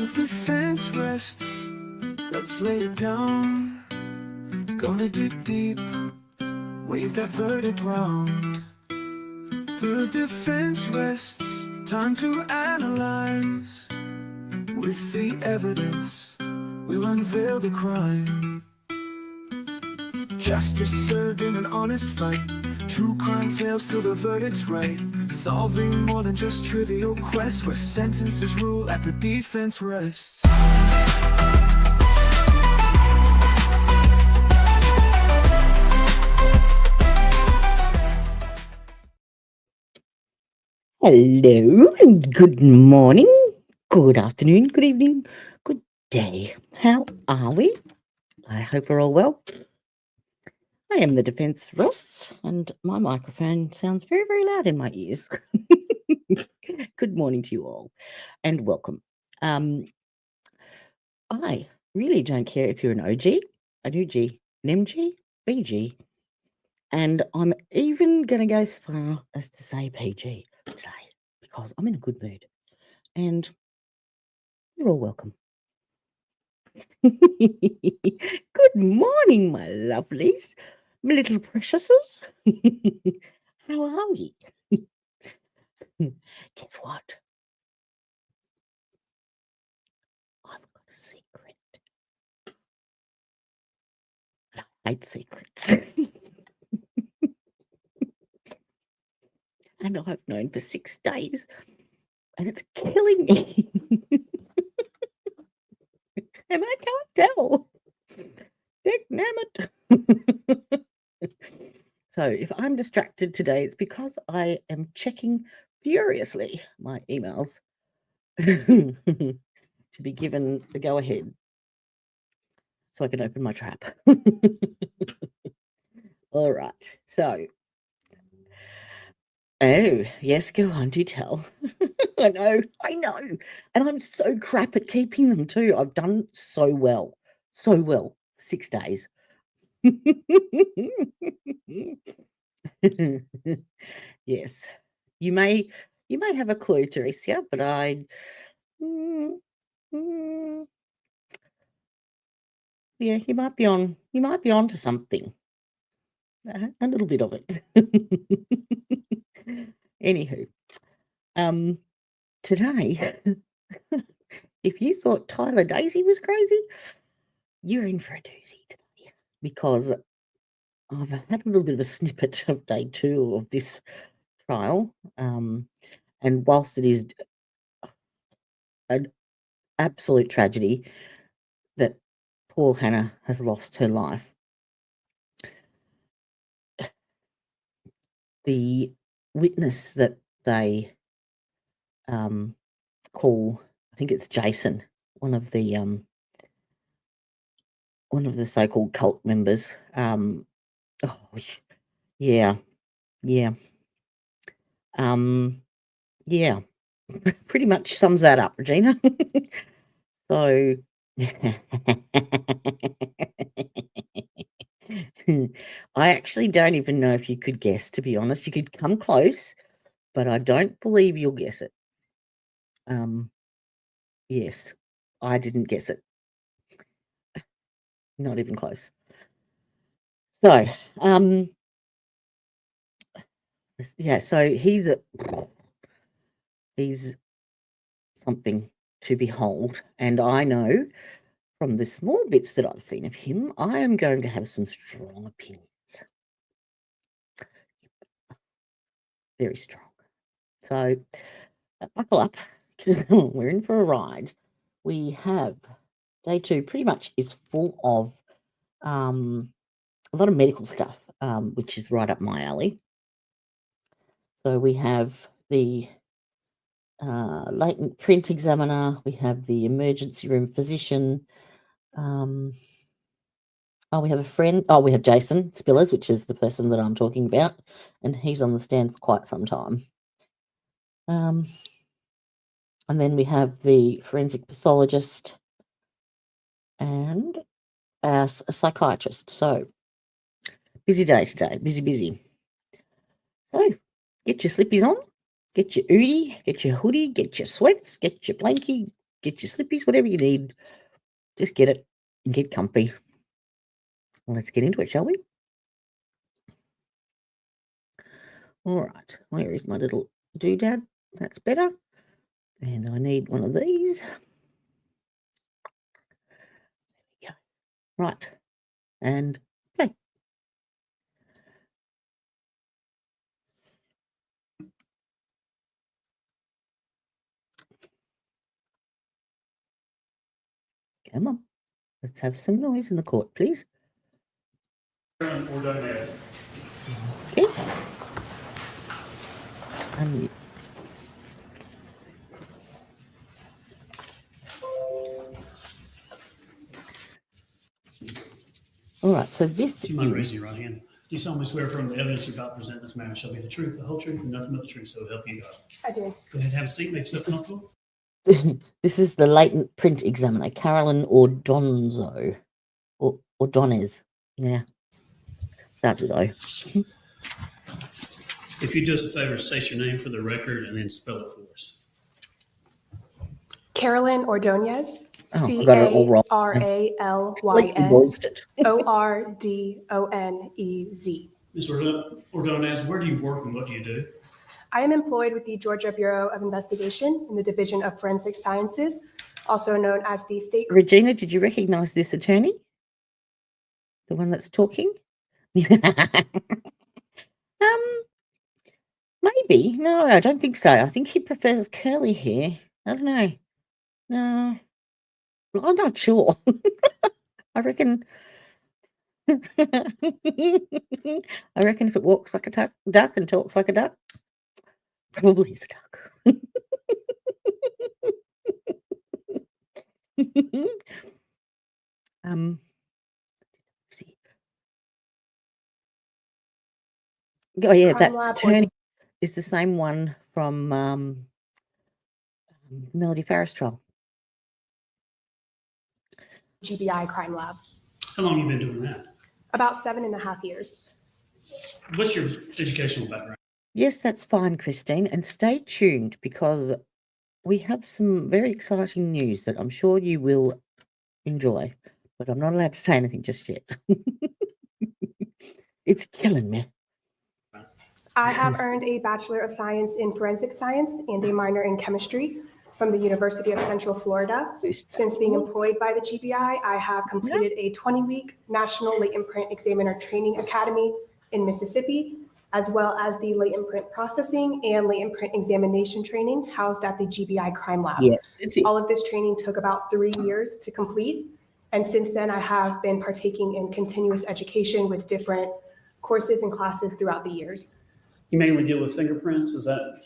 If the fence rests, let's lay it down. Gonna dig deep, wave that verdict round. The defense rests, time to analyze. With the evidence, we'll unveil the crime. Justice served in an honest fight. True crime tales till the verdict's right. Solving more than just trivial quests, where sentences rule at the defense rests. Hello and good morning, good afternoon, good evening, good day. How are we? I hope we're all well. I am the defence rests and my microphone sounds very, very loud in my ears. Good morning to you all and welcome. I really don't care if you're an OG, an UG, an MG, BG, and I'm even going to go as far as to say PG today because I'm in a good mood and you're all welcome. Good morning, my lovelies, my little preciouses. How are we? Guess what? I've got a secret. And I hate secrets. And I've known for 6 days, and it's killing me. And I can't tell. Damn it. So if I'm distracted today, it's because I am checking furiously my emails to be given the go-ahead so I can open my trap. All right. So, oh, yes, go on, do tell. I know. And I'm so crap at keeping them too. I've done so well. 6 days. Yes. You may have a clue, Teresa, but yeah, you might be on to something. A little bit of it. Anywho, today, if you thought Tyler Daisy was crazy, you're in for a doozy today because I've had a little bit of a snippet of day 2 of this trial, and whilst it is an absolute tragedy that poor Hannah has lost her life, the witness that they call, I think it's Jason, one of the so-called cult members. Yeah. Yeah, pretty much sums that up, Regina. So, I actually don't even know if you could guess, to be honest. You could come close, but I don't believe you'll guess it. Yes, I didn't guess it. Not even close. So, yeah, so he's something to behold, and I know from the small bits that I've seen of him, I am going to have some strong opinions. Very strong. So, buckle up, because we're in for a ride. We have day 2 pretty much is full of a lot of medical stuff, which is right up my alley. So we have the latent print examiner, we have the emergency room physician. We have a friend. We have Jason Spillers, which is the person that I'm talking about, and he's on the stand for quite some time. And then we have the forensic pathologist and a psychiatrist. So, busy day today, busy. So, get your slippies on, Get your hoodie, get your hoodie, get your sweats, get your blankie, get your slippies, whatever you need. Just get it and get comfy. Let's get into it, shall we? All right, where is my little doodad? That's better. And I need one of these. There we go. Right, and play. Come on, let's have some noise in the court, please. Or don't ask. Okay. Unmute. All right, so this Do you mind is raising your right hand? Do you solemnly swear from the evidence you're about to present in this matter shall be the truth, the whole truth, and nothing but the truth, so help you God? I do. Go ahead and have a seat, make yourself comfortable. this is the latent print examiner, Carolyn Ordonzo, or Ordonez. Yeah, that's it. If you do us a favor, state your name for the record and then spell it for us. Carolyn Ordonez. Oh, I got it all wrong. CARALYN ORDONEZ. Ms. Ordonez, where do you work and what do you do? I am employed with the Georgia Bureau of Investigation in the Division of Forensic Sciences, also known as the State. Regina, did you recognize this attorney? The one that's talking? Maybe. No, I don't think so. I think he prefers curly hair. I don't know. No, I'm not sure. I reckon. I reckon if it walks like a duck and talks like a duck, probably is a duck. See. Oh yeah, that attorney is the same one from Melody Farris trial. GBI Crime Lab. How long have you been doing that? About 7.5 years. What's your educational background? Yes, that's fine, Christine. And stay tuned because we have some very exciting news that I'm sure you will enjoy. But I'm not allowed to say anything just yet. It's killing me. I have earned a Bachelor of Science in Forensic Science and a minor in Chemistry from the University of Central Florida. Since being employed by the GBI, I have completed a 20-week National Latent Print Examiner Training Academy in Mississippi, as well as the latent print processing and latent print examination training housed at the GBI Crime Lab. Yes. All of this training took about 3 years to complete. And since then, I have been partaking in continuous education with different courses and classes throughout the years. You mainly deal with fingerprints, is that?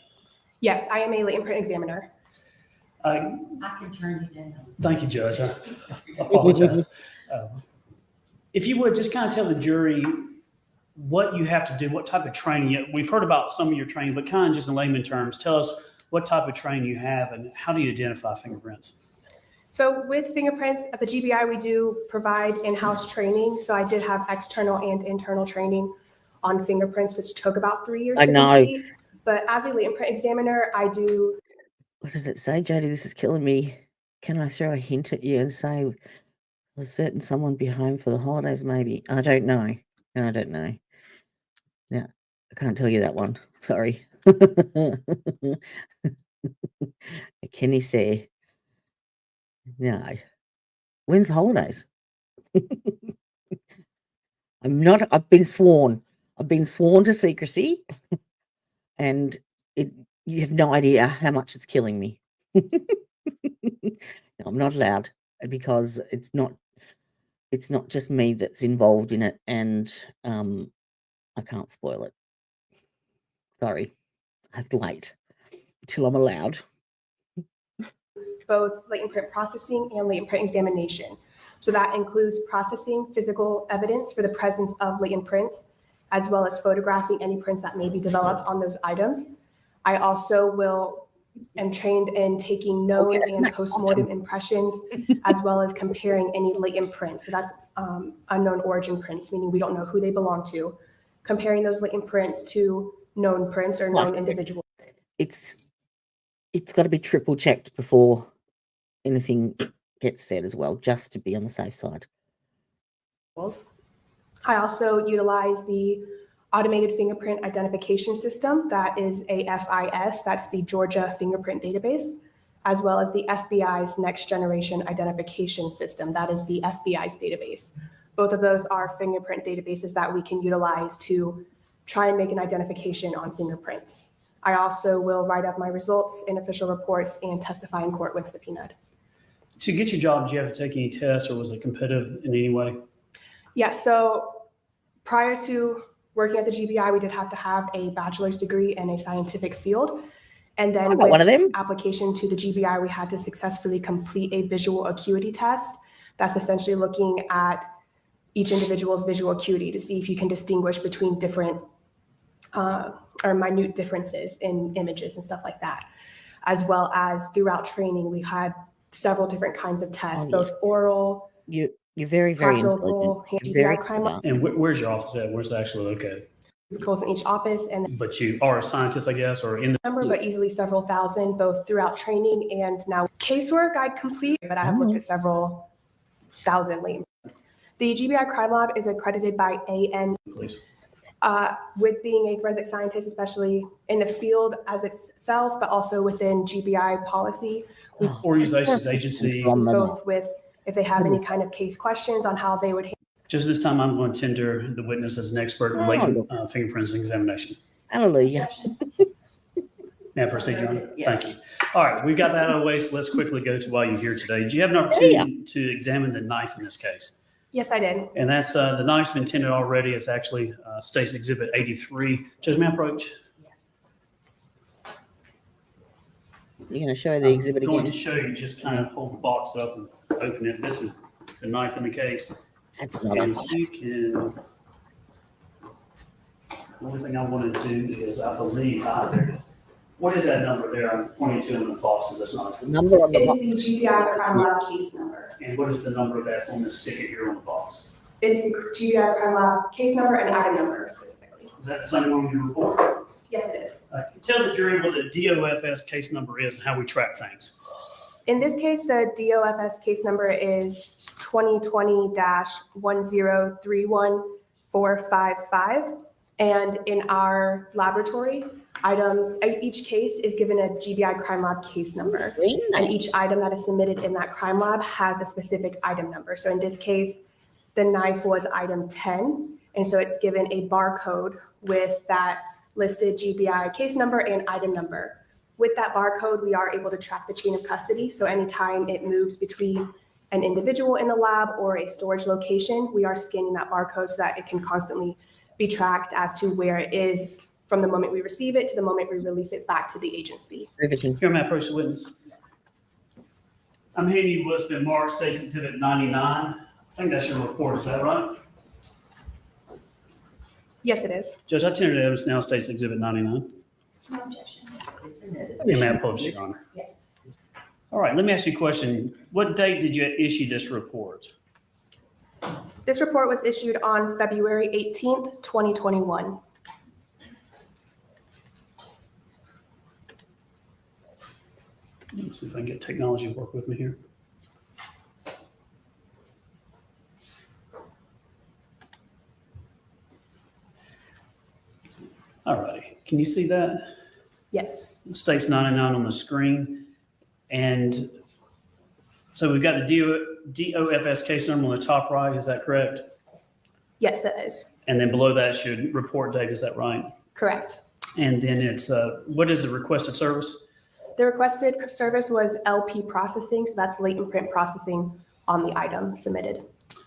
Yes, I am a latent print examiner. I can turn it in. Thank you, Judge. I apologize. If you would, just kind of tell the jury what you have to do, what type of training. We've heard about some of your training, but kind of just in layman terms, tell us what type of training you have and how do you identify fingerprints? So with fingerprints at the GBI, we do provide in-house training. So I did have external and internal training on fingerprints, which took about 3 years to complete. But as a latent print examiner, I do. What does it say, Jody? This is killing me. Can I throw a hint at you and say, a certain someone be home for the holidays, maybe? I don't know. No, I don't know. Yeah, I can't tell you that one. Sorry. Can you say? No. When's the holidays? I've been sworn. I've been sworn to secrecy. And you have no idea how much it's killing me. No, I'm not allowed because it's not just me that's involved in it, and I can't spoil it. Sorry, I have to wait until I'm allowed. Both latent print processing and latent print examination. So that includes processing physical evidence for the presence of latent prints, as well as photographing any prints that may be developed on those items. I also am trained in taking known and post-mortem impressions, as well as comparing any latent prints. So that's unknown origin prints, meaning we don't know who they belong to, comparing those latent prints to known prints or known individuals. it's got to be triple checked before anything gets said as well, just to be on the safe side. I also utilize the automated fingerprint identification system, that is AFIS, that's the Georgia Fingerprint Database, as well as the FBI's Next Generation Identification System, that is the FBI's database. Both of those are fingerprint databases that we can utilize to try and make an identification on fingerprints. I also will write up my results in official reports and testify in court when subpoenaed. To get your job, did you have to take any tests, or was it competitive in any way? Yeah, so prior to working at the GBI, we did have to have a bachelor's degree in a scientific field. And then I got one of them. application to the GBI, we had to successfully complete a visual acuity test. That's essentially looking at each individual's visual acuity to see if you can distinguish between different or minute differences in images and stuff like that. As well as throughout training, we had several different kinds of tests, both oral, You're very, very practical, intelligent. Very GBI crime lab, And where's your office at? Where's it actually located? Nicole's in each office, and But you are a scientist, I guess, or in the number, but easily several thousand, both throughout training and now casework I complete, but I have looked at several thousand lately. The GBI Crime Lab is accredited by AN. police. With being a forensic scientist, especially in the field as itself, but also within GBI policy, Organizations, agencies. both with if they have any kind of case questions on how they would handle. Just this time, I'm going to tender the witness as an expert in latent fingerprints and examination. Hallelujah. May I proceed, Your Honor? Yes. Thank you. All right, we've got that out of the way, so let's quickly go to why you're here today. Did you have an opportunity to examine the knife in this case? Yes, I did. And that's the knife's been tendered already. It's actually State's Exhibit 83. Judge, may I approach? Yes. You're going to show the exhibit I'm going again? to show you, just kind of pull the box up and open it. This is the knife in the case. That's not And a you can, the only thing I want to do is, I believe, there it is. What is that number there? I'm pointing to in the box of this knife. number on the It's box. the GBI Crime Lab case number. And what is the number that's on the sticker here on the box? It's the GBI Crime Lab case number and item number specifically. Is that the same one you report? Yes, it is. Tell the jury what the DOFS case number is and how we track things. In this case, the DOFS case number is 2020-10314555. And in our laboratory, each case is given a GBI Crime Lab case number. And each item that is submitted in that crime lab has a specific item number. So in this case, the knife was item 10. And so it's given a barcode with that listed GBI case number and item number. With that barcode, we are able to track the chain of custody. So anytime it moves between an individual in the lab or a storage location, we are scanning that barcode so that it can constantly be tracked as to where it is from the moment we receive it to the moment we release it back to the agency. Riveting. Here, may I approach the witness? I'm handing you what's been marked State's Exhibit 99. I think that's your report, is that right? Yes, it is. Judge, I tender the evidence now, State's Exhibit 99. No objection. It's admitted. And may I publish, Your Honor? Yes. All right, let me ask you a question. What date did you issue this report? This report was issued on February 18th, 2021. Let me see if I can get technology to work with me here. All righty, can you see that? Yes. It states 99 on the screen. And so we've got the DOFS case number on the top right, is that correct? Yes, that is. And then below that should report date, is that right? Correct. And then it's, what is the requested service? The requested service was LP processing, so that's latent print processing on the item submitted.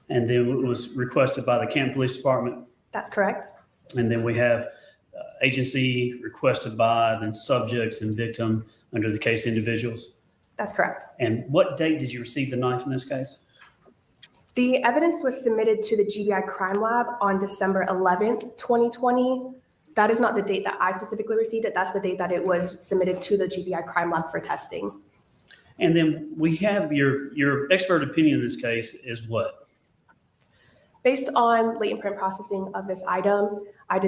And then it was requested by the Canton Police Department. That's correct. And then we have agency requested by, then subjects and victim under the case individuals. That's correct. And what date did you receive the knife in this case? The evidence was submitted to the GBI Crime Lab on December 11th, 2020. That is not the date that I specifically received it. That's the date that it was submitted to the GBI Crime Lab for testing. And then we have your expert opinion in this case is what? Based on latent print processing of this item, I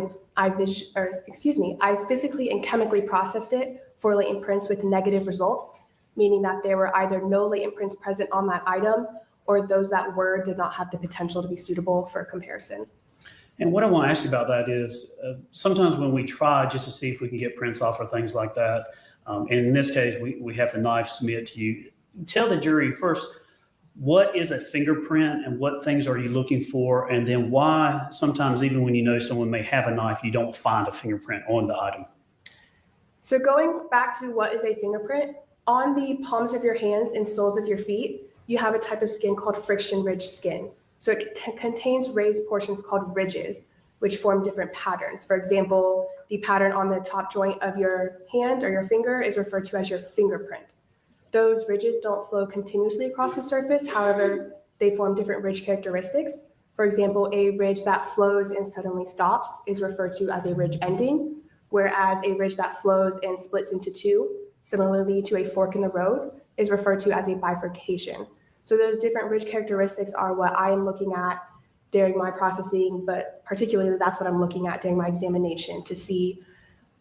physically and chemically processed it for latent prints with negative results, meaning that there were either no latent prints present on that item, or those that were did not have the potential to be suitable for comparison. And what I want to ask you about that is sometimes when we try just to see if we can get prints off or things like that, and in this case, we have the knife submit to you. Tell the jury first, what is a fingerprint and what things are you looking for? And then why sometimes even when you know someone may have a knife, you don't find a fingerprint on the item. So going back to what is a fingerprint, on the palms of your hands and soles of your feet, you have a type of skin called friction ridge skin. So it contains raised portions called ridges, which form different patterns. For example, the pattern on the top joint of your hand or your finger is referred to as your fingerprint. Those ridges don't flow continuously across the surface. However, they form different ridge characteristics. For example, a ridge that flows and suddenly stops is referred to as a ridge ending, whereas a ridge that flows and splits into two, similarly to a fork in the road, is referred to as a bifurcation. So those different ridge characteristics are what I am looking at during my processing, but particularly that's what I'm looking at during my examination to see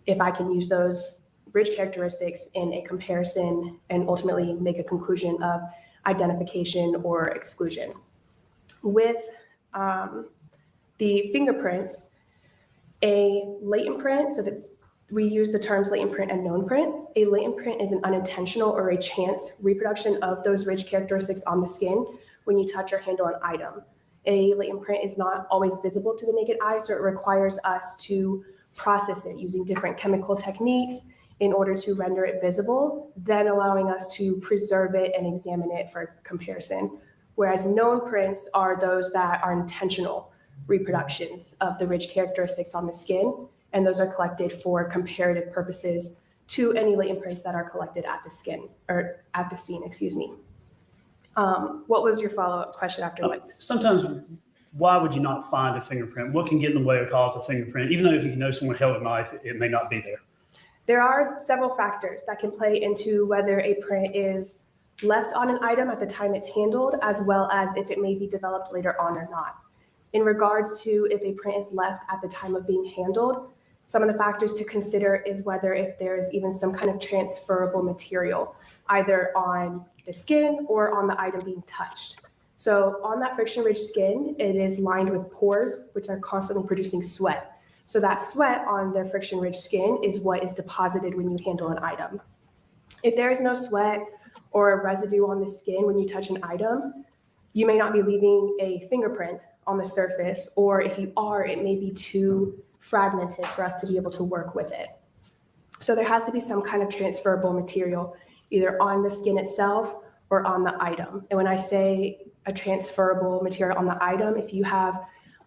if I can use those ridge characteristics in a comparison and ultimately make a conclusion of identification or exclusion. With the fingerprints, a latent print, so that we use the terms latent print and known print. A latent print is an unintentional or a chance reproduction of those ridge characteristics on the skin when you touch or handle an item. A latent print is not always visible to the naked eye, so it requires us to process it using different chemical techniques in order to render it visible, then allowing us to preserve it and examine it for comparison. Whereas known prints are those that are intentional reproductions of the ridge characteristics on the skin, and those are collected for comparative purposes to any latent prints that are collected at the skin, or at the scene, excuse me. What was your follow-up question afterwards? Sometimes, why would you not find a fingerprint? What can get in the way or cause a fingerprint? Even though if you know someone held a knife, it may not be there. There are several factors that can play into whether a print is left on an item at the time it's handled, as well as if it may be developed later on or not. In regards to if a print is left at the time of being handled, some of the factors to consider is whether if there is even some kind of transferable material, either on the skin or on the item being touched. So on that friction ridge skin, it is lined with pores, which are constantly producing sweat. So that sweat on the friction ridge skin is what is deposited when you handle an item. If there is no sweat or a residue on the skin when you touch an item, you may not be leaving a fingerprint on the surface, or if you are, it may be too fragmented for us to be able to work with it. So there has to be some kind of transferable material, either on the skin itself or on the item. And when I say a transferable material on the item, if you have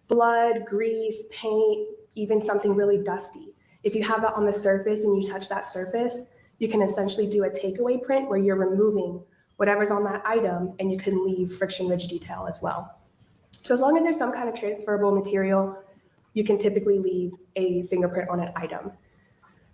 blood, grease, paint, even something really dusty, if you have that on the surface and you touch that surface, you can essentially do a takeaway print where you're removing whatever's on that item, and you can leave friction ridge detail as well. So as long as there's some kind of transferable material, you can typically leave a fingerprint on an item.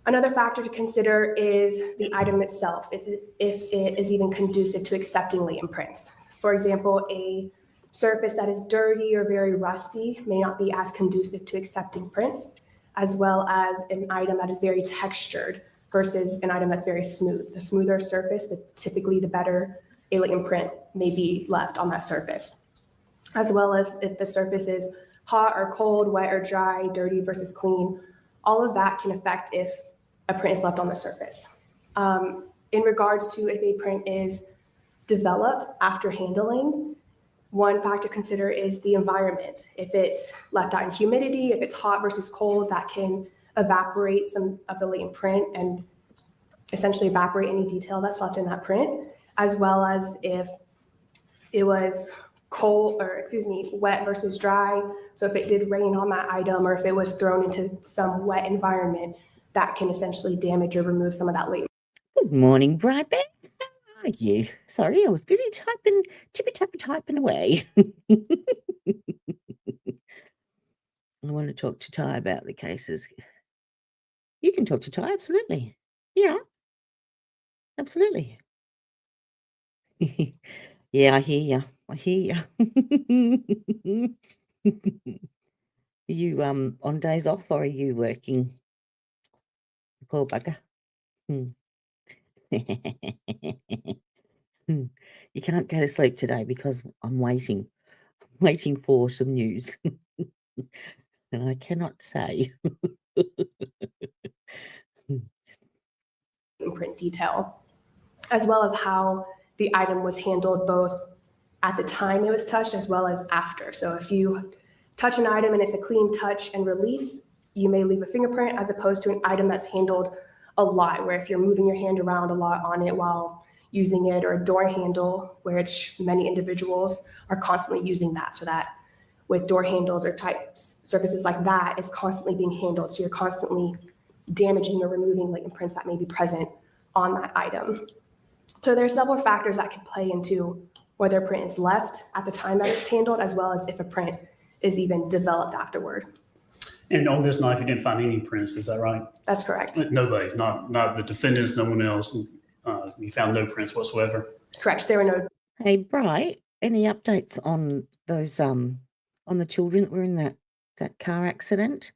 Another factor to consider is the item itself, if it is even conducive to accepting latent prints. For example, a surface that is dirty or very rusty may not be as conducive to accepting prints, as well as an item that is very textured versus an item that's very smooth. The smoother surface, typically the better a latent print may be left on that surface. As well as if the surface is hot or cold, wet or dry, dirty versus clean, all of that can affect if a print is left on the surface. In regards to if a print is developed after handling, one factor to consider is the environment. If it's left out in humidity, if it's hot versus cold, that can evaporate some of the latent print and essentially evaporate any detail that's left in that print, as well as if it was wet versus dry. So if it did rain on that item, or if it was thrown into some wet environment, that can essentially damage or remove some of that latent. Good morning, Brian. How are you? Sorry, I was busy typing away. I want to talk to Ty about the cases. You can talk to Ty, absolutely. Yeah, absolutely. Yeah, I hear you. Are you on days off or are you working? Poor bugger. Hmm. You can't go to sleep today because I'm waiting for some news. And I cannot say. Print detail, as well as how the item was handled both at the time it was touched as well as after. So if you touch an item and it's a clean touch and release, you may leave a fingerprint, as opposed to an item that's handled a lot, where if you're moving your hand around a lot on it while using it, or a door handle, which many individuals are constantly using that, so that with door handles or types surfaces like that, it's constantly being handled. So you're constantly damaging or removing latent prints that may be present on that item. So there are several factors that can play into whether a print is left at the time that it's handled, as well as if a print is even developed afterward. And on this knife, you didn't find any prints, is that right? That's correct. Nobody's, not the defendants, no one else. You found no prints whatsoever. Correct. There were no. Hey, Bright, any updates on those on the children that were in that car accident?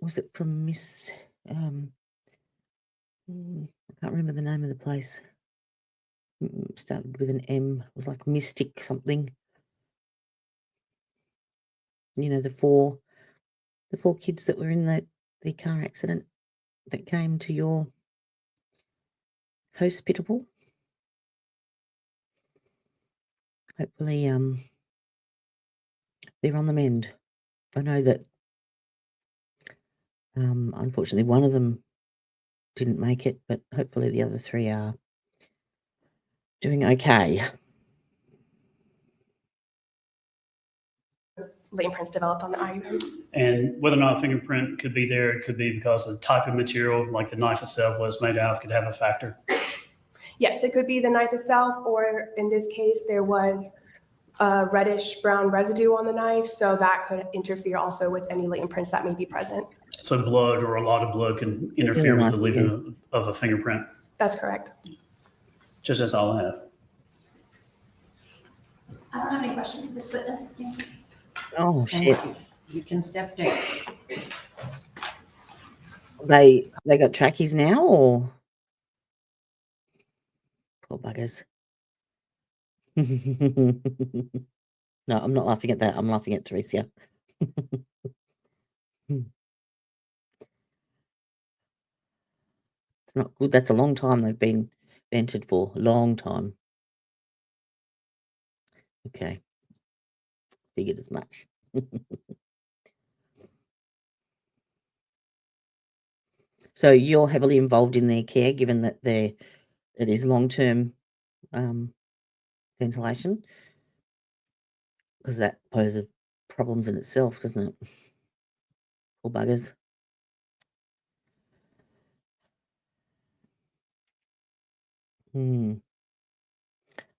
Was it from Miss I can't remember the name of the place. Started with an M. It was like Mystic something. You know, the four kids that were in the car accident that came to your hospital. Hopefully, they're on the mend. I know that unfortunately one of them didn't make it, but hopefully the other three are doing okay. Latent prints developed on the item. And whether or not a fingerprint could be there, it could be because of the type of material, like the knife itself, what it's made out of, could have a factor. Yes, it could be the knife itself, or in this case, there was a reddish brown residue on the knife, so that could interfere also with any latent prints that may be present. So blood or a lot of blood can interfere with the leaving of a fingerprint. That's correct. Just that's all I have. I don't have any questions of this witness. Oh shit! You can step down. They got trackies now, or poor buggers. No, I'm not laughing at that. I'm laughing at Teresa. It's not good. That's a long time they've been vented for. Long time. Okay. Figured as much. So you're heavily involved in their care, given that it is long-term ventilation, because that poses problems in itself, doesn't it? Poor buggers.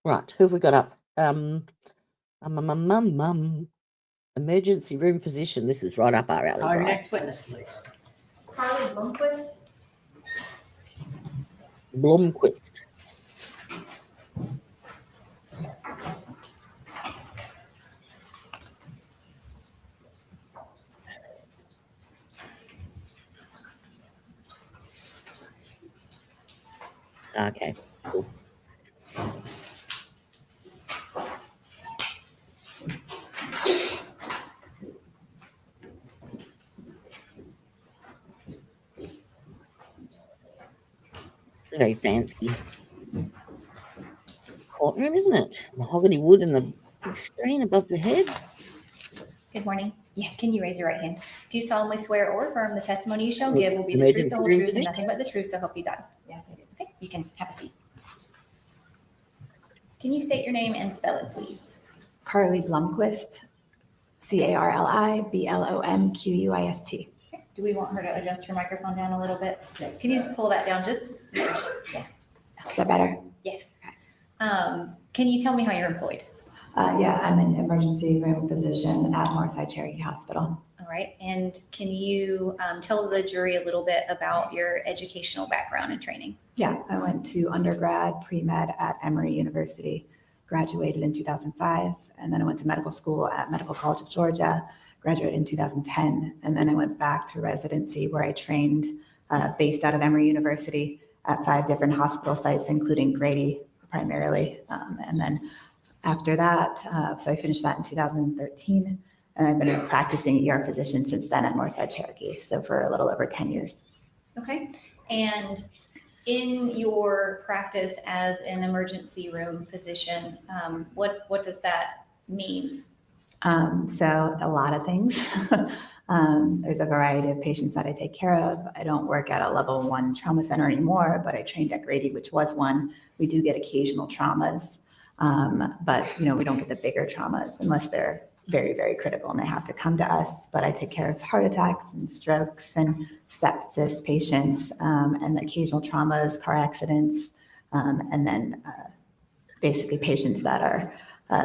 Right, who have we got up? Emergency room physician. This is right up our alley. Our right? next witness, please. Carly Blomquist. Blomquist. Okay, cool. It's very fancy courtroom, isn't it? Mahogany wood and the big screen above the head. Good morning. Yeah, can you raise your right hand? Do you solemnly swear or affirm the testimony you shall So, give will be the truth, the whole emergency room truth, and physician? nothing but the truth, so help you God? Yes, I do. Okay, you can have a seat. Can you state your name and spell it, please? Carly Blomquist, CarliBlomquist. Okay. Do we want her to adjust her microphone down a little bit? Can you just pull that down just a smidge? Yeah. Is that better? Yes. Can you tell me how you're employed? Yeah, I'm an emergency room physician at Cherokee Hospital. All right. And can you tell the jury a little bit about your educational background and training? Yeah, I went to undergrad pre-med at Emory University, graduated in 2005, and then I went to medical school at Medical College of Georgia, graduated in 2010. And then I went back to residency where I trained based out of Emory University at 5 different hospital sites, including Grady primarily. And then after that, so I finished that in 2013. And I've been a practicing ER physician since then at Northside Cherokee. So for a little over 10 years. Okay. And in your practice as an emergency room physician, what does that mean? So a lot of things. There's a variety of patients that I take care of. I don't work at a level 1 trauma center anymore, but I trained at Grady, which was one. We do get occasional traumas, but we don't get the bigger traumas unless they're very, very critical and they have to come to us. But I take care of heart attacks and strokes and sepsis patients, and occasional traumas, car accidents, and then basically patients that are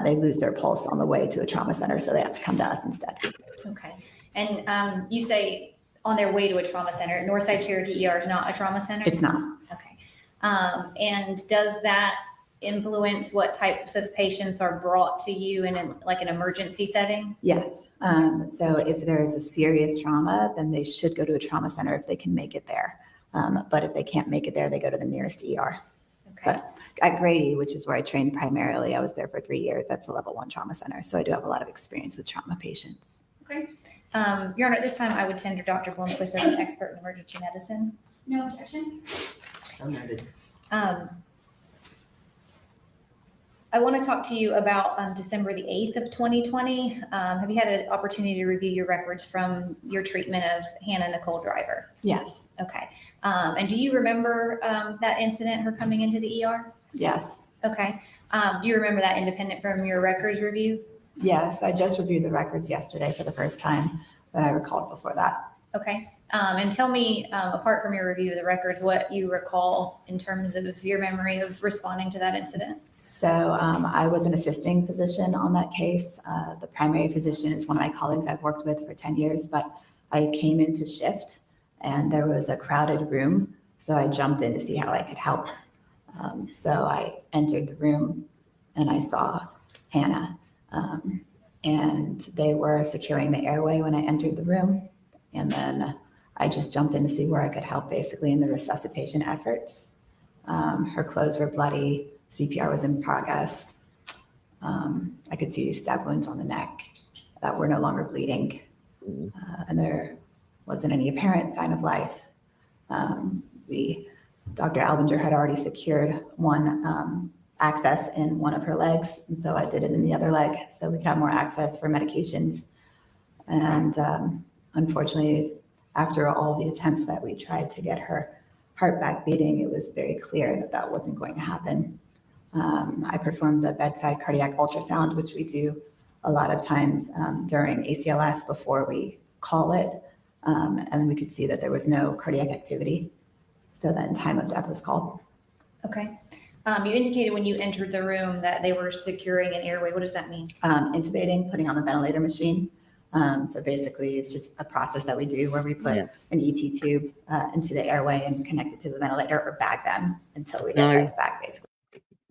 they lose their pulse on the way to a trauma center, so they have to come to us instead. Okay. And you say on their way to a trauma center. Northside Cherokee ER is not a trauma center? It's not. Okay. And does that influence what types of patients are brought to you in an emergency setting? Yes. So if there's a serious trauma, then they should go to a trauma center if they can make it there. But if they can't make it there, they go to the nearest ER. Okay. But at Grady, which is where I trained primarily, I was there for 3 years. That's a level 1 trauma center. So I do have a lot of experience with trauma patients. Okay. Your Honor, at this time, I would tender Dr. Blomquist as an expert in emergency medicine. No objection. So noted. I want to talk to you about December the 8th of 2020. Have you had an opportunity to review your records from your treatment of Hannah Nicole Driver? Yes. Okay. And do you remember that incident, her coming into the ER? Yes. Okay. Do you remember that independent from your records review? Yes. I just reviewed the records yesterday for the first time, but I recalled before that. Okay. And tell me, apart from your review of the records, what you recall in terms of your memory of responding to that incident. So I was an assisting physician on that case. The primary physician is one of my colleagues I've worked with for 10 years, but I came into shift and there was a crowded room. So I jumped in to see how I could help. So I entered the room and I saw Hannah, and they were securing the airway when I entered the room. And then I just jumped in to see where I could help basically in the resuscitation efforts. Her clothes were bloody. CPR was in progress. I could see stab wounds on the neck that were no longer bleeding. And there wasn't any apparent sign of life. Dr. Albinger had already secured one access in one of her legs. And so I did it in the other leg so we could have more access for medications. And unfortunately, after all the attempts that we tried to get her heart back beating, it was very clear that that wasn't going to happen. I performed the bedside cardiac ultrasound, which we do a lot of times during ACLS before we call it. And we could see that there was no cardiac activity. So then time of death was called. Okay. You indicated when you entered the room that they were securing an airway. What does that mean? Intubating, putting on the ventilator machine. So basically it's just a process that we do where we put an ET tube into the airway and connect it to the ventilator or bag them until we get life back, basically.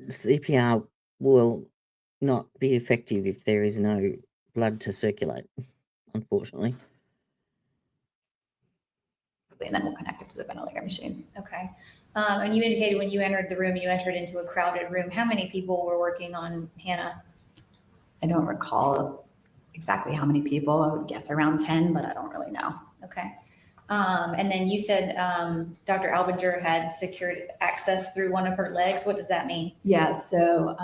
CPR will not be effective if there is no blood to circulate, unfortunately. And then we'll connect it to the ventilator machine. Okay. And you indicated when you entered the room, you entered into a crowded room. How many people were working on Hannah? I don't recall exactly how many people. I would guess around 10, but I don't really know. Okay. And then you said Dr. Albinger had secured access through one of her legs. What does that mean? Yeah, so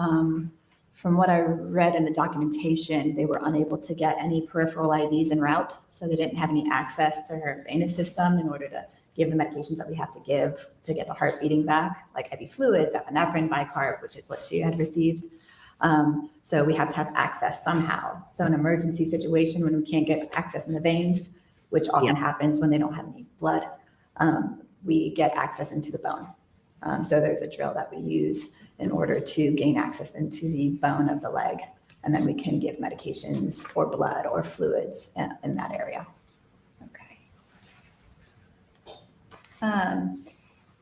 from what I read in the documentation, they were unable to get any peripheral IVs en route. So they didn't have any access to her venous system in order to give the medications that we have to give to get the heart beating back, like IV fluids, epinephrine, bicarb, which is what she had received. So we have to have access somehow. So an emergency situation when we can't get access in the veins, which often happens when they don't have any blood, we get access into the bone. So there's a drill that we use in order to gain access into the bone of the leg. And then we can give medications or blood or fluids in that area. Okay.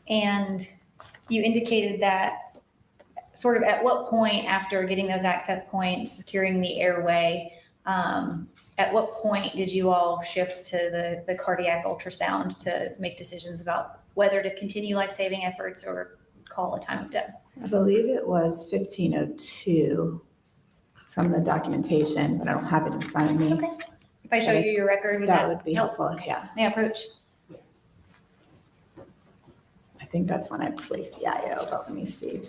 And you indicated that sort of at what point after getting those access points, securing the airway, At what point did you all shift to the cardiac ultrasound to make decisions about whether to continue life-saving efforts or call a time of death? I believe it was 1502 from the documentation, but I don't have it in front of me. Okay. If I show you your record, That would be help? helpful, yeah. May I approach? Yes. I think that's when I placed the IO, but let me see.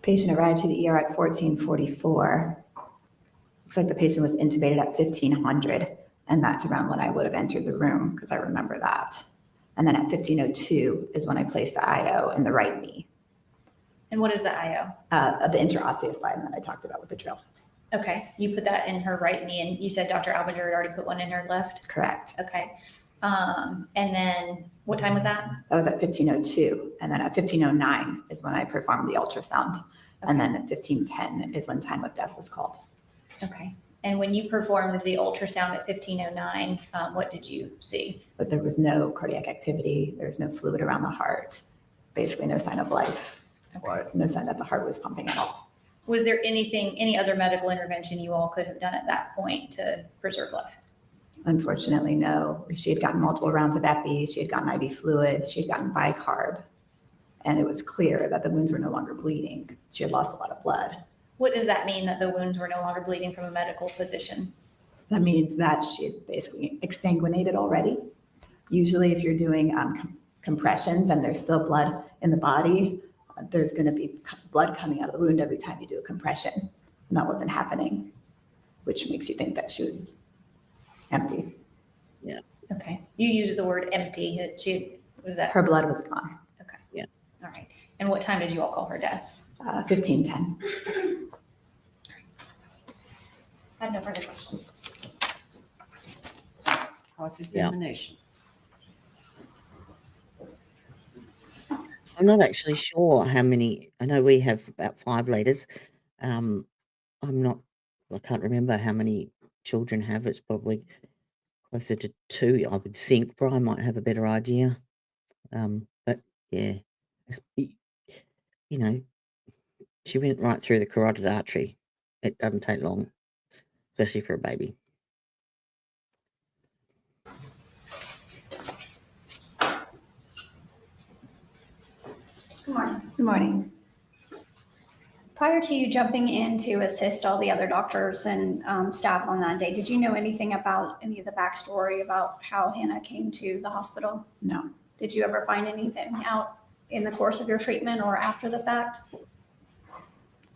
Patient arrived to the ER at 1444. Looks like the patient was intubated at 1500, and that's around when I would have entered the room because I remember that. And then at 1502 is when I placed the IO in the right knee, And what is the IO? the interosseous line that I talked about with the drill. Okay, you put that in her right knee, and you said Dr. Albinger had already put one in her left? Correct. Okay. And then what time was that? That was at 1502. And then at 1509 is when I performed the ultrasound. And then at 1510 is when time of death was called. Okay. And when you performed the ultrasound at 1509, what did you see? But there was no cardiac activity. There was no fluid around the heart. Basically no sign of life or no sign that the heart was pumping at all. Was there any other medical intervention you all could have done at that point to preserve life? Unfortunately, no. She had gotten multiple rounds of epi. She had gotten IV fluids. She had gotten bicarb. And it was clear that the wounds were no longer bleeding. She had lost a lot of blood. What does that mean, that the wounds were no longer bleeding from a medical position? That means that she had basically exsanguinated already. Usually if you're doing compressions and there's still blood in the body, there's going to be blood coming out of the wound every time you do a compression. And that wasn't happening, which makes you think that she was empty. Okay. You used the word empty. Was that? Her blood was gone. Okay. Yeah. All right. And what time did you all call her death? 1510. I have no further questions. Cross-examination. I'm not actually sure how many. I know we have about 5 leaders. I can't remember how many children have. It's probably closer to 2, I would think. Brian might have a better idea. But yeah, you know, she went right through the carotid artery. It doesn't take long, especially for a baby. Good morning. Good morning. Prior to you jumping in to assist all the other doctors and staff on that day, did you know anything about any of the backstory about how Hannah came to the hospital? No. Did you ever find anything out in the course of your treatment or after the fact?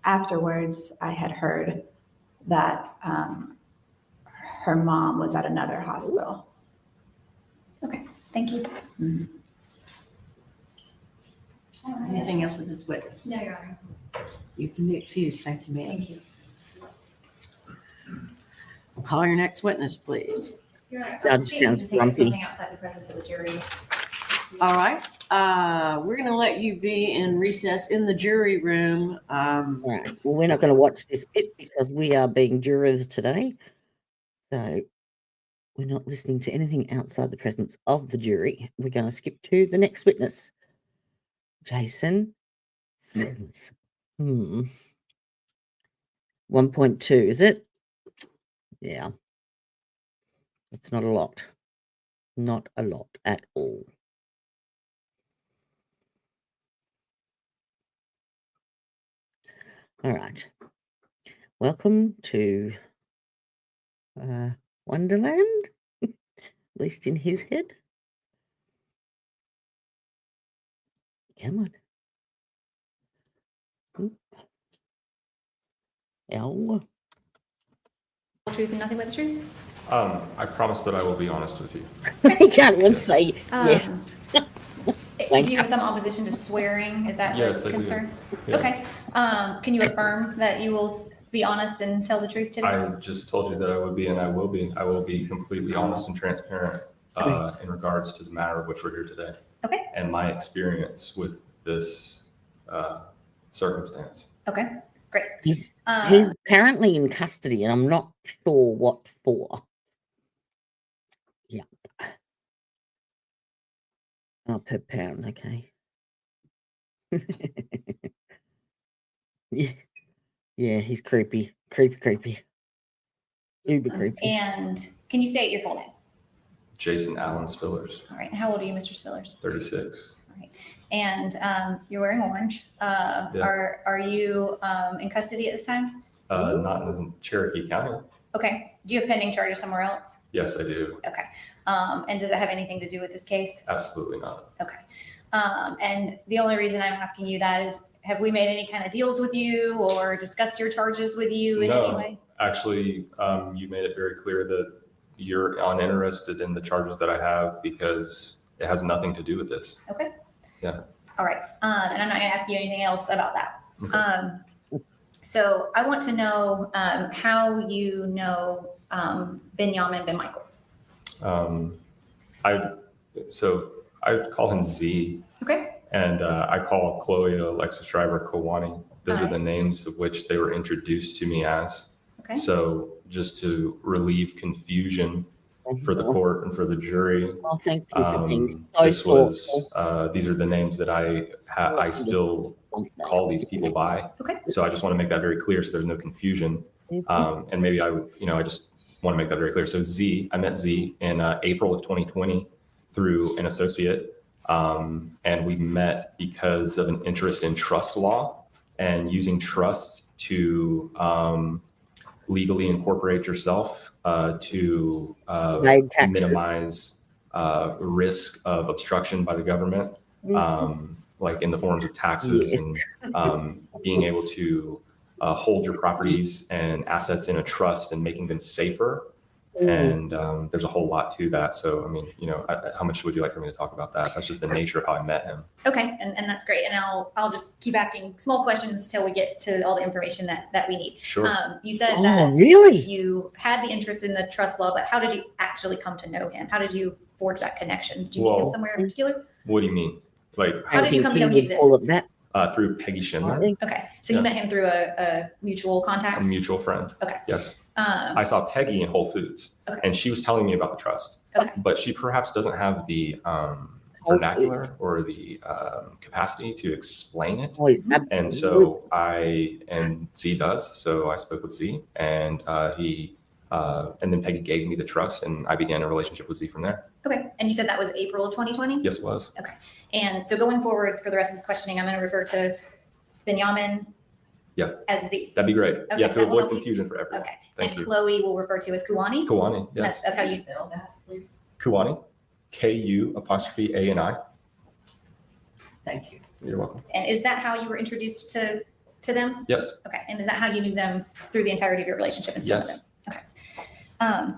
Afterwards, I had heard that her mom was at another hospital. Okay, thank you. Mhm. Anything else with this witness? No, Your Honor. You can be excused. Thank you, ma'am. Thank you. Call your next witness, please. Your Honor, That I'm sounds to say grumpy. something outside the presence of the jury. All right. We're going to let you be in recess in the jury room. All right. Well, we're not going to watch this bit because we are being jurors today. So we're not listening to anything outside the presence of the jury. We're going to skip to the next witness. Jason Sims. 1.2, is it? Yeah. It's not a lot. Not a lot at all. All right. Welcome to Wonderland, at least in his head. Come on. Oop. L. Truth and nothing but the truth? I promise that I will be honest with you. You can't even say yes. Do you have some opposition to swearing? Is that Yes, the I do. concern? Yeah. Okay. Can you affirm that you will be honest and tell the truth today? I just told you that I would be, and I will be. I will be completely honest and transparent in regards to the matter of which we're here today. Okay. And my experience with this circumstance. Okay, great. He's apparently in custody, and I'm not sure what for. Yeah. Oh, per pound, okay. Yeah, he's creepy. Creepy. Uber creepy. And can you state your full name? Jason Allen Spillers, All right. How old are you, Mr. Spillers? 36. All right. And you're wearing orange. Are you in custody at this time? Not in Cherokee County. Okay. Do you have pending charges somewhere else? Yes, I do. Okay. And does it have anything to do with this case? Absolutely not. Okay. And the only reason I'm asking you that is, have we made any kind of deals with you or discussed your charges with you in any way? Actually, you made it very clear that you're uninterested in the charges that I have because it has nothing to do with this. Okay. Yeah. All right. And I'm not going to ask you anything else about that. Okay. So I want to know how you know Benyamin Ben Michael. I call him Z. Okay. And I call Chloe, Alexis Driver, Kawani. Those All are the names of which they were introduced to me as. Okay. So just to relieve confusion for the court and for the jury, Oh, thank you for being so this thoughtful. was these are the names that I still call these people by. Okay. So I just want to make that very clear so there's no confusion. And maybe I just want to make that very clear. So I met Z in April of 2020 through an associate. And we met because of an interest in trust law and using trusts to legally incorporate yourself to minimize risk of obstruction by the government, like in the forms of taxes and being able to hold your properties and assets in a trust and making them safer. And there's a whole lot to that. So, I mean, how much would you like for me to talk about that? That's just the nature of how I met him. Okay. And that's great. And I'll just keep asking small questions until we get to all the information that we need. Sure. You said Oh, that really? you had the interest in the trust law, but how did you actually come to know him? How did you forge that connection? Did you meet him somewhere in particular? What do you mean? Like How did you come to know he exists? All of that. through Peggy Schindler, Okay. So you met him through a mutual a contact? mutual friend. Okay. Yes. I saw Peggy in Whole Foods, Okay. and she was telling me about the trust, Okay. but she perhaps doesn't have the vernacular or the capacity to explain it. Oh, And so and Z does. So I spoke with Z, and and then Peggy gave me the trust, and I began a relationship with Z from there. Okay. And you said that was April of 2020? Yes, it was. Okay. And so going forward for the rest of this questioning, I'm going to refer to Benyamin as Z. That'd be great. Okay, Yeah, to that will avoid help you. confusion for everyone. Okay. Thank And you. Chloe will refer to as Kuwani? Kawani, yes. That's how you Spell that, please. Kawani, Ku''A''Ni. Thank you. You're welcome. And is that how you were introduced to them? Yes. Okay. And is that how you knew them through the entirety of your relationship and still with them? Yes. Okay.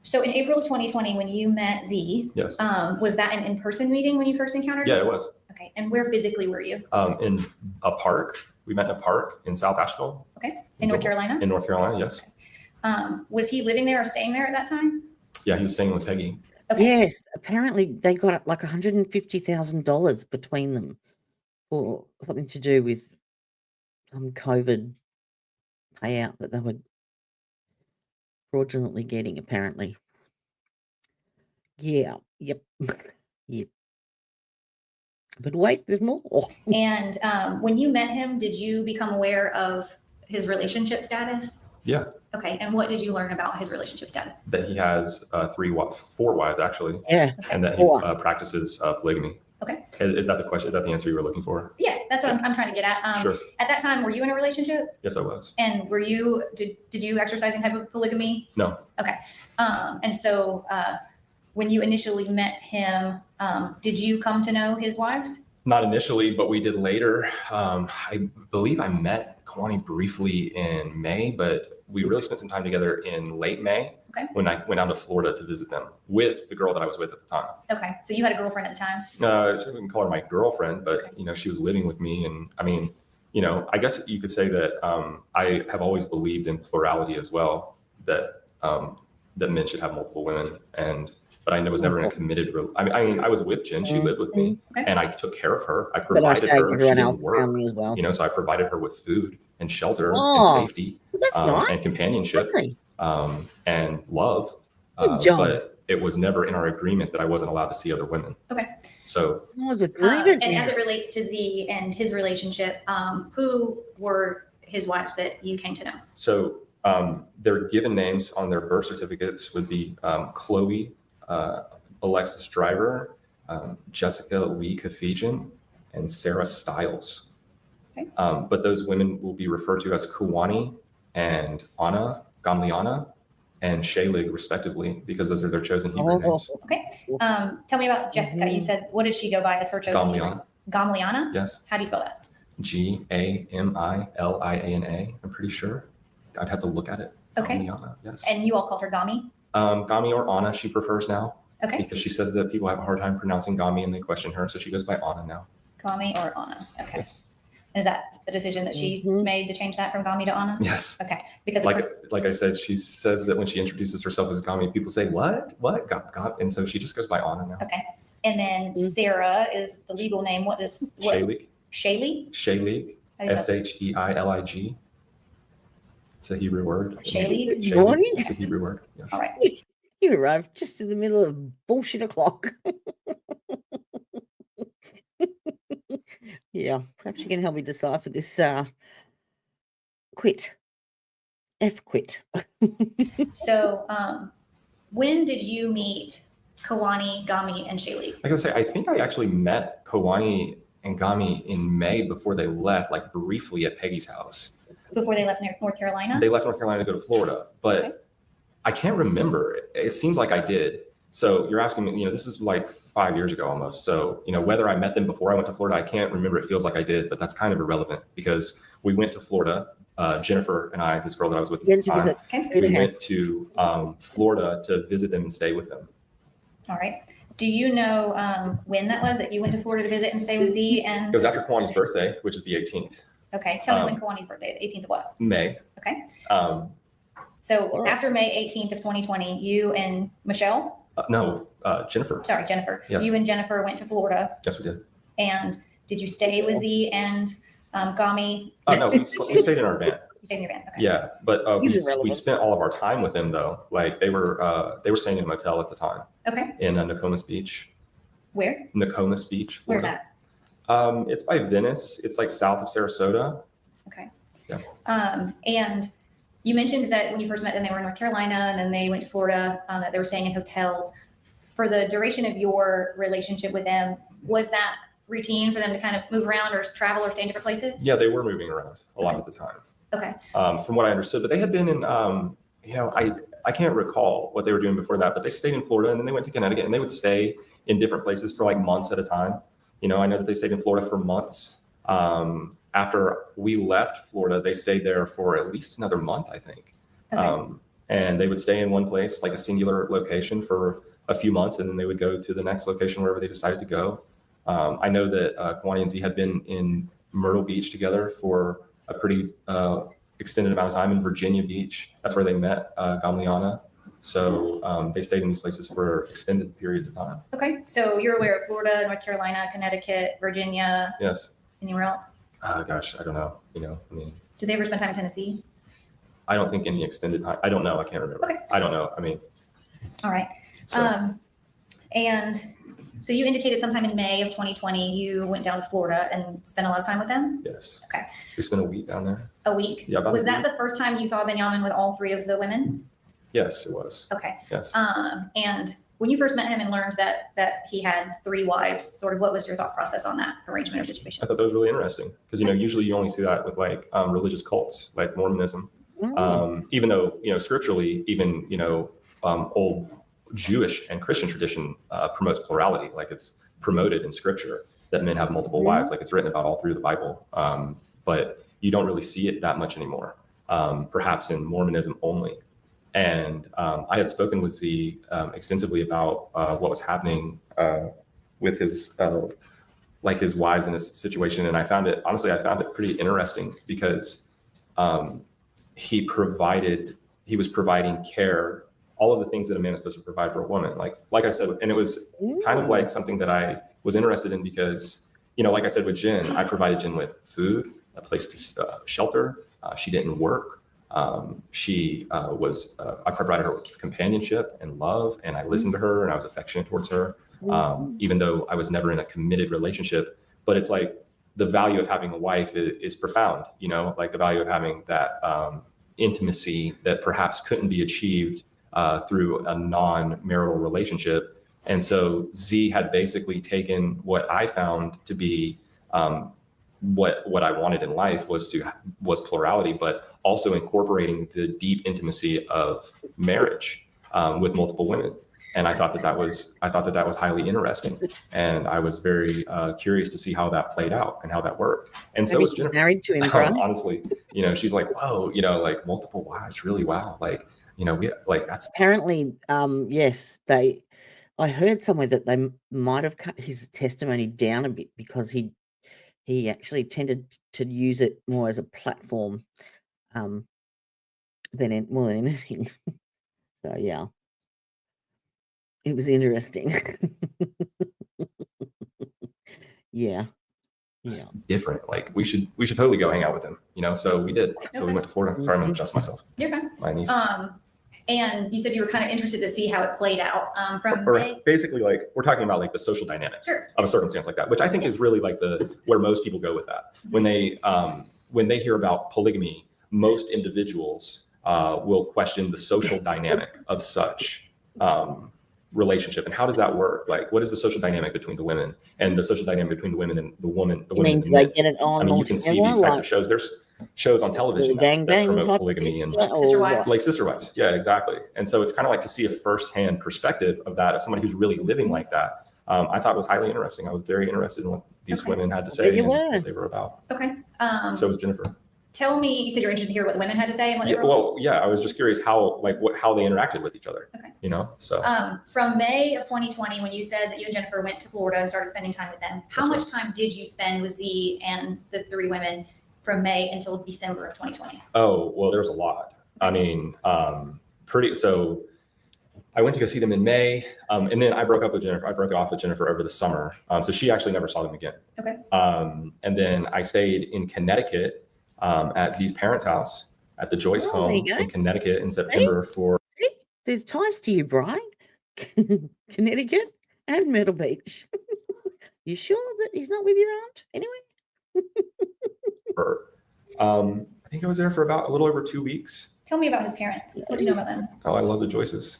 So in April of 2020, when you met Z, Yes. was that an in-person meeting when you first encountered Yeah, him? it was. Okay. And where physically were you? In a park. We met in a park in South Asheville. Okay. In North Carolina? In North Carolina, yes. Was he living there or staying there at that time? Yeah, he was staying with Peggy. Okay. Yes, apparently they got like $150,000 between them for something to do with some COVID payout that they were fraudulently getting, apparently. Yeah, yep, yep. But wait, there's more. And when you met him, did you become aware of his relationship status? Yeah, Okay. And what did you learn about his relationship status? that he has 4 wives actually, Yeah, and that Four. he practices polygamy. Okay. Is that the question? Is that the answer you were looking for? Yeah, that's what I'm trying to get at. Sure. At that time, were you in a relationship? Yes, I was. And did you exercise any type of polygamy? No. Okay. And so when you initially met him, did you come to know his wives? Not initially, but we did later. I believe I met Kawani briefly in May, but we really spent some time together in late May. Okay. When I went down to Florida to visit them with the girl that I was with at the time. Okay. So you had a girlfriend at the time? So we can call her my girlfriend, but she was living with me, and I mean, I guess you could say that I have always believed in plurality as well, that that men should have multiple women, but I was never in a committed. I mean, I was with Jen; she lived with me, and I took care of her. I provided her. She everyone else didn't work, around me as well. so I provided her with food and shelter and Oh, safety that's nice. and companionship Lovely. and love. Good job. But it was never in our agreement that I wasn't allowed to see other women. Okay. So That was agreement. And as it relates to Z and his relationship, who were his wives that you came to know? So their given names on their birth certificates would be Chloe Alexis Driver, Jessica Lee Kafijian, and Sarah Stiles. Okay. But those women will be referred to as Kuwani and Anna Gamliana and Shaylig, respectively, because those are their chosen Hebrew names. Okay. Tell me about Jessica. You said, what did she go by as her chosen name? Gamliana. Gamliana? Yes. How do you spell that? Gamiliana. I'm pretty sure. I'd have to look at it. Okay. Gamliana, yes. And you all called her Gami? Gami or Anna, she prefers now. Okay. Because she says that people have a hard time pronouncing Gami and they question her, so she goes by Anna now. Gami or Anna? Okay. Yes. And is that a decision that she made to change that from Gami to Anna? Yes. Okay. Because Like I said, she says that when she introduces herself as Gami, people say, what? God. And so she just goes by Anna now. Okay. And then Sarah is the legal name. Shaylig. Shaylig? Shaylig. Sheilig. It's a Hebrew word. Shaylig? Shaylig. It's a Hebrew word. Yes. All right. You arrived just in the middle of bullshit o'clock. Yeah, perhaps you can help me decipher this quit. F quit. So when did you meet Kawani, Gami, and Shaylig? Like I say, I think I actually met Kawani and Gami in May before they left, like briefly at Peggy's house. Before they left North Carolina? They left North Carolina to go to Florida, but Okay. I can't remember. It seems like I did. So you're asking me, this is like 5 years ago almost. So, whether I met them before I went to Florida, I can't remember. It feels like I did, but that's kind of irrelevant because we went to Florida. Jennifer and I, this girl that I was with at the time, we went to Florida to visit them and stay with them. All right. Do you know when that was that you went to Florida to visit and stay with Z? And It was after Kawani's birthday, which is the 18th. Okay. Tell me when Kawani's birthday is. 18th of what? May. Okay. So after May 18th of 2020, you and Michelle? No, Jennifer. Sorry, Jennifer. Yes. You and Jennifer went to Florida. Yes, we did. And did you stay with Z and Gami? No, we stayed in our van. You stayed in your van. Okay. Yeah, but we spent all of our time with them though. Like they were staying in a motel at the time. Okay. In Nokomis Beach. Where? Nokomis Beach, Florida. Where's that? It's by Venice. It's like south of Sarasota. Okay. Yeah. And you mentioned that when you first met them, they were in North Carolina, and then they went to Florida. That they were staying in hotels. For the duration of your relationship with them, was that routine for them to kind of move around or travel or stay in different places? Yeah, they were moving around a lot at the time. Okay. From what I understood, but they had been in, I can't recall what they were doing before that, but they stayed in Florida and then they went to Connecticut and they would stay in different places for like months at a time. I know that they stayed in Florida for months. After we left Florida, they stayed there for at least another month, I think. Okay. And they would stay in one place, like a singular location for a few months, and then they would go to the next location wherever they decided to go. I know that Kawani and Z had been in Myrtle Beach together for a pretty extended amount of time in Virginia Beach. That's where they met Gamliana. So they stayed in these places for extended periods of time. Okay. So you're aware of Florida, North Carolina, Connecticut, Virginia. Yes. Anywhere else? Gosh, I don't know. Did they ever spend time in Tennessee? I don't think any extended time. I don't know. I can't remember. Okay. I don't know. All right. So. And so you indicated sometime in May of 2020, you went down to Florida and spent a lot of time with them? Yes. Okay. We spent a week down there. A week? Yeah. Was that the first time you saw Benyamin with all three of the women? Yes, it was. Okay. Yes. And when you first met him and learned that he had three wives, sort of what was your thought process on that arrangement or situation? I thought that was really interesting because, usually you only see that with like religious cults like Mormonism. Even though, scripturally, even, old Jewish and Christian tradition promotes plurality. Like it's promoted in scripture that men have multiple wives, like it's written about all through the Bible. But you don't really see it that much anymore, perhaps in Mormonism only. And I had spoken with Z extensively about what was happening with his like his wives in this situation. And I found it pretty interesting because he was providing care, all of the things that a man is supposed to provide for a woman. Like I said, and it was kind of like something that I was interested in because, like I said with Jen, I provided Jen with food, a place to shelter. She didn't work. I provided her with companionship and love, and I listened to her and I was affectionate towards her, even though I was never in a committed relationship. But it's like the value of having a wife is profound, like the value of having that intimacy that perhaps couldn't be achieved through a non-marital relationship. And so Z had basically taken what I found to be what I wanted in life was plurality, but also incorporating the deep intimacy of marriage with multiple women. And I thought that was highly interesting, and I was very curious to see how that played out and how that worked. And so was Jennifer. Married to him, Brian? Honestly, she's like, whoa, like multiple wives, really? Wow, we that's apparently, yes, I heard somewhere that they might have cut his testimony down a bit because he actually tended to use it more as a platform than more than anything. So yeah, it was interesting. Yeah. different. Like we should totally go hang out with him, So we did. So we went to Florida. Sorry, I'm gonna adjust myself. You're fine. My niece. And you said you were kind of interested to see how it played out Basically, like we're talking about like the social dynamic of a circumstance like that, which I think is really like where most people go with that. When they hear about polygamy, most individuals will question the social dynamic of such relationship, and how does that work? Like, what is the social dynamic between the women, and the social dynamic between the women and the woman? The women. They get it on. I mean, you can see these types of shows. There's shows on television that promote polygamy and Sister Wives. like Sister Wives. Yeah, exactly. And so it's kind of like to see a firsthand perspective of that, of somebody who's really living like that. I thought was highly interesting. I was very interested in what these women had to say and what they were about. Okay. So was Jennifer. Tell me, you said you're interested to hear what the women had to say and what they were. Well, yeah, I was just curious how they interacted with each other. Okay. So. From May of 2020, when you said that you and Jennifer went to Florida and started spending time with them, how much time did you spend with Z and the three women from May until December of 2020? Oh, well, there was a lot. I mean, so I went to go see them in May, and then I broke up with Jennifer. I broke off with Jennifer over the summer. So she actually never saw them again. Okay. And then I stayed in Connecticut at Z's parents' house at the Joyce home in Connecticut in September See? There's ties to you, Brian. Connecticut and Myrtle Beach. You sure that he's not with your aunt anyway? I think I was there for about a little over 2 weeks. Tell me about his parents. What do you know about them? Oh, I love the Joyces.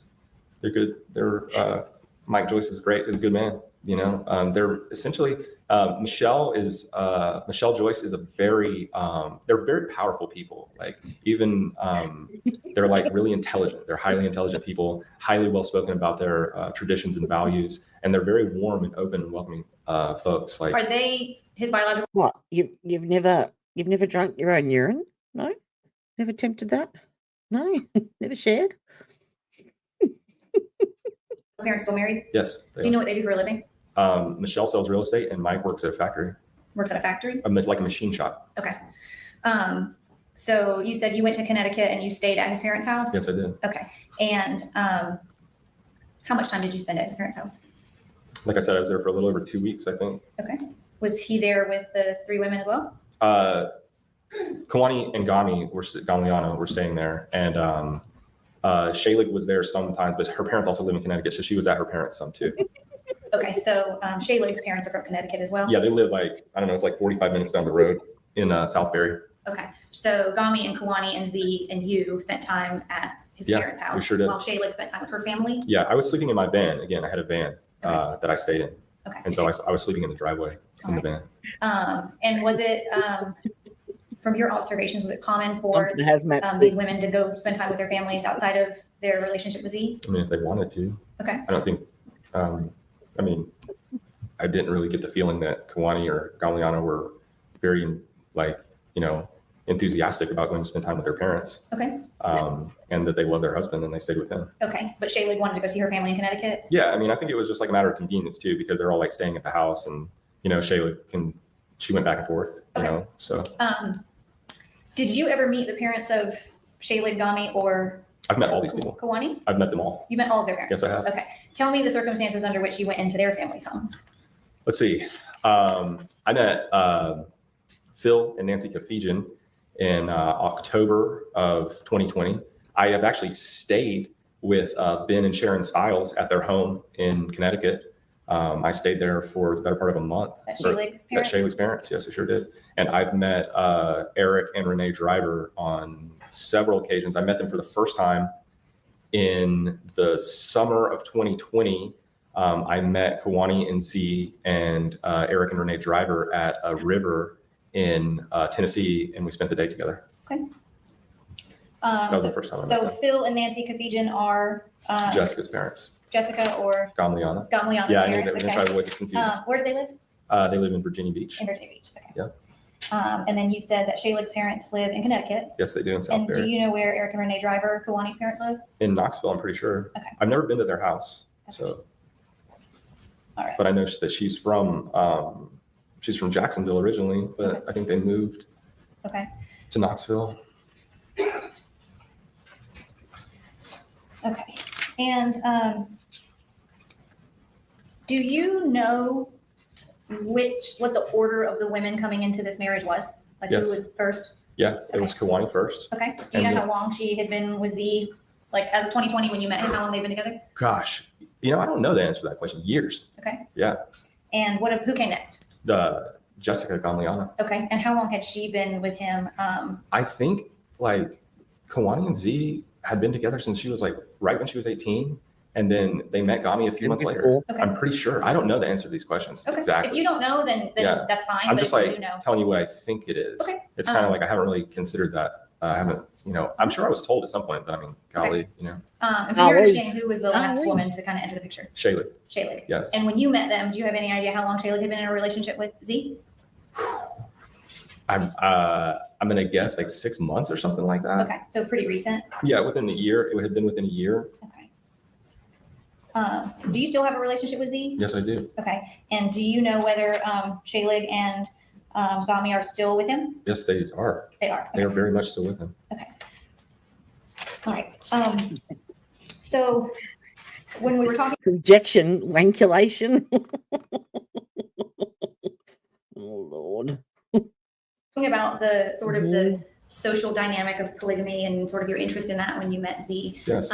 They're good. Mike Joyce is great. He's a good man. They're essentially Michelle Joyce is they're very powerful people. Like even they're like really intelligent. They're highly intelligent people, highly well spoken about their traditions and values, and they're very warm and open and welcoming folks. Like, are they his biological? What, you've never drunk your own urine? No, never attempted that. No, never shared. Parents still married? Yes. Do you know what they do for a living? Michelle sells real estate, and Mike works at a factory. Works at a factory? Like a machine shop. Okay. So you said you went to Connecticut and you stayed at his parents' house? Yes, I did. Okay. And how much time did you spend at his parents' house? Like I said, I was there for a little over 2 weeks, I think. Okay. Was he there with the three women as well? Kawani and Gamiano were staying there, and Shaylig was there sometimes, but her parents also live in Connecticut, so she was at her parents' some too. Okay, so Shaylig's parents are from Connecticut as well? Yeah, they live it's like 45 minutes down the road in Southbury. Okay, so Gami and Kawani and Z and you spent time at his parents' house. We sure did. While Shaylig spent time with her family? Yeah, I was sleeping in my van. Again, I had a van that I stayed in. Okay. And so I was sleeping in the driveway in the van. And was it, from your observations, was it common for these women to go spend time with their families outside of their relationship with Z? I mean, if they wanted to. Okay. I don't think, I didn't really get the feeling that Kawani or Galiano were very, enthusiastic about going to spend time with their parents. Okay. And that they love their husband and they stayed with him. Okay. But Shaylig wanted to go see her family in Connecticut? Yeah. I mean, I think it was just like a matter of convenience too, because they're all like staying at the house and, Shayla she went back and forth, Okay. so Did you ever meet the parents of Shayla, Gami, or I've met all these people. Kawani? I've met them all. You met all of their parents? Yes, I have. Okay. Tell me the circumstances under which you went into their families' homes. Let's see. I met Phil and Nancy Kafijian in October of 2020. I have actually stayed with Ben and Sharon Stiles at their home in Connecticut. I stayed there for the better part of a month. At Shayla's parents? At Shayla's parents, yes, I sure did. And I've met Eric and Renee Driver on several occasions. I met them for the first time in the summer of 2020. I met Kawani and Z and Eric and Renee Driver at a river in Tennessee, and we spent the day together. Okay. That was the first time I met So them. Phil and Nancy Kafijian are Jessica's parents. Jessica or Gamliana. Gamliana's Yeah, I knew parents. that. We're Okay. trying to avoid this confusion. Where do they live? They live in Virginia Beach. In Virginia Beach. Okay. Yeah. And then you said that Shayla's parents live in Connecticut. Yes, they do in South And do Barry. you know where Eric and Renee Driver, Kawani's parents, live? In Knoxville, I'm pretty sure. Okay. I've never been to their house, so. All right. But I know that she's from Jacksonville originally, but Okay. I think they moved Okay. to Knoxville. Okay. And do you know what the order of the women coming into this marriage was? Like Yes. who was first? Yeah, it Okay. was Kawani first. Okay. Do you And know how long she had been with Z? Like as of 2020 when you met him, how long they've been together? Gosh, I don't know the answer to that question. Years. Okay. Yeah. And who came next? Jessica Gamliana. Okay. And how long had she been with him? I think like Kawani and Z had been together since she was like right when she was 18. And then they met Gami a few months later. Before. Okay. I'm pretty sure. I don't know the answer to these questions Okay. exactly. If you don't know, then Yeah. that's fine. I'm but just if you like do know. telling you what I think it is. Okay. It's kind of like I haven't really considered that. I haven't, I'm sure I was told at some point, but I mean, golly, And from Golly. your understanding, who was the last Golly. woman to kind of enter the picture? Shayla, Shayla. yes. And when you met them, do you have any idea how long Shayla had been in a relationship with Z? I'm gonna guess like 6 months or something like that. Okay, so pretty recent. Yeah, within a year. It had been within a year. Okay. Do you still have a relationship with Z? Yes, I do. Okay. And do you know whether Shayla and Gami are still with him? Yes, they are. They are. They are very much still with him. All right. So when we were talking, Projection, wankulation. Oh, Lord. about the sort of the social dynamic of polygamy and sort of your interest in that when you met Z, Yes.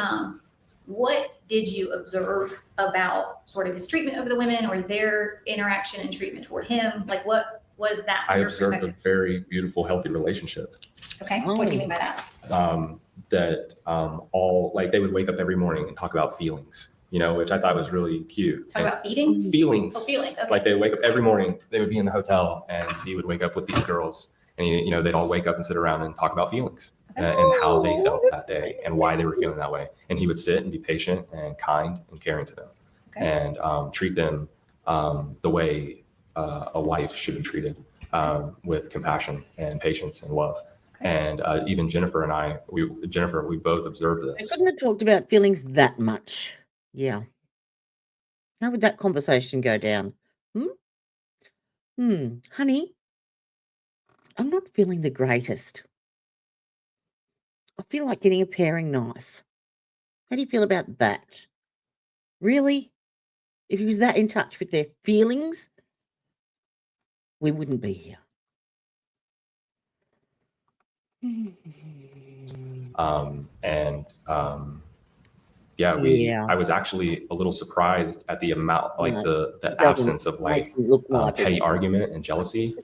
what did you observe about sort of his treatment of the women or their interaction and treatment toward him? Like what was that from I your observed a perspective? very beautiful, healthy relationship. Okay. What do you mean by that? All like they would wake up every morning and talk about feelings, which I thought was really cute. Talk And about feedings? feelings. Oh, feelings. Okay. Like they would wake up every morning, they would be in the hotel and Z would wake up with these girls and, they'd all wake up and sit around and talk about feelings and how they felt that day and why they were feeling that way. And he would sit and be patient and kind and caring to them Okay. and treat them the way a wife should be treated, with compassion and patience and love. Okay. And even Jennifer and I, we both observed I this. couldn't have talked about feelings that much. Yeah. How would that conversation go down? Honey, I'm not feeling the greatest. I feel like getting a paring knife. How do you feel about that? Really? If he was that in touch with their feelings, we wouldn't be here. I was actually a little surprised at the amount, like No, the doesn't. absence of like Makes it look like petty it. argument and jealousy,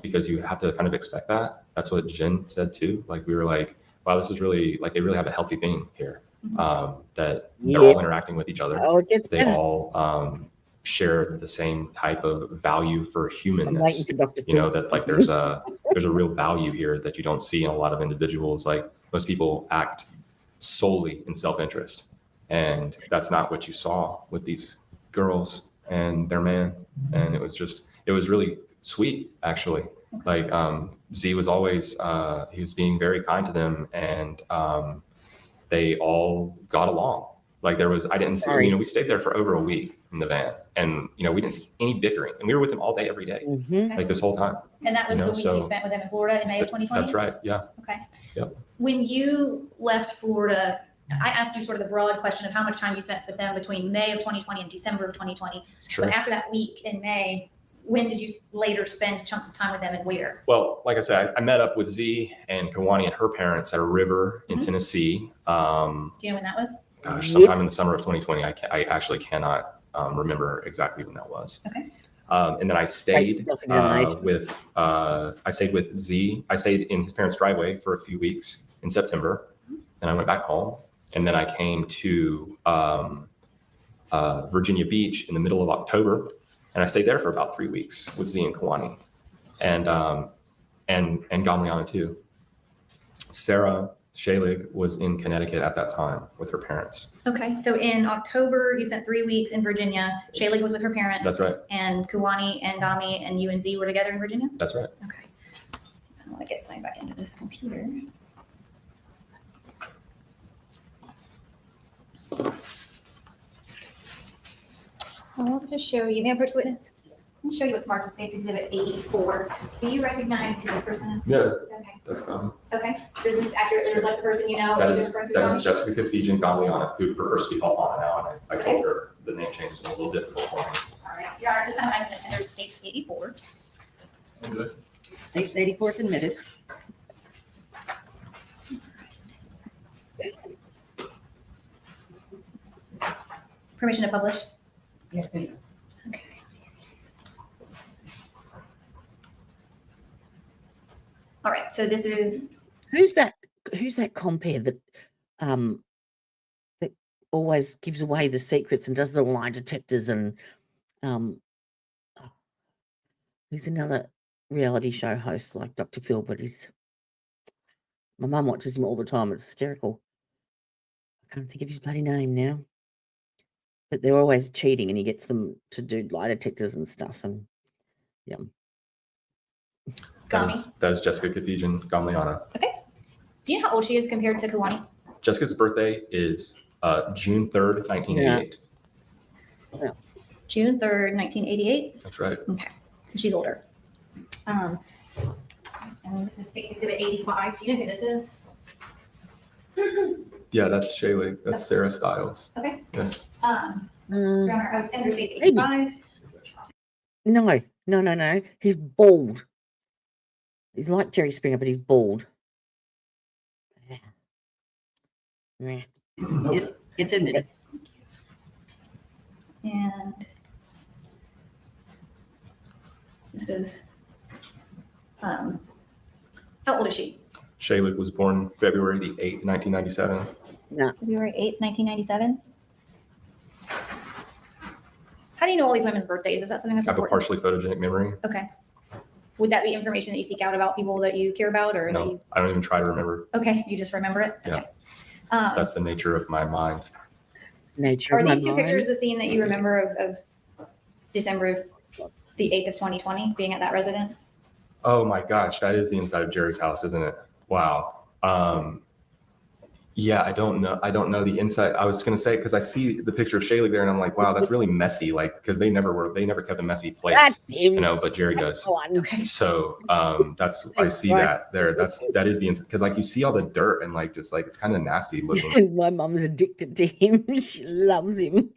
because you have to kind of expect that. That's what Jen said too. Like we were like, wow, this is really like they really have a healthy thing here. That they're all interacting with each other. Oh, it gets They better. all share the same type of value for I'm waiting humanness. for Dr. That like there's a real value here that you don't see in a lot of individuals. Like most people act solely in self-interest, and that's not what you saw with these girls and their man. And it was really sweet actually. Like Z was always he was being very kind to them, and they all got along. Like I didn't see, Sorry. we stayed there for over a week. in the van, and we didn't see any bickering, and we were with him all day, every day, like this whole time. And that was the week so- you spent with them in Florida in May of 2020? That's right. Yeah. Okay. Yep. When you left Florida, I asked you sort of the broad question of how much time you spent with them between May of 2020 and December of 2020. Sure. But after that week in May, when did you later spend chunks of time with them and where? Well, like I said, I met up with Z and Kawani and her parents at a river in Tennessee. Do you know when that was? Gosh, sometime in the summer of 2020. I actually cannot remember exactly when that was. Okay. And then I stayed Self-examination. with Z. I stayed in his parents' driveway for a few weeks in September. Then I went back home, and then I came to Virginia Beach in the middle of October, and I stayed there for about 3 weeks with Z and Kawani, and Gamliana too. Sarah Shalig was in Connecticut at that time with her parents. Okay. So in October, you spent 3 weeks in Virginia. Shaylee was with her parents. That's right. And Kuwani and Dami and you and Z were together in Virginia? That's right. Okay. I want to get signed back into this computer. I'll just show you. May I approach the witness? Yes. I'll show you what's marked as State's Exhibit 84. Do you recognize who this person is? Yeah, Okay. that's common. Okay. Does this accurately reflect the person you know? That You're is referring to, that Dami? is Jessica Kafijian Gamliana, who prefers to be called Anna now, and I told her the name change is a little difficult for me. All right. Your Honor, this time I'm going to enter State's 84. State's 84 is admitted. Permission to publish? Yes, ma'am. Okay. All right, so this is, Who's that compere that that always gives away the secrets and does the lie detectors and he's another reality show host like Dr. Phil, but my mum watches him all the time. It's hysterical. I can't think of his bloody name now. But they're always cheating and he gets them to do lie detectors and stuff, and yeah. Gami. That is Jessica Kafijian Gamliana. Do you know how old she is compared to Kuwani? Jessica's birthday is June 3rd, 1988. June 3rd, 1988. That's right. Okay, so she's older. And this is State's Exhibit 85. Do you know who this is? Yeah, that's Shaylee. That's Sarah Stiles. Okay. Yes. Your Honor, I would enter State's Maybe. 85. No. He's bald. He's like Jerry Springer, but he's bald. Yeah. It's admitted. And this is, how old is she? Shaylee was born February the 8th, 1997. February 8th, 1997. How do you know all these women's birthdays? Is that something that's I have a important? partially photogenic memory. Okay. Would that be information that you seek out about people that you care about, or that No, you, I don't even try to remember. okay, you just remember it? Yeah. Okay. That's the nature of my mind. Nature Are of my these two mind. pictures the scene that you remember of December the 8th of 2020, being at that residence? Oh my gosh, that is the inside of Jerry's house, isn't it? Wow. Yeah, I don't know the inside. I was going to say, because I see the picture of Shaylee there and I'm like, wow, that's really messy. Like, because they never kept a messy place, That's him. but Jerry does. One. Okay. So I see that there. That is the inside, because like you see all the dirt and like just like it's kind of nasty looking. My mum's addicted to him. She loves him.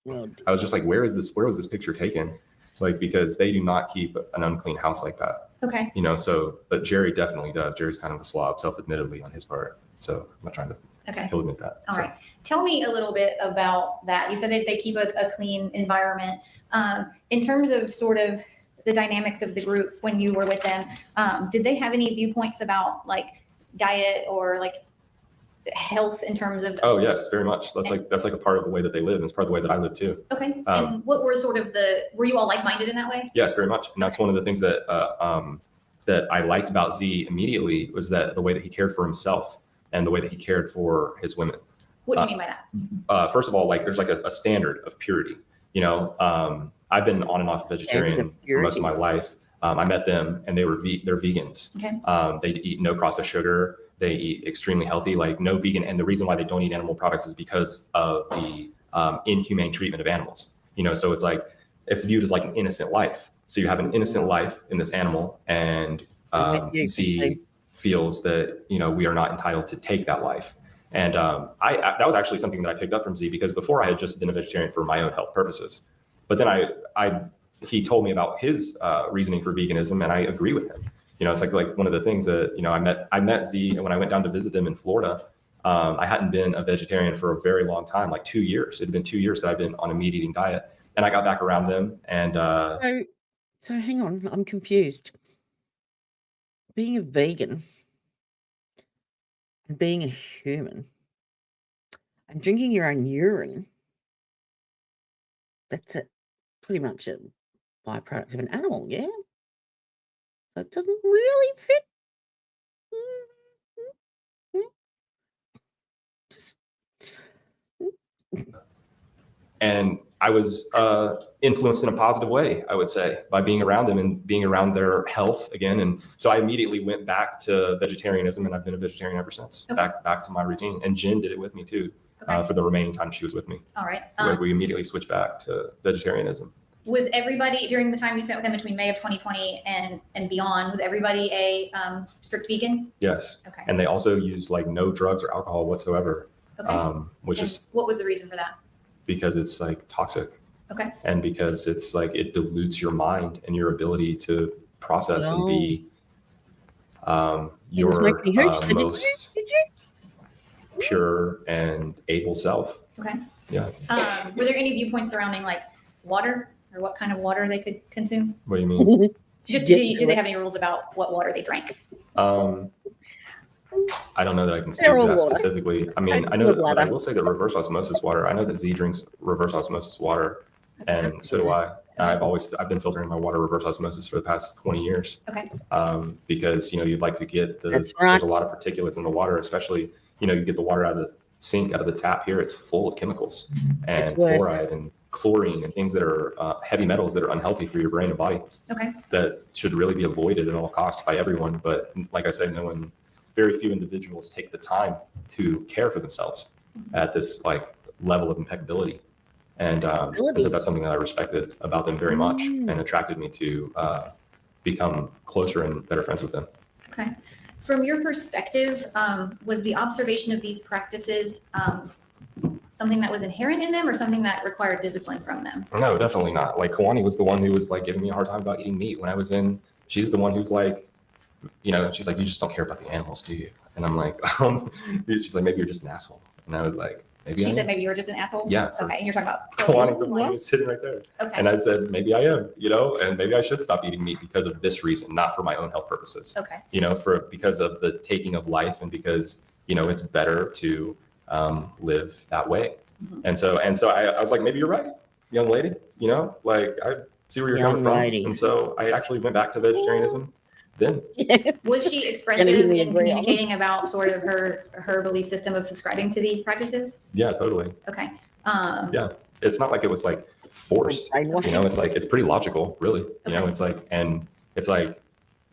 Oh, I was just like, where was this picture taken? Like, because they do not keep an unclean house like that. Okay. So, but Jerry definitely does. Jerry's kind of a slob, self-admittedly on his part. So I'm not trying to, Okay. he'll admit that. All So, right. Tell me a little bit about that. You said that they keep a clean environment. In terms of sort of the dynamics of the group when you were with them, did they have any viewpoints about like diet or like health in terms of? Oh yes, very much. That's like a part of the way that they live. And it's part of the way that I live too. Okay. And what were sort of were you all like-minded in that way? Yes, very much. And that's one of the things that that I liked about Z immediately was that the way that he cared for himself and the way that he cared for his women. What do you mean by that? First of all, like there's like a standard of purity. I've been on and off vegetarian for most of my life. I met them and they're vegans. Okay. They eat no processed sugar. they eat extremely healthy, like no vegan. And the reason why they don't eat animal products is because of the inhumane treatment of animals. So it's like, it's viewed as like an innocent life. So you have an innocent life in this animal, and Z feels that, we are not entitled to take that life. And that was actually something that I picked up from Z, because before I had just been a vegetarian for my own health purposes. But then he told me about his reasoning for veganism, and I agree with him. It's like one of the things that, I met Z when I went down to visit them in Florida. I hadn't been a vegetarian for a very long time, like 2 years. It had been 2 years that I've been on a meat eating diet, and I got back around them. And So hang on, I'm confused. Being a vegan and being a human and drinking your own urine, that's pretty much a byproduct of an animal, yeah? So it doesn't really fit. And I was influenced in a positive way, I would say, by being around them and being around their health again. And so I immediately went back to vegetarianism, and I've been a vegetarian ever since. Okay. Back to my routine. And Jen did it with me too, for the remaining time she was with me. All right. We immediately switched back to vegetarianism. Was everybody, during the time you spent with him between May of 2020 and beyond, was everybody a strict vegan? Yes. Okay. And they also used like no drugs or alcohol whatsoever, which is what was the reason for that? because it's like toxic. Okay. And because it's like, it dilutes your mind and your ability to process and be your most pure and able self. Okay. Yeah. Were there any viewpoints surrounding like water, or what kind of water they could consume? What do you mean? Just do they have any rules about what water they drank? I don't know that I can speak to that specifically. I mean, I know that I will say that reverse osmosis water, I know that Z drinks reverse osmosis water, and so do I. I've been filtering my water reverse osmosis for the past 20 years. Okay. Because, you'd like to get there's a lot of particulates in the water, especially, you get the water out of the sink, out of the tap here, it's full of chemicals and fluoride and chlorine and things that are heavy metals that are unhealthy for your brain and body. Okay. That should really be avoided at all costs by everyone. But like I said, very few individuals take the time to care for themselves at this like level of impeccability. And so that's something that I respected about them very much and attracted me to become closer and better friends with them. Okay. From your perspective, was the observation of these practices something that was inherent in them, or something that required discipline from them? No, definitely not. Like Kawani was the one who was like giving me a hard time about eating meat when I was in. She's the one who's like, she's like, you just don't care about the animals, do you? And I'm like, she's like, maybe you're just an asshole. And I was like, maybe. She said maybe you were just an asshole? Yeah. Okay. And you're talking about Kawani, the one who's sitting right there. Okay. And I said, maybe I am, and maybe I should stop eating meat because of this reason, not for my own health purposes. Okay. Because of the taking of life, and because, it's better to live that way. Mm-hmm. And so I was like, maybe you're right, young lady, like I see where you're coming from. And so I actually went back to vegetarianism then. Was she expressive in communicating about sort of her belief system of subscribing to these practices? Yeah, totally. Okay. Yeah, it's not like it was like forced, it's like, it's pretty logical, really. It's like, and it's like,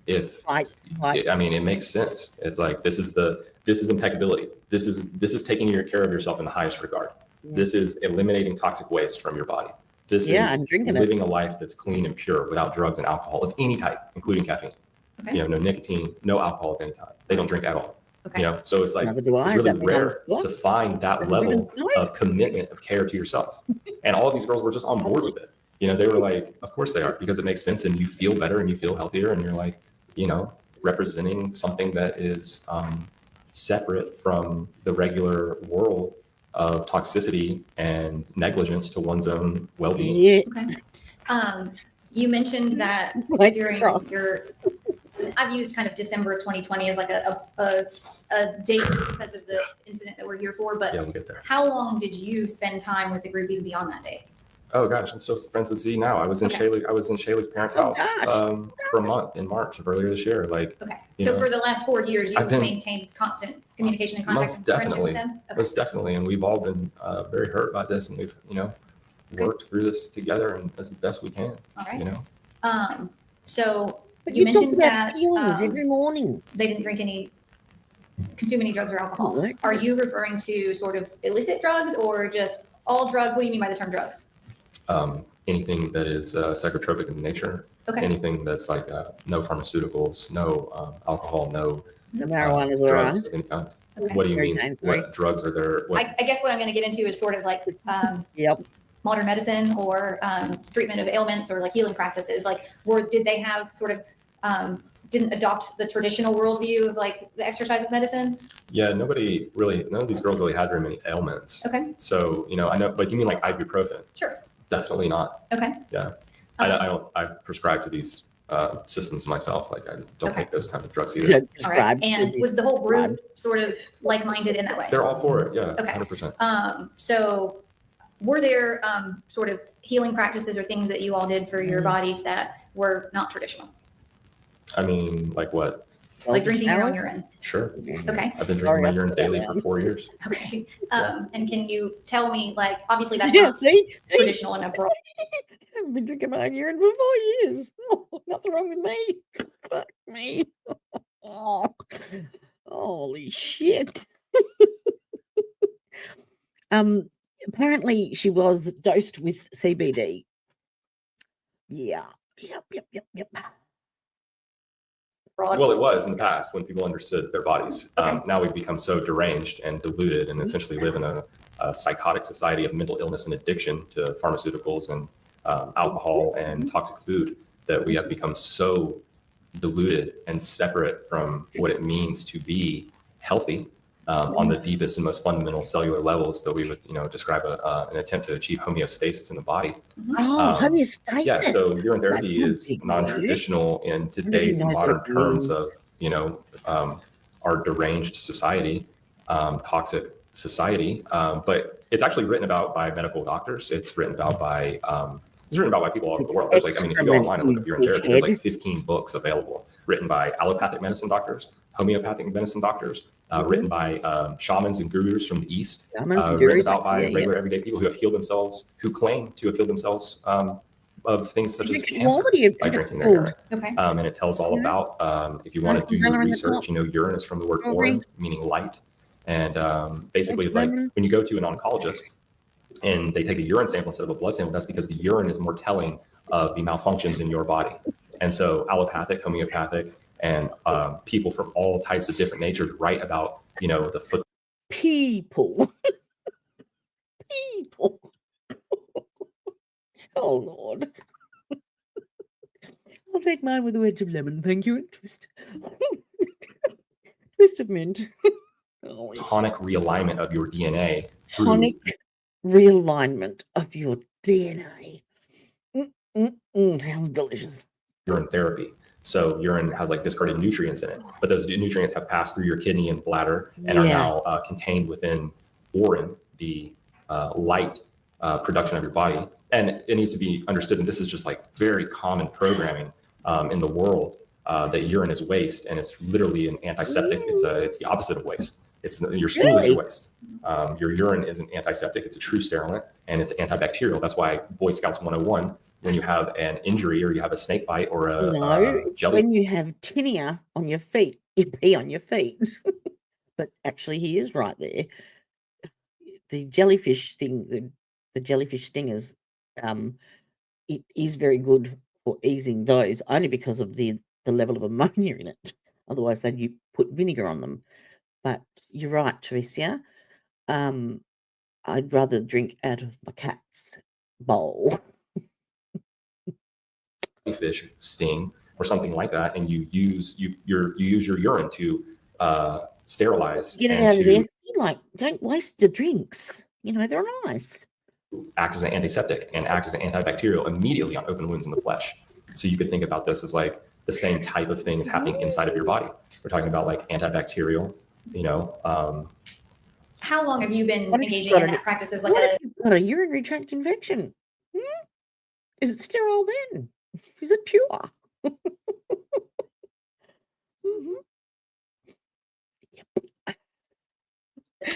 it makes sense. It's like, this is impeccability. This is taking care of yourself in the highest regard. Yeah. This is eliminating toxic waste from your body. This is living a life that's clean and pure without drugs and alcohol of any type, including caffeine. Okay. No nicotine, no alcohol of any type. They don't drink at all. Okay. So it's like, it's really rare to find that level of commitment, of care to yourself. And all of these girls were just on board with it. They were like, of course they are, because it makes sense, and you feel better and you feel healthier, and you're like, representing something that is separate from the regular world of toxicity and negligence to one's own well-being. Yeah. Okay. You mentioned that during your, I've used kind of December of 2020 as like a date because of the incident that we're here for, but yeah, we'll get there. How long did you spend time with the group even beyond that date? Oh gosh, I'm still friends with Z now. I was in Shaylee's parents' house for a month in March of earlier this year. Like, so for the last 4 years, you've maintained constant communication and contact and friendship with them? Most definitely. And we've all been very hurt by this, and we've, worked through this together and as the best we can. All right. So you mentioned that feelings every morning. They didn't drink any consume any drugs or alcohol. Correct. Are you referring to sort of illicit drugs or just all drugs? What do you mean by the term drugs? Anything that is psychotropic in nature, Okay. anything that's like no pharmaceuticals, no alcohol, no The marijuana is all drugs right. of any kind. Okay. What do you Very mean? dangerous. What drugs are there? What, I guess what I'm going to get into is sort of like Yep. modern medicine or treatment of ailments or like healing practices. Like, did they have sort of didn't adopt the traditional worldview of like the exercise of medicine? yeah, none of these girls really had very many ailments. Okay, So, I know, like you mean like ibuprofen? sure. Definitely not. Okay. Yeah. I prescribe to these systems myself. Like I don't Okay. take those kinds of drugs either. So All right. prescribed to And this was the whole group blood. sort of like-minded in that way? They're all for it. Yeah. Okay. 100%. So were there sort of healing practices or things that you all did for your bodies that were not traditional? I mean, like what? Like drinking your own Shower? urine? Sure. Okay, I've been Sorry, drinking my I urine forgot daily that. for 4 years. okay. And can you tell me, like, obviously that's Yeah, not see? traditional and abroad. I've been drinking my own urine for 4 years. Nothing wrong with me. Fuck me. Oh, holy shit. Apparently she was dosed with CBD. Yeah. Yep. Well, it was in the past when people understood their bodies. Okay. Now we've become so deranged and deluded and essentially live in a psychotic society of mental illness and addiction to pharmaceuticals and alcohol and toxic food that we have become so deluded and separate from what it means to be healthy on the deepest and most fundamental cellular levels that we would, describe an attempt to achieve homeostasis in the body. Oh, homeostasis. Yeah, so urine therapy That's is big, non-traditional in today's knows modern what it terms means. of, our deranged society, toxic society. But it's actually written about by medical doctors. It's written about by people all over the world. There's like, if you go online and look up urine therapy, there's like 15 books available written by allopathic medicine doctors, homeopathic medicine doctors, written by shamans and gurus from the East, Shamans and written gurus, about by yeah. regular everyday people who have healed themselves, who claim to have healed themselves of things such as The cancer quality of by the drinking their food. urine. Okay. And it tells all Yeah. about, if you want Nice to do your umbrella in the research, top. urine is from the word Strawberry. orin, meaning light. And basically, Thanks, it's like lemon. when you go to an oncologist and they take a urine sample instead of a blood sample, that's because the urine is more telling of the malfunctions in your body. And so allopathic, homeopathic, and people from all types of different natures write about, the foot. People. Oh, Lord. I'll take mine with a wedge of lemon, thank you, and twist. Twist of mint. Holy Tonic realignment of your DNA through tonic realignment of your DNA. Sounds delicious. urine therapy. So urine has like discarded nutrients in it, but those nutrients have passed through your kidney and bladder and are Yeah. now contained within orin, the light production of your body. And it needs to be understood, and this is just like very common programming in the world, that urine is waste, and it's literally an antiseptic. It's the opposite of waste. It's your stool is Really? your waste. Your urine is an antiseptic. It's a true sterilant, and it's antibacterial. That's why Boy Scouts 101, when you have an injury or you have a snake bite or a jelly, When you have tinea on your feet, you pee on your feet. But actually, he is right there. The jellyfish thing, the jellyfish stingers, it is very good for easing those, only because of the level of ammonia in it. Otherwise, then you put vinegar on them. But you're right, Teresa. I'd rather drink out of my cat's bowl. fish sting or something like that, and you use your urine to sterilize Get it and out of to there. Like, don't waste the drinks. They're nice. act as an antiseptic and act as an antibacterial immediately on open wounds in the flesh. So you could think about this as like the same type of thing is happening inside of your body. We're talking about like antibacterial, How long have you been What if you've engaging got in an- that practice as like What a if you've got a urinary tract infection? Is it sterile then? Is it pure? Mhm.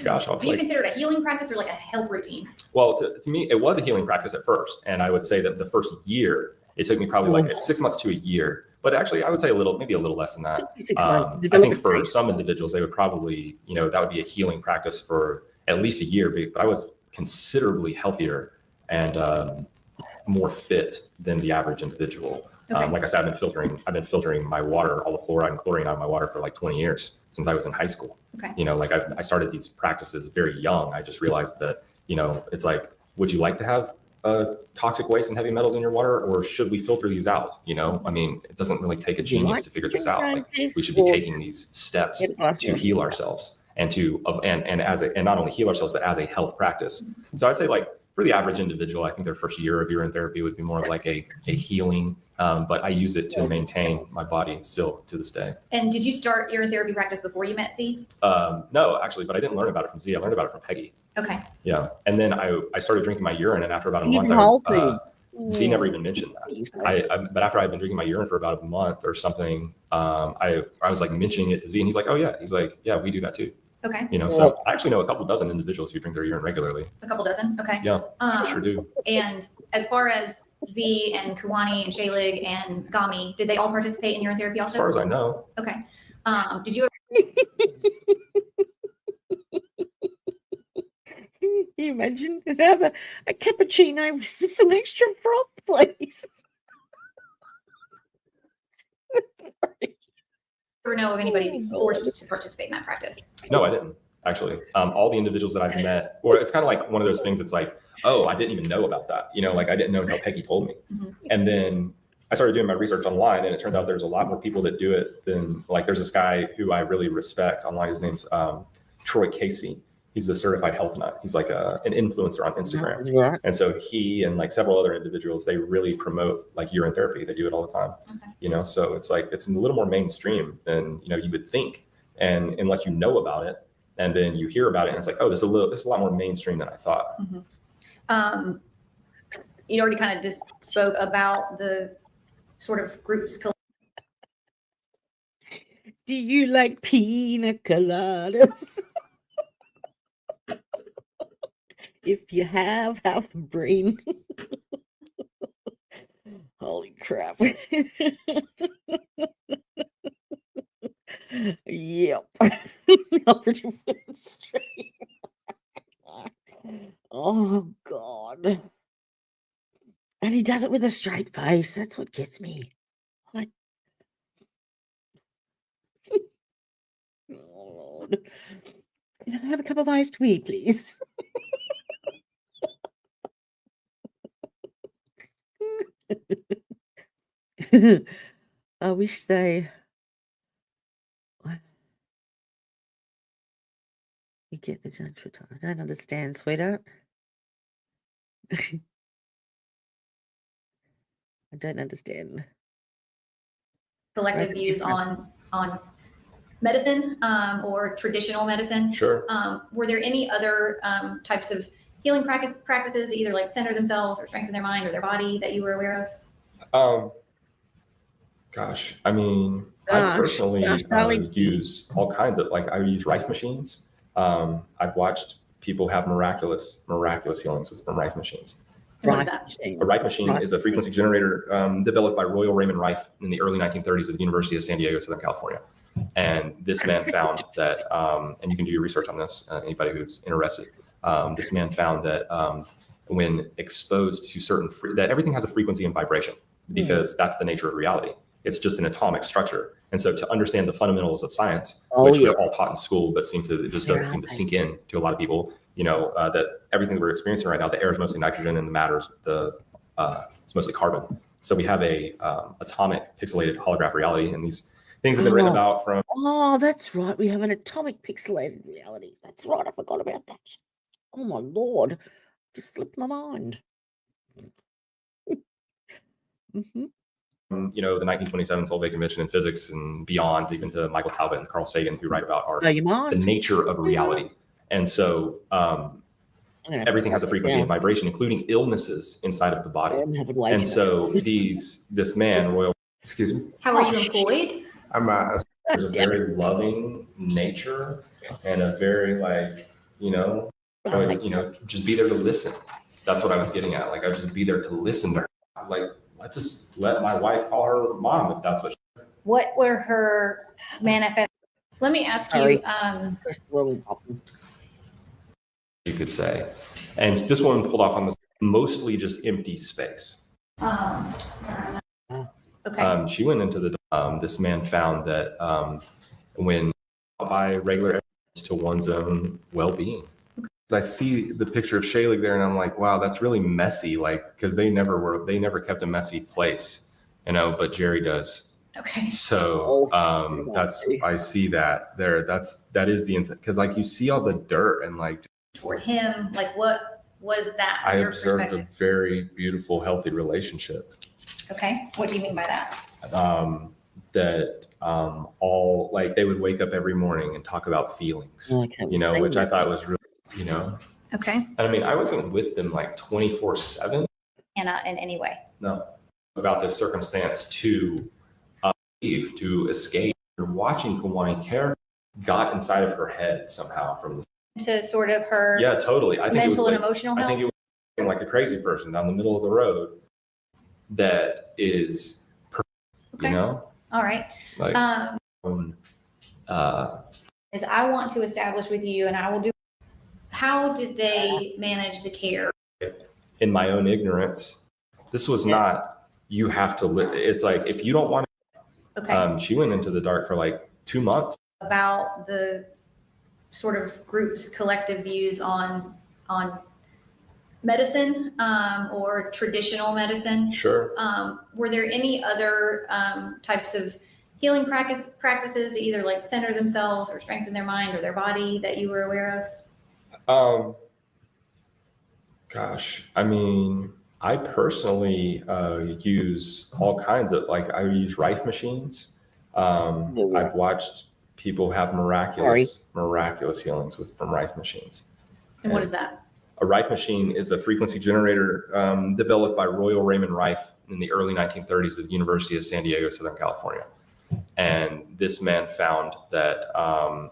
gosh, I'll do you like, consider it a healing practice or like a health routine? well, to me, it was a healing practice at first. And I would say that the first year, it took me probably like 6 months to a year But actually, I would say maybe a little less than that. 6 months. I Develop think a for face. some individuals, they would probably, that would be a healing practice for at least a year. But I was considerably healthier and more fit than the average individual. Okay. Like I said, I've been filtering my water, all the fluoride and chlorine out of my water for like 20 years since I was in high school. Okay. Like I started these practices very young. I just realized that, it's like, would you like to have toxic waste and heavy metals in your water, or should we filter these out? I mean, it doesn't really take a genius to figure this out. Like, we should be taking these steps to heal ourselves and and not only heal ourselves, but as a health practice. So I'd say, like, for the average individual, I think their first year of urine therapy would be more of like a healing, but I use it to maintain my body still to this day. And did you start urine therapy practice before you met Z? No, actually, but I didn't learn about it from Z. I learned about it from Peggy. Okay. Yeah. And then I started drinking my urine, and after about a He's month, an whole food. Z never even mentioned that. But after I'd been drinking my urine for about a month or something, I was like mentioning it to Z, and he's like, oh yeah. He's like, yeah, we do that too. Okay. So I actually know a couple dozen individuals who drink their urine regularly. A couple dozen. Okay. Yeah, sure do. And as far as Z and Kiwani and Shalig and Gami, did they all participate in urine therapy also? As far as I know. Okay. Did you Can you imagine another a cappuccino with some extra froth, please? ever know of anybody being forced to participate in that practice? No, I didn't. Actually, all the individuals that I've met, or it's kind of like one of those things. It's like, oh, I didn't even know about that. Like I didn't know until Peggy told me. Mm-hmm. And then I started doing my research online, and it turns out there's a lot more people that do it than, like, there's this guy who I really respect online. His name's Troy Casey. He's a certified health nut. He's like an influencer on Instagram. Right. And so he and like several other individuals, they really promote like urine therapy. They do it all the time. Okay. So it's like, it's a little more mainstream than, you would think. And unless you know about it, and then you hear about it, and it's like, oh, this is a lot more mainstream than I thought. Mm-hmm. You already kind of just spoke about the sort of groups. Do you like pina coladas? If you have half a brain. Holy crap. Yep. Oh, God. And he does it with a straight face. That's what gets me. Like, oh, Lord. Can I have a cup of iced tea, please? I wish they. You get the judge. I don't understand, sweetheart. I don't understand. Collective Right, views different. on medicine or traditional medicine. Sure. Were there any other types of healing practices to either like center themselves or strengthen their mind or their body that you were aware of? Gosh, I mean, I personally Golly. use all kinds of, like, I use Rife machines. I've watched people have miraculous healings from Rife machines. And what is that? A Rife machine is a frequency generator developed by Royal Raymond Rife in the early 1930s at the University of San Diego, Southern California. And this man found that, and you can do your research on this, anybody who's interested. This man found that when exposed to that everything has a frequency and vibration, because that's the nature of reality. It's just an atomic structure. And so to understand the fundamentals of science, which we're all taught in school, but it just doesn't seem to sink in to a lot of people, that everything that we're experiencing right now, the air is mostly nitrogen and the matter is it's mostly carbon. So we have a atomic pixelated holograph reality, and these things have been written about from. Oh, that's right. We have an atomic pixelated reality. That's right. I forgot about that. Oh, my Lord. Just slipped my mind. Mm-hmm. The 1927 Solvay Convention in physics and beyond, even to Michael Talbot and Carl Sagan, who write about the nature of reality. And so everything has a frequency and vibration, including illnesses inside of the body. And so this man, excuse me. How are you employed? There's a very loving nature and a very just be there to listen. That's what I was getting at. Like, I would just be there to listen to her. Like I just let my wife call her mom if that's what she. What were her manifest? Let me ask Sorry. you, Press the wrong button. You could say. And this woman pulled off on this mostly just empty space. okay. She went into the, this man found that when by regular efforts to one's own well-being. I see the picture of Shaylee there and I'm like, wow, that's really messy. Like, cause they never kept a messy place, you know, but Jerry does. Okay. So I see that there. That is the insight. Cause like you see all the dirt and like Toward him, like what was that? I your observed a perspective? very beautiful, healthy relationship. Okay. What do you mean by that? All like they would wake up every morning and talk about feelings, you know, which I thought was really, you know. Okay. And I mean, I wasn't with them like 24/7. Anna, in any way? No, about this circumstance to leave, to escape. You're watching Kawani care got inside of her head somehow from the. To sort of her Yeah, totally. I think mental it was and emotional I health? think it was like a crazy person down the middle of the road that is, Okay. you know, All right. like. Is I want to establish with you, and I will do. How did they manage the care? In my own ignorance, this was not, you have to live. It's like, if you don't want to, Okay. she went into the dark for like 2 months. About the sort of group's collective views on medicine or traditional medicine. Sure. Were there any other types of healing practices to either like center themselves or strengthen their mind or their body that you were aware of? Gosh, I mean, I personally use all kinds of, like, I use Rife machines. I've watched people have miraculous healings from Rife machines. And what is that? A Rife machine is a frequency generator developed by Royal Raymond Rife in the early 1930s at the University of San Diego, Southern California. And this man found that,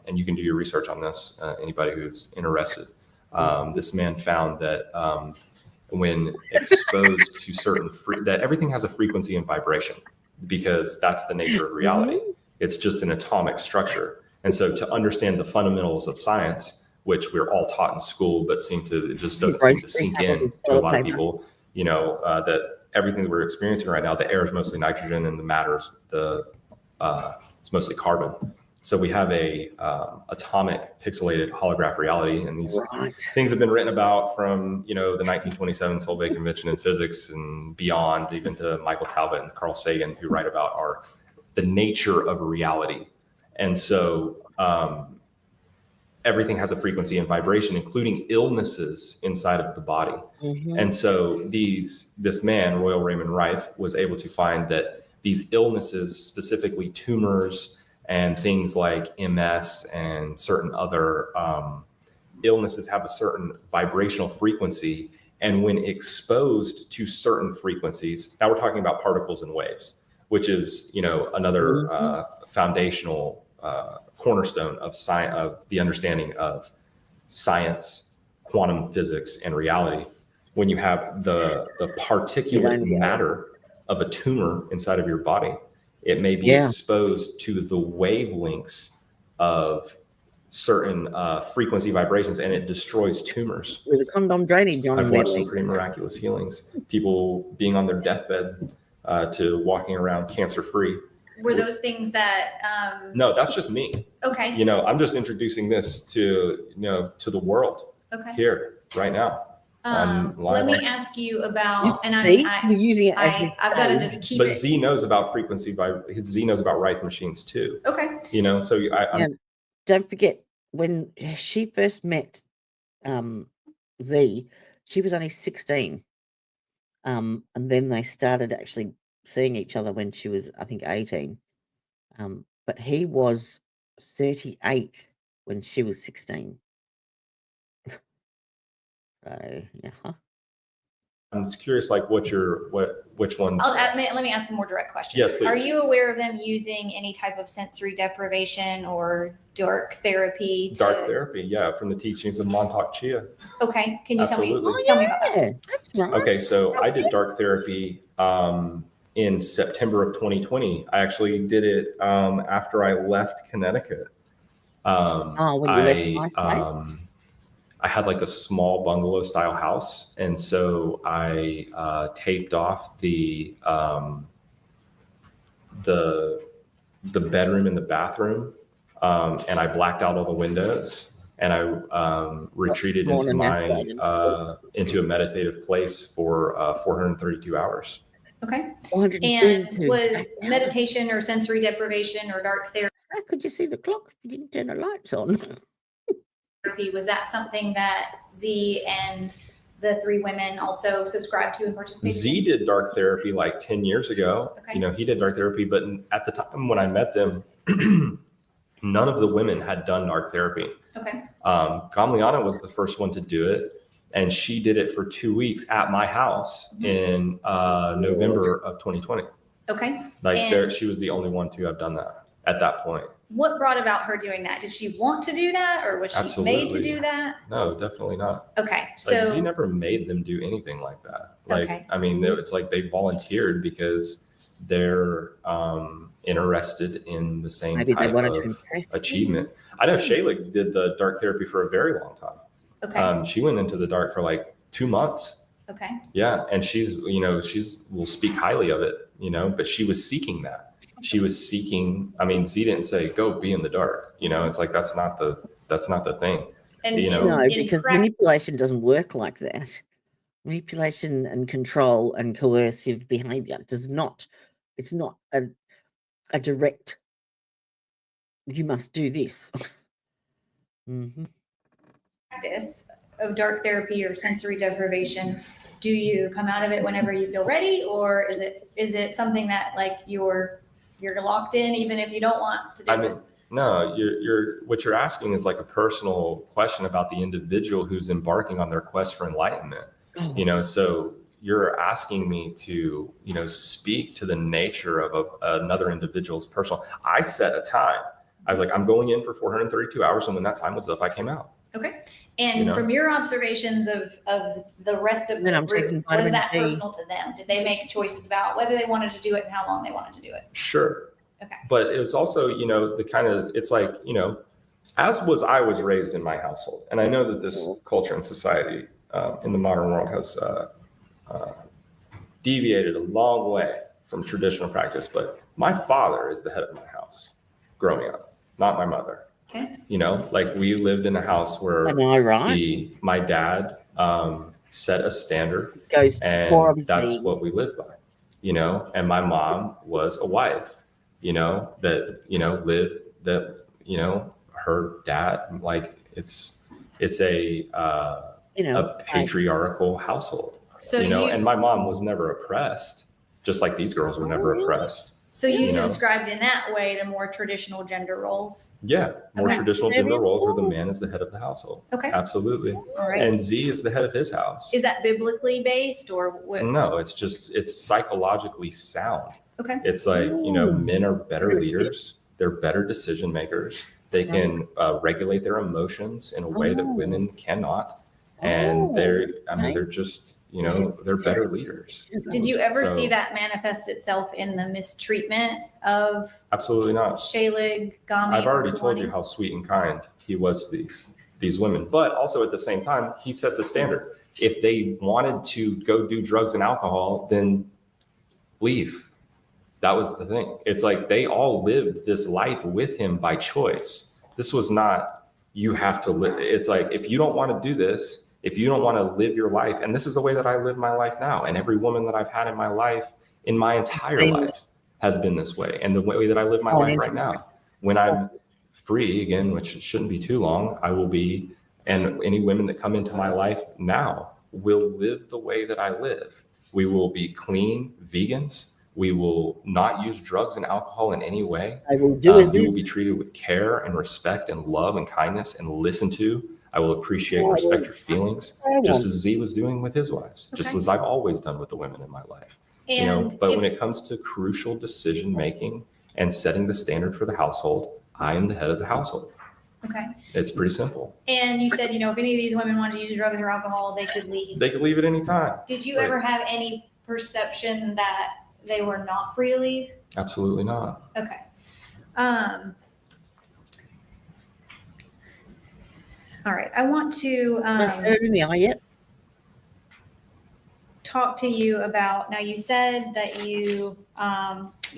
and you can do your research on this, anybody who's interested. This man found that when exposed to certain, that everything has a frequency and vibration because that's the nature of reality. It's just an atomic structure. And so to understand the fundamentals of science, which we're all taught in school, but it just doesn't seem to sink in to a lot of people, you know, that everything that we're experiencing right now, the air is mostly nitrogen and the matter's it's mostly carbon. So we have a atomic pixelated holograph reality, and these things have been written about from, you know, the 1927 Solvay Convention in physics and beyond, even to Michael Talbot and Carl Sagan, who write about the nature of reality. And so everything has a frequency and vibration, including illnesses inside of the body. And so this man, Royal Raymond Rife, was able to find that these illnesses, specifically tumors and things like MS and certain other illnesses, have a certain vibrational frequency. And when exposed to certain frequencies, now we're talking about particles and waves, which is, you know, another foundational cornerstone of science, of the understanding of science, quantum physics, and reality. When you have the particulate matter of a tumor inside of your body, it may be exposed to the wavelengths of certain frequency vibrations, and it destroys tumors. With a condom drainage on. I've watched some pretty miraculous healings. People being on their deathbed to walking around cancer-free. Were those things that? No, that's just me. Okay. You know, I'm just introducing this to the world here right now. Let me ask you about, and I've got to just keep but it. Z knows about frequency Z knows about Rife machines too. Okay. You know, so don't forget when she first met Z, she was only 16. And then they started actually seeing each other when she was, I think, 18. But he was 38 when she was 16. So, yeah. I'm just curious, like which ones? Let me ask a more direct question. Yeah, please. Are you aware of them using any type of sensory deprivation or dark therapy? Dark therapy, yeah, from the teachings of Montauk Chia. Okay, can you Absolutely. tell me about that? Yeah, that's right. Okay, so I did dark therapy in September of 2020. I actually did it after I left Connecticut. When you left the nice place? I had like a small bungalow style house, and so I taped off the bedroom and the bathroom, and I blacked out all the windows, and I retreated into a meditative place for 432 hours. Okay. 132 And was seconds. meditation or sensory deprivation or dark How could you see the clock if you didn't turn the lights on? therapy, was that something that Z and the 3 women also subscribed to and participated Z did dark therapy like 10 years ago. Okay. You know, he did dark therapy, but at the time when I met them, none of the women had done dark therapy. in? Okay. Gamliana was the first one to do it, and she did it for 2 weeks at my house in November of 2020. Okay. She was the only one to have done that at that point. What brought about her doing that? Did she want to do that, or was she made to do that? No, definitely not. Okay. Like, Z So, never made them do anything like that. Like, Okay. I mean, it's like they volunteered because they're interested in the same Maybe they type wanted to of impress achievement. I know Shayla did the dark therapy for a very long time. okay. She went into the dark for like 2 months. Okay. Yeah. And will speak highly of it, but she was seeking that. She was seeking, Z didn't say, go be in the dark. It's like, that's not the thing. And No, because manipulation doesn't work like that. Manipulation and control and coercive behavior it's not a direct, you must do this. Mm-hmm. practice of dark therapy or sensory deprivation, do you come out of it whenever you feel ready, or is it something that like you're locked in even if you don't want to do it? No, what you're asking is like a personal question about the individual who's embarking on their quest for enlightenment. So you're asking me to, speak to the nature of another individual's personal. I set a time. I was like, I'm going in for 432 hours, and when that time was up, I came out. Okay. And from your observations of the rest of Then the I'm group, taking was vitamin that D. personal to them? Did they make choices about whether they wanted to do it and how long they wanted to do it? Sure. Okay. But it was also, it's like, as I was raised in my household, and I know that this culture and society in the modern world has deviated a long way from traditional practice, but my father is the head of my house growing up, not my mother. Okay. Like we lived in a house where Am I right? my dad set a standard, Goes and more of his that's being. what we lived by, and my mom was a wife, her dad, like it's a patriarchal household, So and my mom was never oppressed, just like these girls were never oppressed. So you subscribed in that way to more traditional gender roles? Yeah, more Okay. traditional gender roles where the man is the head of the household. Okay. Absolutely. All right. And Z is the head of his house. Is that biblically based or what? No, it's psychologically sound. Okay. It's like, men are better leaders. They're better decision makers. They can regulate their emotions in a way that women cannot. And they're just, they're better leaders. Did you ever So- see that manifest itself in the mistreatment of Absolutely not. Shaylig, Gami? I've already or told you Kalani? how sweet and kind he was to these women, but also at the same time, he sets a standard. If they wanted to go do drugs and alcohol, then leave. That was the thing. It's like they all lived this life with him by choice. This was not, you have to live. It's like, if you don't want to do this, if you don't want to live your life, and this is the way that I live my life now, and every woman that I've had in my life, in my entire life, has been this way. And the way that I live my life right now, when I'm free again, which shouldn't be too long, I will be, and any women that come into my life now will live the way that I live. We will be clean vegans. We will not use drugs and alcohol in any way. I will do as you will be treated with care and respect and love and kindness and listened to. I will appreciate and respect your feelings, just as Z was doing with his wives, just Okay. as I've always done with the women in my life. And But when if- it comes to crucial decision making and setting the standard for the household, I am the head of the household. okay. It's pretty simple. And you said, if any of these women wanted to use drugs or alcohol, they could leave. They could leave at any time. Did you Right. ever have any perception that they were not free to leave? Absolutely not. Okay. All right. I want to Her in the eye yet? talk to you about. Now, you said that you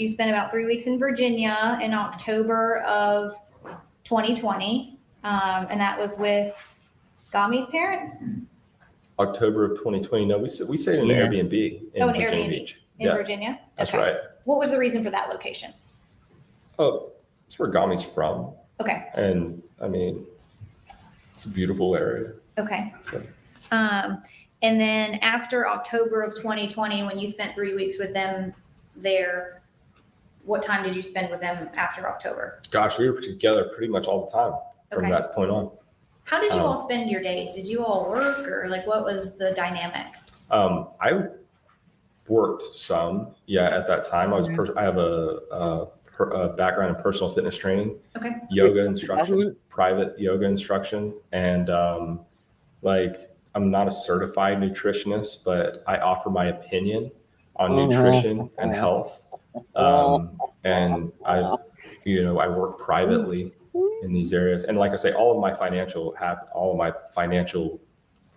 spent about 3 weeks in Virginia in October of 2020, and that was with Gami's parents October of 2020. No, we stayed in an Yeah. Airbnb in an Virginia Airbnb Beach. in Yeah, Virginia. that's Okay. right. What was the reason for that location? Oh, it's where Gami's from. Okay. And I mean, it's a beautiful area. Okay. So, And then after October of 2020, when you spent 3 weeks with them there, what time did you spend with them after October? gosh, we were together pretty much all the time from Okay. that point on. How did you Um, all spend your days? Did you all work, or like what was the dynamic? I worked some, at that time. I have a background in personal fitness training, Okay. yoga instruction, Government. private yoga instruction, and I'm not a certified nutritionist, but I offer my opinion on nutrition and health. And I work privately in these areas, and like I say, all of my financial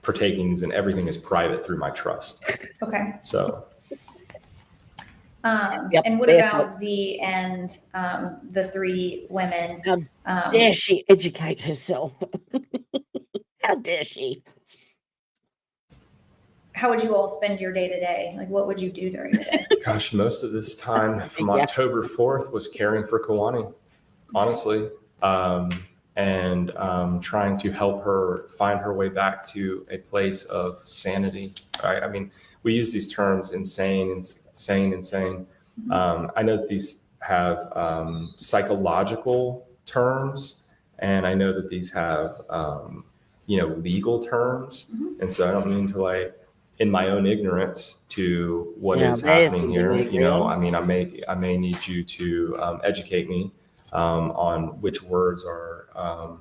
partakings and everything is private through my trust. Okay. So Yep, And what barefoot. about Z and the 3 women? How dare she educate herself? How dare she? How would you all spend your day to day? Like, what would you do during the day? gosh, most of this time from Yeah. October 4th was caring for Kawani, honestly, and trying to help her find her way back to a place of sanity. Right? I mean, we use these terms insane. I know that these have psychological terms, and I know that these have legal terms. And so I don't mean to in my own ignorance to what Yeah, is there's happening the here. legal. I mean, I may need you to educate me on which words are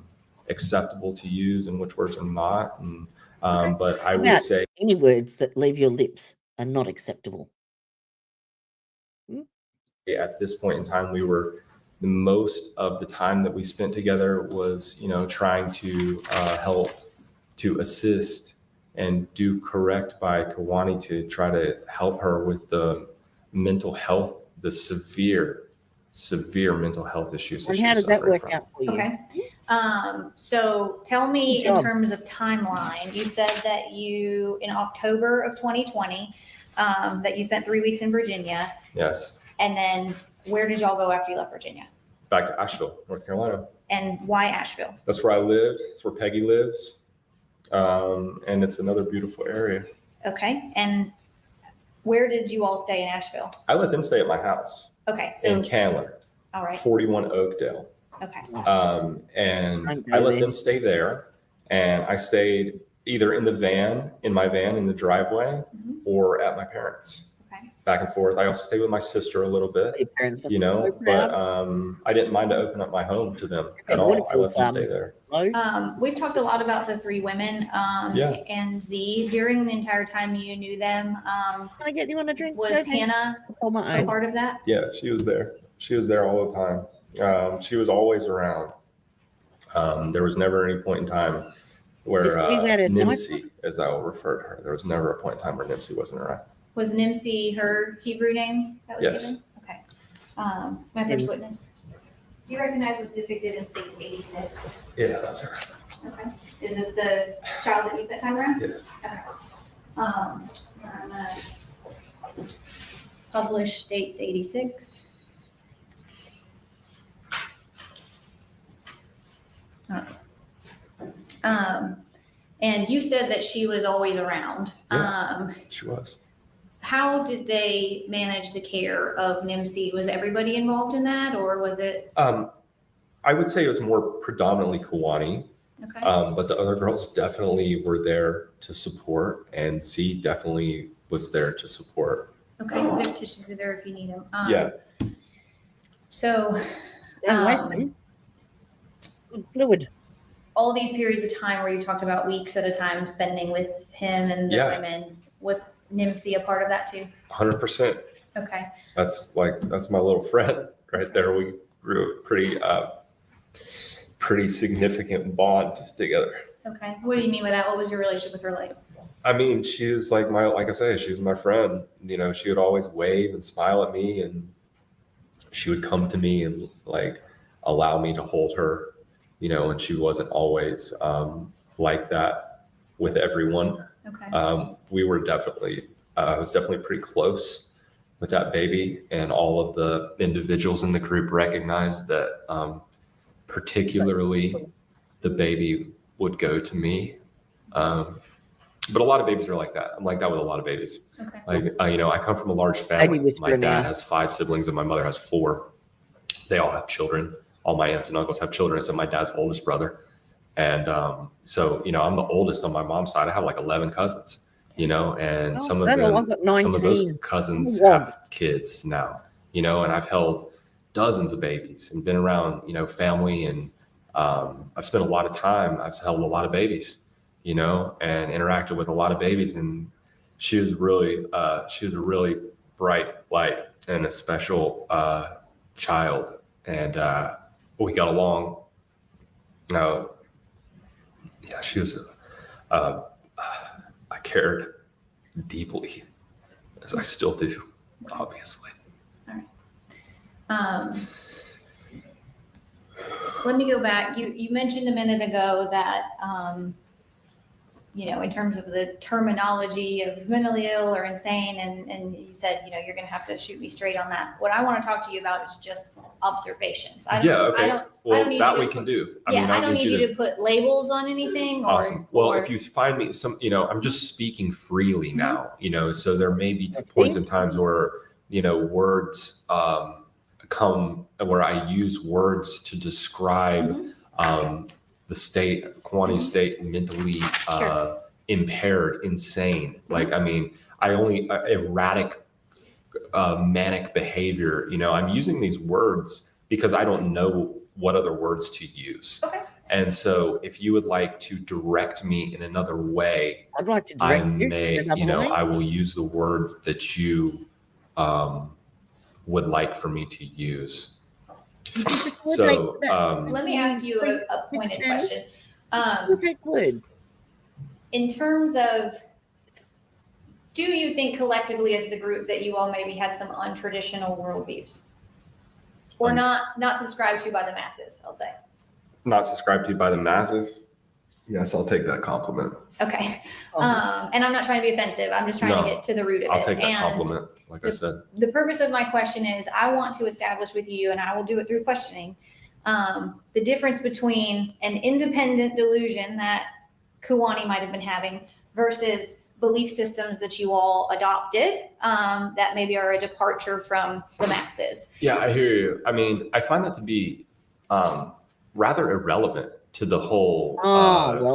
acceptable to use and which words are not. And but I would About say any words that leave your lips are not acceptable. at this point in time, the most of the time that we spent together was, trying to help to assist and do correct by Kawani to try to help her with the mental health, the severe mental health issues. And how does that work out for you? Okay. So tell me Good in job. terms of timeline, you said that in October of 2020, that you spent 3 weeks in Virginia. Yes. And then where did y'all go after you left Virginia? Back to Asheville, North Carolina. And why Asheville? That's where I lived. That's where Peggy lives. And it's another beautiful area. Okay. And where did you all stay in Asheville? I let them stay at my house Okay. in So, Candler, all right. 41 Oakdale. Okay. And I'm I let baby. them stay there. And I stayed either in my van in the driveway Mhm. or at my parents. Okay. Back and forth. I also stayed with my sister a little bit, Your parents must be so but proud. I didn't mind to open up my home to them at Okay, all. what I let is, them stay there. Hello? We've talked a lot about the 3 women Yeah. and Z. During the entire time you knew them, Can I get you on a drink? was No, thanks. Hannah On my a own. part of that? Yeah, she was there. She was there all the time. She was always around. There was never any point in time where Just squeeze out a Nimsy, as I will refer to her, there was never a point in time where Nimsy wasn't around. Was Nimsy her Hebrew name that was Yes. given? Okay. My first Yes. witness. Do you recognize what's depicted in States 86? Yeah, that's her. Okay. Is this the child that you spent time around? Yeah. Okay. I'm gonna publish States 86. All right. And you said that she was always around. Yeah. She was. How did they manage the care of Nimsy? Was everybody involved in that, or was it? I would say it was more predominantly Kawani. Okay. But the other girls definitely were there to support, and Z definitely was there to support. Okay. Their tissues are there if you need them. Yeah. So, Don't waste them. Good fluid. all these periods of time where you talked about weeks at a time spending with him and the Yeah. women, was NIMC a part of that too? 100%. Okay. That's my little friend right there. We grew a pretty significant bond together. Okay. What do you mean by that? What was your relationship with her like? I mean, she was like I say, she was my friend. You know, she would always wave and smile at me, and she would come to me and like allow me to hold her, you know, and she wasn't always like that with everyone. Okay. We were definitely, I was definitely pretty close with that baby, and all of the individuals in the group recognized that particularly the baby would go to me. But a lot of babies are like that. I'm like that with a lot of babies. Okay. Like, you know, I come from a large family. My dad now. has 5 siblings and my mother has 4. They all have children. All my aunts and uncles have children. So my dad's oldest brother. And so, you know, I'm the oldest on my mom's side. I have like 11 cousins, you know, and some of those cousins have kids now, you know, and I've held dozens of babies and been around, you know, family, and I've spent a lot of time. I've held a lot of babies, you know, and interacted with a lot of babies. And she was a really bright light and a special child. And we got along. Yeah, she was, I cared deeply, as I still do, obviously. All right. Let me go back. You mentioned a minute ago that, you know, in terms of the terminology of mentally ill or insane, and you said, you know, you're going to have to shoot me straight on that. What I want to talk to you about is just observations. Okay. That we can do. I don't need you to put labels on anything. Awesome. Well, if you find me some, you know, I'm just speaking freely now, you know, so there may be points in times where, you know, words come where I use words to describe the state, Kwani state, mentally impaired, insane. Like, I mean, erratic, manic behavior, you know, I'm using these words because I don't know what other words to use. Okay. And so if you would like to direct me in another way, I'd like to direct I will use the words that you would like for me to use. So let me ask you a pointed question. In terms of, do you think collectively as the group that you all maybe had some untraditional worldviews? Or not subscribed to by the masses, I'll say. Not subscribed to by the masses? Yes, I'll take that compliment. Okay. And I'm not trying to be offensive. I'm just trying to get to the root of it. I'll take that compliment, like I said. The purpose of my question is I want to establish with you, and I will do it through questioning, the difference between an independent delusion that Kwani might have been having versus belief systems that you all adopted that maybe are a departure from the masses. Yeah, I hear you. I mean, I find that to be rather irrelevant to the whole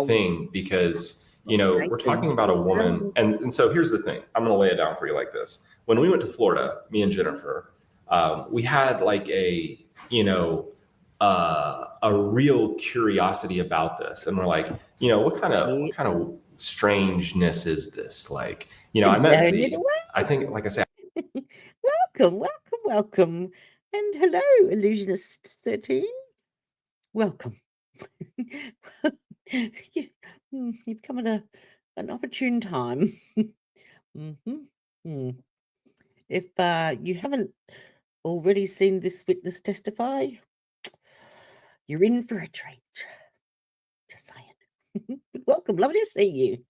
thing, because, you know, we're talking about a woman. And so here's the thing. I'm going to lay it down for you like this. When we went to Florida, me and Jennifer, we had like a real curiosity about this. And we're like, you know, what kind of strangeness is this? Like, you know, I met Z. I think, like I said, welcome. And hello, Illusionist 13. Welcome. You've come at an opportune time. If you haven't already seen this witness testify, you're in for a treat. Just saying. Welcome, lovely to see you.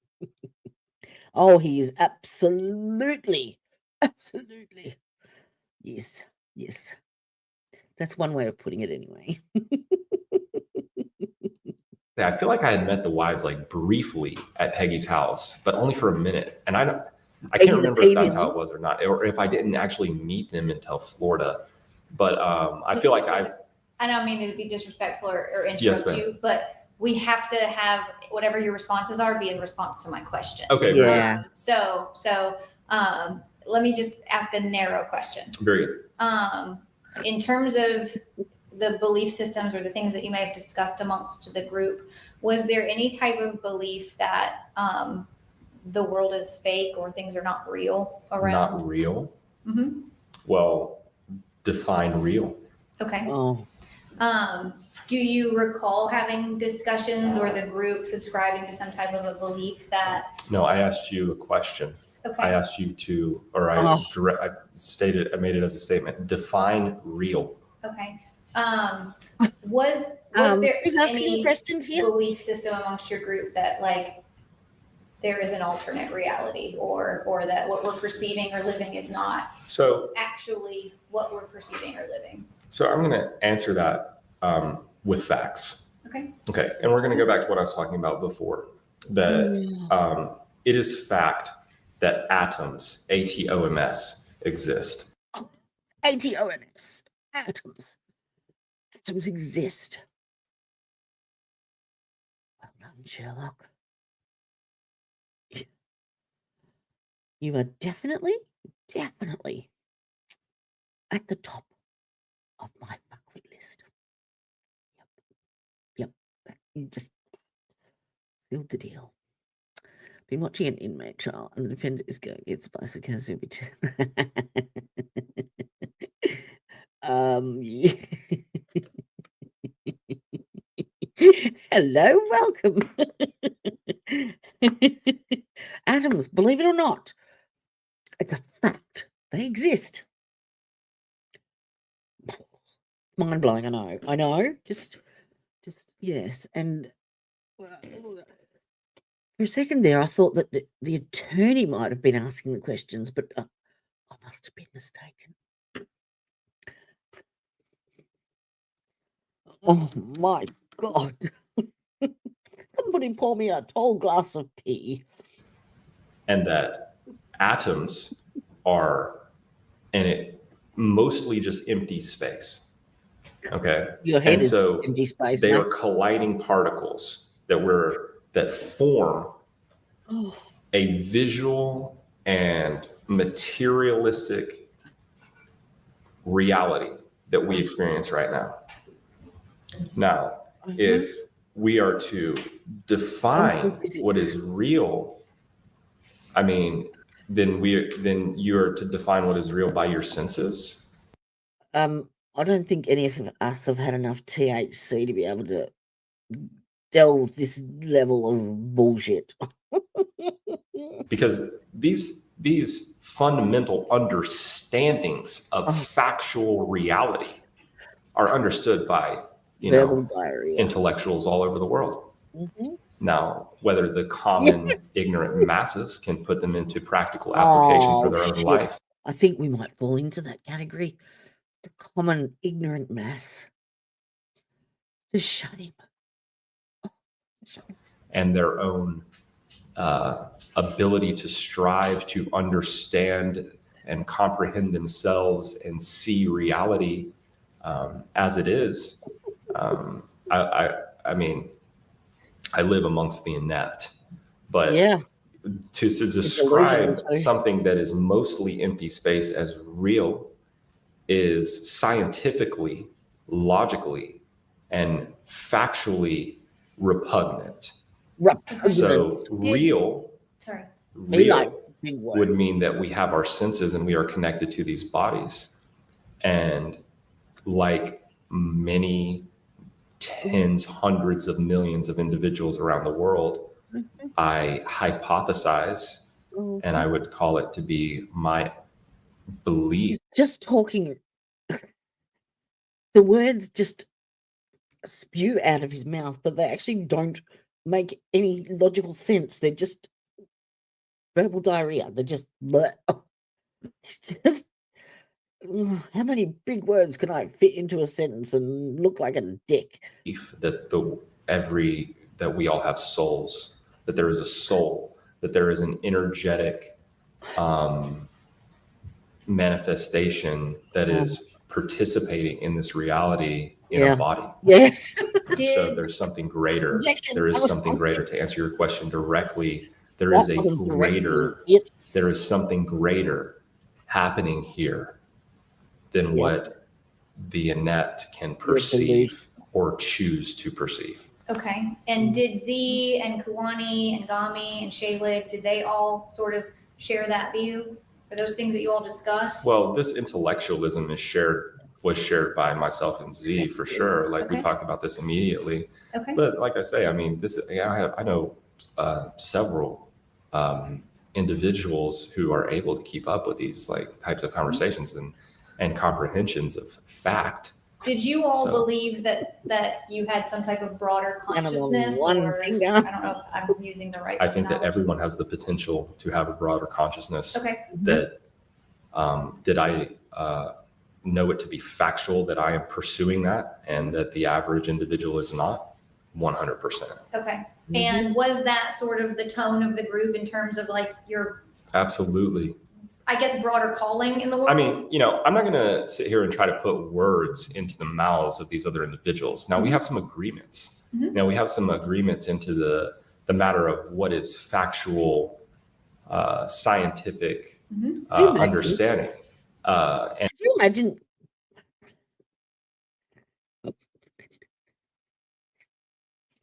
Oh, he is absolutely. Yes. That's one way of putting it anyway. I feel like I had met the wives like briefly at Peggy's house, but only for a minute. And I can't remember if that's how it was or not, or if I didn't actually meet them until Florida. But I feel like I don't mean to be disrespectful or interrupt you, but we have to have whatever your responses are be in response to my question. Okay. Yeah. So let me just ask a narrow question. Very good. In terms of the belief systems or the things that you may have discussed amongst the group, was there any type of belief that the world is fake or things are not real around? Not real? Mm-hmm. Well, define real. Okay. Oh, Do you recall having discussions or the group subscribing to some type of a belief that? No, I asked you a question. Okay. I asked you to, or I made it as a statement, define real. Okay. Was there who's asking the any questions here? belief system amongst your group that like there is an alternate reality or that what we're perceiving or living is not So actually what we're perceiving or living? So I'm going to answer that with facts. Okay. Okay. And we're going to go back to what I was talking about before, that it is fact that atoms, ATOMS, exist. ATOMS. Atoms. Atoms exist. Well done, Sherlock. You are definitely at the top of my fuckwit list. Yep. You just sealed the deal. Been watching an inmate trial and the defendant is going against spice because of it. Hello, welcome. Atoms, believe it or not, it's a fact. They exist. Mind blowing, I know. Just yes. And for a second there, I thought that the attorney might have been asking the questions, but I must have been mistaken. Oh my God. Somebody pour me a tall glass of tea. And that atoms are in it mostly just empty space. Okay. Your head and is so empty space. they mate. are colliding particles that form a visual and materialistic reality that we experience right now. Now, if we are to define what is real, I mean, then you are to define what is real by your senses. I don't think any of us have had enough THC to be able to delve this level of bullshit. Because these fundamental understandings of factual reality are understood by verbal diarrhea. intellectuals all over the world. Mm-hmm. Now, whether the common ignorant masses can put them into practical application for their own life. I think we might fall into that category. The common ignorant mass. The shame. And their own ability to strive to understand and comprehend themselves and see reality as it is. I mean, I live amongst the inept, but to describe something that is mostly empty space as real is scientifically, logically, and factually repugnant. So real would mean that we have our senses and we are connected to these bodies. And like many tens, hundreds of millions of individuals around the world, I hypothesize, and I would call it to be my belief. Just talking, the words just spew out of his mouth, but they actually don't make any logical sense. They're just verbal diarrhea. They're just, it's just, how many big words can I fit into a sentence and look like a dick? That we all have souls, that there is a soul, that there is an energetic manifestation that is participating in this reality in Yeah. a body. Yes. So Did, there's something greater. Objection. There I is was something greater. confident. To answer your question directly, there That is a wasn't directly greater, it. there is something greater happening here than Yeah. what the inept can Your perceive or choose to perceive. okay. And did Z and Kuwani and Gami and Shaylik, did they all sort of share that view? Are those things that you all discussed? Well, this intellectualism was shared by myself and Z for sure. Like we Okay. talked about this immediately. Okay. But like I say, I mean, I know several individuals who are able to keep up with these like types of conversations and comprehensions of fact. Did you all So- believe that you had some type of broader Kind of on consciousness? one or, finger. I don't know if I'm using the right I think that terminology. everyone has the potential to have a broader consciousness. Okay. That did I know it to be factual that I am pursuing that and that the average individual is not? 100%. Okay. And was that sort of the tone of the group in terms of like your, Absolutely. I guess, broader calling in the world? I mean, I'm not going to sit here and try to put words into the mouths of these other individuals. Now, we have some agreements. Mhm. Now, we have some agreements into the matter of what is factual, scientific Mhm. understanding. And Could you imagine?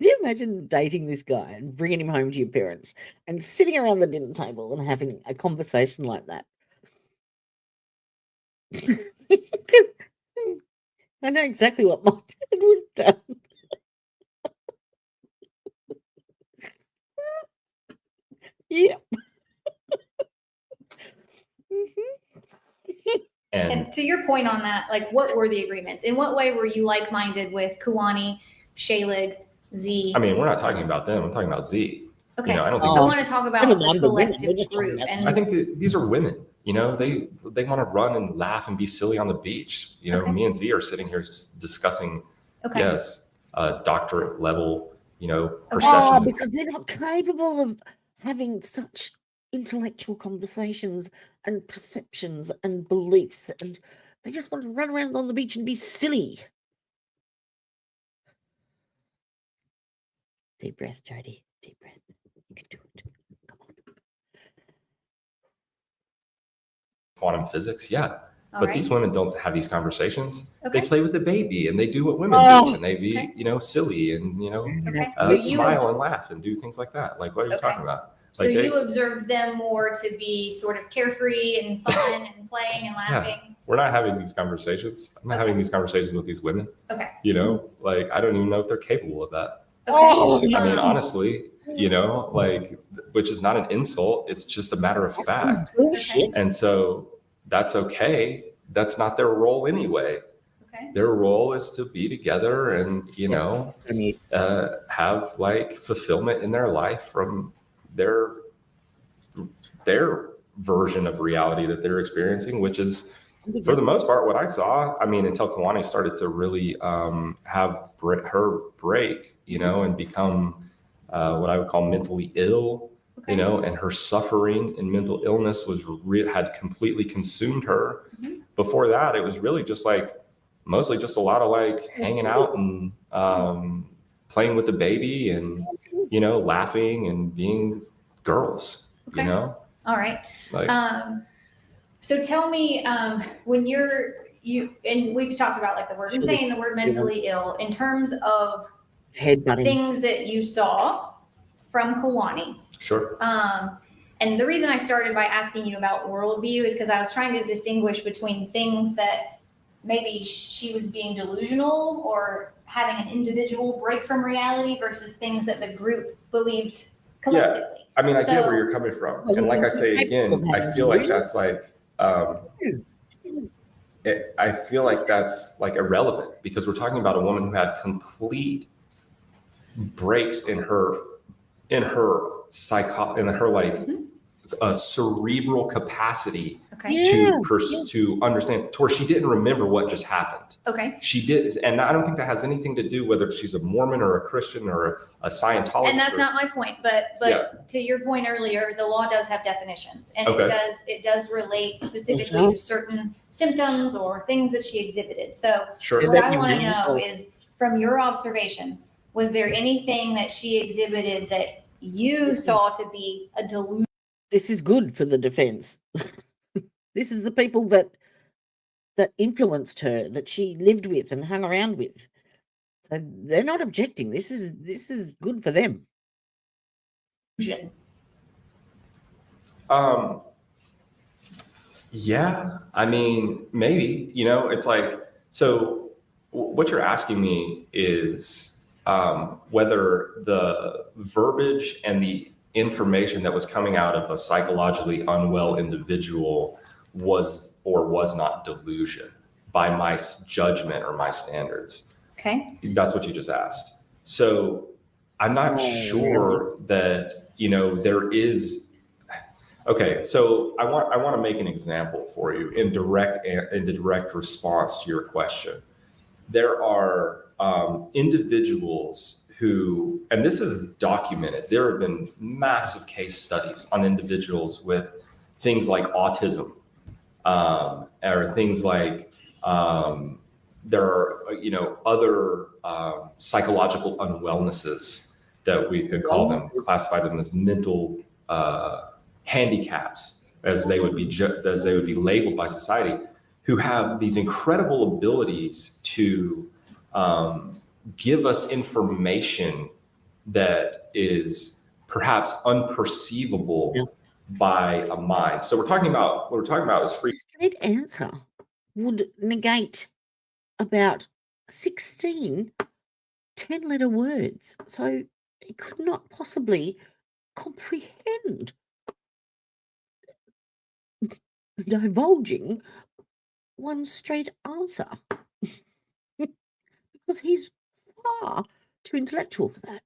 Can you imagine dating this guy and bringing him home to your parents and sitting around the dinner table and having a conversation like that? 'Cause I know exactly what my dad would have done. Yep. And to your point on that, like, what were the agreements? In what way were you like-minded with Kuwani, Shaylig, Z? I mean, we're not talking about them. I'm talking about Z. Okay. I don't I think want to talk about Never the mind the women, we're collective just talking group. about And I think that these are women. They want to run and laugh and be silly on the beach. Okay. Me and Z are sitting here discussing, okay. yes, doctorate level, Oh, perceptions. because they're not capable of having such intellectual conversations and perceptions and beliefs, and they just want to run around on the beach and be silly. Deep breath, Jody. Deep breath. You can do it. Come on. Quantum physics, yeah. All But right. these women don't have these conversations. Okay. They play with the baby and they do what women Oh, do, and they be, okay. silly and, Okay. So you smile and laugh and do things like that. Like, what are you Okay. talking about? So Like you observed them more to be sort of carefree and fun and playing and laughing. We're not having these conversations. I'm not Okay. having these conversations with these women. Okay. Like, I don't even know if they're capable of that. Oh, Okay. I mean, honestly, which is not an insult. It's just a matter of fact. bullshit. And so that's okay. That's not their role anyway. Okay. Their role is to be together and, I mean, have like fulfillment in their life from their version of reality that they're experiencing, which is for the most part what I saw. I mean, until Kawani started to really have her break, and become what I would call mentally ill, Okay. and her suffering and mental illness had completely consumed her. Mhm. Before that, it was really just like mostly just a lot of like hanging out and playing with the baby and laughing and being girls. Okay. All right. Like So tell me, when and we've talked about like the word insane, the word mentally ill, in terms of headbutting. things that you saw from Kawani. sure. And the reason I started by asking you about worldview is because I was trying to distinguish between things that maybe she was being delusional or having an individual break from reality versus things that the group believed collectively. I mean, I get So- where you're coming from. And like I say again, I feel like that's like I feel like that's like irrelevant because we're talking about a woman who had complete breaks in her like a cerebral capacity Okay. to understand, to where she didn't remember what just happened. Okay. She did, and I don't think that has anything to do whether she's a Mormon or a Christian or a Scientologist. And that's not my point, but Yeah. to your point earlier, the law does have definitions, and Okay. it does relate specifically to certain symptoms or things that she exhibited. So Sure. what I want to know is, from your observations, was there anything that she exhibited that you saw to be a delusion? This is good for the defense. This is the people that influenced her, that she lived with and hung around with. So they're not objecting. This is good for them. Yeah, I mean, maybe, it's like, so what you're asking me is whether the verbiage and the information that was coming out of a psychologically unwell individual was or was not delusion by my judgment or my standards. Okay. That's what you just asked. So I'm not sure that, there is. Okay, so I want to make an example for you in direct response to your question. There are individuals who, and this is documented, there have been massive case studies on individuals with things like autism, or things like there are, other psychological unwellnesses that we could call them, classify them as mental handicaps, as they would be labeled by society, who have these incredible abilities to give us information that is perhaps unperceivable by a mind. So what we're talking about is free. Straight answer would negate about 16 10-letter words. So it could not possibly comprehend divulging one straight answer. Because he's far too intellectual for that.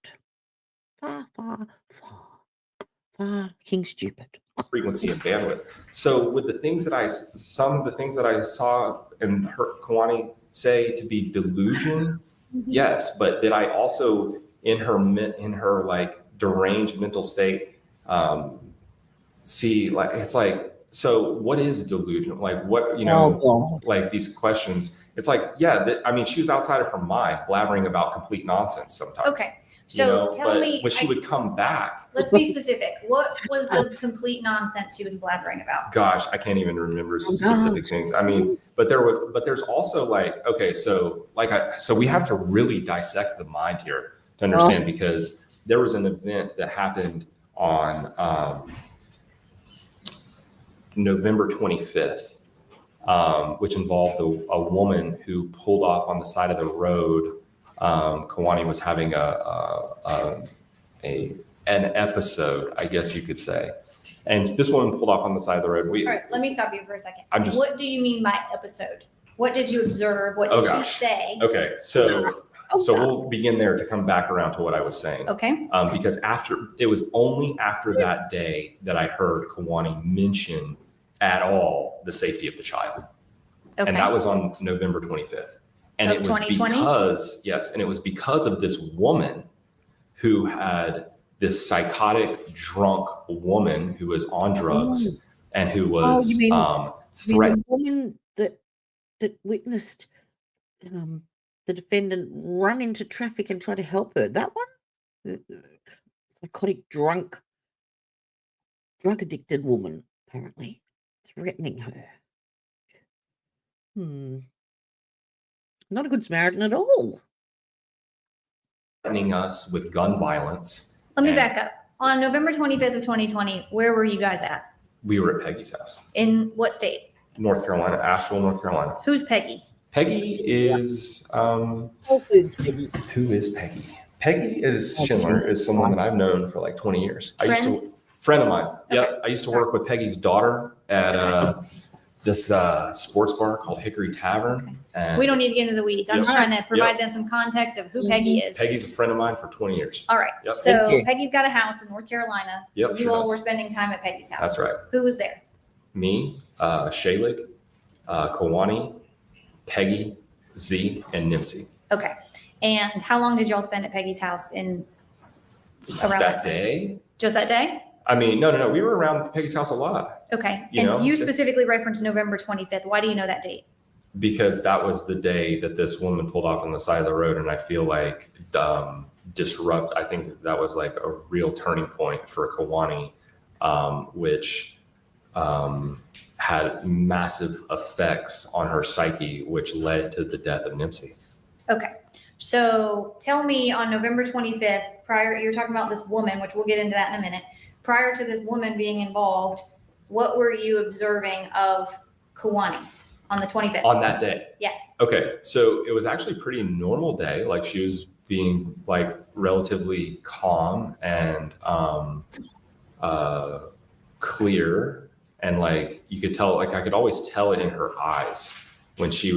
Far fucking stupid. Frequency and bandwidth. So with some of the things that I saw and heard Kawani say to be delusion, yes, but did I also in her like deranged mental state see, like, it's like, so what is delusion? Like what, like these questions, it's like, she was outside of her mind blabbering about complete nonsense sometimes. Okay. So tell me, when she would come back. Let's be specific. What was the complete nonsense she was blabbering about? Gosh, I can't even remember specific things. But there's also like, okay, so we have to really dissect the mind here to understand, because there was an event that happened on November 25th, which involved a woman who pulled off on the side of the road. Kawani was having an episode, I guess you could say. And this woman pulled off on the side of the road. All right, let me stop you for a second. I'm what do you mean by episode? What did you observe? What did she say? Okay, so we'll begin there to come back around to what I was saying. Okay. Because it was only after that day that I heard Kawani mention at all the safety of the child. Okay. And that was on November 25th. And it was 2020? Because of this woman who had this psychotic drunk woman who was on drugs and who was threatened. The woman that witnessed the defendant run into traffic and try to help her. That one? Psychotic, drunk, drug-addicted woman, apparently, threatening her. Not a good Samaritan at all. Threatening us with gun violence. Let me back up. On November 25th of 2020, where were you guys at? We were at Peggy's house. In what state? North Carolina, Asheville, North Carolina. Who's Peggy? Peggy is Whole Foods Peggy. Who is Peggy? Peggy is Schindler, is someone that I've known for like 20 years. Friend of mine. Okay. Yep. I used to work with Peggy's daughter at this sports bar called Hickory Tavern. And We don't need to get into the weeds. I'm Yep. just trying to provide Yep. them some context of who Peggy is. Peggy's a friend of mine for 20 years. All right. Yep. So Thank you. Peggy's got a house in North Carolina. Yep, You she all does. were spending time at Peggy's house. That's right. Who was there? Me, Shaylig, Kawani, Peggy, Z, and Nimsy. Okay. And how long did y'all spend at Peggy's house in around That time? day? Just that day? I mean, no. We were around Peggy's house a lot Okay. You And know, you it- specifically referenced November 25th. Why do you know that date? because that was the day that this woman pulled off on the side of the road. And I feel like I think that was like a real turning point for Kawani, which had massive effects on her psyche, which led to the death of Nimsy. Okay. So tell me on November 25th, you were talking about this woman, which we'll get into that in a minute. Prior to this woman being involved, what were you observing of Kawani on the 25th? On that day. Yes. Okay, so it was actually a pretty normal day. Like she was being like relatively calm and clear, and like you could tell, like I could always tell it in her eyes when she'd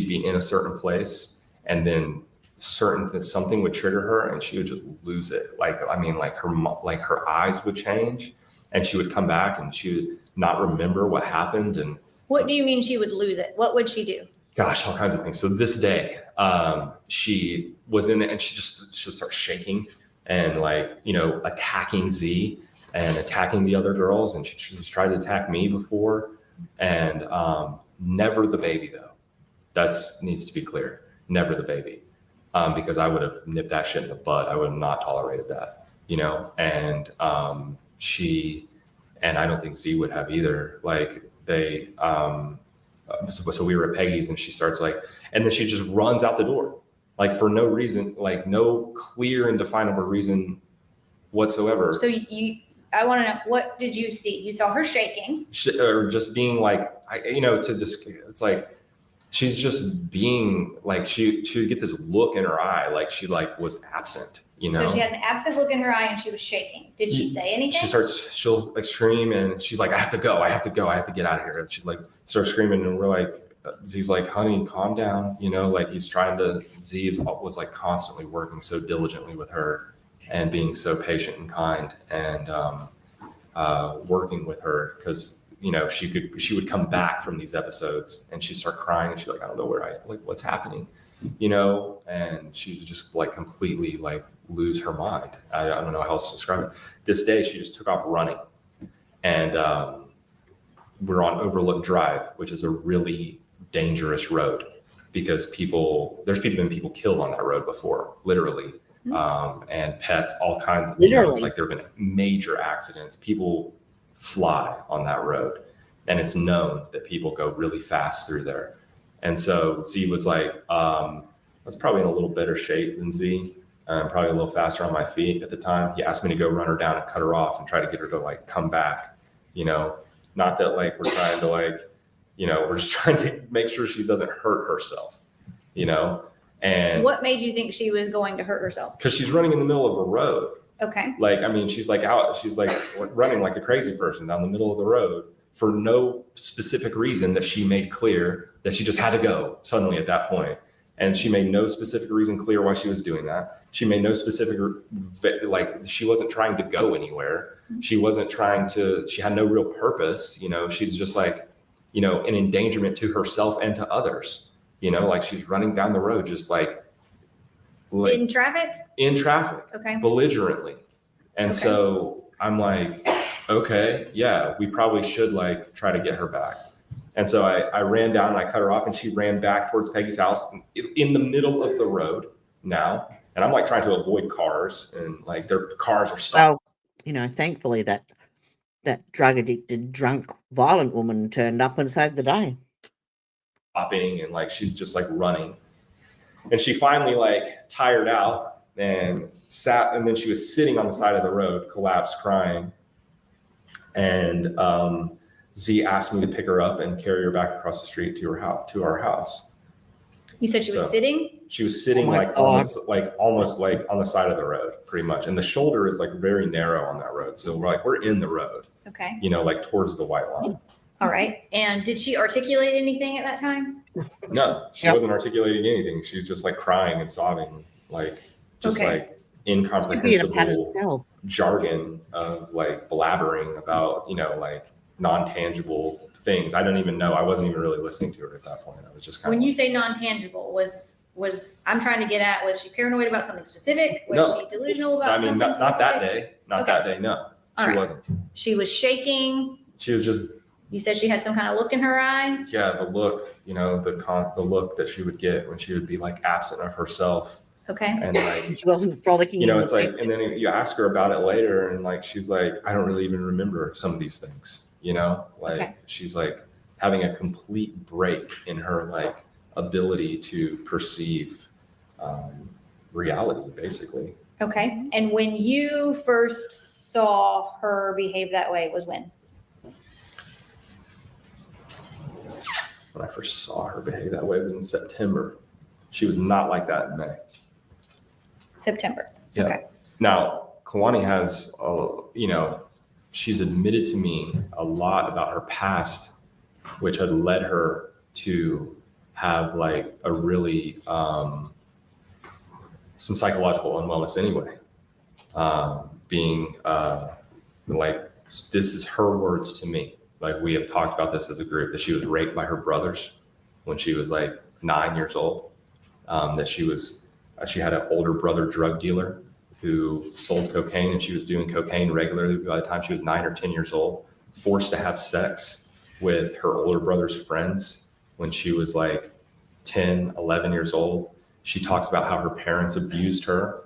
be in a certain place, and then something would trigger her, and she would just lose it. Like I mean, like her eyes would change, and she would come back, and she would not remember what happened, and What do you mean she would lose it? What would she do? gosh, all kinds of things. So this day, she was in it, and she'll start shaking and like, attacking Z and attacking the other girls. And she's tried to attack me before, and never the baby though. That's needs to be clear. Never the baby. Because I would have nipped that shit in the bud. I would have not tolerated that, and and I don't think Z would have either. Like they, so we were at Peggy's, and she starts like, and then she just runs out the door, like for no reason, like no clear and definable reason whatsoever. So I want to know, what did you see? You saw her shaking. Or just being like, it's like, she's just being like, she would get this look in her eye, like she like was absent, So she had an absent look in her eye and she was shaking. Did she say anything? She'll like scream, and she's like, I have to go, I have to get out of here. And she's like, starts screaming, and we're like, Z's like, honey, calm down. Like Z was like constantly working so diligently with her and being so patient and kind, and working with her because, she would come back from these episodes and she'd start crying, and she's like, I don't know what's happening, and she would just like completely like lose her mind. I don't know how else to describe it. This day, she just took off running, and we're on Overlook Drive, which is a really dangerous road because there's been people killed on that road before, literally, and pets, all kinds of, it's like there've been major accidents. People fly on that road, and it's known that people go really fast through there. And so Z was like, I was probably in a little better shape than Z, probably a little faster on my feet at the time. He asked me to go run her down and cut her off and try to get her to like come back, not that like we're trying to like, we're just trying to make sure she doesn't hurt herself, and What made you think she was going to hurt herself? because she's running in the middle of a road. Okay. Like, I mean, she's like running like a crazy person down the middle of the road for no specific reason that she made clear, that she just had to go suddenly at that point. And she made no specific reason clear why she was doing that. She made no specific, like, she wasn't trying to go anywhere. She had no real purpose. She's just like, an endangerment to herself and to others, like she's running down the road, just like In traffic? in traffic. Okay. Belligerently. And Okay. so I'm like, okay, yeah, we probably should like try to get her back. And so I ran down and I cut her off, and she ran back towards Peggy's house in the middle of the road now. And I'm like trying to avoid cars, and like their cars are stopped. Well, thankfully that drug addicted, drunk, violent woman turned up and saved the day. Stopping, and like she's just like running. And she finally like tired out and sat, and then she was sitting on the side of the road, collapsed, crying. And Z asked me to pick her up and carry her back across the street to our house. You said she was So- sitting? She was sitting Oh my like God. almost like on the side of the road, pretty much. And the shoulder is like very narrow on that road. So we're in the road, Okay. like towards the white line. All All right. And did she articulate anything at that time? No, she wasn't articulating anything. She's just like crying and sobbing, like just Okay. like Could be in a pattern incomprehensible itself. jargon of like blabbering about, like non-tangible things. I don't even know. I wasn't even really listening to her at that point. I was just kind When of you say non-tangible, was I'm trying to get at, was she paranoid about something specific? Was No. she delusional about I mean, something not that specific? day. Not Okay. that day. No, All she right. wasn't. She was shaking. She was just, You said she had some kind of look in her eye. yeah, the look, the look that she would get when she would be like absent of herself. Okay. And like, She wasn't frolicking. in it's the like, bench. and then you ask her about it later and like, she's like, I don't really even remember some of these things, like Okay. she's like having a complete break in her like ability to perceive reality, basically. Okay. And when you first saw her behave that way was when? When I first saw her behave that way was in September. She was not like that in May. September. Yeah. Okay. Now, Kawani has, she's admitted to me a lot about her past, which had led her to have like a really, some psychological unwellness anyway. Being like, this is her words to me. Like we have talked about this as a group, that she was raped by her brothers when she was like 9 years old. That she had an older brother drug dealer who sold cocaine, and she was doing cocaine regularly by the time she was 9 or 10 years old, forced to have sex with her older brother's friends when she was like 10, 11 years old. She talks about how her parents abused her,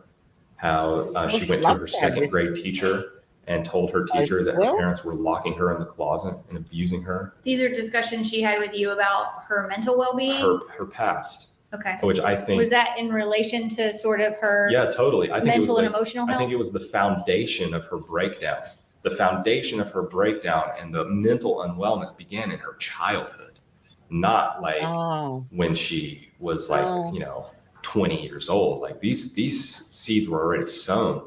how she went to her second grade teacher and told her teacher that her parents were locking her in the closet and abusing her. These are discussions she had with you about her mental well-being? Her past. Okay. Which I think Was that in relation to sort of her yeah, totally. I think it was mental and like, emotional I health? think it was the foundation of her breakdown. The foundation of her breakdown and the mental unwellness began in her childhood, not like when she was like, 20 years old. Like these seeds were already sown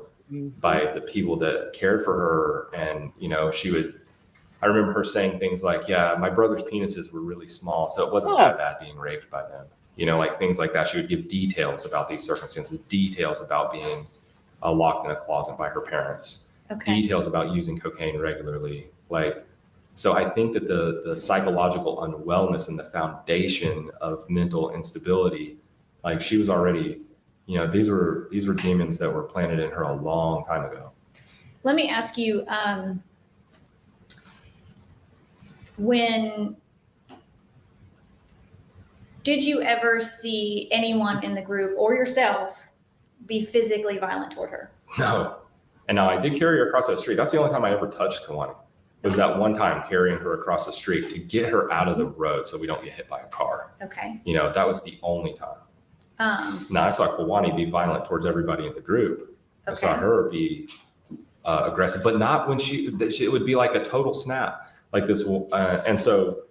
by the people that cared for her. And, I remember her saying things like, yeah, my brother's penises were really small, so it wasn't that bad being raped by them. Like things like that. She would give details about these circumstances, details about being locked in a closet by her parents, details about using cocaine regularly. So I think that the psychological unwellness and the foundation of mental instability, like she was already, these were demons that were planted in her a long time ago. Let me ask you, did you ever see anyone in the group or yourself be physically violent toward her? No. And now I did carry her across the street. That's the only time I ever touched Kawani. Was that one time carrying her across the street to get her out of the road so we don't get hit by a car. Okay. That was the only time. Now I saw Kawani be violent towards everybody in the group. I saw her be aggressive, but not when it would be like a total snap like this. And so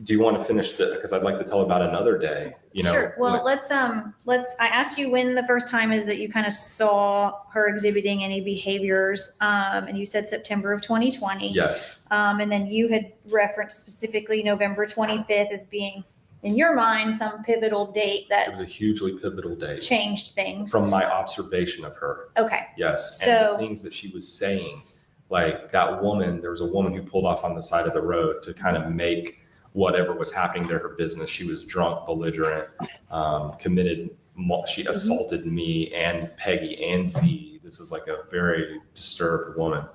do you want to finish because I'd like to tell about another day, Sure. Well, I asked you when the first time is that you kind of saw her exhibiting any behaviors. And you said September of 2020. Yes. And then you had referenced specifically November 25th as being, in your mind, some pivotal date that it was a hugely pivotal date. Changed things. From my observation of her. Okay. Yes. So, and the things that she was saying, like that woman, there was a woman who pulled off on the side of the road to kind of make whatever was happening to her business. She was drunk, belligerent, she assaulted me and Peggy and Z. This was like a very disturbed woman.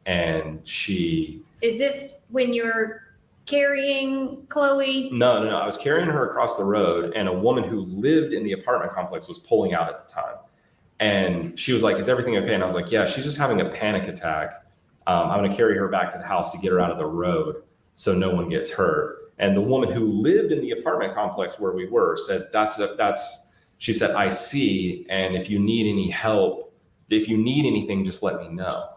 And she... Is this when you're carrying Chloe? No. I was carrying her across the road, and a woman who lived in the apartment complex was pulling out at the time. And she was like, is everything okay? And I was like, yeah, she's just having a panic attack. I'm going to carry her back to the house to get her out of the road so no one gets hurt. And the woman who lived in the apartment complex where we were said, she said, I see. And if you need any help, if you need anything, just let me know.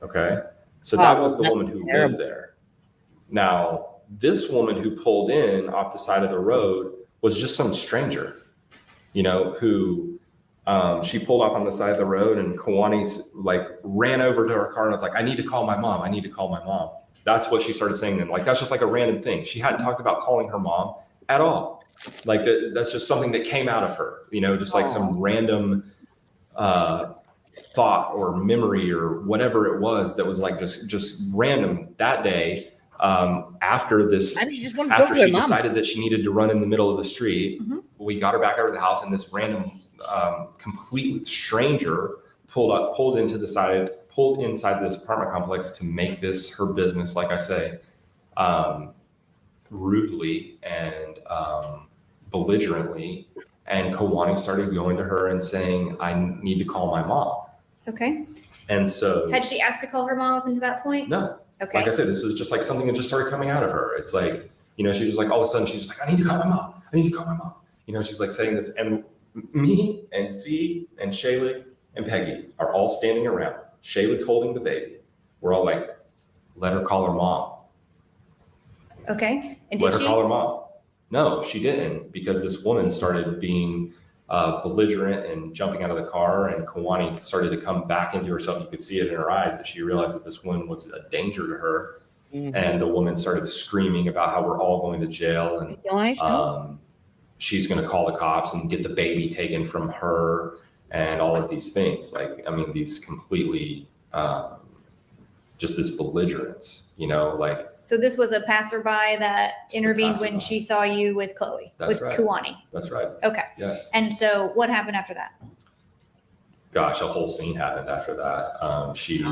Okay. So that was the woman who lived there. Now, this woman who pulled in off the side of the road was just some stranger, who She pulled off on the side of the road, and Kawani's like ran over to her car and was like, I need to call my mom. I need to call my mom. That's what she started saying then. Like, that's just like a random thing. She hadn't talked about calling her mom at all. Like that's just something that came out of her, you know, just like some random thought or memory or whatever it was that was like just random that day. After this, Maybe you just want to after talk to her she mom. decided that she needed to run in the middle of the street, we got her back over to the house, and this random, complete stranger pulled inside this apartment complex to make this her business. Like I say, rudely and belligerently, and Kawani started going to her and saying, I need to call my mom. Okay. And so Had she asked to call her mom up until that point? no, Okay. like I said, this is just like something that just started coming out of her. It's like, you know, she's just like, all of a sudden she's just like, I need to call my mom. I need to call my mom. You know, she's like saying this, and me and C and Shaylee and Peggy are all standing around. Shaylee's holding the baby. We're all like, let her call her mom. Okay. And Let did her she? call her mom. No, she didn't, because this woman started being belligerent and jumping out of the car, and Kawani started to come back into herself. You could see it in her eyes that she realized that this woman was a danger to her. And the woman started screaming about how we're all going to jail, and she's going to call the cops and get the baby taken from her, and all of these things. Like, I mean, these completely just this belligerence, you know, like. So this was a passerby that intervened when passerby. she saw you with Chloe, That's with right. Kuwani. That's right. Okay. Yes. And so what happened after that? Gosh, a whole scene happened after that. She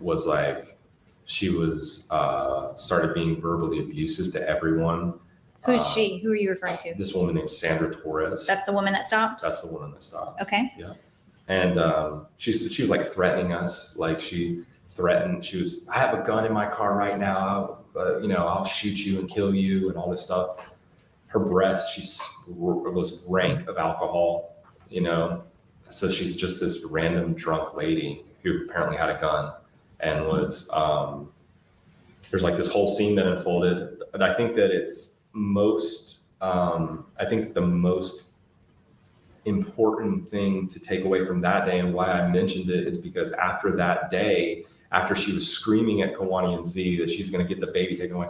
was like, started being verbally abusive to everyone. Who's she? Who are you referring to? This woman named Sandra Torres. That's the woman that stopped? That's the woman that stopped. Okay. Yeah. And she was like threatening us. Like, she threatened, I have a gun in my car right now, but you know, I'll shoot you and kill you and all this stuff. Her breath, was rank of alcohol, you know? So she's just this random drunk lady who apparently had a gun, and was, there's like this whole scene that unfolded. And I think that it's I think the most important thing to take away from that day, and why I mentioned it, is because after that day, after she was screaming at Kawani and Z that she's going to get the baby taken away.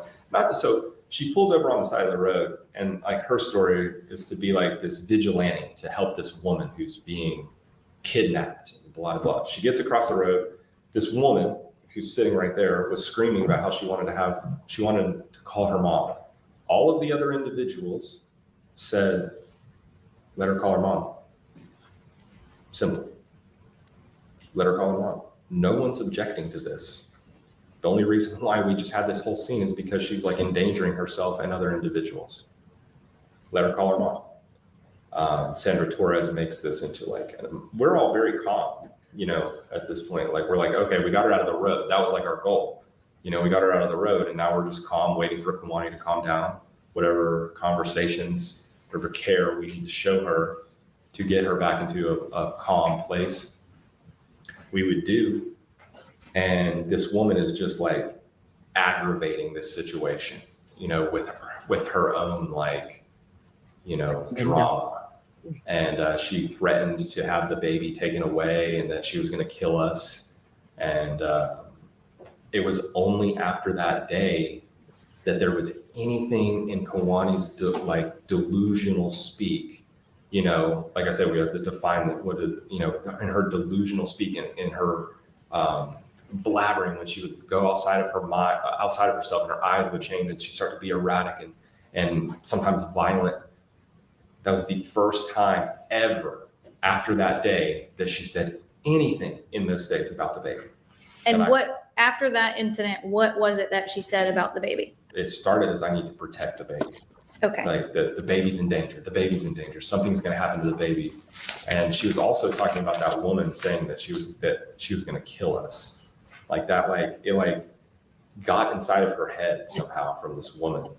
So she pulls over on the side of the road, and like, her story is to be like this vigilante to help this woman who's being kidnapped, blah, blah, blah. She gets across the road. This woman who's sitting right there was screaming about how she wanted to call her mom. All of the other individuals said, let her call her mom. Simple. Let her call her mom. No one's objecting to this. The only reason why we just had this whole scene is because she's like endangering herself and other individuals. Let her call her mom. Sandra Torres makes this into like, we're all very calm, you know, at this point. Like, we're like, okay, we got her out of the road. That was like our goal. You know, we got her out of the road, and now we're just calm, waiting for Kawani to calm down. Whatever conversations, whatever care we need to show her to get her back into a calm place, we would do. And this woman is just like aggravating this situation, you know, with her own, like, you know, drama. And she threatened to have the baby taken away, and that she was going to kill us. And it was only after that day that there was anything in Kawani's delusional speak. You know, like I said, we have to define what is, you know, in her delusional speak, in her blabbering, when she would go outside of her mind, outside of herself, and her eyes would change, and she'd start to be erratic and sometimes violent. That was the first time ever after that day that she said anything in those states about the baby. And after that incident, what was it that she said about the baby? It started as, I need to protect the baby. Okay. Like, the baby's in danger. The baby's in danger. Something's going to happen to the baby. And she was also talking about that woman saying that she was going to kill us. Like that, like it like got inside of her head somehow from this woman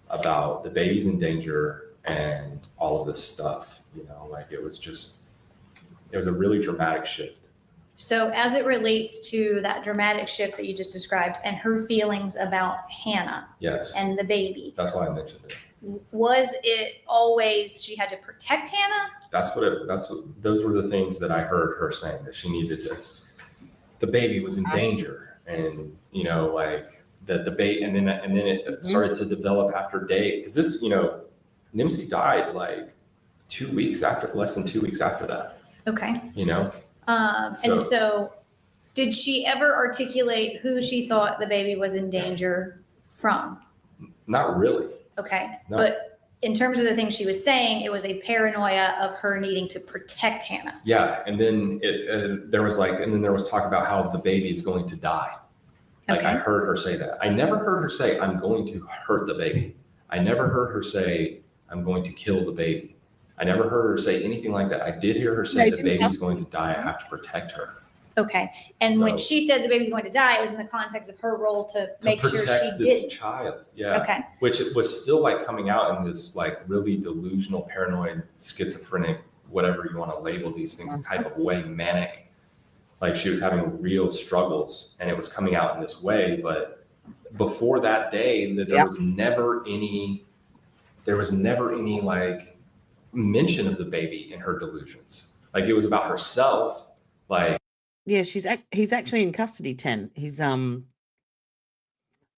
about the baby's in danger and all of this stuff. You know, like it was a really dramatic shift. So as it relates to that dramatic shift that you just described and her feelings about Hannah Yes. and the baby, That's why I mentioned it. Was it always she had to protect Hannah? Those were the things that I heard her saying, that she needed to, the baby was in danger, and, you know, like the debate, and then it started to develop after day. Cause this, you know, Nimsy died like less than 2 weeks after that, Okay. you know? And so did she ever articulate who she thought the baby was in danger from? Not really. Okay. No. But in terms of the things she was saying, it was a paranoia of her needing to protect Hannah. Yeah. And then there was talk about how the baby is going to die. Like Okay. I heard her say that. I never heard her say, I'm going to hurt the baby. I never heard her say, I'm going to kill the baby. I never heard her say anything like that. I did hear her say the baby's going to die. I have to protect her. Okay. And when So- she said the baby's going to die, it was in the context of her role to make sure she protect this did. child. Yeah. Okay. Which it was still like coming out in this like really delusional, paranoid, schizophrenic, whatever you want to label these things type of way, manic. Like she was having real struggles, and it was coming out in this way. But before that day, there was never any like mention of the baby in her delusions. Like it was about herself. Like, Yeah, he's actually in custody, 10. He's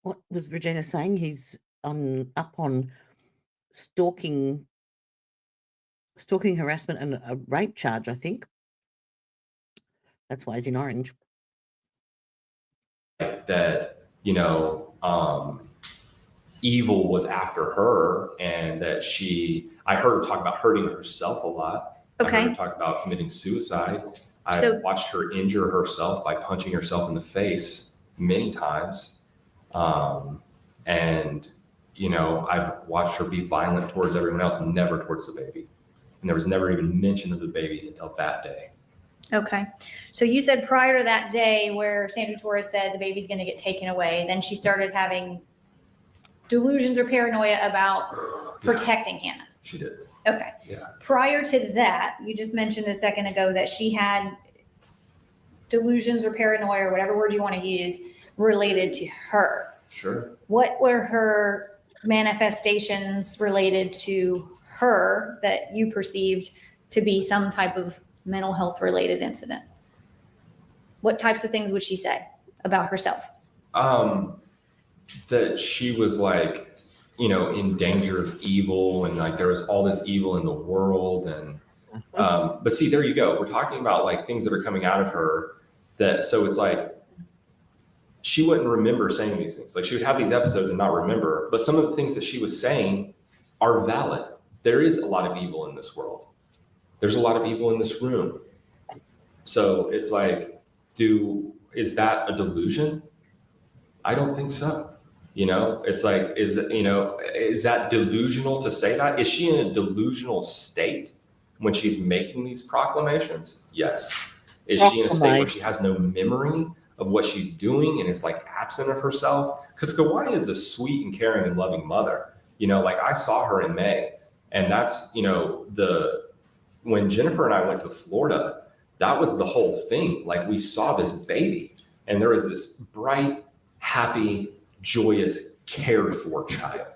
what was Regina saying? He's up on stalking harassment and a rape charge, I think. That's why he's in orange. that, you know, evil was after her, and that I heard her talk about hurting herself a lot. Okay. I heard her talk about committing suicide. I So- watched her injure herself by punching herself in the face many times. And, you know, I've watched her be violent towards everyone else, and never towards the baby. And there was never even mention of the baby until that day. Okay. So you said prior to that day where Sandra Torres said the baby's going to get taken away, then she started having delusions or paranoia about protecting Hannah. She did. Okay. Yeah. Prior to that, you just mentioned a second ago that she had delusions or paranoia, or whatever word you want to use, related to her. Sure. What were her manifestations related to her that you perceived to be some type of mental health related incident? What types of things would she say about herself? That she was like, you know, in danger of evil, and like there was all this evil in the world. And but see, there you go. We're talking about like things that are coming out of her, that so it's like she wouldn't remember saying these things. Like she would have these episodes and not remember, but some of the things that she was saying are valid. There is a lot of evil in this world. There's a lot of evil in this room. So it's like, is that a delusion? I don't think so. You know, it's like, is that delusional to say that? Is she in a delusional state when she's making these proclamations? Yes. Is she in a state where she has no memory of what she's doing and is like absent of herself? Because Kawani is a sweet and caring and loving mother. You know, like I saw her in May, and that's, you know, when Jennifer and I went to Florida, that was the whole thing. Like we saw this baby, and there was this bright, happy, joyous, cared for child.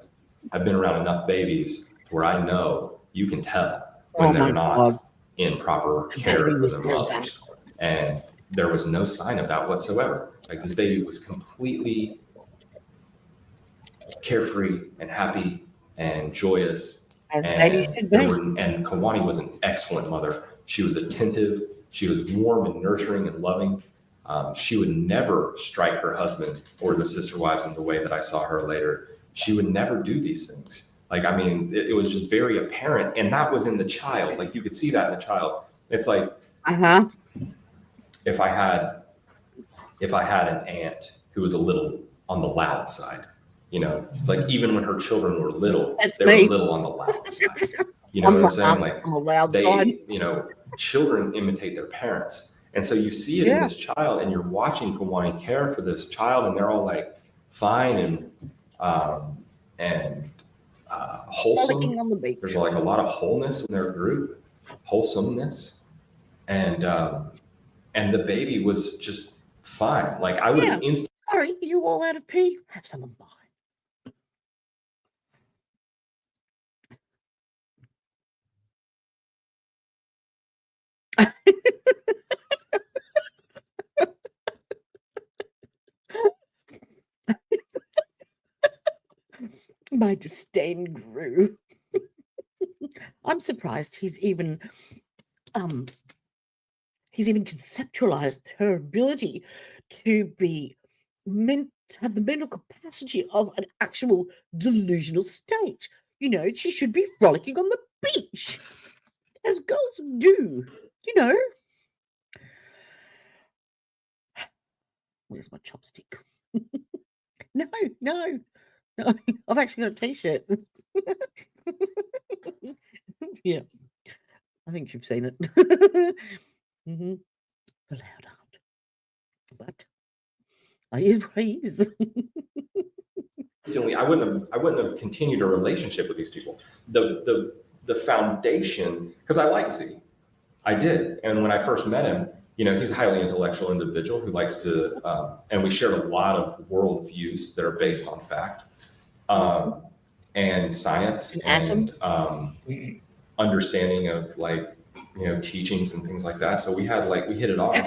I've been around enough babies where I know you can tell when they're not in proper care for their mothers. And there was no sign of that whatsoever. Like this baby was completely carefree and happy and joyous. As babies should be. And Kawani was an excellent mother. She was attentive. She was warm and nurturing and loving. She would never strike her husband or the sister wives in the way that I saw her later. She would never do these things. Like, I mean, it was just very apparent. And that was in the child. Like you could see that in the child. It's like, if I had an aunt who was a little on the loud side, you know, it's like even when her children were little, they were a little on the loud side. You know what I'm saying? Like on the loud side. you know, children imitate their parents. And so you see it in this child, and you're watching Kawani care for this child, and they're all like fine and wholesome. On the beach. There's like a lot of wholeness in their group, wholesomeness. And the baby was just fine. Like I would have instantly. Sorry, you all out of pee? Have some of mine. My disdain grew. I'm surprised he's even conceptualized her ability to be meant to have the mental capacity of an actual delusional state. You know, she should be frolicking on the beach, as girls do, you know. Where's my chopstick? No. I've actually got a t-shirt. Yeah. I think you've seen it. Mm-hmm. The loud heart. But he is what he is. Instantly, I wouldn't have continued a relationship with these people. The foundation, because I like Z. I did. And when I first met him, you know, he's a highly intellectual individual who likes to, and we shared a lot of worldviews that are based on fact and science and understanding of, like, you know, teachings and things like that. So we hit it off.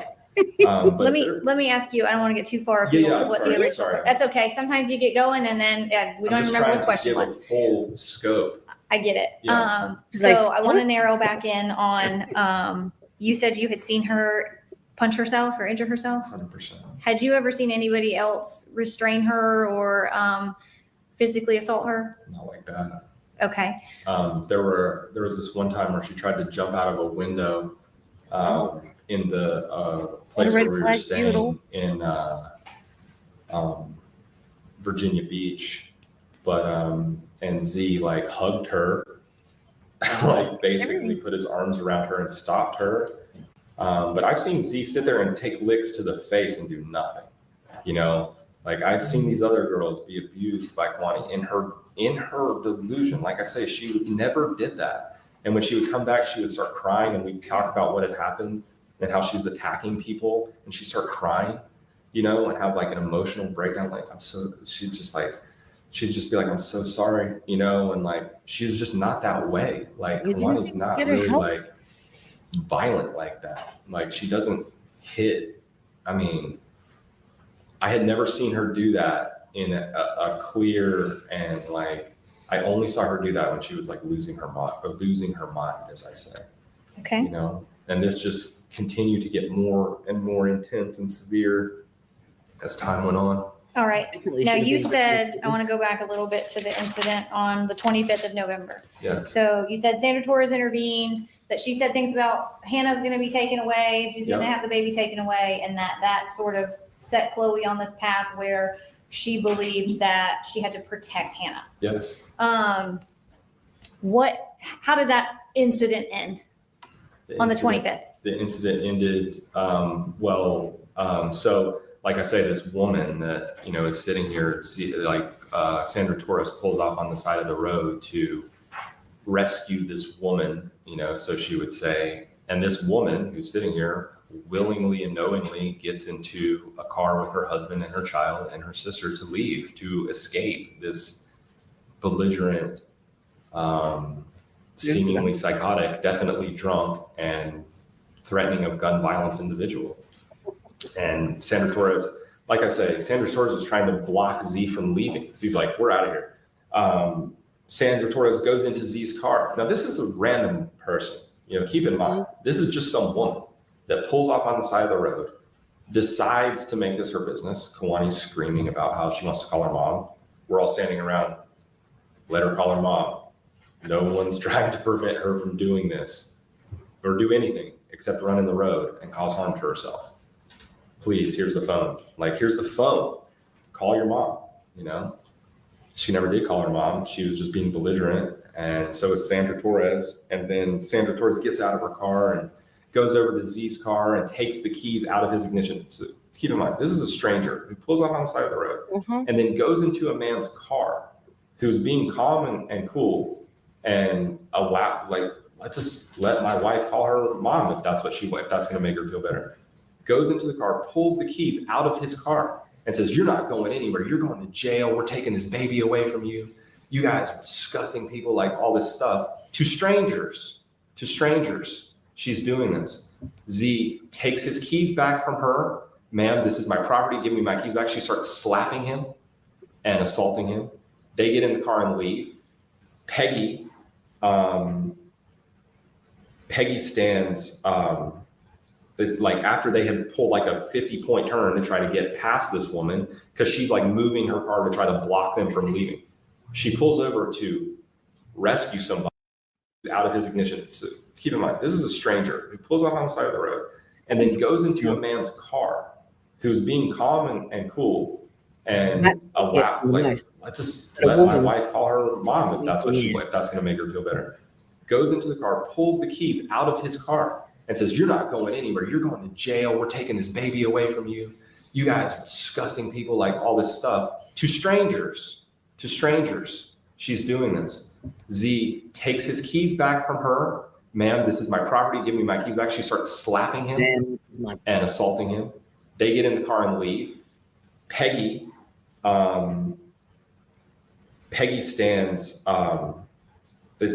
Let me ask you, I don't want to get too far. Sorry. That's okay. Sometimes you get going and then we don't even remember what the question was. Full scope. I get it. Yeah. So I want to narrow back in on, you said you had seen her punch herself or injure herself? 100%. Had you ever seen anybody else restrain her or physically assault her? Not like that. Okay. There was this one time where she tried to jump out of a window in the place where we were staying in Virginia Beach, but and Z like hugged her, like basically put his arms around her and stopped her. But I've seen Z sit there and take licks to the face and do nothing. You know, like I've seen these other girls be abused by Kwani in her delusion. Like I say, she never did that. And when she would come back, she would start crying, and we'd talk about what had happened and how she was attacking people, and she'd start crying, you know, and have like an emotional breakdown. Like, she'd just be like, I'm so sorry, you know, and like, she's just not that way. Like, Kwani's not really like violent like that. Like, she doesn't hit. I mean, I had never seen her do that in a clear, and like, I only saw her do that when she was like losing her mind, as I say. Okay. You know, and this just continued to get more and more intense and severe as time went on. All right. Now you said, I want to go back a little bit to the incident on the 25th of November. Yes. So you said Sandra Torres intervened, that she said things about Hannah's going to be taken away. She's going to have the baby taken away. And that sort of set Chloe on this path where she believed that she had to protect Hannah. Yes. How did that incident end on the 25th? The incident ended, so like I say, this woman that, you know, is sitting here, Sandra Torres pulls off on the side of the road to rescue this woman, you know, so she would say, and this woman who's sitting here willingly and knowingly gets into a car with her husband and her child and her sister to leave, to escape this belligerent, seemingly psychotic, definitely drunk, and threatening of gun violence individual. And Sandra Torres, like I say, Sandra Torres is trying to block Z from leaving. Z's like, we're out of here. Sandra Torres goes into Z's car. Now, this is a random person. You know, keep in mind, this is just some woman that pulls off on the side of the road, decides to make this her business. Kwani's screaming about how she wants to call her mom. We're all standing around. Let her call her mom. No one's trying to prevent her from doing this or do anything except run in the road and cause harm to herself. Please, here's the phone. Like, here's the phone. Call your mom, you know? She never did call her mom. She was just being belligerent. And so is Sandra Torres. And then Sandra Torres gets out of her car and goes over to Z's car and takes the keys out of his ignition. So keep in mind, this is a stranger who pulls off on the side of the road and then goes into a man's car who's being calm and cool and let my wife call her mom if that's going to make her feel better. Goes into the car, pulls the keys out of his car and says, you're not going anywhere. You're going to jail. We're taking this baby away from you. You guys are disgusting people, like all this stuff to strangers. She's doing this. Z takes his keys back from her. Ma'am, this is my property. Give me my keys back. She starts slapping him and assaulting him. They get in the car and leave. Peggy stands, like after they had pulled like a 50-point turn to try to get past this woman, because she's like moving her car to try to block them from leaving. She pulls over to rescue somebody out of his ignition. So keep in mind, this is a stranger who pulls off on the side of the road and then goes into a man's car who's being calm and cool and allow, like, let my wife call her mom if that's what if that's going to make her feel better. Goes into the car, pulls the keys out of his car and says, "You're not going anywhere. You're going to jail. We're taking this baby away from you. You guys are disgusting people," like all this stuff to strangers. She's doing this. Z takes his keys back from her. "Ma'am, this is my property. Give me my keys back." She starts slapping him and assaulting him. They get in the car and leave. Peggy stands,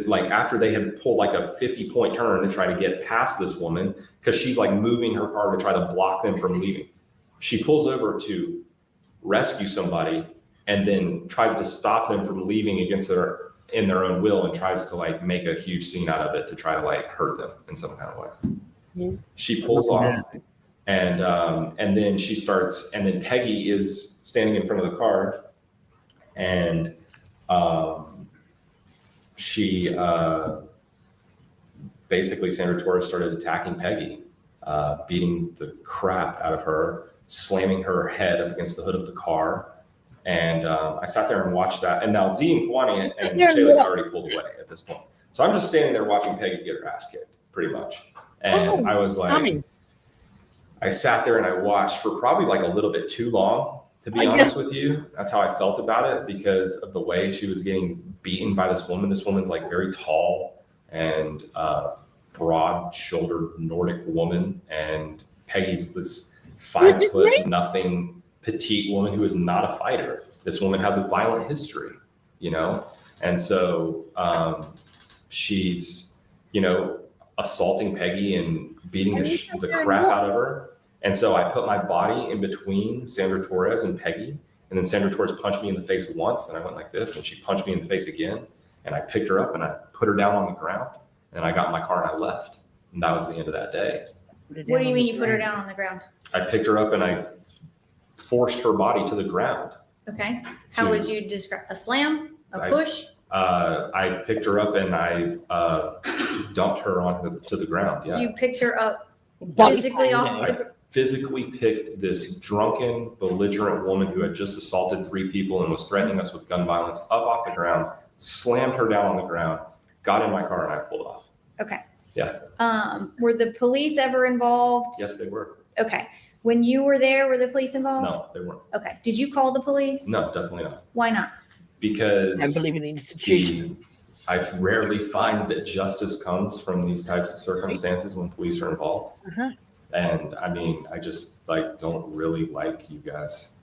like after they had pulled like a 50-point turn to try to get past this woman, because she's like moving her car to try to block them from leaving. She pulls over to rescue somebody and then tries to stop them from leaving in their own will, and tries to like make a huge scene out of it to try to like hurt them in some kind of way. Yeah. She pulls off and then she starts, and then Peggy is standing in front of the car, and she basically, Sandra Torres started attacking Peggy, beating the crap out of her, slamming her head up against the hood of the car. And I sat there and watched that. And now Z and Kwani and Shayla had already pulled away at this point. So I'm just standing there watching Peggy get her ass kicked, pretty much. And I was like, I sat there and I watched for probably like a little bit too long, to be honest with you. That's how I felt about it, because of the way she was getting beaten by this woman. This woman's like very tall and broad-shouldered Nordic woman. And Peggy's this 5'0" petite woman who is not a fighter. This woman has a violent history, you know? And so she's, you know, assaulting Peggy and beating the crap out of her. And so I put my body in between Sandra Torres and Peggy. And then Sandra Torres punched me in the face once, and I went like this, and she punched me in the face again. And I picked her up and I put her down on the ground, and I got in my car and I left. And that was the end of that day. What do you mean you put her down on the ground? I picked her up and I forced her body to the ground. Okay. How would you describe a slam, a push? I picked her up and I dumped her onto the ground. Yeah. You picked her up physically off. I physically picked this drunken, belligerent woman who had just assaulted 3 people and was threatening us with gun violence up off the ground, slammed her down on the ground, got in my car, and I pulled off. Okay. Yeah. Were the police ever involved? Yes, they were. Okay. When you were there, were the police involved? No, they weren't. Okay. Did you call the police? No, definitely not. Why not? Because I believe in the institution. I rarely find that justice comes from these types of circumstances when police are involved. And I mean, I just like don't really like you guys.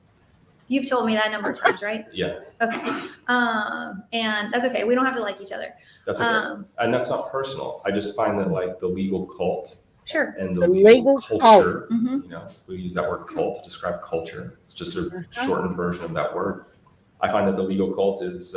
You've told me that a number of times, right? Yeah. Okay. And that's okay. We don't have to like each other. That's okay. And that's not personal. I just find that like the legal cult Sure. and the legal culture, Mhm. you know, we use that word cult to describe culture. It's just a shortened version of that word. I find that the legal cult is,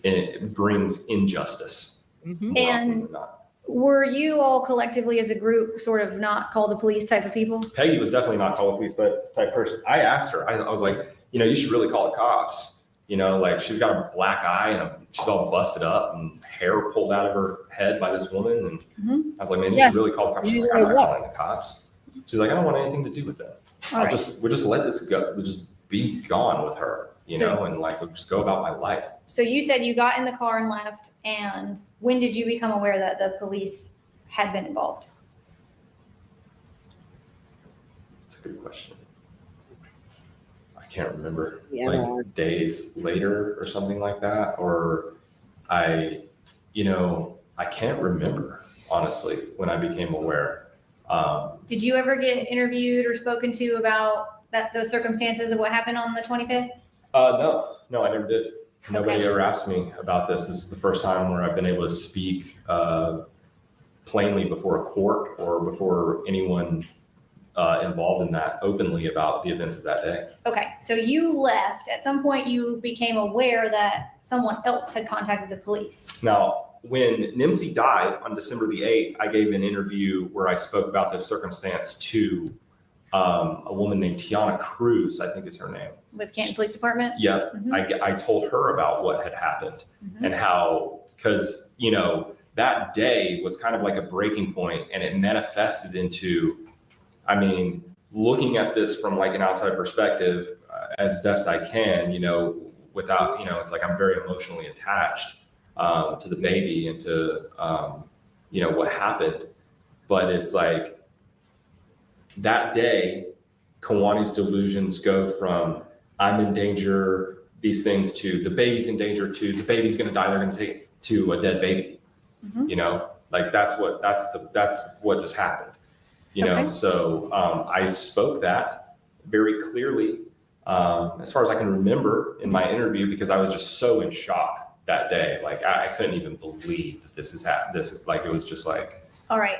it brings injustice. more often And than not. were you all collectively as a group sort of not call the police type of people? Peggy was definitely not call the police type person. I asked her, I was like, you know, you should really call the cops. You know, like she's got a black eye and she's all busted up and hair pulled out of her head by this woman. And I was like, man, you should really call the cops. She's like, I'm not calling the cops. She's like, I don't want anything to do with that. We'll just let this go. We'll just be gone with her, you know, and like, we'll just go about my life. So you said you got in the car and left. And when did you become aware that the police had been involved? That's a good question. I can't remember, Yeah, like days later or something like that. Or I can't remember, honestly, when I became aware. Did you ever get interviewed or spoken to about those circumstances of what happened on the 25th? No, I never did. Nobody ever asked me about this. This is the first time where I've been able to speak plainly before a court or before anyone involved in that openly about the events of that day. Okay, so you left. At some point, you became aware that someone else had contacted the police. Now, when Nimsey died on December the 8th, I gave an interview where I spoke about this circumstance to a woman named Tiana Cruz, I think is her name. With Canton Police Department? Yep. Mhm. I told her about what had happened and how, because, you know, that day was kind of like a breaking point, and it manifested into, I mean, looking at this from like an outside perspective as best I can, you know, without, you know, it's like I'm very emotionally attached to the baby and to, you know, what happened. But it's like that day, Kawani's delusions go from I'm in danger, these things, to the baby's in danger, to the baby's going to die, they're going to take it, to a dead baby. You know, like that's what just happened. You know, so I spoke that very clearly, as far as I can remember in my interview, because I was just so in shock that day. Like I couldn't even believe that this is happening. Like it was just like. All right.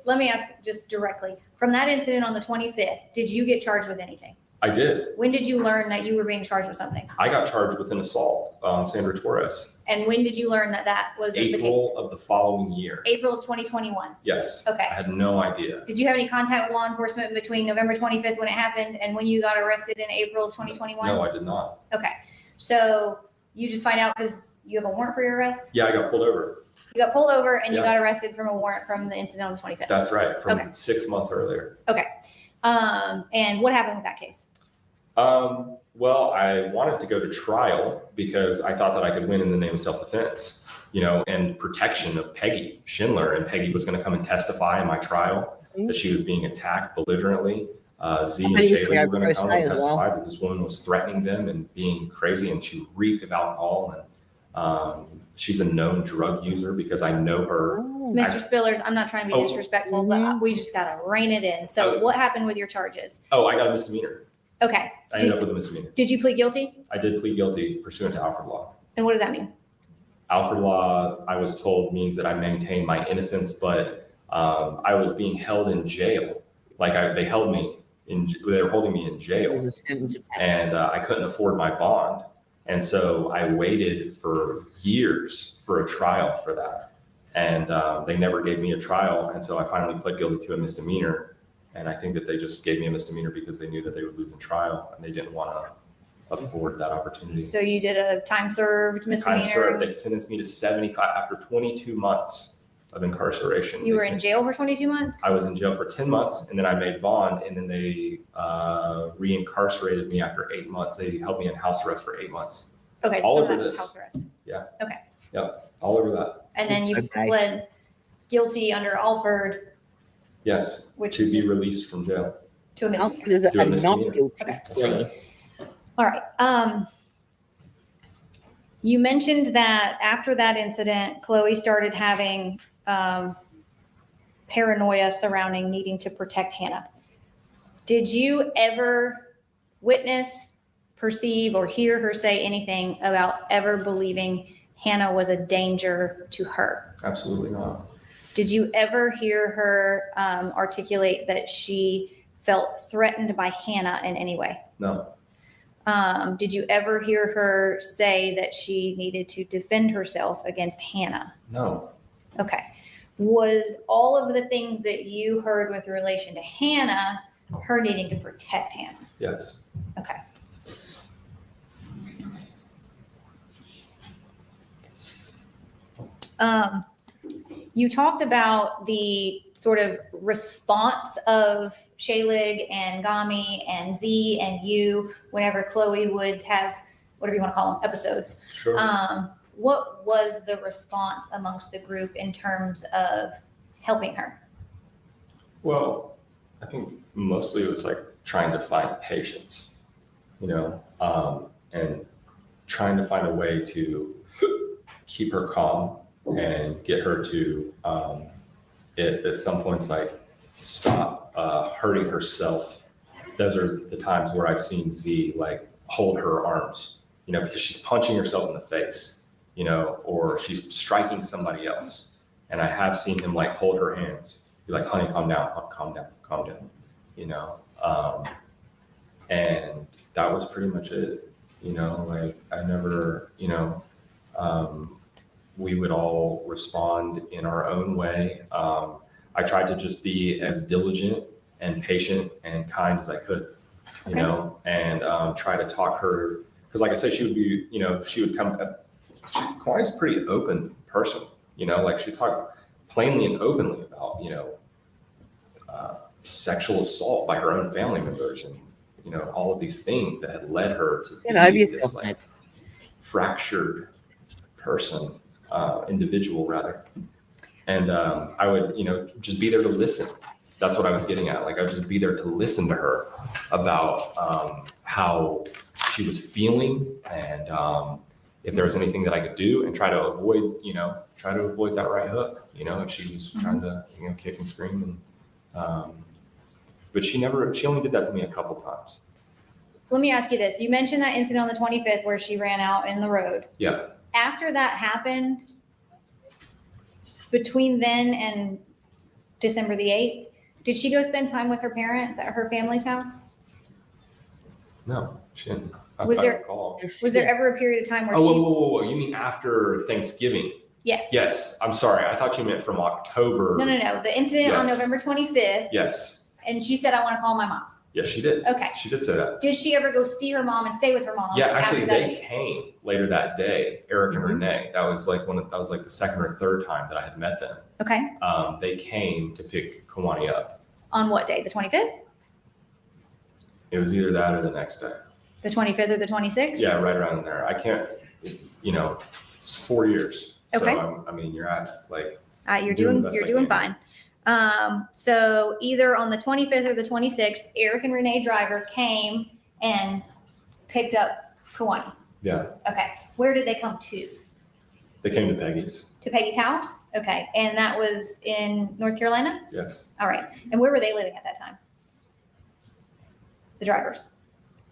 Let me ask just directly, from that incident on the 25th, did you get charged with anything? I did. When did you learn that you were being charged with something? I got charged with an assault on Sandra Torres. And when did you learn that that was the case? April of the following year. April of 2021. Yes. Okay. I had no idea. Did you have any contact with law enforcement between November 25th when it happened and when you got arrested in April of 2021? No, I did not. Okay. So you just find out because you have a warrant for your arrest? Yeah, I got pulled over. You got pulled over and you Yeah. got arrested from a warrant from the incident on the 25th? That's right. From Okay. 6 months earlier. Okay. And what happened with that case? Well, I wanted to go to trial because I thought that I could win in the name of self-defense, you know, and protection of Peggy Schindler. And Peggy was going to come and testify in my trial that she was being attacked belligerently. Z and Shaylee were going to come and testify that this woman was threatening them and being crazy, and she reeked of alcohol. And she's a known drug user because I know her. Mr. Spillers, I'm not trying to be disrespectful, but we just got to rein it in. So what happened with your charges? Oh, I got a misdemeanor. Okay. I ended up with a misdemeanor. Did you plead guilty? I did plead guilty pursuant to Alfred Law. And what does that mean? Alfred Law, I was told, means that I maintain my innocence, but I was being held in jail. Like they held me they were holding me in jail, and I couldn't afford my bond. And so I waited for years for a trial for that. And they never gave me a trial. And so I finally pled guilty to a misdemeanor. And I think that they just gave me a misdemeanor because they knew that they would lose in trial and they didn't want to afford that opportunity. So you did a time served misdemeanor? Time served. They sentenced me to 75 after 22 months of incarceration. You were in jail for 22 months? I was in jail for 10 months, and then I made bond, and then they reincarcerated me after 8 months. They held me in house arrest for 8 months. Okay, all so over that's this. house arrest. Yeah. Okay. Yep. All over that. And then you pled guilty under Alford. Yes. Which to is be just released from jail. to a misdemeanor. Alfred is To a a not misdemeanor. guilty. Okay. That's right. All right. You mentioned that after that incident, Chloe started having paranoia surrounding needing to protect Hannah. Did you ever witness, perceive, or hear her say anything about ever believing Hannah was a danger to her? Absolutely not. Did you ever hear her articulate that she felt threatened by Hannah in any way? No. Did you ever hear her say that she needed to defend herself against Hannah? No. Okay. Was all of the things that you heard with relation to Hannah, her needing to protect Hannah? Yes. Okay. You talked about the sort of response of Shaylig and Gami and Z and you whenever Chloe would have, whatever you want to call them, episodes. Sure. What was the response amongst the group in terms of helping her? Well, I think mostly it was like trying to find patience, you know, and trying to find a way to keep her calm and get her to, at some points, like stop hurting herself. Those are the times where I've seen Z like hold her arms, you know, because she's punching herself in the face, you know, or she's striking somebody else, And I have seen him like hold her hands, be like, honey, calm down, calm down, calm down, you know? And that was pretty much it, you know, like I never, you know, we would all respond in our own way. I tried to just be as diligent and patient and kind as I could, you know, and try to talk her, because like I said, she would be, you know, she would come, Kawhi's a pretty open person, you know, like she talked plainly and openly about, you know, sexual assault by her own family members and, you know, all of these things that had led her to be this like fractured person, individual rather. And I would, you know, just be there to listen. That's what I was getting at. Like I would just be there to listen to her about how she was feeling and if there was anything that I could do and try to avoid, you know, that right hook, you know, if she was trying to, you know, kick and scream and, but she only did that to me a couple times. Let me ask you this. You mentioned that incident on the 25th where she ran out in the road. Yeah. After that happened, between then and December the 8th, did she go spend time with her parents at her family's house? No, she didn't. Was there ever a period of time where she? Whoa. You mean after Thanksgiving? Yes. Yes. I'm sorry. I thought you meant from October. No. The incident on November 25th. Yes. And she said, I want to call my mom. Yes, she did. Okay. She did say that. Did she ever go see her mom and stay with her mom? Yeah, actually, they came later that day. Eric and Renee. That was like the second or third time that I had met them. Okay. They came to pick Kawhi up. On what day? The 25th? It was either that or the next day. The 25th or the 26th? Yeah, right around there. I can't, you know, it's 4 years. Okay. So I mean, you're at like. You're doing fine. So either on the 25th or the 26th, Eric and Renee Driver came and picked up Kawhi. Yeah. Okay. Where did they come to? They came to Peggy's. To Peggy's house? Okay. And that was in North Carolina? Yes. All right. And where were they living at that time? The drivers?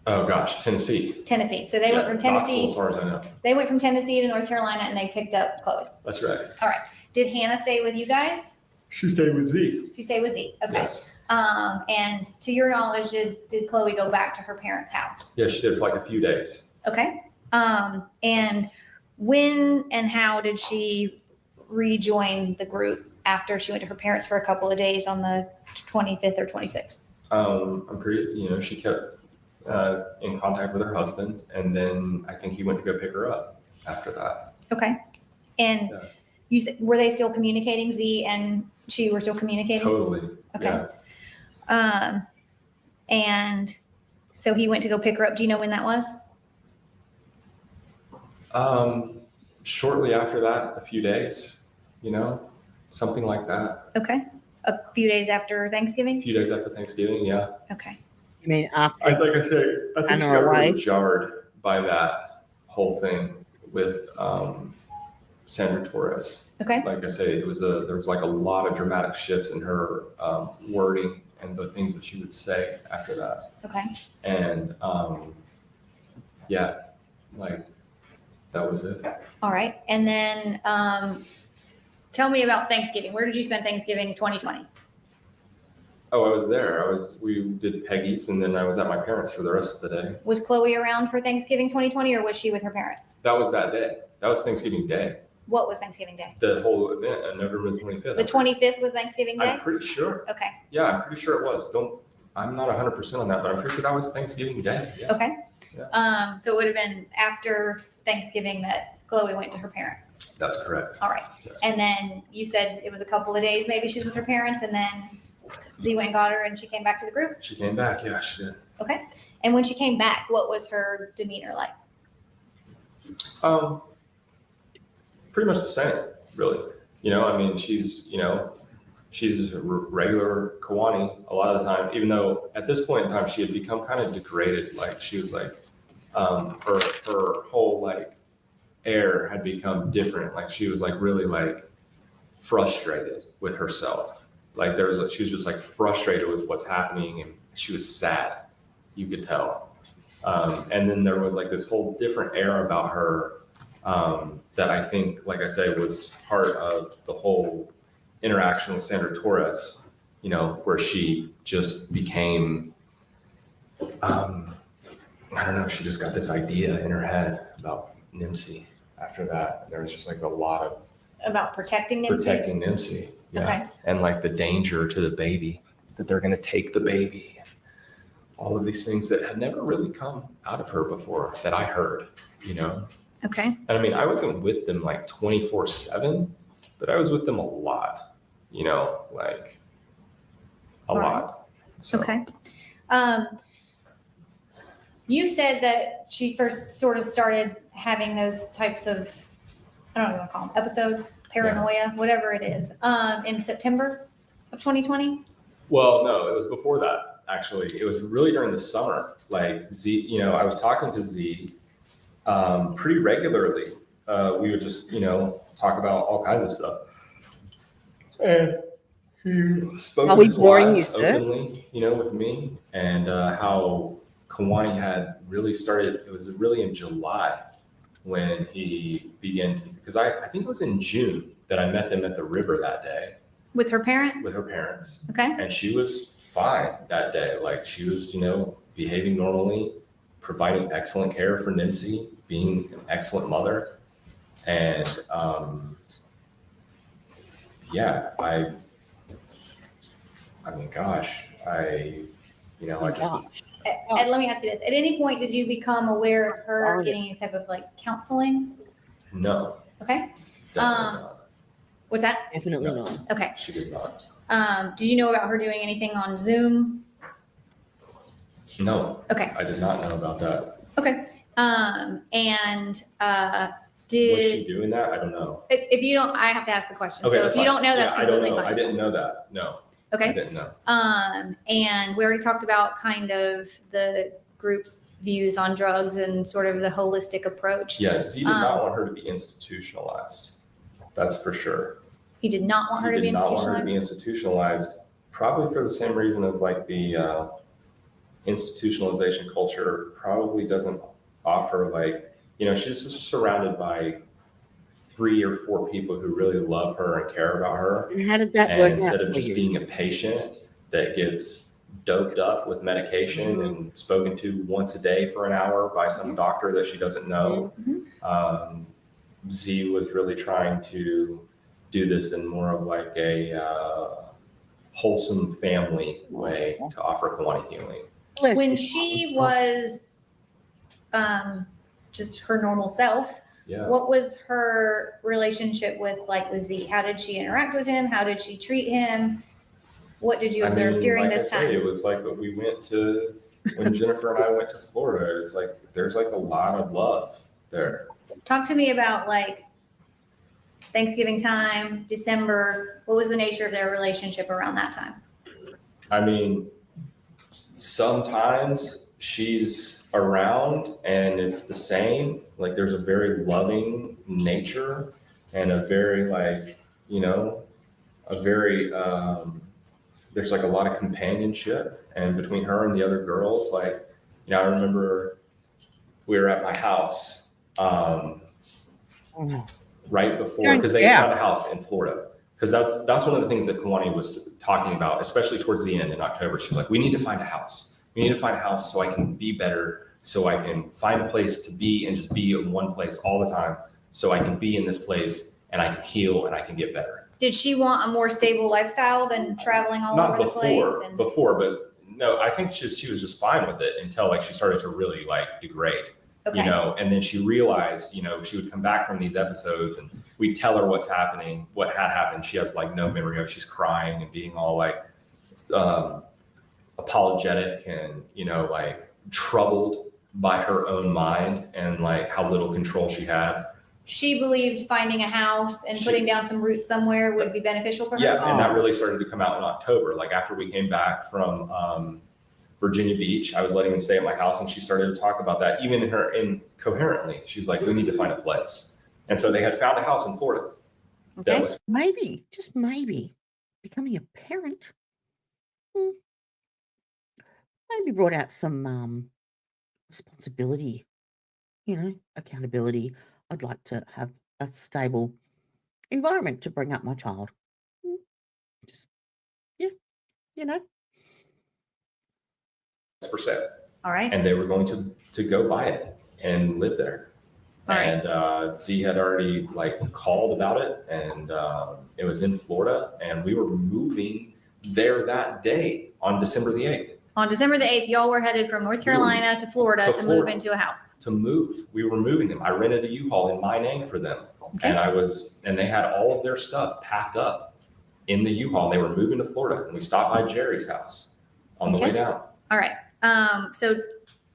Oh gosh, Tennessee. Tennessee. So they went from Tennessee. Knoxville, as far as I know. They went from Tennessee to North Carolina and they picked up Chloe. That's right. All right. Did Hannah stay with you guys? She stayed with Z. She stayed with Z. Okay. Yes. And to your knowledge, did Chloe go back to her parents' house? Yeah, she did for like a few days. Okay. And when and how did she rejoin the group after she went to her parents for a couple of days on the 25th or 26th? I'm pretty, you know, she kept in contact with her husband, and then I think he went to go pick her up after that. Okay. And you said, were they still communicating? Z and she were still communicating? Totally. Okay. Yeah. And so he went to go pick her up. Do you know when that was? Shortly after that, a few days, you know, something like that. Okay. A few days after Thanksgiving? A few days after Thanksgiving, yeah. Okay. You mean after? I think she got away? really jarred by that whole thing with Sandra Torres. Okay. Like I say, there was like a lot of dramatic shifts in her wording and the things that she would say after that. Okay. And yeah, like that was it. All right. And then tell me about Thanksgiving. Where did you spend Thanksgiving 2020? Oh, I was there. We did Peggy's, and then I was at my parents for the rest of the day. Was Chloe around for Thanksgiving 2020, or was she with her parents? That was that day. That was Thanksgiving Day. What was Thanksgiving Day? The whole event on November 25th. The 25th was Thanksgiving Day? I'm pretty sure. Okay. Yeah, I'm pretty sure it was. I'm not 100% on that, but I'm pretty sure that was Thanksgiving Day. Yeah. Okay. Yeah. So it would have been after Thanksgiving that Chloe went to her parents. That's correct. All right. Yes. And then you said it was a couple of days maybe she was with her parents, and then Z went and got her and she came back to the group? She came back. Yeah, she did. Okay. And when she came back, what was her demeanor like? Pretty much the same, really. You know, I mean, she's a regular Kawani a lot of the time, even though at this point in time she had become kind of degraded. Like she was like, her whole like air had become different. Like she was like really like frustrated with herself. Like she was just like frustrated with what's happening, and she was sad. You could tell. And then there was like this whole different air about her that I think, like I say, was part of the whole interaction with Sandra Torres, you know, where she just became, I don't know, she just got this idea in her head about Nimsy after that. There was just like a lot of About protecting them. protecting Nimsy. Yeah. Okay. And like the danger to the baby, that they're going to take the baby. All of these things that had never really come out of her before that I heard, you know? Okay. And I mean, I wasn't with them like 24/7, but I was with them a lot, you know, like a Right. lot. So, Okay. You said that she first sort of started having those types of, I don't know what you want to call them, episodes, paranoia, whatever it is, in September of 2020. well, no, it was before that, actually. It was really during the summer. Like Z, you know, I was talking to Z pretty regularly. We would just, you know, talk about all kinds of stuff. And he spoke Are of we his boring you, lives sir? openly, you know, with me, and how Kawani had really started. It was really in July when he began to, because I think it was in June that I met them at the river that day With her parents? with her parents. Okay. And she was fine that day. Like she was, you know, behaving normally, providing excellent care for Nimsy, being an excellent mother. And yeah, I mean, gosh, you know, I just, Gosh. And let me ask you this. At any point, did you become aware of her Darn it. getting any type of like counseling? no, Okay. definitely not. Was that? Definitely No. not. Okay. She did not. Did you know about her doing anything on Zoom? No, Okay. I did not know about that. Okay. Was she doing that? I don't know. If you don't, I have to ask the question. Okay, So that's if you fine. don't know, that's Yeah, I don't completely know. fine. I didn't know that. No, I Okay. didn't know. And we already talked about kind of the group's views on drugs and sort of the holistic approach. Yeah, Z did not want her to be institutionalized. That's for sure. He did not want her to He be did not want her to be institutionalized. institutionalized, probably for the same reason as like the institutionalization culture probably doesn't offer like, you know, she's just surrounded by 3 or 4 people who really love her and care about her. And how did that And work instead out of for just you? being a patient that gets doped up with medication Mhm. and spoken to once a day for an hour by some doctor that she doesn't know, Z was really trying to do this in more of like a wholesome family way to offer Kawani healing. Bless When you, she Thomas. was just her normal self, Yeah. what was her relationship with Z? How did she interact with him? How did she treat him? What did you observe during like this I say, time? it was like we went to, when Jennifer and I went to Florida, it's like, there's like a lot of love there. Talk to me about like Thanksgiving time, December. What was the nature of their relationship around that time? I mean, sometimes she's around and it's the same. Like there's a very loving nature and a very like, you know, a very, there's like a lot of companionship, and between her and the other girls, like, you know, I remember we were at my house right before, because they found a house in Florida. Because that's one of the things that Kawani was talking about, especially towards the end in October. She's like, we need to find a house. We need to find a house so I can be better, so I can find a place to be and just be in one place all the time, so I can be in this place and I can heal and I can get better. Did she want a more stable lifestyle than traveling all Not over the place? before, but no, I think she was just fine with it until like she started to really like degrade. Okay. You know, and then she realized, you know, she would come back from these episodes and we'd tell her what's happening, what had happened. She has like no memory of it. She's crying and being all like apologetic and, you know, like troubled by her own mind and like how little control she had. She believed finding a house and putting down some roots somewhere would be beneficial for her? Yeah, and that really started to come out in October. Like after we came back from Virginia Beach, I was letting them stay at my house, and she started to talk about that, even incoherently. She's like, we need to find a place. And so they had found a house in Florida. Okay. That was Maybe, just maybe, becoming a parent maybe brought out some responsibility, you know, accountability. I'd like to have a stable environment to bring up my child. Just, yeah, you know. For sale. All right. And they were going to go buy it and live there. All right. And Z had already like called about it, and it was in Florida, and we were moving there that day on December the 8th. On December the 8th, y'all were headed from North Carolina to Florida to move into a house. To move. We were moving them. I rented a U-Haul in my name for them. Okay. And they had all of their stuff packed up in the U-Haul. They were moving to Florida, and we stopped by Jerry's house on the way down. All right. So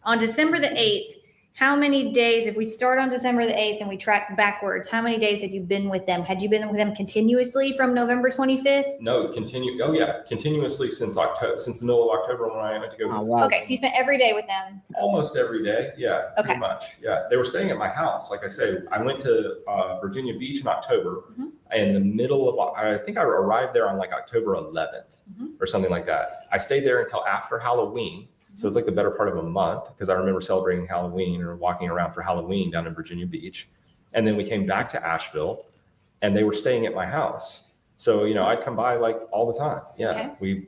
on December the 8th, how many days, if we start on December the 8th and we track backwards, how many days had you been with them? Had you been with them continuously from November 25th? No, continuously since October, since the middle of October when I went to go. Oh, wow. Okay, so you spent every day with them. Almost every day, yeah, Okay. pretty much. Yeah, they were staying at my house. Like I say, I went to Virginia Beach in October. In the middle of, I think I arrived there on like October 11th or something like that. I stayed there until after Halloween. So it's like the better part of a month, because I remember celebrating Halloween or walking around for Halloween down in Virginia Beach. And then we came back to Asheville, and they were staying at my house. So, I'd come by like all the time. Yeah. Okay.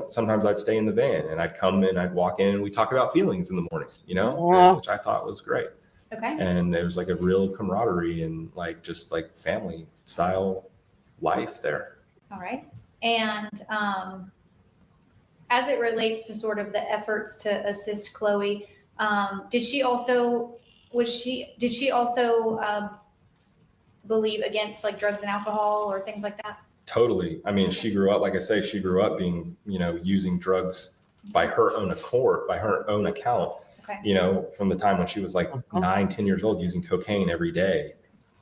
Sometimes I'd stay in the van, and I'd come and I'd walk in and we talk about feelings in the morning, Wow. which I thought was great. Okay. And there was like a real camaraderie and like just like family style life there. All right. And as it relates to sort of the efforts to assist Chloe, did she also believe against like drugs and alcohol or things like that? Totally. I mean, she grew up, like I say, being, using drugs by her own accord, by her own account, Okay. From the time when she was like 9-10 years old, using cocaine every day.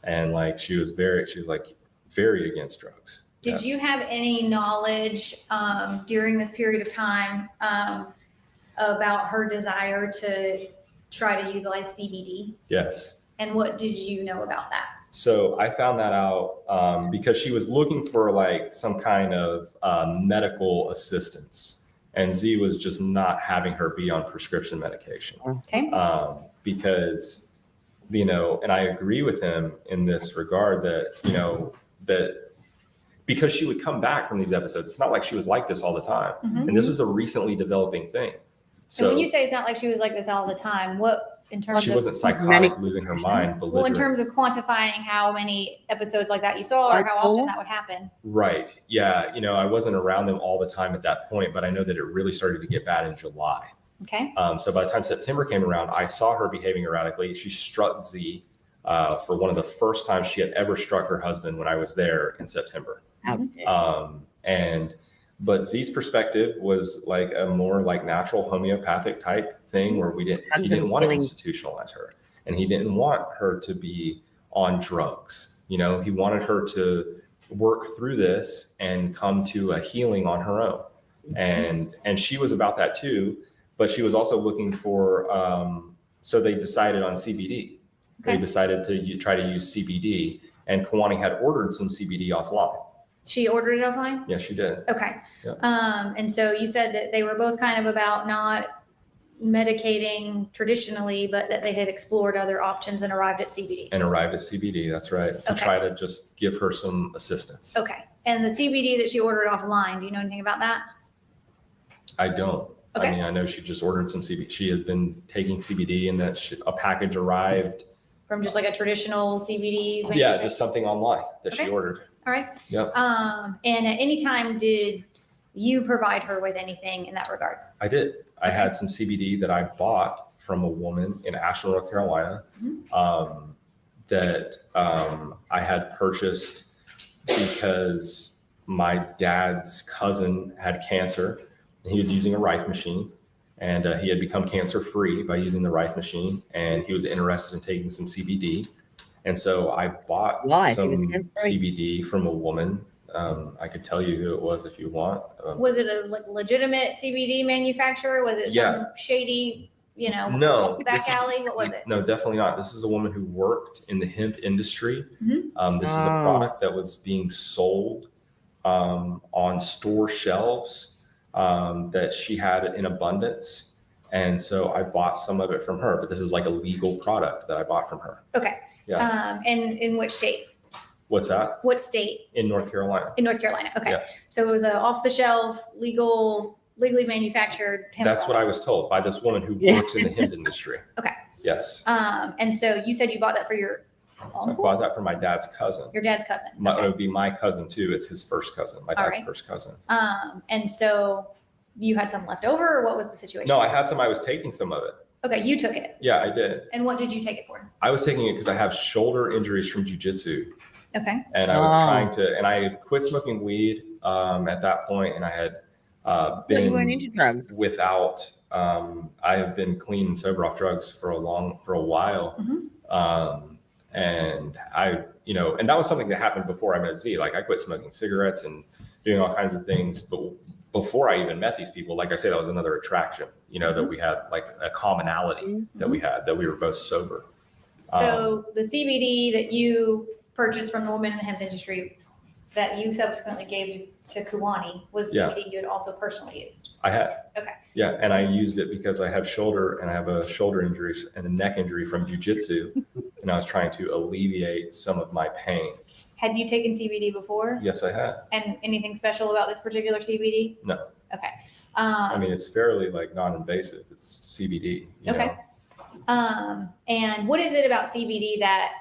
And like, she's like very against drugs. Did Yes. you have any knowledge during this period of time about her desire to try to utilize CBD? Yes. And what did you know about that? So I found that out because she was looking for like some kind of medical assistance, and Z was just not having her be on prescription medication. Okay. Because, and I agree with him in this regard that, that because she would come back from these episodes, it's not like she was like this all the time. Mhm. And this was a recently developing thing. So when you say it's not like she was like this all the time, what in terms She of wasn't psychotic, losing her mind, well, in belligerent. terms of quantifying how many episodes like that you saw or how often that would happen? Right. Yeah. I wasn't around them all the time at that point, but I know that it really started to get bad in July. Okay. So by the time September came around, I saw her behaving erratically. She struck Z for one of the first times she had ever struck her husband when I was there in September. But Z's perspective was like a more like natural homeopathic type thing where he didn't want to institutionalize her, and he didn't want her to be on drugs. He wanted her to work through this and come to a healing on her own. And she was about that too, but she was also looking for, so they decided on CBD. Okay. They decided to try to use CBD, and Kawani had ordered some CBD offline. She ordered it offline? Yes, she did. Okay. Yeah. And so you said that they were both kind of about not medicating traditionally, but that they had explored other options and arrived at CBD. That's right. To try to just give her some assistance. Okay. And the CBD that she ordered offline, do you know anything about that? I don't. Okay. I mean, I know she just ordered some CBD. She had been taking CBD, and that a package arrived. From just like a traditional CBD? Yeah, just something online that she ordered. All right. Yep. And at any time, did you provide her with anything in that regard? I did. I had some CBD that I bought from a woman in Asheville, North Carolina, that I had purchased because my dad's cousin had cancer. He was using a Rife machine, and he had become cancer-free by using the Rife machine, and he was interested in taking some CBD. And so I bought some CBD from a woman. I could tell you who it was if you want. Was it a legitimate CBD manufacturer? Was it some shady, no, back alley? What was it? No, definitely not. This is a woman who worked in the hemp industry. This is a product that was being sold on store shelves that she had in abundance. And so I bought some of it from her, but this is like a legal product that I bought from her. Okay. Yeah. And in which state? What's that? What state? In North Carolina. In North Carolina. Okay. Yes. So it was a off the shelf, legally manufactured hemp That's what I was told by this woman who works in the hemp industry. Okay. Yes. And so you said you bought that for your I uncle? bought that for my dad's cousin. Your dad's cousin. It Okay. would be my cousin too. It's his first cousin, my dad's right. first cousin. And so you had some left over, or what was the situation? No, I had some. I was taking some of it. Okay, you took it. Yeah, I did. And what did you take it for? I was taking it because I have shoulder injuries from jujitsu, Okay. and I was trying to. And I had quit smoking weed at that point, and I had But you weren't into drugs. without. I have been clean and sober off drugs for a while. And I, and that was something that happened before I met Z. Like I quit smoking cigarettes and doing all kinds of things. But before I even met these people, like I said, that was another attraction, that we had like a commonality that we had, that we were both sober. So the CBD that you purchased from the woman in the hemp industry that you subsequently gave to Kuwani was CBD you had also personally used. I had. Okay. Yeah. And I used it because I have a shoulder injury and a neck injury from jujitsu. And I was trying to alleviate some of my pain. Had you taken CBD before? Yes, I had. And anything special about this particular CBD? No. Okay. I mean, it's fairly like non-invasive. It's CBD. Okay. And what is it about CBD that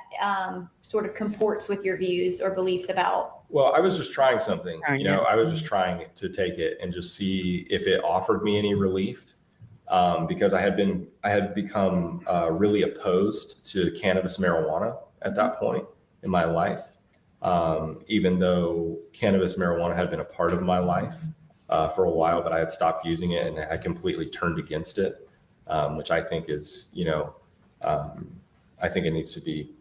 sort of comports with your views or beliefs about? Well, I was just trying something, I was just trying to take it and just see if it offered me any relief. Because I had become really opposed to cannabis marijuana at that point in my life. Even though cannabis marijuana had been a part of my life for a while, but I had stopped using it and I completely turned against it, which I think is, I think it needs to be,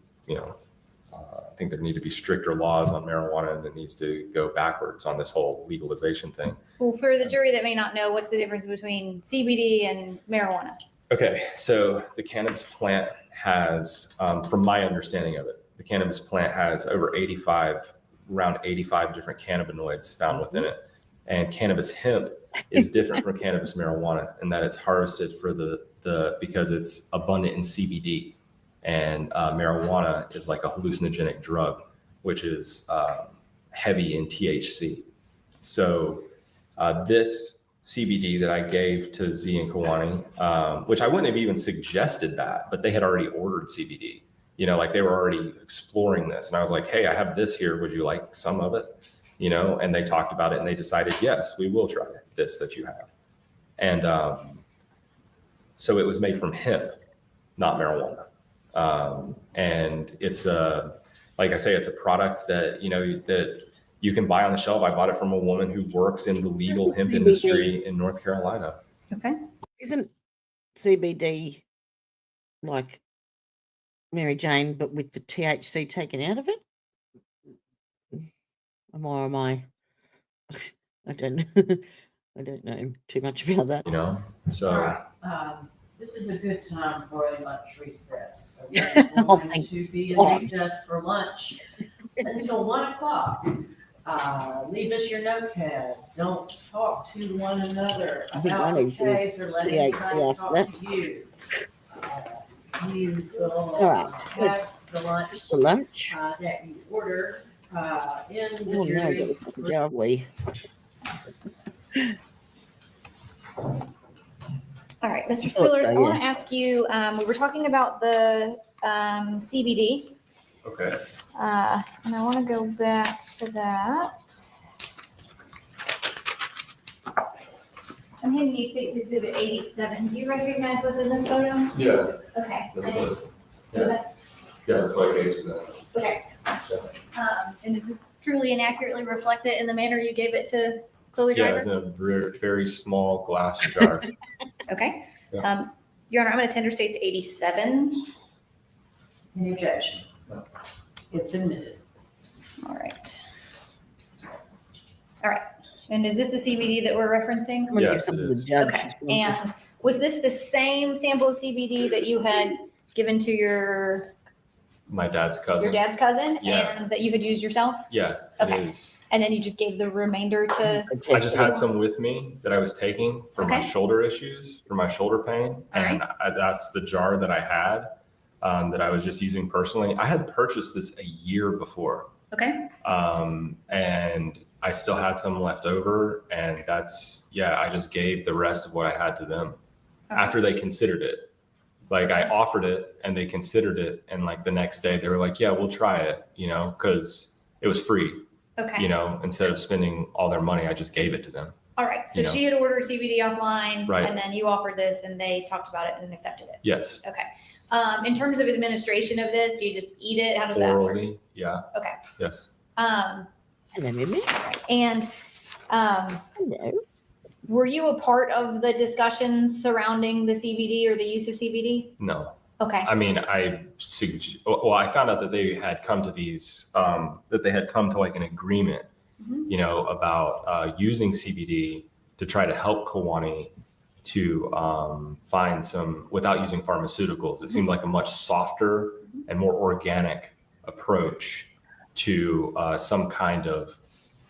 I think there need to be stricter laws on marijuana, and it needs to go backwards on this whole legalization thing. Well, for the jury that may not know, what's the difference between CBD and marijuana? Okay, so the cannabis plant has, from my understanding of it, the cannabis plant has around 85 different cannabinoids found within it. And cannabis hemp is different from cannabis marijuana in that it's harvested for because it's abundant in CBD. And marijuana is like a hallucinogenic drug, which is heavy in THC. So this CBD that I gave to Z and Kuwani, which I wouldn't have even suggested that, but they had already ordered CBD. Like they were already exploring this. And I was like, hey, I have this here. Would you like some of it? And they talked about it and they decided, yes, we will try this that you have. And so it was made from hemp, not marijuana. And it's like I say, it's a product that, that you can buy on the shelf. I bought it from a woman who works in the legal hemp industry in North Carolina. Okay. Isn't CBD like Mary Jane, but with the THC taken out of it? Am I? I don't know too much about that. So. All right. This is a good time for a lunch recess. So we're Oh, going thank to be in God. recess for lunch until 1:00. Leave us your notepads. Don't talk to one another I think I about the need some case or let THC anybody after talk that. to you. You will All right. have the lunch For lunch. that you ordered in the Oh no, jury. got to take a jar of wee. All right, Mr. I thought Spillers, so, I want yeah. to ask you, we were talking about the CBD, Okay. and I want to go back to that. I'm handing you State's Exhibit 87. Do you recognize what's in this photo? Yeah. Okay. That's And what, is that- that's why I gave you that. Okay. And does this truly and accurately reflect it in the manner you gave it to Chloe Yeah, it's Driver? in a very, very small glass jar. Okay. Yeah. Your Honor, I'm going to tender State's 87. Any objection? It's admitted. All right. All right. And is this the CBD that we're referencing? I'm gonna Yes, give some it to the is. judge. Okay. She's going to- And was this the same sample of CBD that you had given to your My dad's cousin. Your dad's cousin, Yeah. and that you had used yourself, Yeah, Okay. it is. and then you just gave the remainder to. I just had some with me that I was taking for my Okay. shoulder issues, for my shoulder pain. All And that's the jar that I had that I was just using personally. I had purchased this a year before. Okay. And I still had some left over. And I just gave the rest of what I had to them Okay. after they considered it. Like I offered it and they considered it. And like the next day they were like, yeah, we'll try it, because it was free, Okay. instead of spending all their money, I just gave it to them. All right. So you know. she had ordered CBD offline, Right. and then you offered this, and they talked about it and accepted it. Yes. Okay. In terms of administration of this, do you just eat it? How does that work? Orally. Yeah. Okay. Yes. Hello, Mimi. And Hello. were you a part of the discussions surrounding the CBD or the use of CBD? No. Okay. I mean, I found out that they had come to that they had come to like an agreement, Mhm. about using CBD to try to help Kiwani to find some, without using pharmaceuticals. It seemed like a much softer and more organic approach to some kind of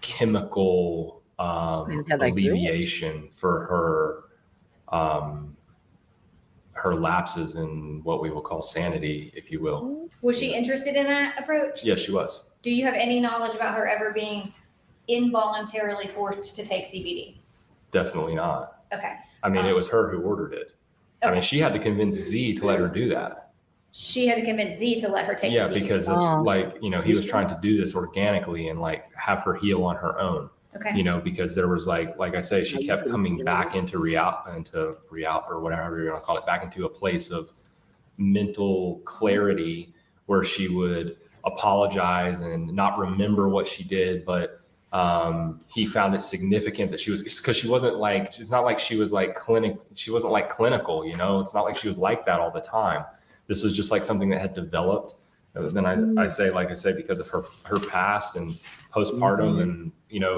chemical Depends how they do it. alleviation for her lapses in what we will call sanity, if you will. Was she interested in that approach? Yes, she was. Do you have any knowledge about her ever being involuntarily forced to take CBD? Definitely not. Okay. I mean, it was her who ordered it. I Okay. mean, she had to convince Z to let her do that. She had to convince Z to let her take Yeah, the CBD. because it's he was trying to do this organically and like have her heal on her own. Okay. Because there was like I say, she kept coming back into reality or whatever you're gonna call it, back into a place of mental clarity where she would apologize and not remember what she did, but he found it significant that she was, because she wasn't like, it's not like she was like she wasn't like clinical, it's not like she was like that all the time. This was just like something that had developed. Then I say because of her past and postpartum and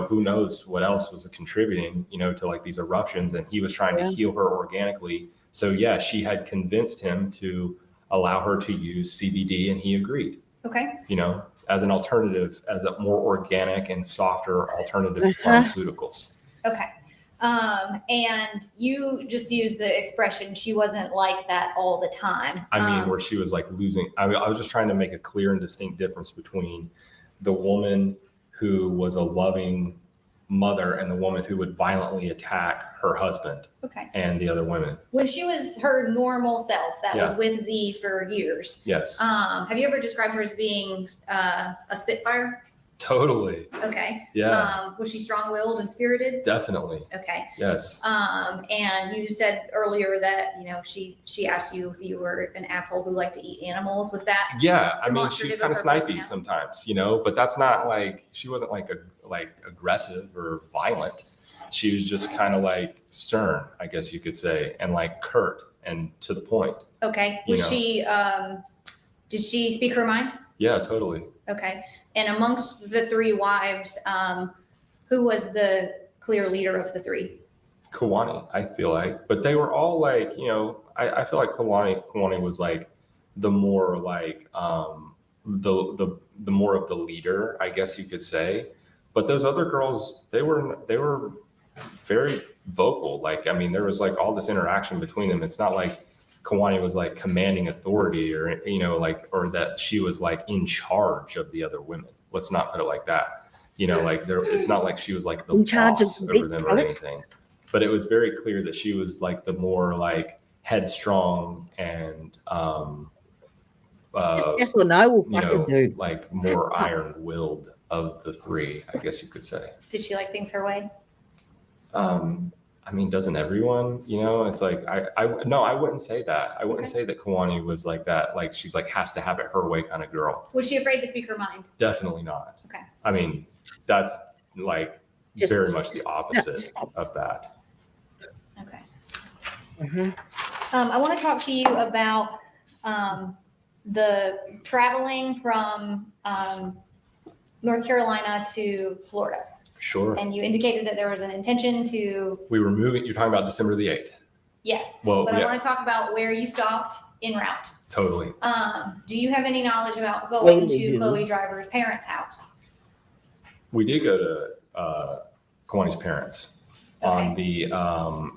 who knows what else was contributing to like these eruptions, and he was trying to heal her organically. So yeah, she had convinced him to allow her to use CBD, and he agreed. Okay. As an alternative, as a more organic and softer alternative to pharmaceuticals. Okay. And you just used the expression, she wasn't like that all the time. I mean, where she was like losing. I was just trying to make a clear and distinct difference between the woman who was a loving mother and the woman who would violently attack her husband Okay. and the other women. When she was her normal self, that was Yeah. with Z for years. Yes, Have you ever described her as being a Spitfire? totally. Okay. Yeah, Was she strong-willed and spirited? definitely. Okay. Yes. And you said earlier that, she asked you if you were an asshole who liked to eat animals. Was that? Yeah, I mean, she was demonstrative kind of of her snipey personality? sometimes, but that's not like, she wasn't like aggressive or violent. She was just kind of like stern, I guess you could say, and like curt and to the point. Okay. You Was know. she, did she speak her mind? Yeah, totally. Okay. And amongst the three wives, who was the clear leader of the three? Kiwani, I feel like, but they were all like, I feel like Kiwani was like the more like the more of the leader, I guess you could say. But those other girls, they were very vocal. Like, I mean, there was like all this interaction between them. It's not like Kiwani was like commanding authority or or that she was like in charge of the other women. Let's not put it like that. It's not like she was like the In charge of boss the over big them or brother? anything. But it was very clear that she was like the more like headstrong and Just yes or no will fucking do. like more iron-willed of the three, I guess you could say. Did she like things her way? I mean, doesn't everyone? It's like I wouldn't say that. I wouldn't Okay. say that Kiwani was like that. Like she's like has to have it her way kind of girl. Was she afraid to speak her mind? Definitely not. Okay. I mean, that's like Just- very much the opposite of that. Okay. Mhm. I want to talk to you about the traveling from North Carolina to Florida. Sure. And you indicated that there was an intention to, We were moving. You're talking about December the 8th. Yes. Well, But I yeah, want to talk about where you stopped en route. totally. Do you have any knowledge about Well, going we to do. Chloe Driver's parents' house? We did go to Kawani's parents on the,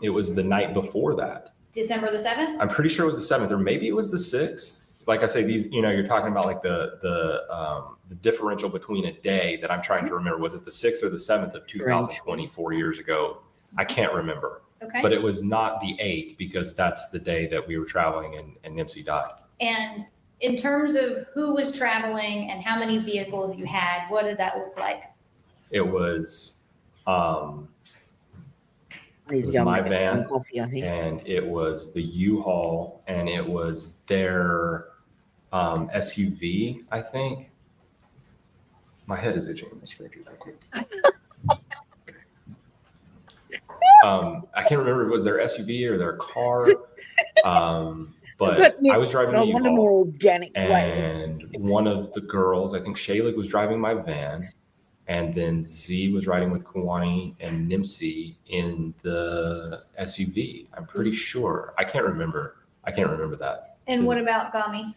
it was the night before that. December the 7th? I'm pretty sure it was the 7th, or maybe it was the 6th. Like I say, these, you know, you're talking about like the differential between a day that I'm trying to remember. Was it the 6th or the 7th of 2020, 4 years ago? I can't remember. Okay. But it was not the 8th because that's the day that we were traveling and Nipsey died. And in terms of who was traveling and how many vehicles you had, what did that look like? It was, He's was going my to get some van, coffee, I think. and it was the U-Haul, and it was their SUV, I think. My head is itching. Let's go do that quick. I can't remember if it was their SUV or their car, but I was driving the one of the more U-Haul, organic ways. and one of the girls, I think Shayla, was driving my van, and then Z was riding with Kawani and Nimsey in the SUV. I'm pretty sure. I can't remember that. And what about Gami?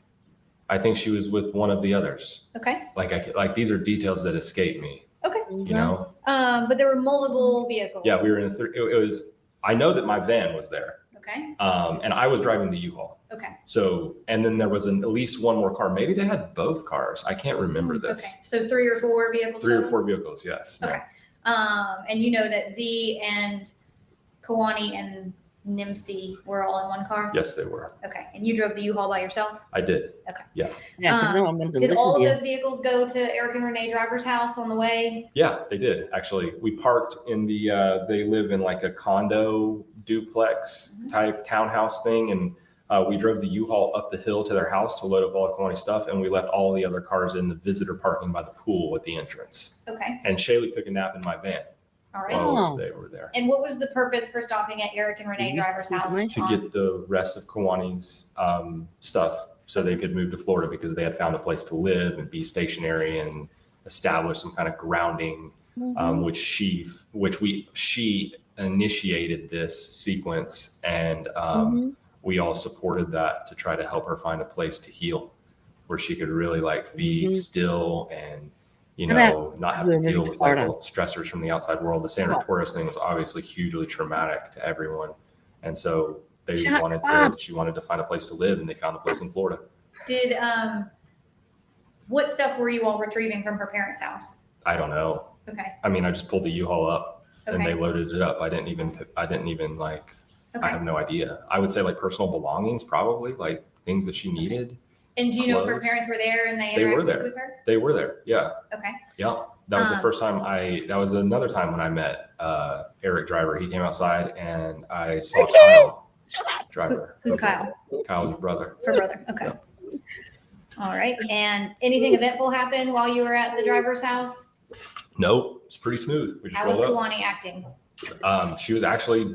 I think she was with one of the others. Okay. Like these are details that escape me. Okay. You know? But there were multiple vehicles. Yeah, we were in it was. I know that my van was there, Okay. and I was driving the U-Haul. Okay. So, and then there was at least one more car. Maybe they had both cars. I can't remember this. Okay. So 3 or 4 vehicles. 3 or total? 4 vehicles. Yes. Okay. And you know that Z and Kawani and Nimsey were all in one car? Yes, they were. Okay. And you drove the U-Haul by yourself? I did. Yeah, because no one wanted to Did listen all to of you. those vehicles go to Eric and Renee Driver's house on the way? Yeah, they did. Actually, we parked in the, they live in like a condo duplex type townhouse thing. And we drove the U-Haul up the hill to their house to load up all the Kawani stuff. And we left all the other cars in the visitor parking by the pool at the entrance. Okay. And Shaylee took a nap in my van All right. while Oh. they were there And what was the purpose for stopping at Eric and Renee Maybe Driver's some house? information. to get the rest of Kawani's stuff so they could move to Florida because they had found a place to live and be stationary and establish some kind of grounding, which she initiated this sequence, and we all supported that to try to help her find a place to heal where she could really like be still and, you How know, not have to moving deal to with like Florida? all the stressors from the outside world. The Sandra Oh. Torres thing was obviously hugely traumatic to everyone. And so they Shut wanted up. she wanted to find a place to live, and they found a place in Florida. Did, what stuff were you all retrieving from her parents' house? I don't know. Okay. I mean, I just pulled the U-Haul up and they Okay. loaded it up. I didn't even like, I Okay. have no idea. I would say like personal belongings, probably like things that she needed. And do you know if her Clothes. parents were there and they They were interacted there. with her? They were there. Yeah. Okay. Yeah. That was the Um, first time that was another time when I met Eric Driver. He came outside and I saw Kyle Driver. Who's Kyle? Kyle's brother. Her brother. Okay. All right. And anything eventful happened while you were at the driver's house? Nope. It's pretty smooth. We just How was rolled up. Kawani acting? She was actually,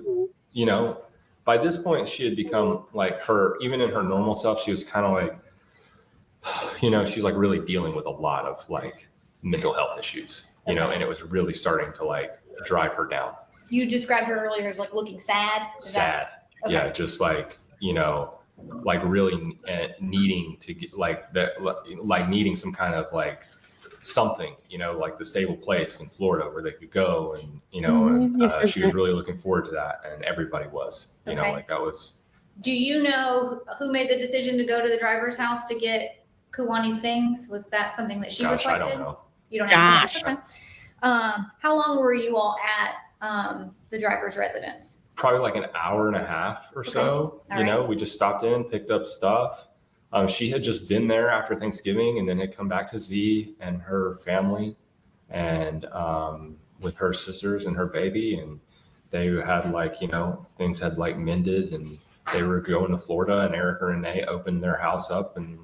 you know, by this point she had become like her, even in her normal self, she was kind of like, you know, she's like really dealing with a lot of like mental health issues, you know, and it was really starting to like drive her down. You described her earlier as like looking sad. Is that- Sad. Yeah. Just like, you know, like really needing to get like that, like needing some kind of like something, you know, like the stable place in Florida where they could go, and, you know, and she was really looking forward to that, and everybody was, you know, Okay. like that was. Do you know who made the decision to go to the driver's house to get Kawani's things? Was that something that she Gosh, I requested? don't know. You don't have Gosh. okay. How long were you all at the driver's residence? Probably like an hour and a half or so. All You know, right. we just stopped in, picked up stuff. She had just been there after Thanksgiving and then had come back to Z and her family, and with her sisters and her baby. And they had like, you know, things had like mended, and they were going to Florida, and Eric and Renee opened their house up, and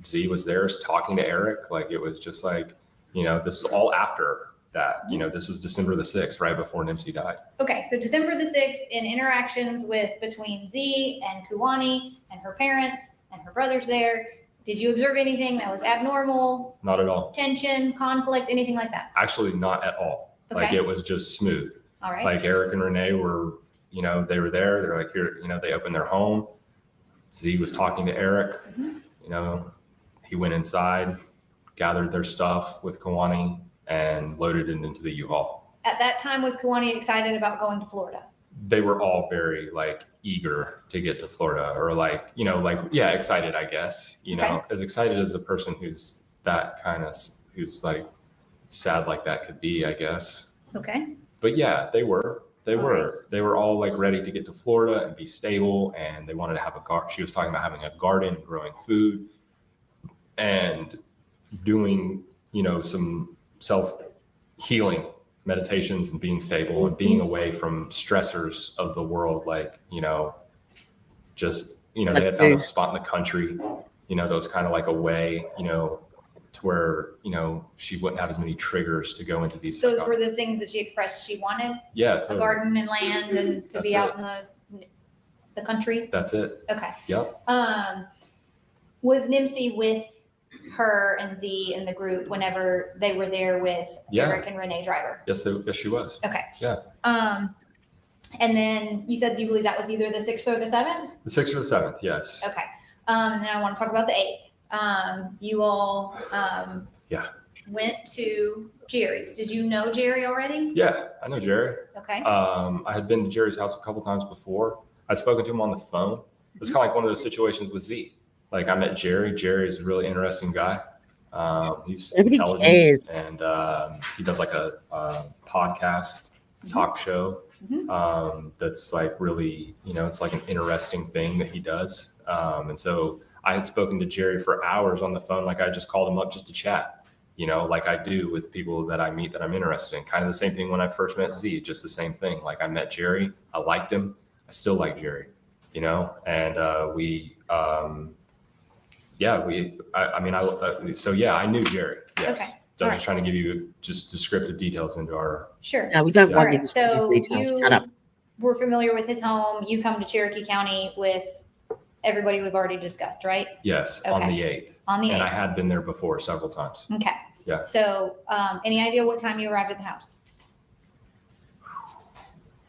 Z was there talking to Eric. Like it was just like, you know, this is all after that. You know, this was December the 6th, right before Nimsey died. Okay, so December the 6th, in interactions between Z and Kawani and her parents and her brothers there, did you observe anything that was abnormal, Not at all. tension, conflict, anything like that? Actually, not at all. Like Okay. it was just smooth. All right. Like Eric and Renee were you know, they were there. They're like, here, you know, they opened their home. Z was talking to Eric. You know, he went inside, gathered their stuff with Kawani, and loaded it into the U-Haul. At that time, was Kawani excited about going to Florida? They were all very like eager to get to Florida, or like, you know, like, yeah, excited, I guess, you know, as excited as a person who's that kind of, who's like sad like that could be, I guess. Okay. But yeah, they were all like ready to get to Florida and be stable. And they wanted to have a garden. She was talking about having a garden, growing food, and doing, you know, some self-healing meditations and being stable and being away from stressors of the world. Like, you know, just, you know, they had found a spot in the country, you know, that was kind of like a way, you know, to where, you know, she wouldn't have as many triggers to go into these. Those were the things that she expressed she wanted? Yeah, totally. A garden and land and to be out in the country? That's it. Okay. Yep. Was Nimsy with her and Z in the group whenever they were there with Eric and Renee Driver? Yes, yes, she was. Okay. Yeah. And then you said you believe that was either the 6th or the 7th? The 6th or the 7th, yes. Okay. And then I want to talk about the 8th. You all went to Jerry's. Did you know Jerry already? Yeah, I know Jerry. Okay. I had been to Jerry's house a couple times before. I'd spoken to him on the phone. It was kind of like one of those situations with Z. Like I met Jerry. Jerry's a really interesting guy. He's intelligent, and he does like a podcast talk show. That's like really, you know, it's like an interesting thing that he does. And so I had spoken to Jerry for hours on the phone. Like I just called him up just to chat, you know, like I do with people that I meet that I'm interested in. Kind of the same thing when I first met Z, just the same thing. Like I met Jerry, I liked him. I still like Jerry, you know, and I knew Jerry. Yes. Okay. So I was just trying to give you just descriptive details into our. Sure. No, we don't want Alright, you so details. Shut up. we're familiar with his home. You come to Cherokee County with everybody we've already discussed, right? Yes, on Okay. the 8th. On the And I 8th. had been there before several times. Okay. Yeah. So, any idea what time you arrived at the house?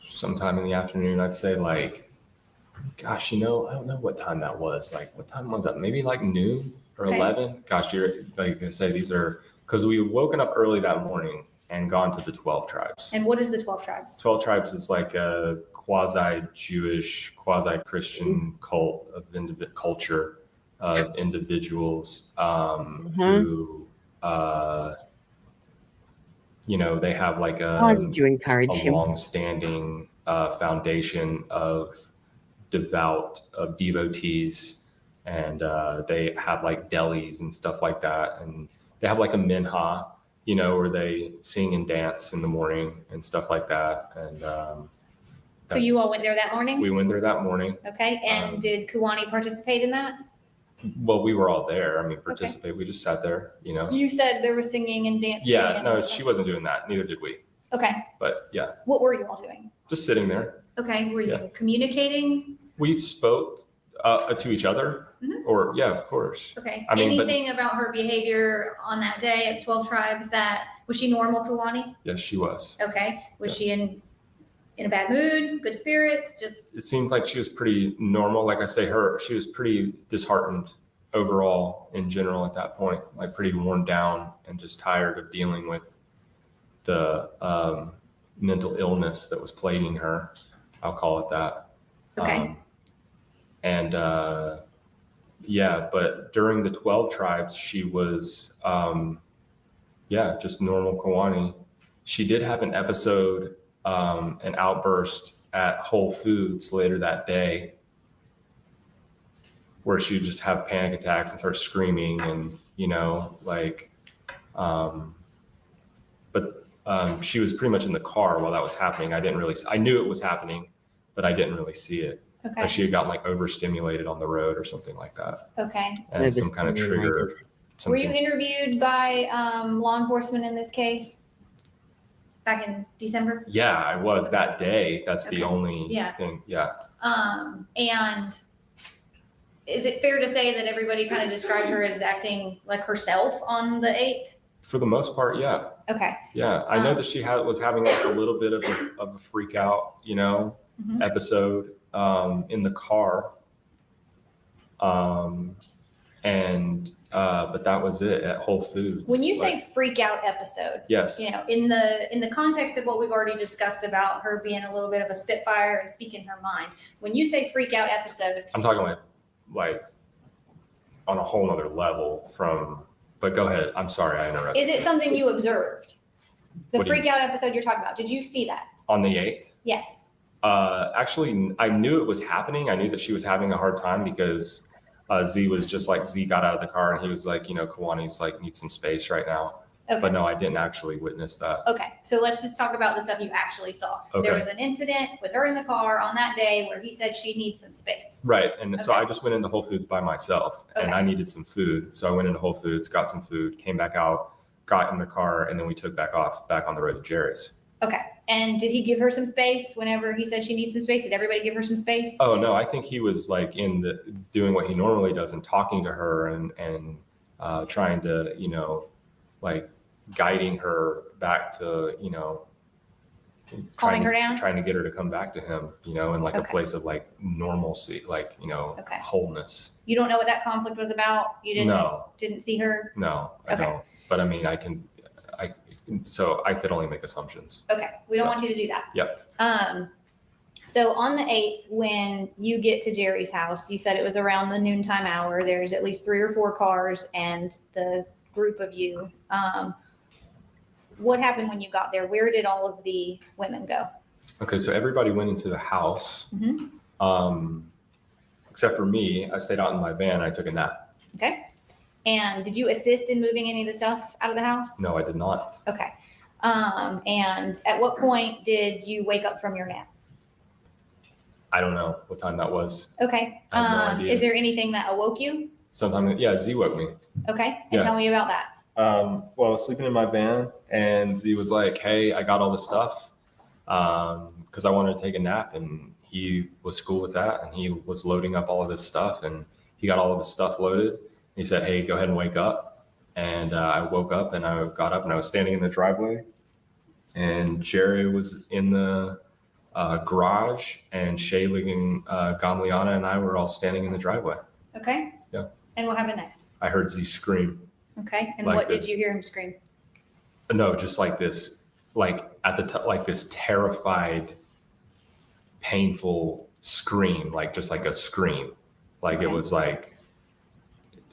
Sometime in the afternoon, I'd say like, gosh, you know, I don't know what time that was. Like, what time was that? Maybe like noon or Okay. 11. Gosh, you're like I say, these are because we woken up early that morning and gone to the 12 tribes. And what is the 12 tribes? 12 tribes is like a quasi-Jewish, quasi-Christian cult of culture of individuals who, you know, they have like Why did you encourage a him? long-standing foundation of devotees, and they have like delis and stuff like that, and they have like a minha, you know, where they sing and dance in the morning and stuff like that. And So you all went there that morning? we went there that morning. Okay. And did Kuwani participate in that? Well, we were all there. I mean, participate. We just sat there, you know. You said there was singing and dancing. Yeah, and no, stuff. she wasn't doing that. Neither did we. Okay. But yeah, What were you all doing? just sitting there. Okay. Were you Yeah. communicating? We spoke to each other, or yeah, of course. Okay. I mean, but- Anything about her behavior on that day at 12 tribes was she normal, Kuwani? Yes, she was. Okay. Was she in a bad mood, good spirits, just, It seemed like she was pretty normal. Like I say, she was pretty disheartened overall in general at that point, like pretty worn down and just tired of dealing with the mental illness that was plaguing her. I'll call it that. Okay. But during the 12 tribes, she was, just normal Kawani. She did have an episode, an outburst at Whole Foods later that day, where she would just have panic attacks and start screaming and, you know, like, she was pretty much in the car while that was happening. I knew it was happening, but I didn't really see it. okay. Like she had gotten like overstimulated on the road or something like that. Okay. And some kind of trigger. Were you something. interviewed by law enforcement in this case back in December? Yeah, I was that day. That's the Okay. only Yeah. thing. Yeah. And is it fair to say that everybody kind of described her as acting like herself on the 8th? For the most part, yeah. Okay. Yeah. I know that she was having like a little bit of a freak out, you know, Mhm. episode in the car. But that was it at Whole Foods. When you Like, say freak out episode, yes, you know, in the context of what we've already discussed about her being a little bit of a spitfire and speaking her mind, when you say freak out episode, I'm talking like on a whole nother level from, but go ahead. I'm sorry, I interrupted. is it something you observed? The What do you freak out episode you're talking about, did you see that? On the 8th? Yes. Actually, I knew it was happening. I knew that she was having a hard time because Z was just like, Z got out of the car and he was like, Kawani's like, needs some space right now. Okay. But no, I didn't actually witness that. Okay, so let's just talk about the stuff you actually saw. Okay. There was an incident with her in the car on that day where he said she needs some space. Right. And so Okay. I just went into Whole Foods by myself and Okay. I needed some food. So I went into Whole Foods, got some food, came back out, got in the car, and then we took back on the road to Jerry's. Okay, and did he give her some space whenever he said she needs some space? Did everybody give her some space? Oh no, I think he was like doing what he normally does and talking to her and trying to, like guiding her back to, Calming her down? trying to get her to come back to him, in like a Okay. place of like normalcy, like, Okay. wholeness. You don't know what that conflict was about? You didn't see her? No, I Okay. don't. But I mean, so I could only make assumptions. Okay, we don't So- want you to do that. Yep. So on the 8th, when you get to Jerry's house, you said it was around the noontime hour. There's at least 3 or 4 cars and the group of you. What happened when you got there? Where did all of the women go? Okay, so everybody went into the house, Mhm. Except for me. I stayed out in my van. I took a nap. Okay. And did you assist in moving any of the stuff out of the house? No, I did not. Okay. And at what point did you wake up from your nap? I don't know what time that was. Okay. I have no idea. Is there anything that awoke you? Sometime, yeah, Z woke me. Okay. And Yeah. tell me about that. Well, I was sleeping in my van and Z was like, hey, I got all this stuff because I wanted to take a nap, and he was cool with that, and he was loading up all of his stuff, and he got all of his stuff loaded. He said, hey, go ahead and wake up. And I woke up and I got up and I was standing in the driveway, and Jerry was in the garage, and Shaylee, Gamliana, and I were all standing in the driveway. Okay. Yeah. And what happened next? I heard Z scream. Okay. And Like what did this. you hear him scream? No, just like this, like at the like this terrified, painful scream, like just like a scream. Like Okay. it was like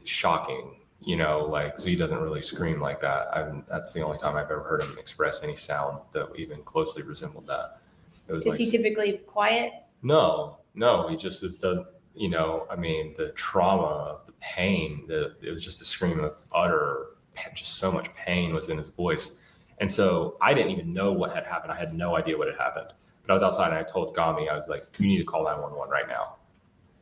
shocking, like Z doesn't really scream like that. That's the only time I've ever heard him express any sound that even closely resembled that. It was Is like, he typically quiet? no, he just doesn't, I mean, the trauma, the pain, it was just a scream of utter, just so much pain was in his voice. And so I didn't even know what had happened. I had no idea what had happened. But I was outside and I told Gami, I was like, you need to call 911 right now.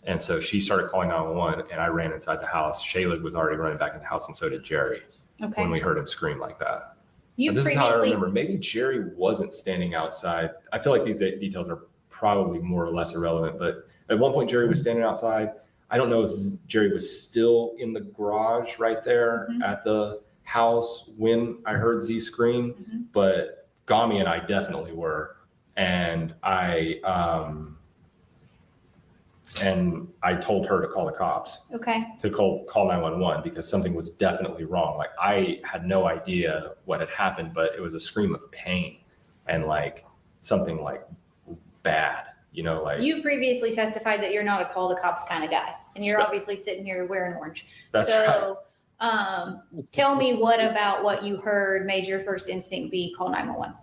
And so she started calling 911 and I ran inside the house. Shayla was already running back in the house, and so did Jerry Okay. when we heard him scream like that. You But this is how I previously, remember. Maybe Jerry wasn't standing outside. I feel like these details are probably more or less irrelevant, but at one point Jerry was standing outside. I don't know if Jerry was still in the garage right there Mhm. at the house when I heard Z scream, Mhm. but Gami and I definitely were. And I told her to call the cops, okay. to call 911, because something was definitely wrong. Like I had no idea what had happened, but it was a scream of pain and like something like bad, like You previously testified that you're not a call the cops kind of guy, and you're So- obviously sitting here wearing orange. That's So, tell me what about what you heard made your first instinct be call 911?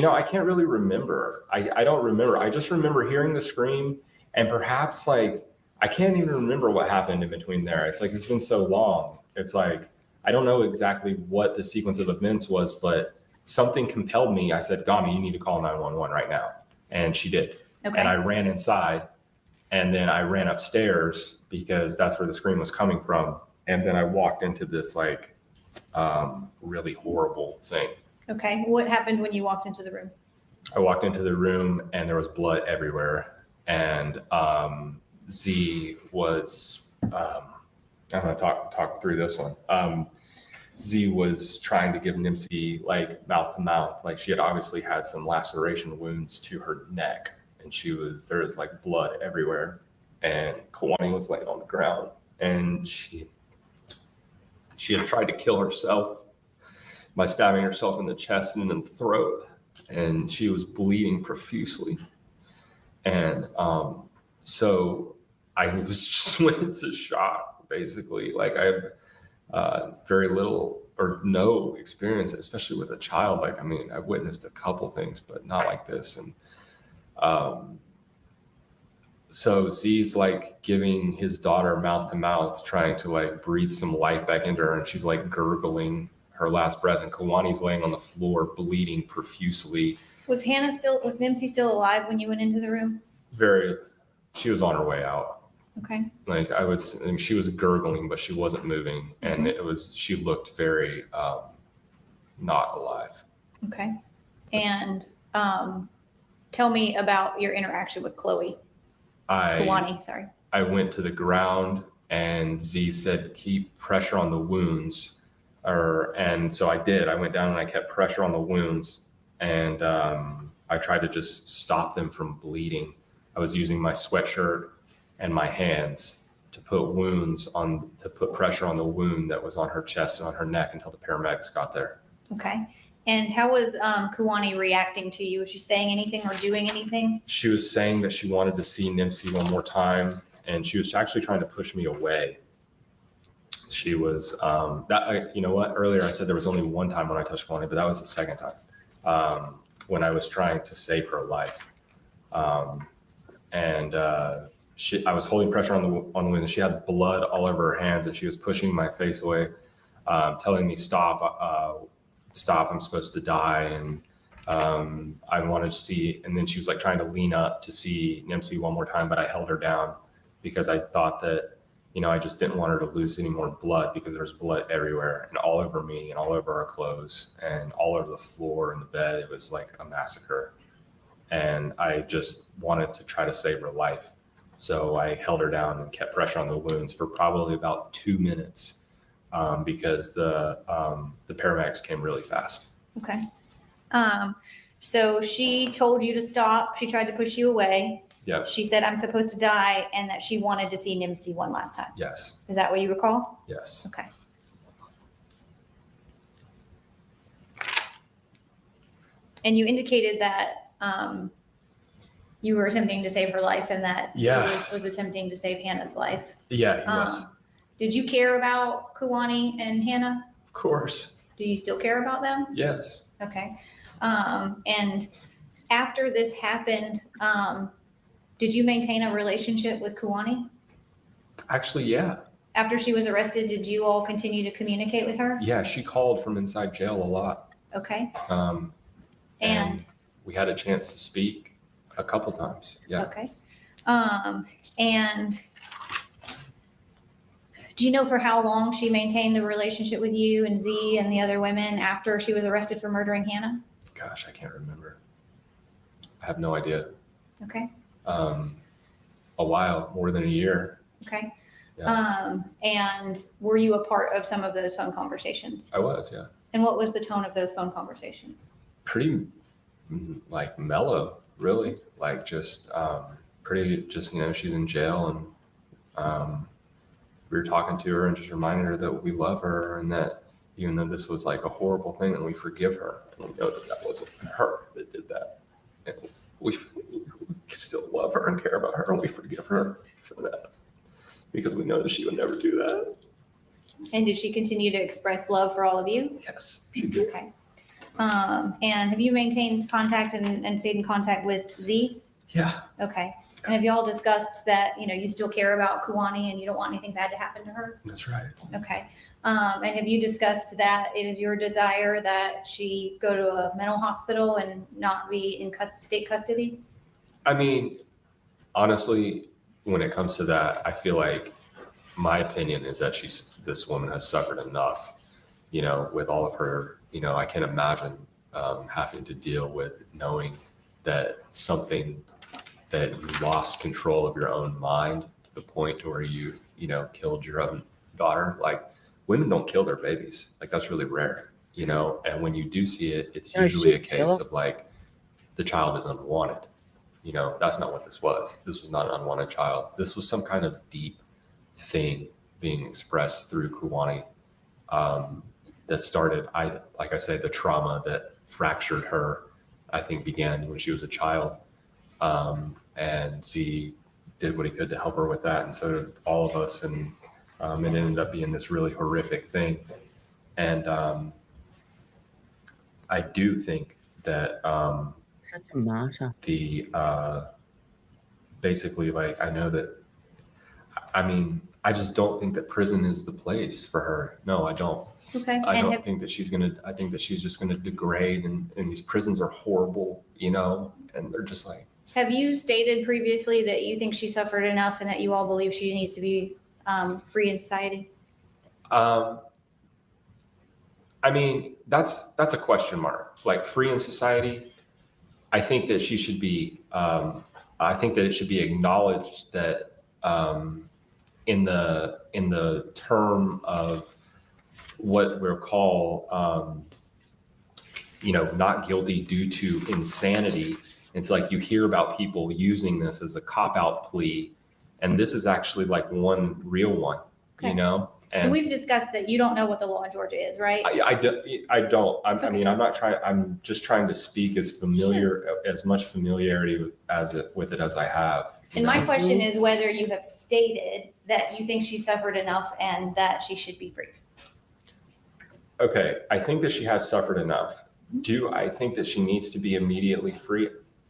I can't really remember. I don't remember. I just remember hearing the scream, and perhaps like, I can't even remember what happened in between there. It's like, it's been so long. It's like, I don't know exactly what the sequence of events was, but something compelled me. I said, Gami, you need to call 911 right now. And she did. Okay. And I ran inside, and then I ran upstairs because that's where the scream was coming from. And then I walked into this like really horrible thing. Okay. What happened when you walked into the room? I walked into the room and there was blood everywhere. And Z was, I'm going to talk through this one. Z was trying to give Nimsy like mouth to mouth. Like she had obviously had some laceration wounds to her neck. and there was like blood everywhere, and Kawani was laying on the ground, and she had tried to kill herself by stabbing herself in the chest and in the throat, and she was bleeding profusely. And so I was just went into shock, basically. Like I have very little or no experience, especially with a child. Like, I mean, I've witnessed a couple things, but not like this. And so Z's like giving his daughter mouth to mouth, trying to like breathe some life back into her. And she's like gurgling her last breath. And Kawani's laying on the floor, bleeding profusely. Was Nimsy still alive when you went into the room? She was on her way out. Okay. Like she was gurgling, but she wasn't moving. And she looked very not alive. Okay. And tell me about your interaction with Kawani, sorry. I went to the ground and Z said, keep pressure on the wounds. And so I did. I went down and I kept pressure on the wounds, and I tried to just stop them from bleeding. I was using my sweatshirt and my hands to put pressure on the wound that was on her chest and on her neck until the paramedics got there. Okay. And how was Kawani reacting to you? Was she saying anything or doing anything? She was saying that she wanted to see Nimsy one more time, and she was actually trying to push me away. She was you know what? Earlier I said there was only one time when I touched Kawani, but that was the second time when I was trying to save her life. I was holding pressure on the wound, and she had blood all over her hands, and she was pushing my face away, telling me stop, I'm supposed to die. And I wanted to see, and then she was like trying to lean up to see Nimsy one more time, but I held her down because I thought that, I just didn't want her to lose any more blood, because there was blood everywhere and all over me and all over our clothes and all over the floor and the bed. It was like a massacre. And I just wanted to try to save her life. So I held her down and kept pressure on the wounds for probably about 2 minutes, because the paramedics came really fast. Okay. So she told you to stop. She tried to push you away. Yeah. She said, I'm supposed to die, and that she wanted to see Nimsy one last time. Yes. Is that what you recall? Yes. Okay. And you indicated that you were attempting to save her life, and that he was attempting to save Hannah's life. Yeah, he was. Did you care about Kawani and Hannah? Of course. Do you still care about them? Yes. Okay. And after this happened, did you maintain a relationship with Kawani? Actually, yeah. After she was arrested, did you all continue to communicate with her? Yeah, she called from inside jail a lot. Okay. And we had a chance to speak a couple times. Yeah. Okay. And do you know for how long she maintained a relationship with you and Z and the other women after she was arrested for murdering Hannah? Gosh, I can't remember. I have no idea. Okay. A while, more than a year. Okay. Yeah. And were you a part of some of those phone conversations? I was, yeah. And what was the tone of those phone conversations? Pretty like mellow, really. Like just pretty, just, she's in jail, and we were talking to her and just reminding her that we love her, and that even though this was like a horrible thing, and we forgive her, and we know that wasn't her that did that. And we still love her and care about her, and we forgive her for that, because we know that she would never do that. And did she continue to express love for all of you? Yes, she did. Okay. And have you maintained contact and stayed in contact with Z? Yeah. Okay. And have y'all discussed that, you still care about Kawani and you don't want anything bad to happen to her? That's right. Okay. And have you discussed that it is your desire that she go to a mental hospital and not be in state custody? I mean, honestly, when it comes to that, I feel like my opinion is that this woman has suffered enough, with all of her, I can't imagine having to deal with knowing that something that you lost control of your own mind to the point to where you killed your own daughter. Like, women don't kill their babies. Like, that's really rare, and when you do see it, it's usually a case of like the child is unwanted. you know, that's not what this was. This was not an unwanted child. This was some kind of deep thing being expressed through Kuwani that started, like I say, the trauma that fractured her, I think began when she was a child. And Z did what he could to help her with that. And so did all of us. And it ended up being this really horrific thing. And I do think that Such a martyr. basically, like, I know that, I mean, I just don't think that prison is the place for her. No, I don't. Okay. I And don't have, think that I think that she's just gonna degrade, and these prisons are horrible, you know, and they're just like. have you stated previously that you think she suffered enough and that you all believe she needs to be free in society? I mean, that's a question mark. Like, free in society, I think that she should be, I think that it should be acknowledged that in the term of what we'll call, you know, not guilty due to insanity. It's like you hear about people using this as a cop-out plea, and this is actually like one real one, Okay. you know? And we've discussed that you don't know what the law in Georgia is, right? I don't. I mean, I'm not trying. I'm just trying to speak as as much familiarity with it as I have. And my question is whether you have stated that you think she suffered enough and that she should be free. Okay, I think that she has suffered enough. Do I think that she needs to be immediately free?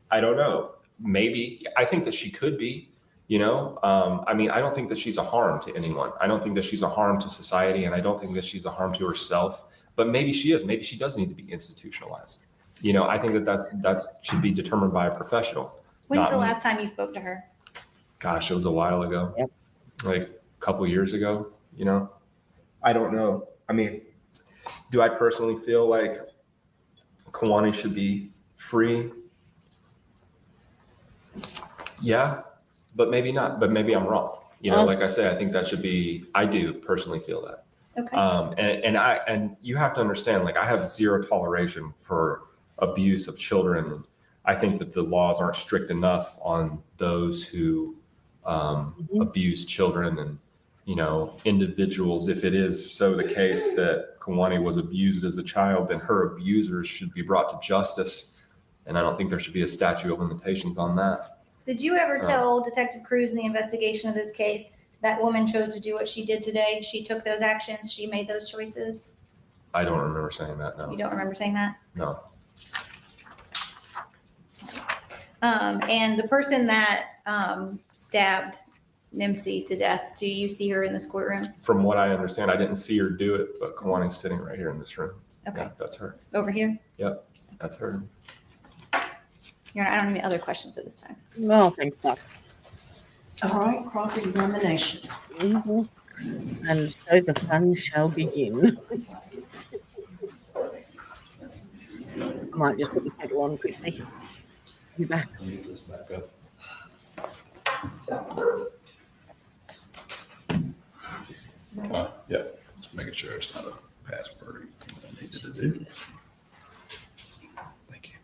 I don't know. Maybe. I think that she could be. You know, I mean, I don't think that she's a harm to anyone. I don't think that she's a harm to society, and I don't think that she's a harm to herself. But maybe she is. Maybe she does need to be institutionalized. You know, I think that should be determined by a professional. When's not the me. last time you spoke to her? Gosh, it was a while ago. Yep. Like a couple years ago. You know, I don't know. I mean, do I personally feel like Kuwani should be free? Yeah. But maybe not, but maybe I'm wrong. You know, like I say, I think that should be, I do personally feel that. Okay. And you have to understand, like, I have zero toleration for abuse of children. I think that the laws aren't strict enough on those who abuse children and, you know, individuals. If it is so the case that Kuwani was abused as a child, then her abusers should be brought to justice. And I don't think there should be a statute of limitations on that. Did you ever tell Detective Cruz in the investigation of this case that woman chose to do what she did today? She took those actions. She made those choices. I don't remember saying that. No. You don't remember saying that? No. And the person that stabbed Nimsi to death, do you see her in this courtroom? From what I understand, I didn't see her do it, but Kuwani's sitting right here in this room. Okay. Yeah, that's her. Over here? Yep, that's her. I don't have any other questions at this time. Well, thanks, Doc. All right, cross-examination. Mhm. And so the fun shall begin. I might just put the kettle on quickly. Be back. Yeah, just making sure it's not a password I needed to do. Thank you.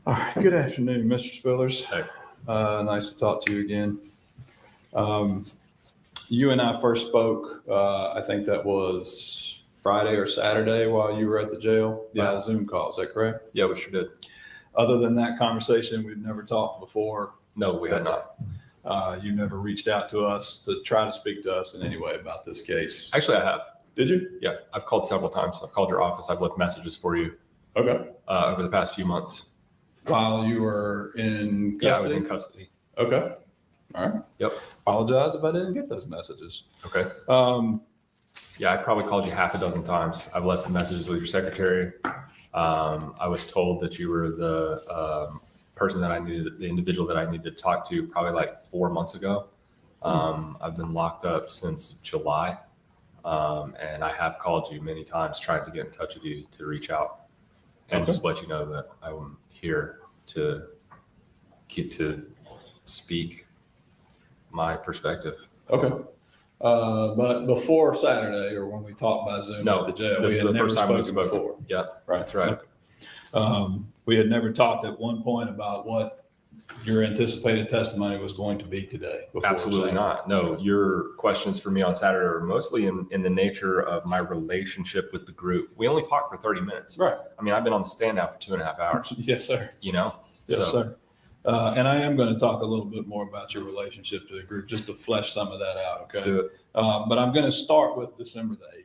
All right, good afternoon, Mr. Spillers. Hey. Nice to talk to you again. You and I first spoke, I think that was Friday or Saturday while you were at the jail via Zoom call. Is that correct? Yeah, we sure did. Other than that conversation, we've never talked before. No, we had not. You never reached out to us to try to speak to us in any way about this case. Actually, I have. Did you? Yeah, I've called several times. I've called your office. I've left messages for you Okay. over the past few months. While you were in custody? Yeah, I was in custody. Okay. All right. Yep. Apologize if I didn't get those messages. Okay. Yeah, I probably called you half a dozen times. I've left the messages with your secretary. I was told that you were the person that I needed, the individual that I needed to talk to probably like 4 months ago. I've been locked up since July. And I have called you many times trying to get in touch with you to reach out and just let you know that I'm here to get to speak my perspective. Okay. But before Saturday, or when we talked by Zoom at the jail, this we is had the never first time we've spoken spoken before. Yeah, Right. that's right. Okay. We had never talked at one point about what your anticipated testimony was going to be today. Absolutely not. No, your questions for me on Saturday are mostly in the nature of my relationship with the group. We only talked for 30 minutes. Right. I mean, I've been on the stand now for 2.5 hours. Yes, sir. You know? Yes, So, sir. And I am going to talk a little bit more about your relationship to the group, just to flesh some of that out. Okay. Let's do it. But I'm going to start with December the 8th.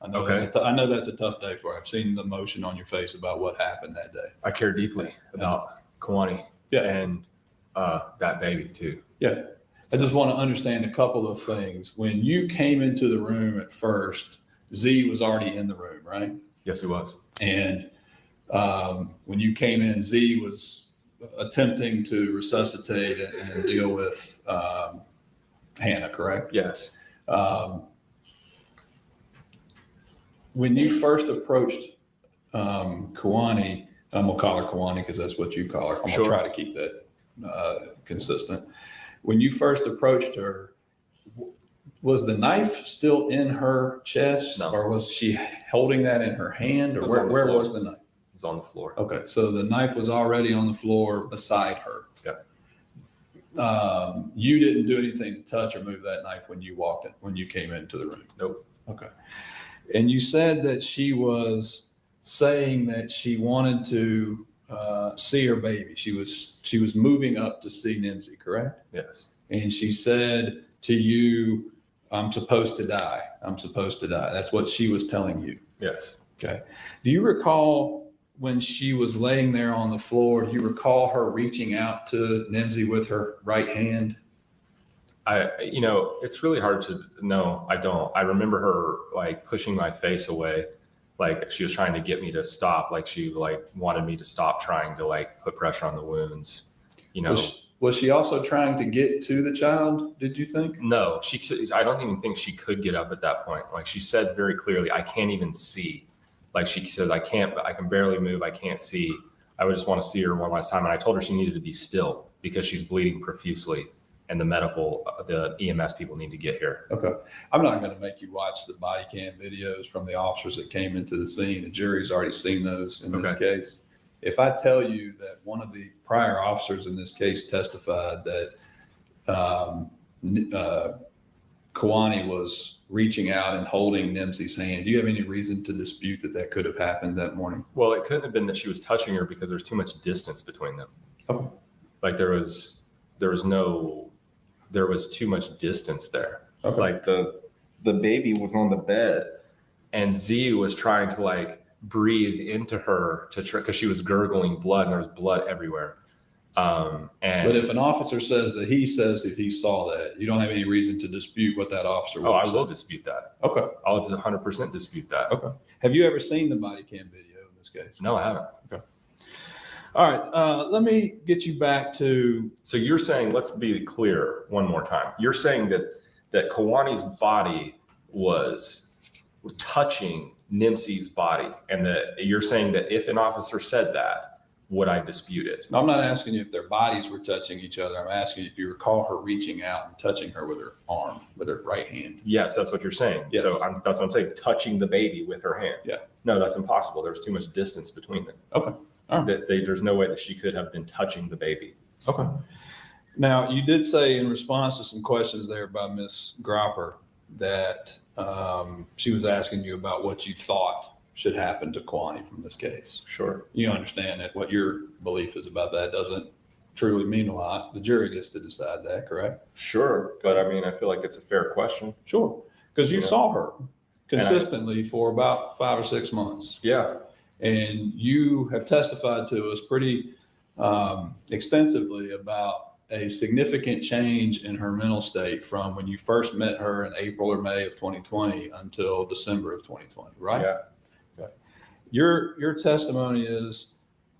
I know, Okay. I know that's a tough day for you. I've seen the emotion on your face about what happened that day. I care deeply about Kawani and that baby too. Yeah. I just want to understand a couple of things. When you came into the room at first, Z was already in the room, right? Yes, he was. And when you came in, Z was attempting to resuscitate and deal with Hannah, correct? Yes. When you first approached Kawani, I'm going to call her Kawani because that's what you call her. I'm going to try to keep that consistent. When you first approached her, was the knife still in her chest? No. Or was she holding that in her hand? Or where was the knife? It was on the floor. Okay, so the knife was already on the floor beside her. Yeah. You didn't do anything to touch or move that knife when you walked in, when you came into the room? Nope. Okay. And you said that she was saying that she wanted to see her baby. She was moving up to see Nimsy, correct? Yes. And she said to you, I'm supposed to die. I'm supposed to die. That's what she was telling you. Yes. Okay. Do you recall when she was laying there on the floor, do you recall her reaching out to Nimsy with her right hand? It's really hard to know. I don't. I remember her like pushing my face away, like she was trying to get me to stop, like she like wanted me to stop trying to like put pressure on the wounds. Was she also trying to get to the child, did you think? No, I don't even think she could get up at that point. Like she said very clearly, I can't even see. Like she says, I can barely move. I can't see. I would just want to see her one last time. And I told her she needed to be still because she's bleeding profusely and the EMS people need to get here. Okay. I'm not going to make you watch the body cam videos from the officers that came into the scene. The jury's already seen those in this case. If I tell you that one of the prior officers in this case testified that Kawani was reaching out and holding Nimsy's hand, do you have any reason to dispute that could have happened that morning? Well, it couldn't have been that she was touching her because there's too much distance between them. Okay. Like there was too much distance there. Okay. Like the baby was on the bed and Z was trying to like breathe into her because she was gurgling blood and there was blood everywhere. But if an officer says that he saw that, you don't have any reason to dispute what that officer I will dispute that. Okay. I'll 100% dispute that. Okay. Have you ever seen the body cam video in this case? No, I haven't. Okay. All right. Let me get you back to. So you're saying, let's be clear one more time. You're saying that Kawani's body was touching Nimsy's body, and that you're saying that if an officer said that, would I dispute it? I'm not asking you if their bodies were touching each other. I'm asking you if you recall her reaching out and touching her with her arm, with her right hand. Yes, that's what you're saying. Yes. So that's what I'm saying, touching the baby with her hand. Yeah. No, that's impossible. There's too much distance between them. Okay. All right. There's no way that she could have been touching the baby. Okay. Now, you did say in response to some questions there by Ms. Gropper that she was asking you about what you thought should happen to Kawani from this case. Sure. You understand that what your belief is about that doesn't truly mean a lot. The jury gets to decide that, correct? Sure. But I mean, I feel like it's a fair question. Sure. Because you Yeah. saw her consistently for about 5 or 6 months. Yeah. And you have testified to us pretty extensively about a significant change in her mental state from when you first met her in April or May of 2020 until December of 2020, right? Yeah. Okay. Your testimony is,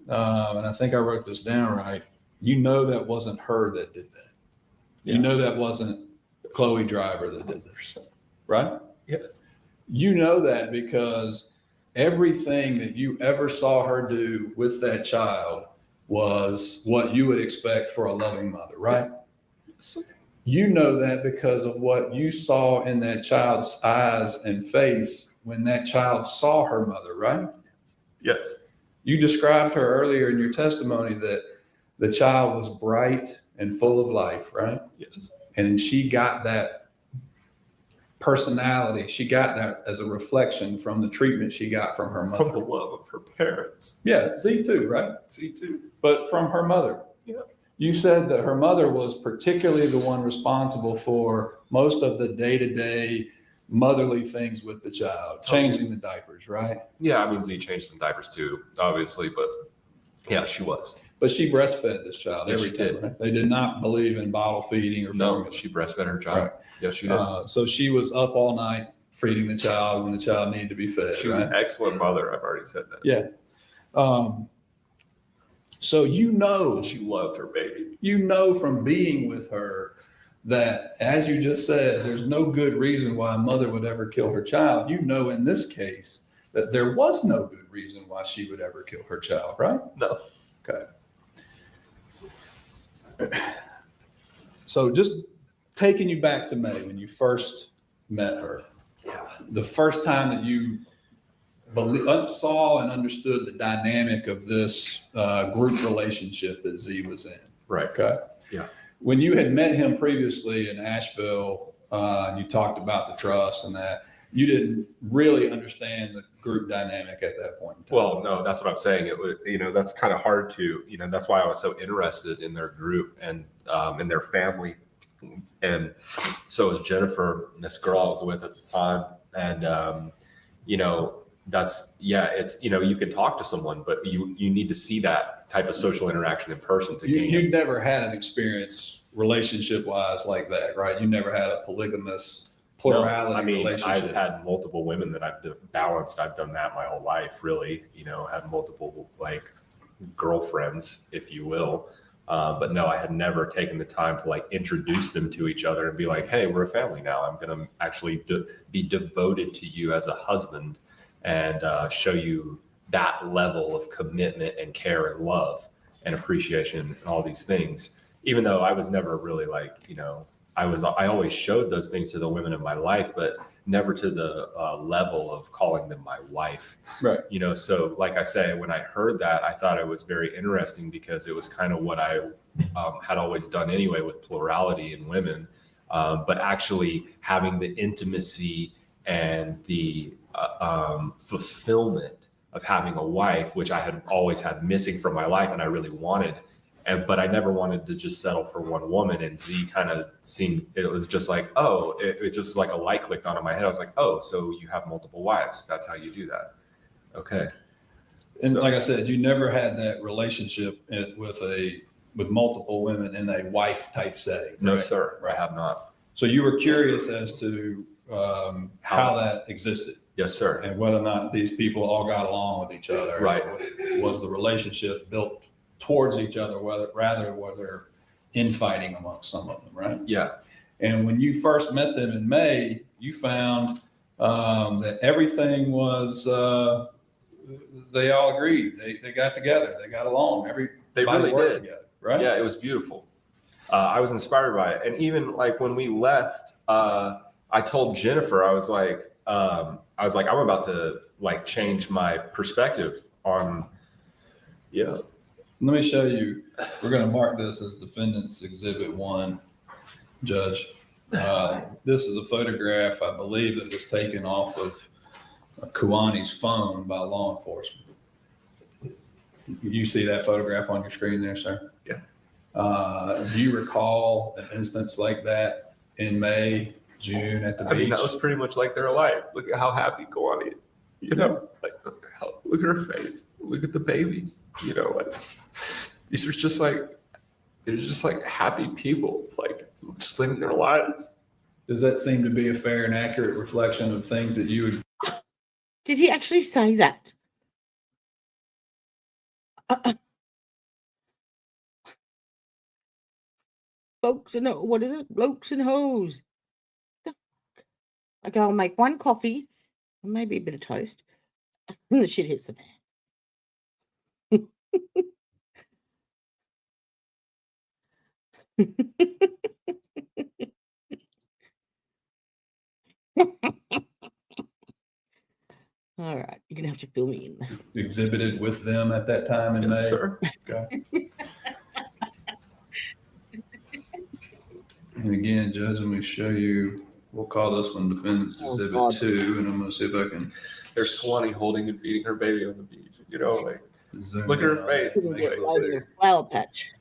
and I think I wrote this down right, you know that wasn't her that did that. Yeah. You know that wasn't Chloe Driver that did this, right? Yes. You know that because everything that you ever saw her do with that child was what you would expect for a loving mother, right? You know that because of what you saw in that child's eyes and face when that child saw her mother, right? Yes. You described her earlier in your testimony that the child was bright and full of life, right? Yes. And she got that personality. She got that as a reflection from the treatment she got from her mother. From the love of her parents. Yeah, Z too, right? Z too. But from her mother. Yeah. You said that her mother was particularly the one responsible for most of the day-to-day motherly things with the child, changing the diapers, right? Yeah, I mean, Z changed some diapers too, obviously, but yeah, she was. But she breastfed this child Yes, every she time, did. right? They did not believe in bottle feeding or No, formula. she breastfed her child. Right. Yes, she did. So she was up all night feeding the child when the child needed to be fed. She was right? an excellent mother. I've already said that. Yeah. So you know, She loved her baby. you know from being with her that, as you just said, there's no good reason why a mother would ever kill her child. You know, in this case, that there was no good reason why she would ever kill her child, right? No. Okay. So just taking you back to May when you first met her, the first time that you saw and understood the dynamic of this group relationship that Z was in. Right. Okay. Yeah. When you had met him previously in Asheville, and you talked about the trust and that, you didn't really understand the group dynamic at that point in time. Well, no, that's what I'm saying. It was, that's kind of hard to, that's why I was so interested in their group and in their family. And so was Jennifer, this girl I was with at the time. And, it's, you can talk to someone, but you need to see that type of social interaction in person to gain. You'd never had an experience relationship wise like that, right? You never had a polygamous plurality relationship. I've had multiple women that I've balanced. I've done that my whole life, really, had multiple girlfriends, if you will. But no, I had never taken the time to introduce them to each other and be like, hey, we're a family now. I'm going to actually be devoted to you as a husband and show you that level of commitment and care and love and appreciation and all these things. Even though I was never really I always showed those things to the women in my life, but never to the level of calling them my wife. Right. So like I say, when I heard that, I thought it was very interesting because it was kind of what I had always done anyway with plurality in women, but actually having the intimacy and the fulfillment of having a wife, which I had always had missing from my life and I really wanted. But I never wanted to just settle for one woman. And Z kind of seemed, it was just like, oh, it just like a light clicked on in my head. I was like, oh, so you have multiple wives. That's how you do that. Okay. And like I said, you never had that relationship with multiple women in a wife type setting. No, right? sir. Right. I have not. So you were curious as to how that existed. Yes, sir. And whether or not these people all got along with each other. Right. Was the relationship built towards each other, were there infighting amongst some of them, right? Yeah. And when you first met them in May, you found that everything was, they all agreed. They got together. They got along. They really worked did. together, right? Yeah, it was beautiful. I was inspired by it. And even when we left, I told Jennifer, I was like, I'm about to change my perspective on, yeah. Let me show you. We're going to mark this as Defendant's Exhibit 1, Judge. This is a photograph, I believe, that was taken off of Kuani's phone by law enforcement. You see that photograph on your screen there, sir? Yeah. Do you recall an instance like that in May, June at the beach? That was pretty much like their life. Look at how happy Kuani is. Look at her face. Look at the baby. These are just happy people, just living their lives. Does that seem to be a fair and accurate reflection of things that you would? Did he actually say that? Folks and what is it? Blokes and hoes. Okay, I'll make one coffee and maybe a bit of toast. And the shit hits the fan. All right, you're gonna have to fill me in. Exhibited with them at that time in May? Yes, sir. Okay. And again, Judge, let me show you, we'll call this one Defendant's Oh, Exhibit God. 2, and I'm gonna see if I can There's Swanee holding and feeding her baby on the beach. You know, like zoom Look at in her on face. it. Couldn't Make it get a little over bigger. the flower patch.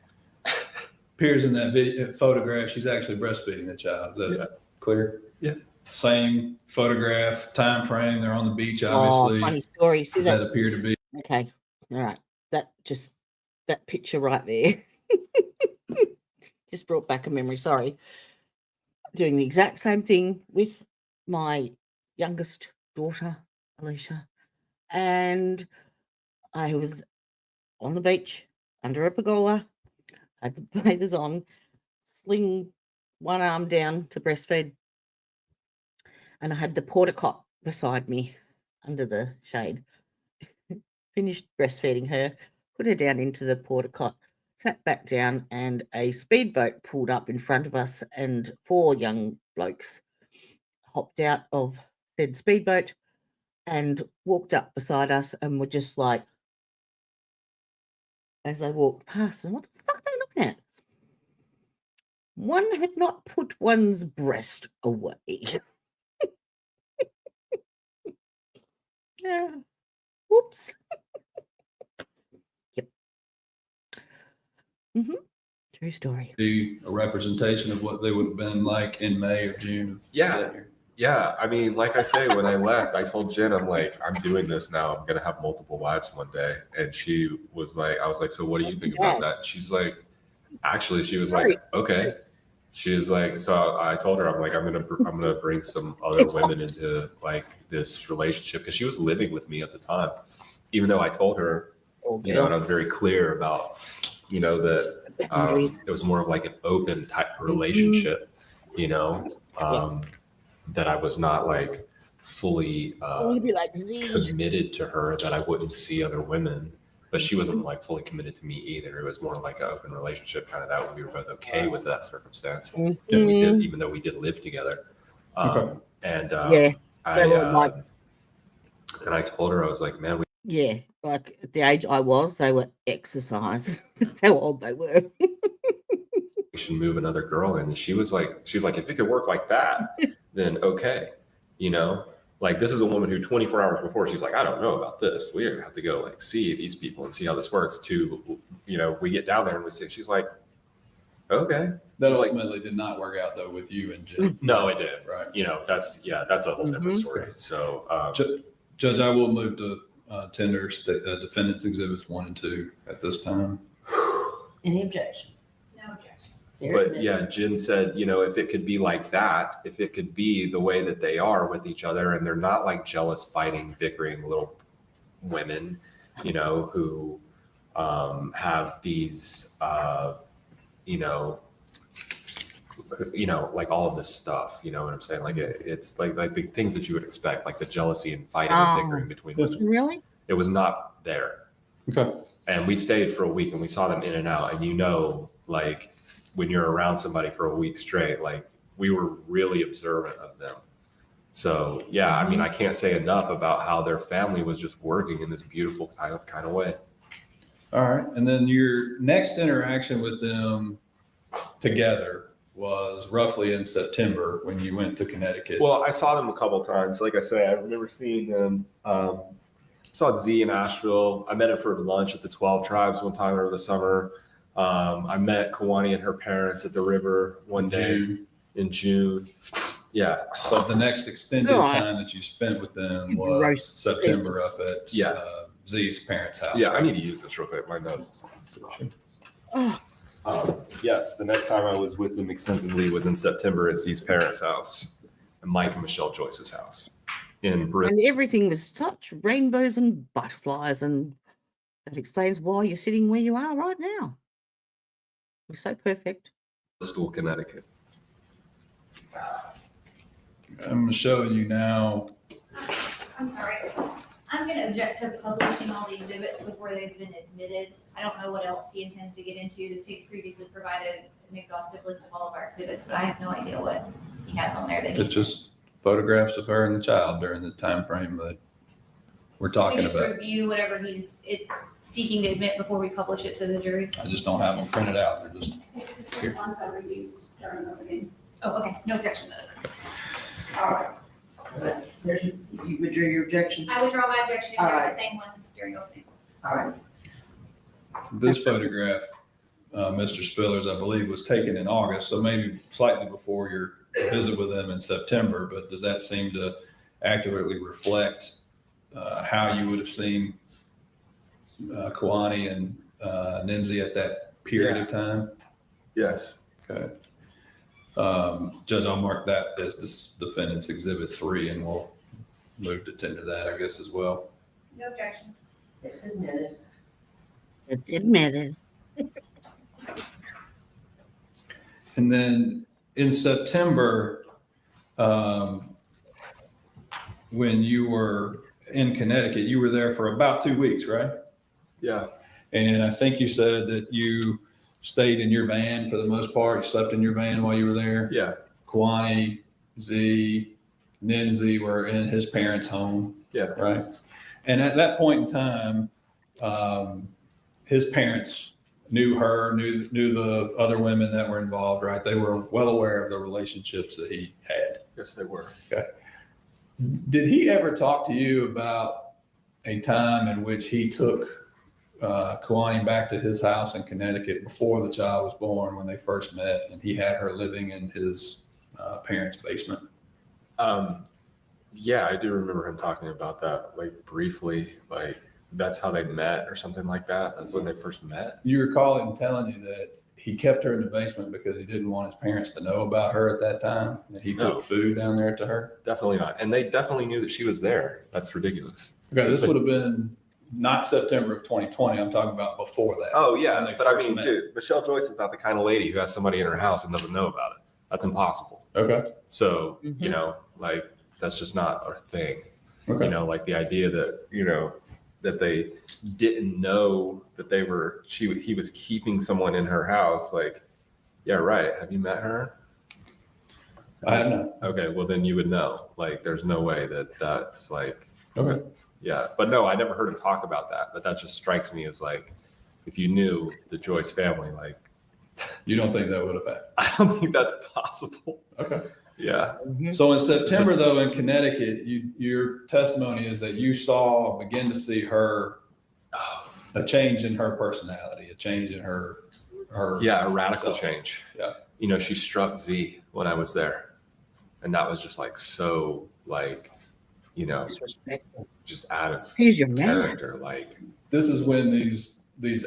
Appears in that video, photograph, she's actually breastfeeding the child. Is that Yeah. clear? Yeah. Same photograph, time frame. They're on the beach, Oh, obviously. funny story. See Does that that? appear to be? Okay, all right. That picture right there just brought back a memory. Sorry. Doing the exact same thing with my youngest daughter, Alicia, and I was on the beach under a pergola, had the bathers on, sling one arm down to breastfeed, and I had the porta cot beside me under the shade. Finished breastfeeding her, put her down into the porta cot, sat back down, and a speedboat pulled up in front of us, and 4 young blokes hopped out of said speedboat and walked up beside us and were just like, as they walked past, and what the fuck are they looking at? One had not put one's breast away. Yeah. Whoops. Yep. True story. A representation of what they would have been like in May or June of Yeah. that year? Yeah, I mean, like I say, when I left, I told Jen, I'm like, I'm doing this now. I'm gonna have multiple wives one day. And she was like, I was like, so what do you think about that? She's like, actually, she was like, okay. She was like, so I told her, I'm like, I'm gonna bring some other women into like this relationship, because she was living with me at the time, even though I told her, you know, and I was very clear about, you know, that it was more of like an open type relationship, you know, that I was not like fully be like Z. committed to her, that I wouldn't see other women, but she wasn't like fully committed to me either. It was more like an open relationship, kind of that we were both okay with that circumstance. And we did, even though we did live together. And and I told her, I was like, man, like at the age I was, they were exercised. That's how old they were. we should move another girl in. And she's like, if it could work like that, then okay. You know, like this is a woman who 24 hours before, she's like, I don't know about this. We have to go like see these people and see how this works. To, you know, we get down there and we see, she's like, okay. That ultimately did not work out though with you and Jen. No, it did. Right. You know, that's a whole different story. So, Judge, I will move to tender defendants exhibits 1 and 2 at this time. Any objection? No objection. but yeah, Jen said, you know, if it could be like that, if it could be the way that they are with each other, and they're not like jealous, fighting, bickering little women, you know, who have these, you know, like all of this stuff, you know what I'm saying? Like it's like the things that you would expect, like the jealousy and fighting and bickering between them. Really? It was not there. Okay. And we stayed for a week and we saw them in and out. And you know, like when you're around somebody for a week straight, like we were really observant of them. So yeah, I mean, I can't say enough about how their family was just working in this beautiful kind of way. All right. And then your next interaction with them together was roughly in September when you went to Connecticut. Well, I saw them a couple times. Like I say, I remember seeing them. Saw Z in Asheville. I met her for lunch at the 12 Tribes one time over the summer. I met Kawani and her parents at the river one day in June. Yeah. But the next extended time that you spent with them was September up at Z's parents' house. Yeah, I need to use this real quick. My nose is yes, the next time I was with them extensively was in September at Z's parents' house and Mike and Michelle Joyce's house in Britain. And everything was such rainbows and butterflies, and that explains why you're sitting where you are right now. It was so perfect. School, Connecticut. I'm showing you now. I'm sorry. I'm going to object to publishing all the exhibits before they've been admitted. I don't know what else he intends to get into. The state's previously provided an exhaustive list of all of our exhibits, but I have no idea what he has on there that he. It's just photographs of her and the child during the time frame that we're We talking just about. review whatever he's seeking to admit before we publish it to the jury. I just don't have them printed out. They're just, It's the same ones that were used during the meeting. Oh, okay, no objection to those. All right. You withdrew your objection? I withdraw my objection if All they're right. the same ones during opening. All right. this photograph, Mr. Spillers, I believe, was taken in August, so maybe slightly before your visit with them in September, but does that seem to accurately reflect how you would have seen Kiwani and Nimsy at that period of time? Yes. Okay. Judge, I'll mark that as this defendant's exhibit 3, and we'll move to tender that, I guess, as well. No objection. It's admitted. It's admitted. And then in September, when you were in Connecticut, you were there for about 2 weeks, right? Yeah. And I think you said that you stayed in your van for the most part. You slept in your van while you were there. Yeah. Kiwani, Z, Nimsy were in his parents' home. Yeah. Right. And at that point in time, his parents knew her, knew the other women that were involved, right? They were well aware of the relationships that he had. Yes, they were. Okay. Did he ever talk to you about a time in which he took Kiwani back to his house in Connecticut before the child was born, when they first met, and he had her living in his parents' basement? Yeah, I do remember him talking about that, like briefly, like that's how they met or something like that. That's when they first met. You recall him telling you that he kept her in the basement because he didn't want his parents to know about her at that time, and he No. took food down there to her? Definitely not. And they definitely knew that she was there. That's ridiculous. Okay, this would have been not September of 2020. I'm talking about before that. Oh, when yeah. they But I first mean, met. dude, Michelle Joyce is not the kind of lady who has somebody in her house and doesn't know about it. That's impossible. Okay. So, Mhm. you know, like, that's just not our thing. Okay. You know, like the idea that, you know, that they didn't know that they were, he was keeping someone in her house. Like, yeah, right. Have you met her? I have not. Okay. Well, then you would know. Like, there's no way that that's like, Okay. yeah. But no, I never heard him talk about that. But that just strikes me as like, if you knew the Joyce family, like, You don't think that would have happened? I don't think that's possible. Okay. Yeah. So in September, though, in Connecticut, your testimony is that you begin to see her, a change in her personality, a change in her. Yeah, a radical self. change. Yeah. You know, she struck Z when I was there. And that was just like so like, you know, Disrespectful. just out of He's your man. character. Like, This is when these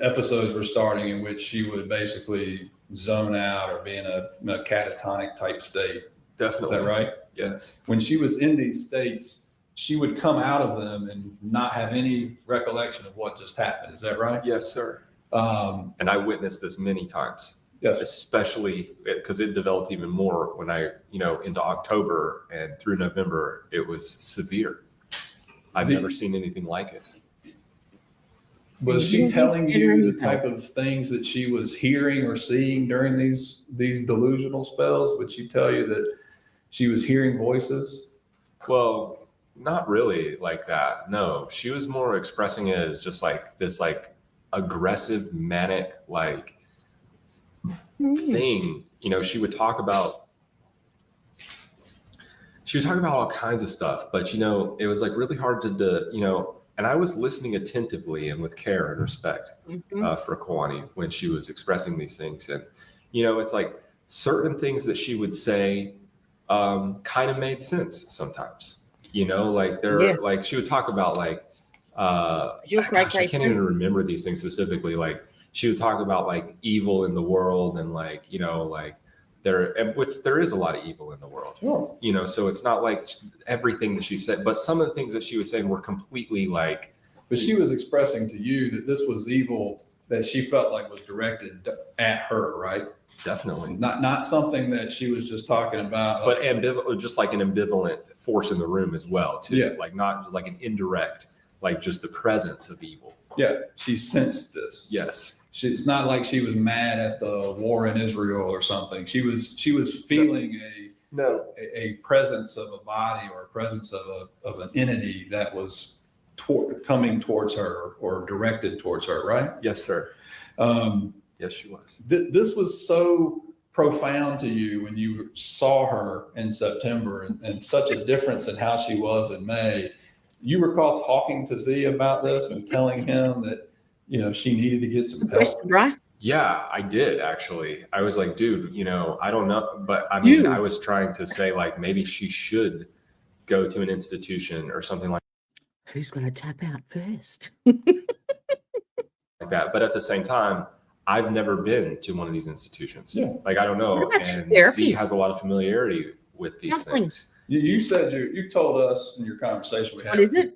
episodes were starting in which she would basically zone out or be in a catatonic type state. definitely. Is that right? Yes. When she was in these states, she would come out of them and not have any recollection of what just happened. Is that right? Yes, sir. Um, And I witnessed this many times, yes. especially because it developed even more when I, you know, into October and through November, it was severe. I've The- never seen anything like it. Was Did she you telling get her you the anything? type of things that she was hearing or seeing during these delusional spells? Would she tell you that she was hearing voices? Well, not really like that. No, she was more expressing it as just like this, like aggressive, manic, like thing. You know, she would talk about all kinds of stuff, but you know, it was like really hard to you know, and I was listening attentively and with care and respect for Kiwani when she was expressing these things. And, you know, it's like certain things that she would say kind of made sense sometimes, you know, like like she would talk about like, gosh, I can't even remember these things specifically. Like she would talk about like evil in the world and like, you know, like which there is a lot of evil in the world, Sure. you know, so it's not like everything that she said, but some of the things that she was saying were completely like. But she was expressing to you that this was evil that she felt like was directed at her, right? Definitely. Not something that she was just talking about. But just like an ambivalent force in the room as well, too. Yeah. Like not just like an indirect, like just the presence of evil. Yeah, she sensed this. Yes. It's not like she was mad at the war in Israel or something. She was feeling a presence of a body or a presence of an entity that was coming towards her or directed towards her, right? Yes, sir. Yes, she was. This was so profound to you when you saw her in September and such a difference in how she was in May. You recall talking to Z about this and telling him that, you know, she needed to get some help? Right? Yeah, I did actually. I was like, dude, you know, I don't know. But I mean, I was trying to say like, maybe she should go to an institution or something like Who's going to tap out first? that. But at the same time, I've never been to one of these institutions. Yeah. Like, I don't know. What about just And therapy? C has a lot of familiarity with these Counseling. things. You said you told us in your conversation we had. What is it?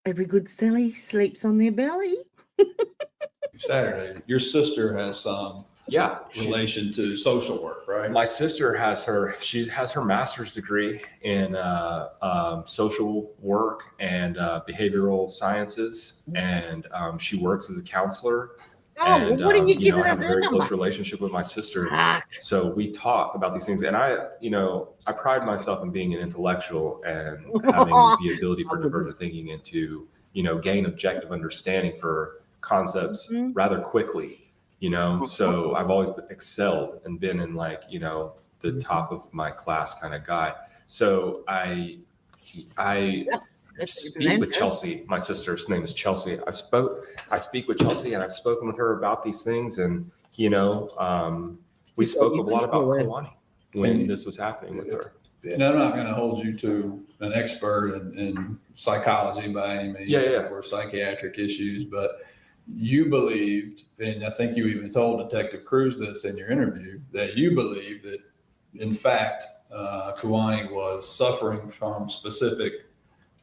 Every good Sally sleeps on their belly. Saturday. Your sister has some relation to social work, right? My sister has her master's degree in social work and behavioral sciences, and she works as a counselor. Oh, And, what did you give I her have a very number? close relationship with my sister. Fuck. So we talk about these things, and I pride myself in being an intellectual and having the ability for divergent thinking and to, gain objective understanding for concepts rather quickly, So I've always excelled and been in the top of my class kind of guy. So I speak with Chelsea. My sister's name is Chelsea. I speak with Chelsea, and I've spoken with her about these things, and we spoke a lot about Kalani when this was happening with her. And I'm not going to hold you to an expert in psychology by any means or psychiatric issues, but you believed, and I think you even told Detective Cruz this in your interview, that you believe that, in fact, Kalani was suffering from specific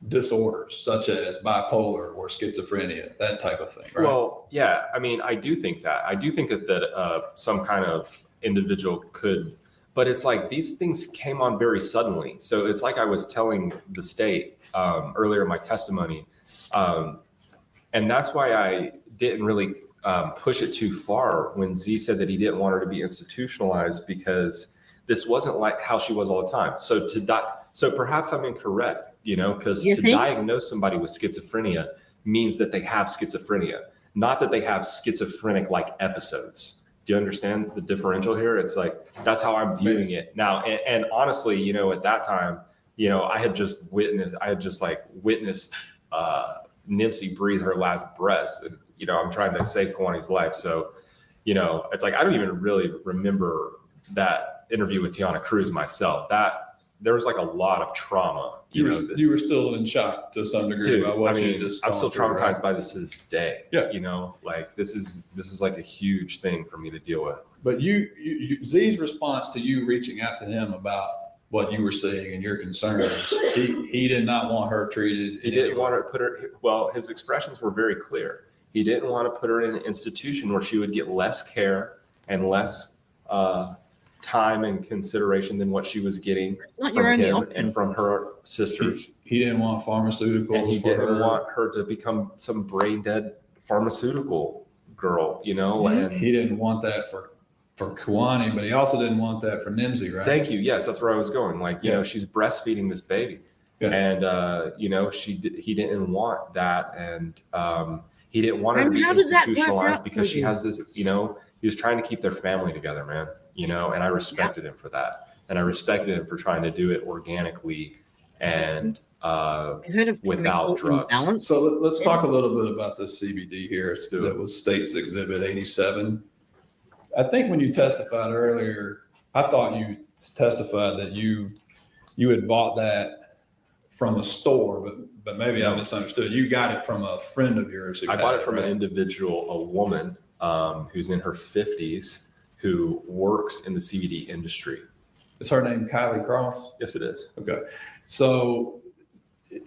disorders such as bipolar or schizophrenia, that type of thing, right? Well, yeah, I mean, I do think that. I do think that some kind of individual could, but it's like these things came on very suddenly. So it's like I was telling the state earlier in my testimony, and that's why I didn't really push it too far when Z said that he didn't want her to be institutionalized, because this wasn't like how she was all the time. So perhaps I'm incorrect, because to diagnose somebody with schizophrenia means that they have schizophrenia, not that they have schizophrenic-like episode. Do you understand the differential here? It's like, that's how I'm viewing it now. And honestly, at that time, I had just witnessed Nipsey breathe her last breath. And, I'm trying to save Kalani's life. So, it's like, I don't even really remember that interview with Tiana Cruz myself. There was like a lot of trauma. You were still in shock to some degree. Dude, about what you just I'm still traumatized right? by this to this day. Yeah. This is like a huge thing for me to deal with. But Z's response to you reaching out to him about what you were seeing and your concerns, he did not want her treated. He didn't want to put her, well, his expressions were very clear. He didn't want to put her in an institution where she would get less care and less time and consideration than what she was getting from him and from her sisters. He didn't want pharmaceuticals. And he didn't want her to become some brain dead pharmaceutical girl, And he didn't want that for Kalani, but he also didn't want that for Nimsy, right? Thank you. Yes, that's where I was going. She's breastfeeding this baby, and he didn't want that, and he didn't want her to be institutionalized because she has this. He was trying to keep their family together, man. And I respected him for that, and I respected him for trying to do it organically and without drugs. So let's talk a little bit about this CBD here. That was State's Exhibit 87. I think when you testified earlier, I thought you testified that you had bought that from a store, but maybe I misunderstood. You got it from a friend of yours. I bought it from an individual, a woman who's in her 50s, who works in the CBD industry. Is her name Kylie Cross? Yes, it is. Okay. So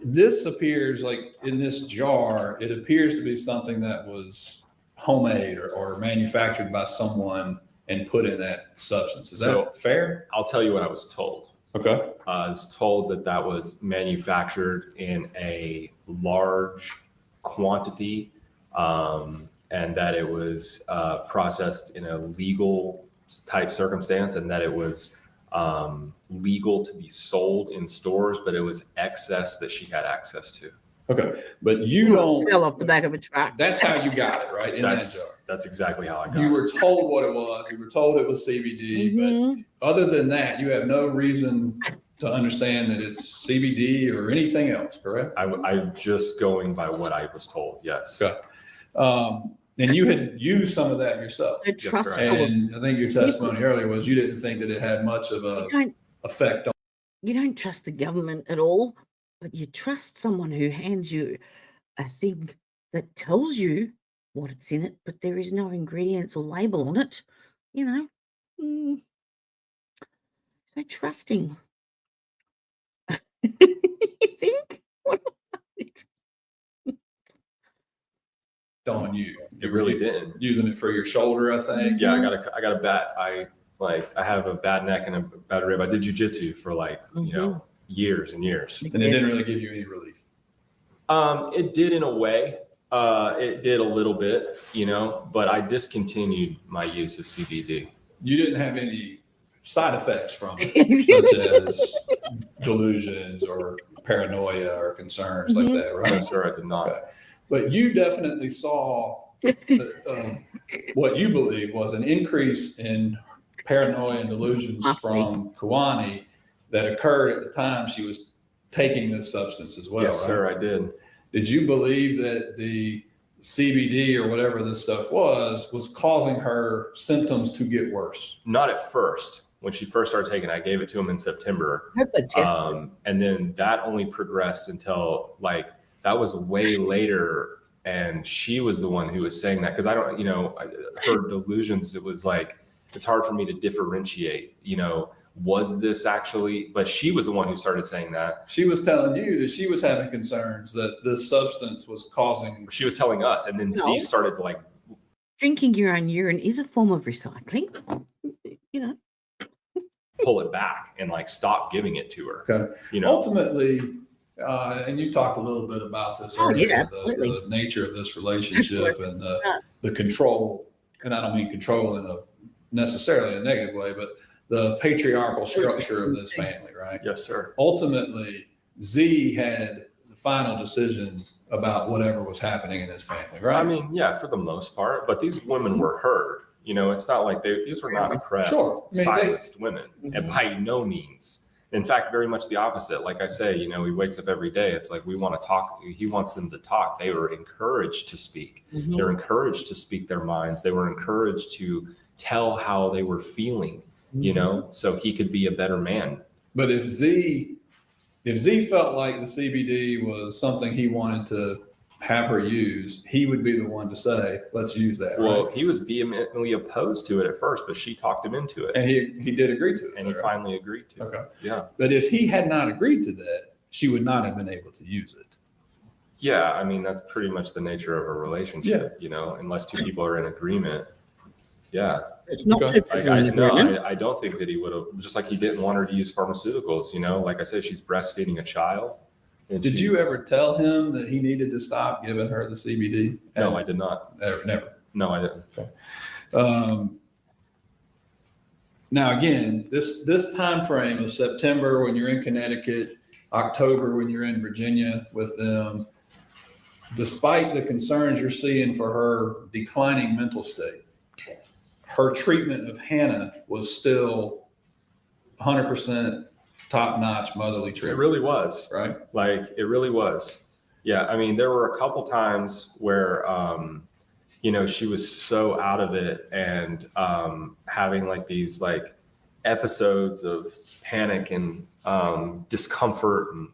this appears like in this jar, it appears to be something that was homemade or manufactured by someone and put in that substance. Is that fair? I'll tell you what I was told. Okay. I was told that was manufactured in a large quantity and that it was processed in a legal type circumstance, and that it was legal to be sold in stores, but it was excess that she had access to. Okay, but you don't. Fell off the back of a truck. That's how you got it, right? In that jar. That's exactly how I got You it. were told what it was. You were told it was CBD, but other than that, you have no reason to understand that it's CBD or anything else, correct? I'm just going by what I was told. Yes. Okay. And you had used some of that yourself. Trust And I think your testimony earlier was you didn't think that it had much of a effect on. You don't trust the government at all, but you trust someone who hands you a thing that tells you what it's in it, but there is no ingredients or label on it. You know, so trusting. You think? What about it? On you. It really didn't. Using it for your shoulder, I think. Yeah, I got a bat. I have a bad neck and a bad rib. I did jujitsu for years and years. And it didn't really give you any relief. It did in a way. It did a little bit, but I discontinued my use of CBD. You didn't have any side effects from it, such as delusions or paranoia or concerns like that, right? No, sir, I did not. Okay. But you definitely saw what you believe was an increase in paranoia and delusions from Kuwani that occurred at the time she was taking this substance as well. Yes, right? sir, I did. Did you believe that the CBD or whatever this stuff was causing her symptoms to get worse? Not at first. When she first started taking it, I gave it to him in September. And then that only progressed until that was way later. And she was the one who was saying that, because I don't, her delusions, it was it's hard for me to differentiate, was this actually, but she was the one who started saying that. She was telling you that she was having concerns that this substance was causing. She was telling us, and then Z started drinking your own urine is a form of recycling, pull it back and stop giving it to her. Okay. Ultimately, and you talked a little bit about this earlier, the nature of this relationship and the control, and I don't mean control in necessarily a negative way, but the patriarchal structure of this family, right? Yes, sir. Ultimately, Z had the final decision about whatever was happening in his family, right? I mean, yeah, for the most part, but these women were heard. It's not like these were not oppressed, silenced women, and by no means. In fact, very much the opposite. Like I say, he wakes up every day. It's we want to talk. He wants them to talk. They were encouraged to speak. They're encouraged to speak their minds. They were encouraged to tell how they were feeling, so he could be a better man. But if Z felt like the CBD was something he wanted to have her use, he would be the one to say, let's use that. Well, right? he was vehemently opposed to it at first, but she talked him into it. And he did agree to it. And he finally agreed to it. Okay. Yeah. But if he had not agreed to that, she would not have been able to use it. Yeah. I mean, that's pretty much the nature of a relationship, unless two people are in agreement. Yeah. It's not I don't think that he would have, just like he didn't want her to use pharmaceuticals, like I said, she's breastfeeding a child. Did you ever tell him that he needed to stop giving her the CBD? No, I did not. Never. No, I didn't. Okay. Now, again, this time frame of September when you're in Connecticut, October when you're in Virginia with them, despite the concerns you're seeing for her declining mental state, her treatment of Hannah was still 100% top-notch motherly treatment. It really was. Right? It really was. Yeah. I mean, there were a couple times where, she was so out of it and having these episodes of panic and discomfort and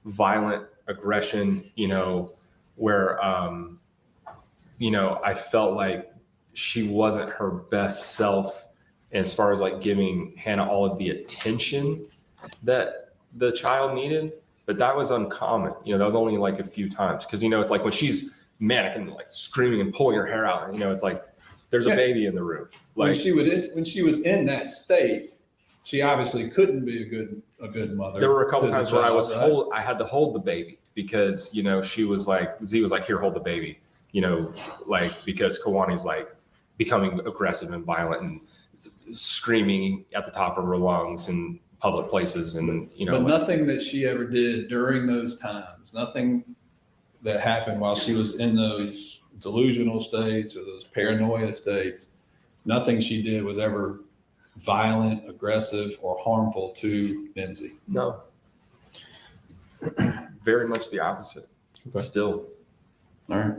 violent aggression, where, I felt like she wasn't her best self as far as giving Hannah all of the attention that the child needed, but that was uncommon. That was only a few times. Cause it's when she's manic and screaming and pulling her hair out, it's there's a baby in the room. When she was in that state, she obviously couldn't be a good mother. There were a couple times where I had to hold the baby because, she was Z was here, hold the baby. you know, like because Kawani's like becoming aggressive and violent and screaming at the top of her lungs in public places, and you know. But nothing that she ever did during those times, nothing that happened while she was in those delusional states or those paranoia states, nothing she did was ever violent, aggressive, or harmful to Lindsay. No. Very much the opposite. Okay. Still. All right.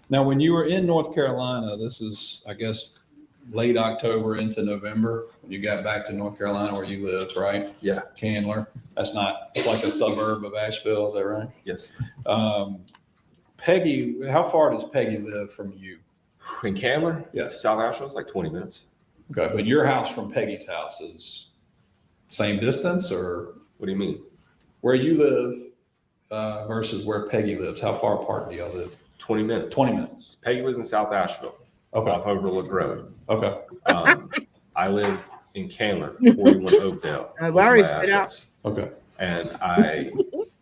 Now, when you were in North Carolina, this is, I guess, late October into November, when you got back to North Carolina where you lived, right? Yeah. Candler. That's not, it's like a suburb of Asheville, is that right? Yes. Peggy, how far does Peggy live from you? In Candler? Yes. South Asheville, it's like 20 minutes. Okay, but your house from Peggy's house is same distance, or What do you mean? where you live versus where Peggy lives? How far apart do y'all live? 20 minutes. 20 minutes. Peggy lives in South Asheville, Okay. off Overlook Road. Okay. I live in Candler, 41 Oakdale. No is worries, my get out. address. Okay. And I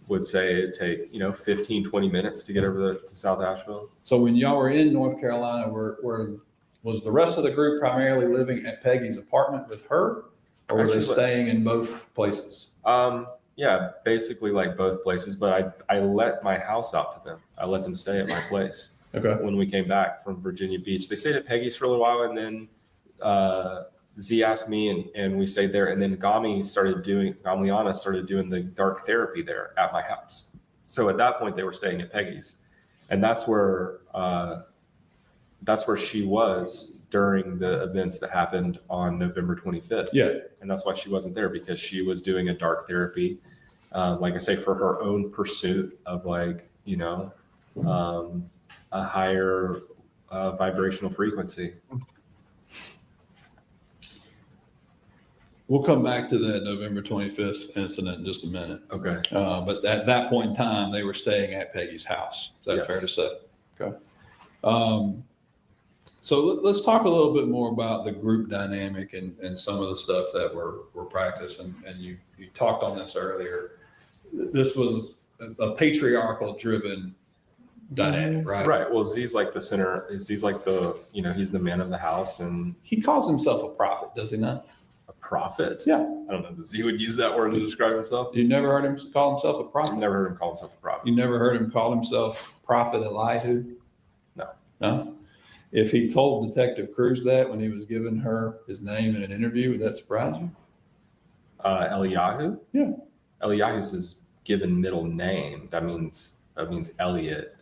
would say it'd take, 15, 20 minutes to get over to South Asheville. So when y'all were in North Carolina, was the rest of the group primarily living at Peggy's apartment with her, or were they Actually, staying in both places? Yeah, basically like both places, but I let my house out to them. I let them stay at my place. Okay. When we came back from Virginia Beach, they stayed at Peggy's for a little while, and then Z asked me, and we stayed there. And then Gamiana started doing the dark therapy there at my house. So at that point, they were staying at Peggy's, and that's where she was during the events that happened on November 25th. Yeah. And that's why she wasn't there, because she was doing a dark therapy, like I say, for her own pursuit of a higher vibrational frequency. We'll come back to that November 25th incident in just a minute. Okay. But at that point in time, they were staying at Peggy's house. Is that Yes. fair to say? Okay. So let's talk a little bit more about the group dynamic and some of the stuff that we're practicing. And you talked on this earlier. This was a patriarchal driven dynamic, right? Right. Well, Z's like the center. Z's like he's the man of the house, and He calls himself a prophet, does he not? a prophet. Yeah. I don't know that Z would use that word to describe himself. You never heard him call himself a prophet? I've never heard him call himself a prophet. You never heard him call himself Prophet Elihu? No. No? If he told Detective Cruz that when he was giving her his name in an interview, would that surprise you? Eliyahu? Yeah. Eliyahu's his given middle name. That means Elliot.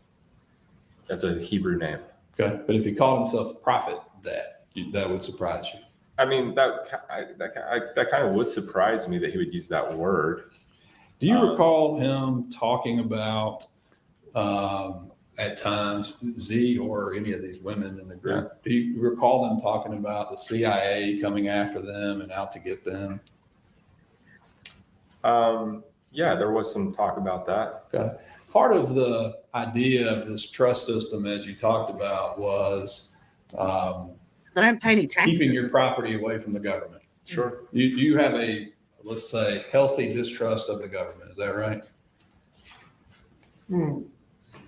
That's a Hebrew name. Okay. But if he called himself a prophet, that would surprise you. I mean, that kind of would surprise me that he would use that word. Do you recall him talking about, at times, Z or any of these women in the group? Yeah. Do you recall them talking about the CIA coming after them and out to get them? Yeah, there was some talk about that. Okay. Part of the idea of this trust system, as you talked about, was They don't pay any taxes. keeping your property away from the government. Sure. You have a, let's say, healthy distrust of the government. Is that right?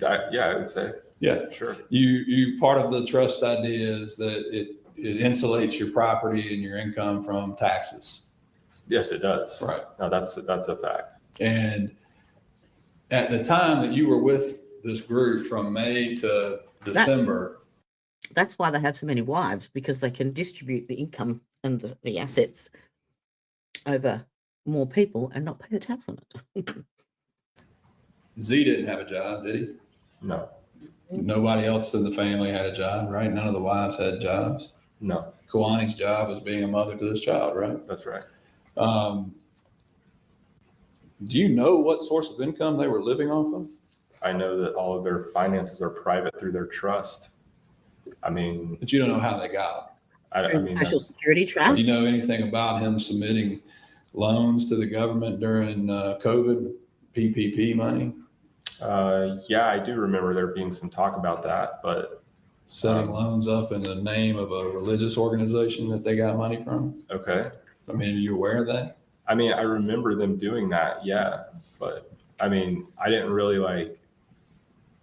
Yeah, I would say. Yeah. Sure. You part of the trust idea is that it insulates your property and your income from taxes. Yes, it does. Right. No, that's a fact. And at the time that you were with this group from May to December. That's why they have so many wives, because they can distribute the income and the assets over more people and not pay a tax on it. Z didn't have a job, did he? No. Nobody else in the family had a job, right? None of the wives had jobs. No. Kawani's job was being a mother to this child, right? That's right. Do you know what source of income they were living off of? I know that all of their finances are private through their trust. I mean, But you don't know how they got them. Social Security Do Trust. you know anything about him submitting loans to the government during COVID, PPP money? Yeah, I do remember there being some talk about that, but setting loans up in the name of a religious organization that they got money from? Okay. I mean, are you aware of that? I mean, I remember them doing that, yeah. But I mean, I didn't really like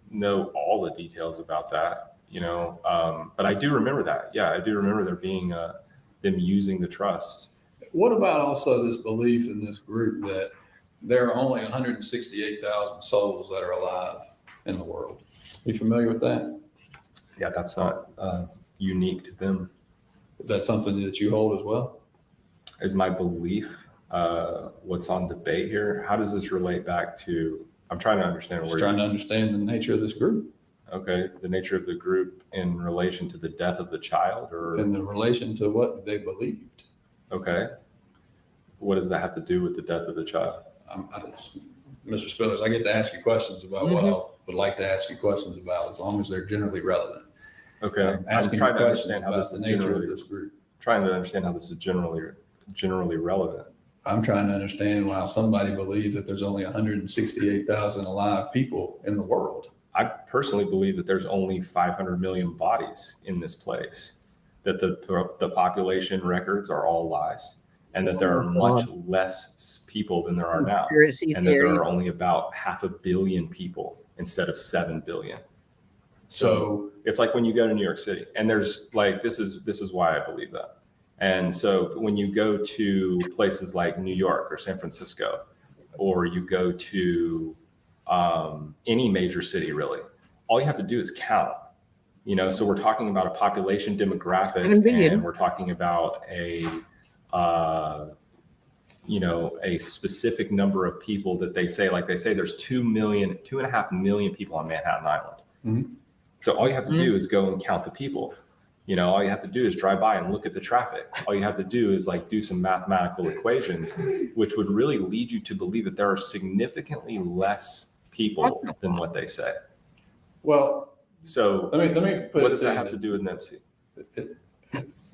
know all the details about that, but I do remember that. Yeah, I do remember there being them using the trust. What about also this belief in this group that there are only 168,000 souls that are alive in the world? Are you familiar with that? Yeah, that's not unique to them. Is that something that you hold as well? Is my belief what's on debate here? How does this relate back to, I'm trying to understand Just trying to understand the nature of this group. Okay, the nature of the group in relation to the death of the child, or in the relation to what they believed. Okay. What does that have to do with the death of the child? Mr. Spillers, I get to ask you questions about what I would like to ask you questions about, as long as they're generally relevant. Okay. I'm trying to understand how this is nature of this group. Trying to understand how this is generally relevant. I'm trying to understand why somebody believes that there's only 168,000 alive people in the world. I personally believe that there's only 500 million bodies in this place, that the population records are all lies, and that there are much less people than there are now, and that there are only about 500 million people instead of 7 billion. So it's like when you go to New York City, and there's like, this is why I believe that. And so when you go to places like New York or San Francisco, or you go to any major city, really, all you have to do is count. So we're talking about a population demographic, and we're talking about a specific number of people that they say there's 2.5 million people on Manhattan Island. Mm-hmm. So all you have to do is go and count the people. All you have to do is drive by and look at the traffic. All you have to do is do some mathematical equations, which would really lead you to believe that there are significantly less people than what they say. Well, so let me put what does that have to do with NIMC?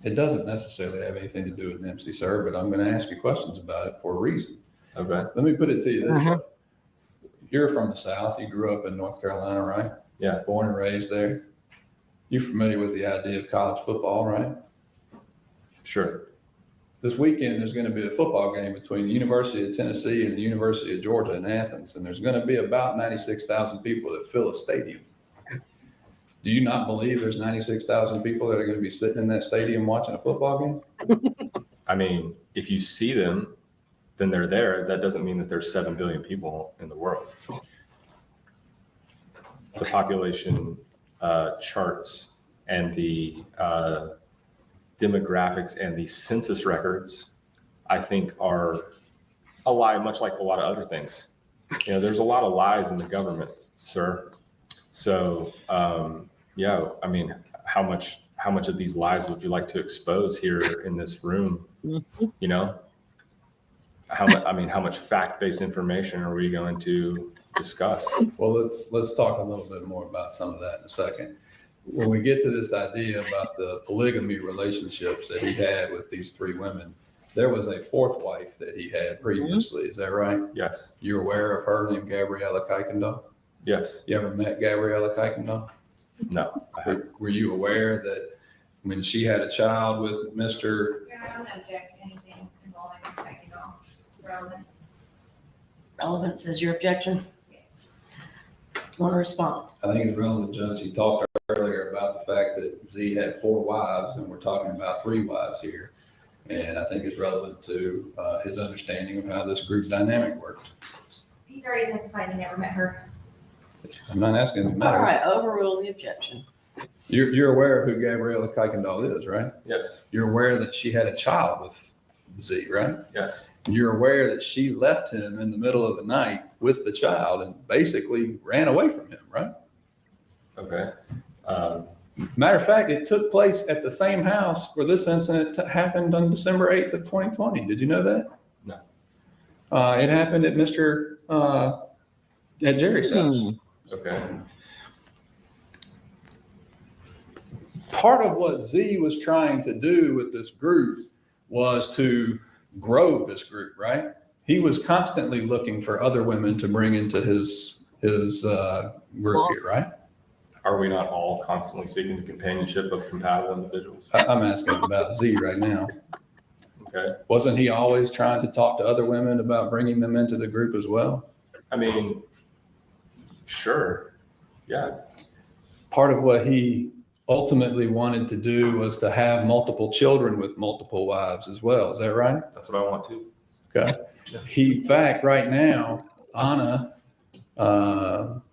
It doesn't necessarily have anything to do with NIMC, sir, but I'm going to ask you questions about it for a reason. Okay. Let me put it to you this way. You're from the South. You grew up in North Carolina, right? Yeah. Born and raised there. You're familiar with the idea of college football, right? Sure. This weekend, there's going to be a football game between the University of Tennessee and the University of Georgia in Athens, and there's going to be about 96,000 people that fill a stadium. Do you not believe there's 96,000 people that are going to be sitting in that stadium watching a football game? I mean, if you see them, then they're there. That doesn't mean that there's 7 billion people in the world. The population charts and the demographics and the census records, I think, are a lie, much like a lot of other things. There's a lot of lies in the government, sir. So, I mean, how much of these lies would you like to expose here in this room? How much fact-based information are we going to discuss? Well, let's talk a little bit more about some of that in a second. When we get to this idea about the polygamy relationships that he had with these 3 women, there was a 4th wife that he had previously. Is that right? Yes. You're aware of her named Gabriella Kuykendall? Yes. You ever met Gabriella Kuykendall? No. Were you aware that when she had a child with Mr. Yeah, I don't object to anything involving this Kuykendall. Relevant. Relevance is your objection? Want to respond? I think it's relevant, Judge. He talked earlier about the fact that Z had 4 wives, and we're talking about 3 wives here. And I think it's relevant to his understanding of how this group dynamic works. He's already testified he never met her. I'm not asking him to All matter. right, overrule the objection. You're aware of who Gabriella Kuykendall is, right? Yes. You're aware that she had a child with Z, right? Yes. You're aware that she left him in the middle of the night with the child and basically ran away from him, right? Okay. Matter of fact, it took place at the same house where this incident happened on December 8th of 2020. Did you know that? No. It happened at at Jerry's house. Okay. Part of what Z was trying to do with this group was to grow this group, right? He was constantly looking for other women to bring into his group here, right? Are we not all constantly seeking the companionship of compatible individuals? I'm asking about Z right now. Okay. Wasn't he always trying to talk to other women about bringing them into the group as well? I mean, sure. Yeah. Part of what he ultimately wanted to do was to have multiple children with multiple wives as well. Is that right? That's what I want to. Okay. He, in fact, right now, Anna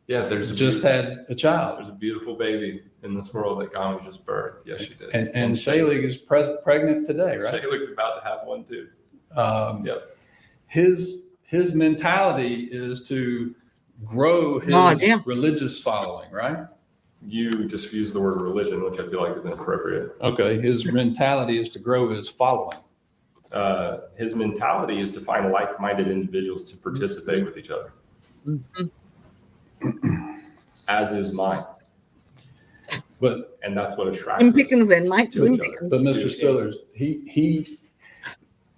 there's had a child. There's a beautiful baby in this world that Connie just birthed. Yes, she did. And Shaylee is pregnant today, right? Shaylee's about to have one too. Yep. His mentality is to grow his religious following, right? You just used the word religion, which I feel like is inappropriate. Okay. His mentality is to grow his following. His mentality is to find like-minded individuals to participate with each other. Mhm. As is mine. And that's what attracts Slim us pickings then, mate. to Slim each other. pickings. But Mr. Spillers,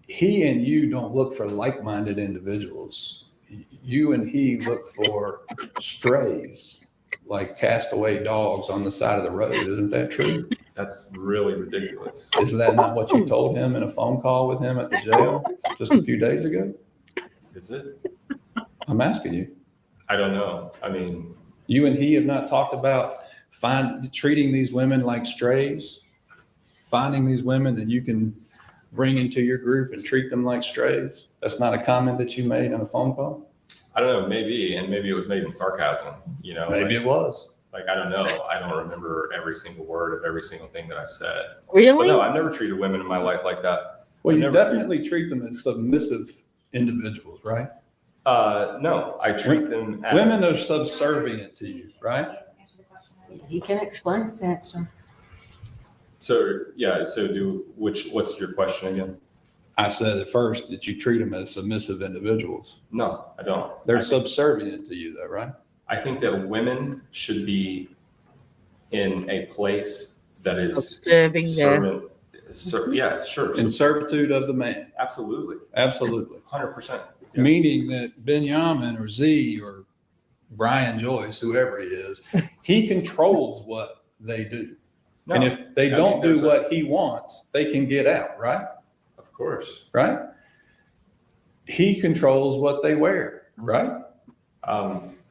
he and you don't look for like-minded individuals. You and he look for strays, like castaway dogs on the side of the road. Isn't that true? That's really ridiculous. Isn't that not what you told him in a phone call with him at the jail just a few days ago? Is it? I'm asking you. I don't know. I mean, You and he have not talked about treating these women like strays, finding these women that you can bring into your group and treat them like strays. That's not a comment that you made on a phone call? I don't know, maybe, and maybe it was made in sarcasm, you know? Maybe it was. Like, I don't know. I don't remember every single word of every single thing that I've said. Really? But no, I've never treated women in my life like that. Well, I've you never definitely treat them as submissive individuals, right? No, I treat them as Women are subservient to you, right? He can explain his answer. So yeah. So what's your question again? I said at first that you treat them as submissive individuals. No, I don't. They're subservient to you though, right? I think that women should be in a place that is Serving yeah, sure. In servitude of the man. Absolutely. Absolutely. 100%. Meaning that Benyamin or Z or Brian Joyce, whoever he is, he controls what they do. No, and if they don't do what he wants, they can get out, right? Of course. Right? He controls what they wear, right?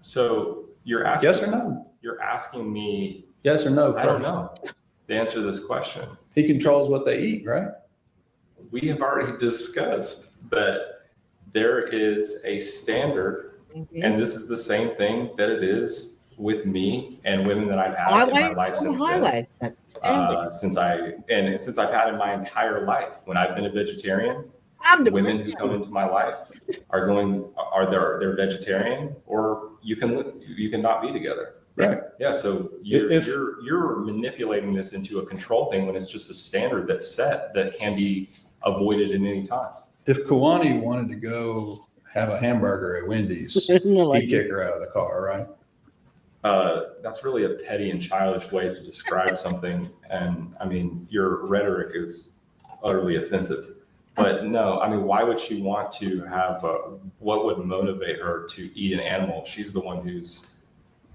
So you're asking. Yes or no? You're asking me. Yes or no first? I don't know the answer to this question. He controls what they eat, right? We have already discussed that there is a standard, and this is the same thing that it is with me and women that I've had in my life since then. That's the standard. Since I've had in my entire life, when I've been a vegetarian, women who come into my life they're vegetarian, or you can not be together. Right. Yeah. So you're manipulating this into a control thing when it's just a standard that's set that can be avoided at any time. If Kawani wanted to go have a hamburger at Wendy's, he'd kick her out of the car, right? That's really a petty and childish way to describe something. And I mean, your rhetoric is utterly offensive. But no, I mean, why would she want to have, what would motivate her to eat an animal? She's the one who's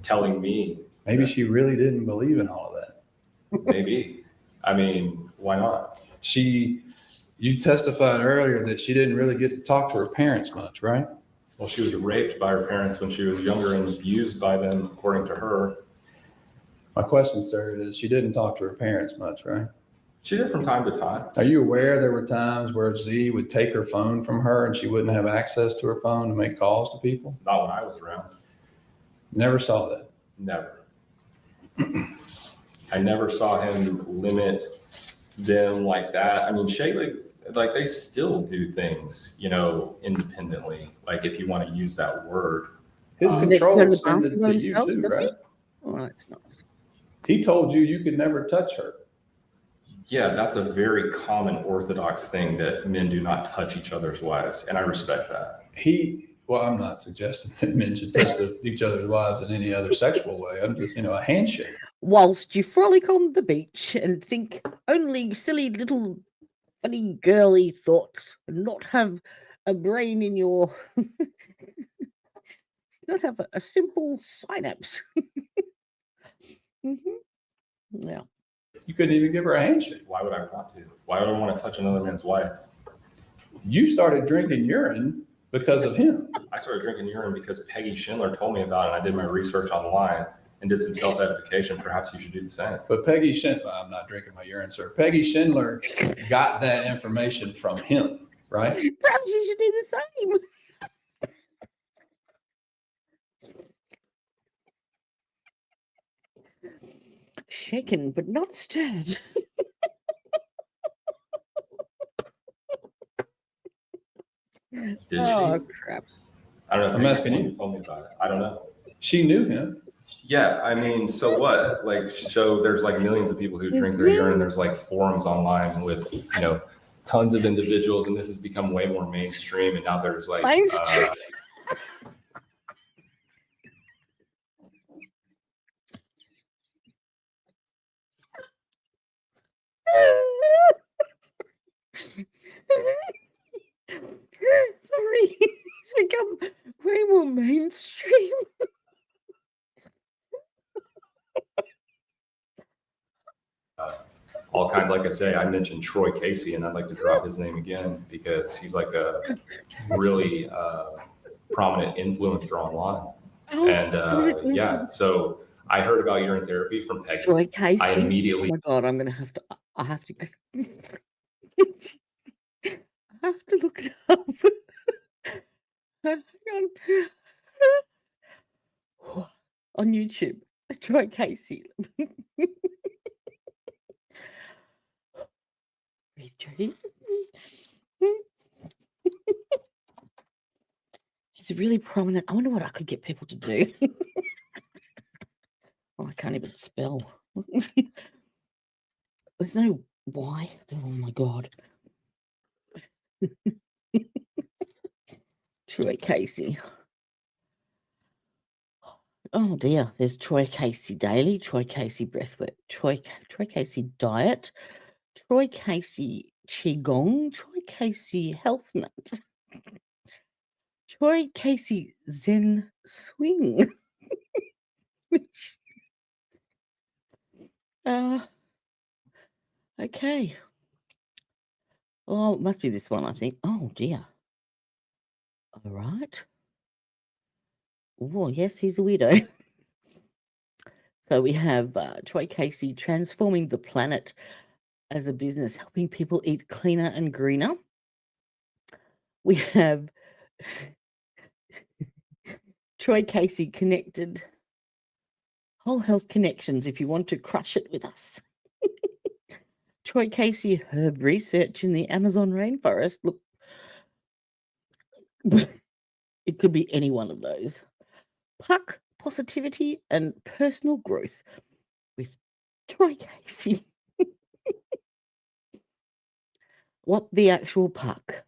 telling me. Maybe she really didn't believe in all of that. Maybe. I mean, why not? You testified earlier that she didn't really get to talk to her parents much, right? Well, she was raped by her parents when she was younger and abused by them, according to her. My question, sir, is she didn't talk to her parents much, right? She did from time to time. Are you aware there were times where Z would take her phone from her and she wouldn't have access to her phone to make calls to people? Not when I was around. Never saw that. Never. I never saw him limit them like that. I mean, Shaylee, like, they still do things, independently. Like, if you want to use that word. His control extended to you too, right? Well, it's not. He told you could never touch her. Yeah, that's a very common Orthodox thing, that men do not touch each other's wives, and I respect that. Well, I'm not suggesting that men should touch each other's wives in any other sexual way. I'm just, a handshake. Whilst you frolic on the beach and think only silly little funny girly thoughts and not have a brain in your not have a simple synapse. Yeah. You couldn't even give her a handshake. Why would I want to? Why would I want to touch another man's wife? You started drinking urine because of him. I started drinking urine because Peggy Schindler told me about it, and I did my research online and did some self-edification. Perhaps you should do the same. But Peggy Schindler, I'm not drinking my urine, sir. Peggy Schindler got that information from him, right? Perhaps you should do the same. Shaken but not stirred. Did Oh, she? crap. I don't know. I'm asking you. Told me about it. I don't know. She knew him. Yeah, I mean, so what? Like, so there's like millions of people who drink their urine. There's like forums online with, you know, tons of individuals, and this has become way more mainstream. And now there's like, Mainstream. Sorry, it's become way more mainstream. all kinds. Like I say, I mentioned Troy Casey, and I'd like to drop his name again because he's like a really prominent influencer online. And yeah, so I heard about urine therapy from Peggy. Troy Casey. I immediately. Oh my God, I'm gonna have to. I have to. I have to look it up. Hang on YouTube. Troy Casey. He's really prominent. I wonder what I could get people to do. Oh, I can't even spell. There's no Y. Oh my God. Troy Casey. Oh dear, there's Troy Casey Daily, Troy Casey Breathwork, Troy Casey Diet, Troy Casey Qigong, Troy Casey Health Nut, Troy Casey Zen Swing. Okay. Oh, it must be this one, I think. Oh dear. All right. Oh, yes, he's a weirdo. So we have Troy Casey transforming the planet as a business, helping people eat cleaner and greener. We have Troy Casey connected, whole health connections if you want to crush it with us. Troy Casey herb research in the Amazon rainforest. Look, it could be any one of those. Puck, positivity, and personal growth with Troy Casey. What the actual puck?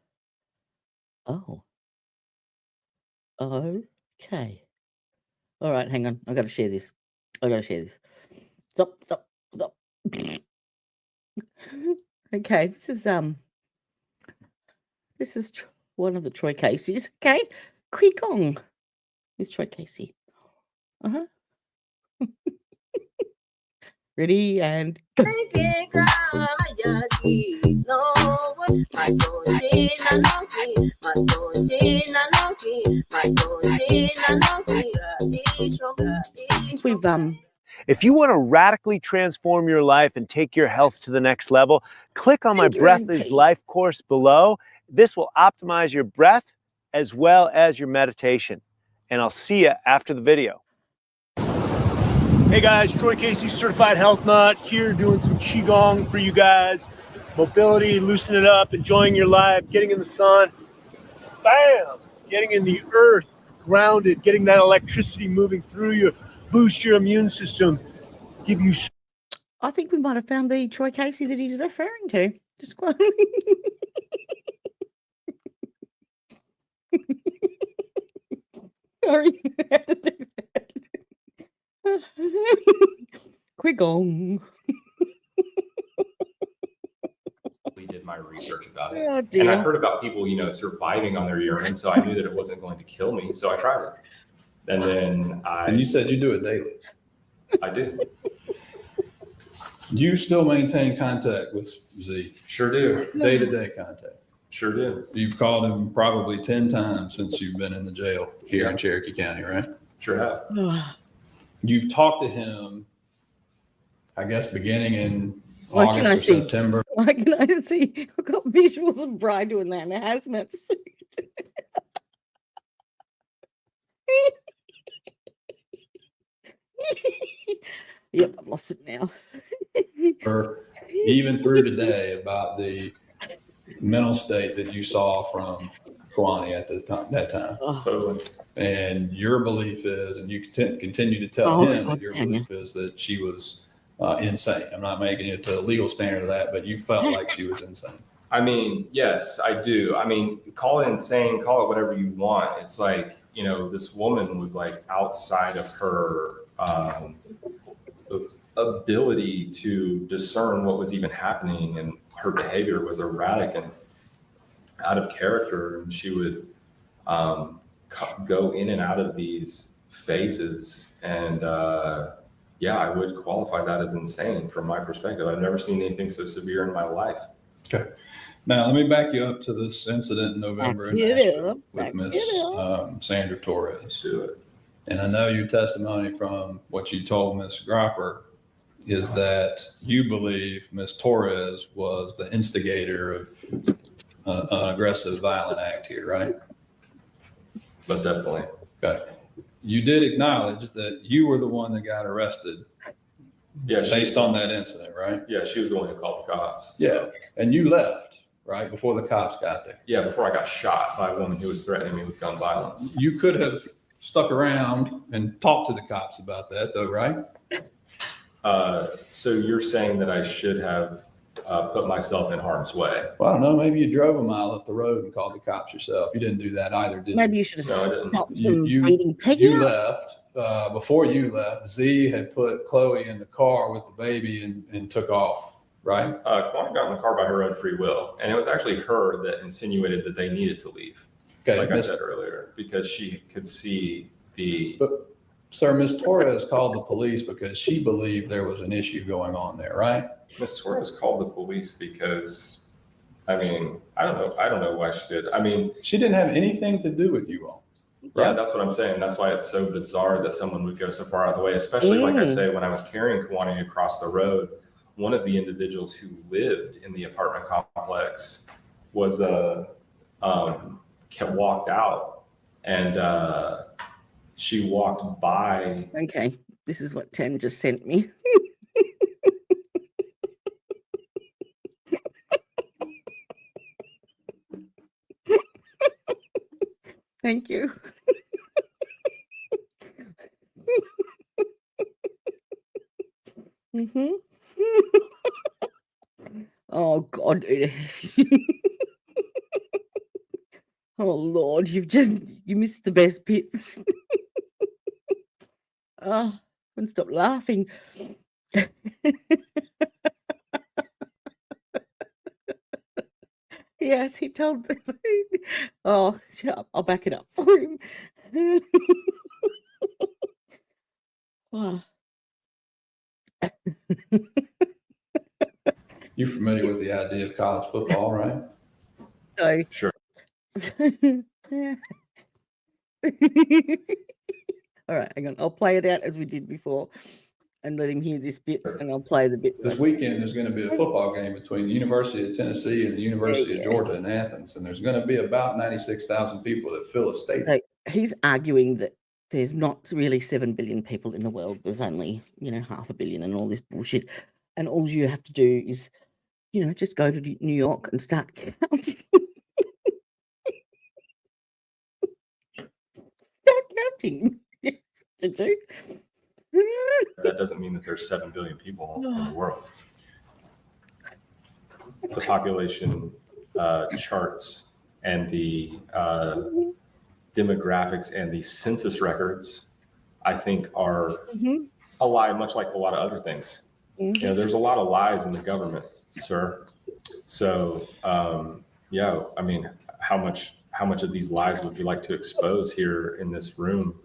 Oh. Okay. All right, hang on. I got to share this. Stop. Okay, this is one of the Troy Caseys. Okay, Qigong. It's Troy Casey. Ready and go. If you want to radically transform your life and take your health to the next level, click on my Breath is Life course below. This will optimize your breath as well as your meditation. And I'll see you after the video. Hey guys, Troy Casey, Certified Health Nut, here doing some Qigong for you guys. Mobility, loosen it up, enjoying your life, getting in the sun. Bam! Getting in the earth, grounded, getting that electricity moving through you, boost your immune system, give you... I think we might have found the Troy Casey that he's referring to. Just sorry, I had to do that. Qigong. We did my research about it. Oh, and I've heard about people, you know, surviving on their urine, so I knew that it wasn't going to kill me, so I tried it. And then And you said you do it daily. I do. You still maintain contact with Z? Sure do. Day-to-day contact? Sure do. You've called him probably 10 times since you've been in the jail here in Cherokee County, right? Sure have. You've talked to him, I guess, beginning in What can I August or see? September. Why can I see? I've got visuals of Brian doing that in a hazmat suit. Yep, I've lost it now. Or even through today about the mental state that you saw from Kwani at that time. Oh, Totally. And your belief is, and you continue to tell Oh, him God, that your Tanya. belief is that she was insane. I'm not making it to a legal standard of that, but you felt like she was insane. I mean, yes, I do. I mean, call it insane, call it whatever you want. It's like, you know, this woman was like outside of her ability to discern what was even happening, and her behavior was erratic and out of character. And she would go in and out of these phases. And yeah, I would qualify that as insane from my perspective. I've never seen anything so severe in my life. Okay. Now, let me back you up to this incident in November in Nashville with Miss Sandra Torres. Let's do it. And I know your testimony from what you told Miss Gropper is that you believe Miss Torres was the instigator of an aggressive, violent act here, right? Most definitely. Okay. You did acknowledge that you were the one that got arrested based on that incident, right? Yeah, she was the one who called the cops. Yeah. And you left, right, before the cops got there. Yeah, before I got shot by a woman who was threatening me with gun violence. You could have stuck around and talked to the cops about that, though, right? So you're saying that I should have put myself in harm's way? Well, I don't know. Maybe you drove a mile up the road and called the cops yourself. You didn't do that either, did you? maybe you should have No, I didn't. stopped them You beating Peggy up. left. Before you left, Z had put Chloe in the car with the baby and took off, right? Kwani got in the car by her own free will, and it was actually her that insinuated that they needed to leave, Okay. like I said earlier, because she could see the. But, sir, Miss Torres called the police because she believed there was an issue going on there, right? Miss Torres called the police because, I mean, I don't know why she did. I mean, She didn't have anything to do with you all. yeah, that's what I'm saying. That's why it's so bizarre that someone would go so far out of the way, especially like I say, when I was carrying Kwani across the road, one of the individuals who lived in the apartment complex was walked out, and she walked by. Okay, this is what 10 just sent me. Thank you. Mm-hmm. Oh God. Oh Lord, you missed the best bits. Oh, I couldn't stop laughing. Yes, he told. Oh, shut up. I'll back it up for him. Oh. You're familiar with the idea of college football, right? So, Sure. Yeah. All right, hang on. I'll play it out as we did before and let him hear this bit, and I'll play the bit. This weekend, there's going to be a football game between the University of Tennessee and the University of Georgia in Athens, and there's going to be about 96,000 people that fill a stadium. So he's arguing that there's not really 7 billion people in the world. There's only, 500 million and all this bullshit. And all you have to do is, just go to New York and start counting. Start counting. To do. That doesn't mean that there's 7 billion people in the world. The population charts and the demographics and the census records, I think, are a lie, much like a lot of other things. There's a lot of lies in the government, sir. So, yeah, I mean, how much of these lies would you like to expose here in this room?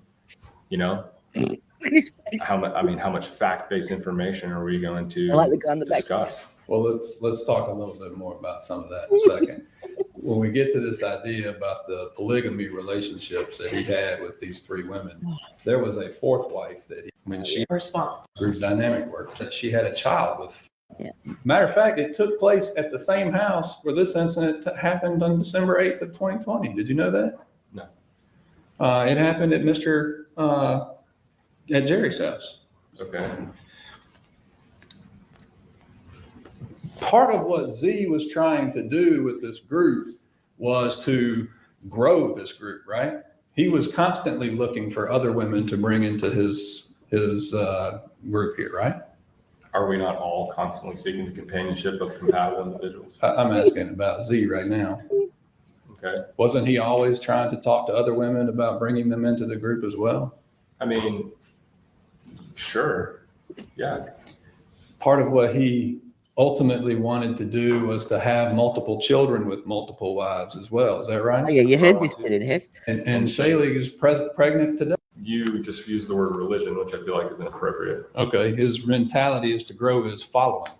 how much fact-based information are we going to I like the guy in the back. discuss? Well, let's talk a little bit more about some of that in a second. When we get to this idea about the polygamy relationships that he had with these three women, there was a fourth wife that when she Respond. group dynamic work, that she had a child with. Yeah. Matter of fact, it took place at the same house where this incident happened on December 8th of 2020. Did you know that? No. It happened at at Jerry's house. Okay. Part of what Z was trying to do with this group was to grow this group, right? He was constantly looking for other women to bring into his group here, right? Are we not all constantly seeking the companionship of compatible individuals? I'm asking about Z right now. Okay. Wasn't he always trying to talk to other women about bringing them into the group as well? I mean, sure. Yeah. Part of what he ultimately wanted to do was to have multiple children with multiple wives as well. Is that right? Oh, yeah, you heard this bit, Hef. And Shaylee is pregnant today. You just used the word religion, which I feel like is inappropriate. Okay, his mentality is to grow his following.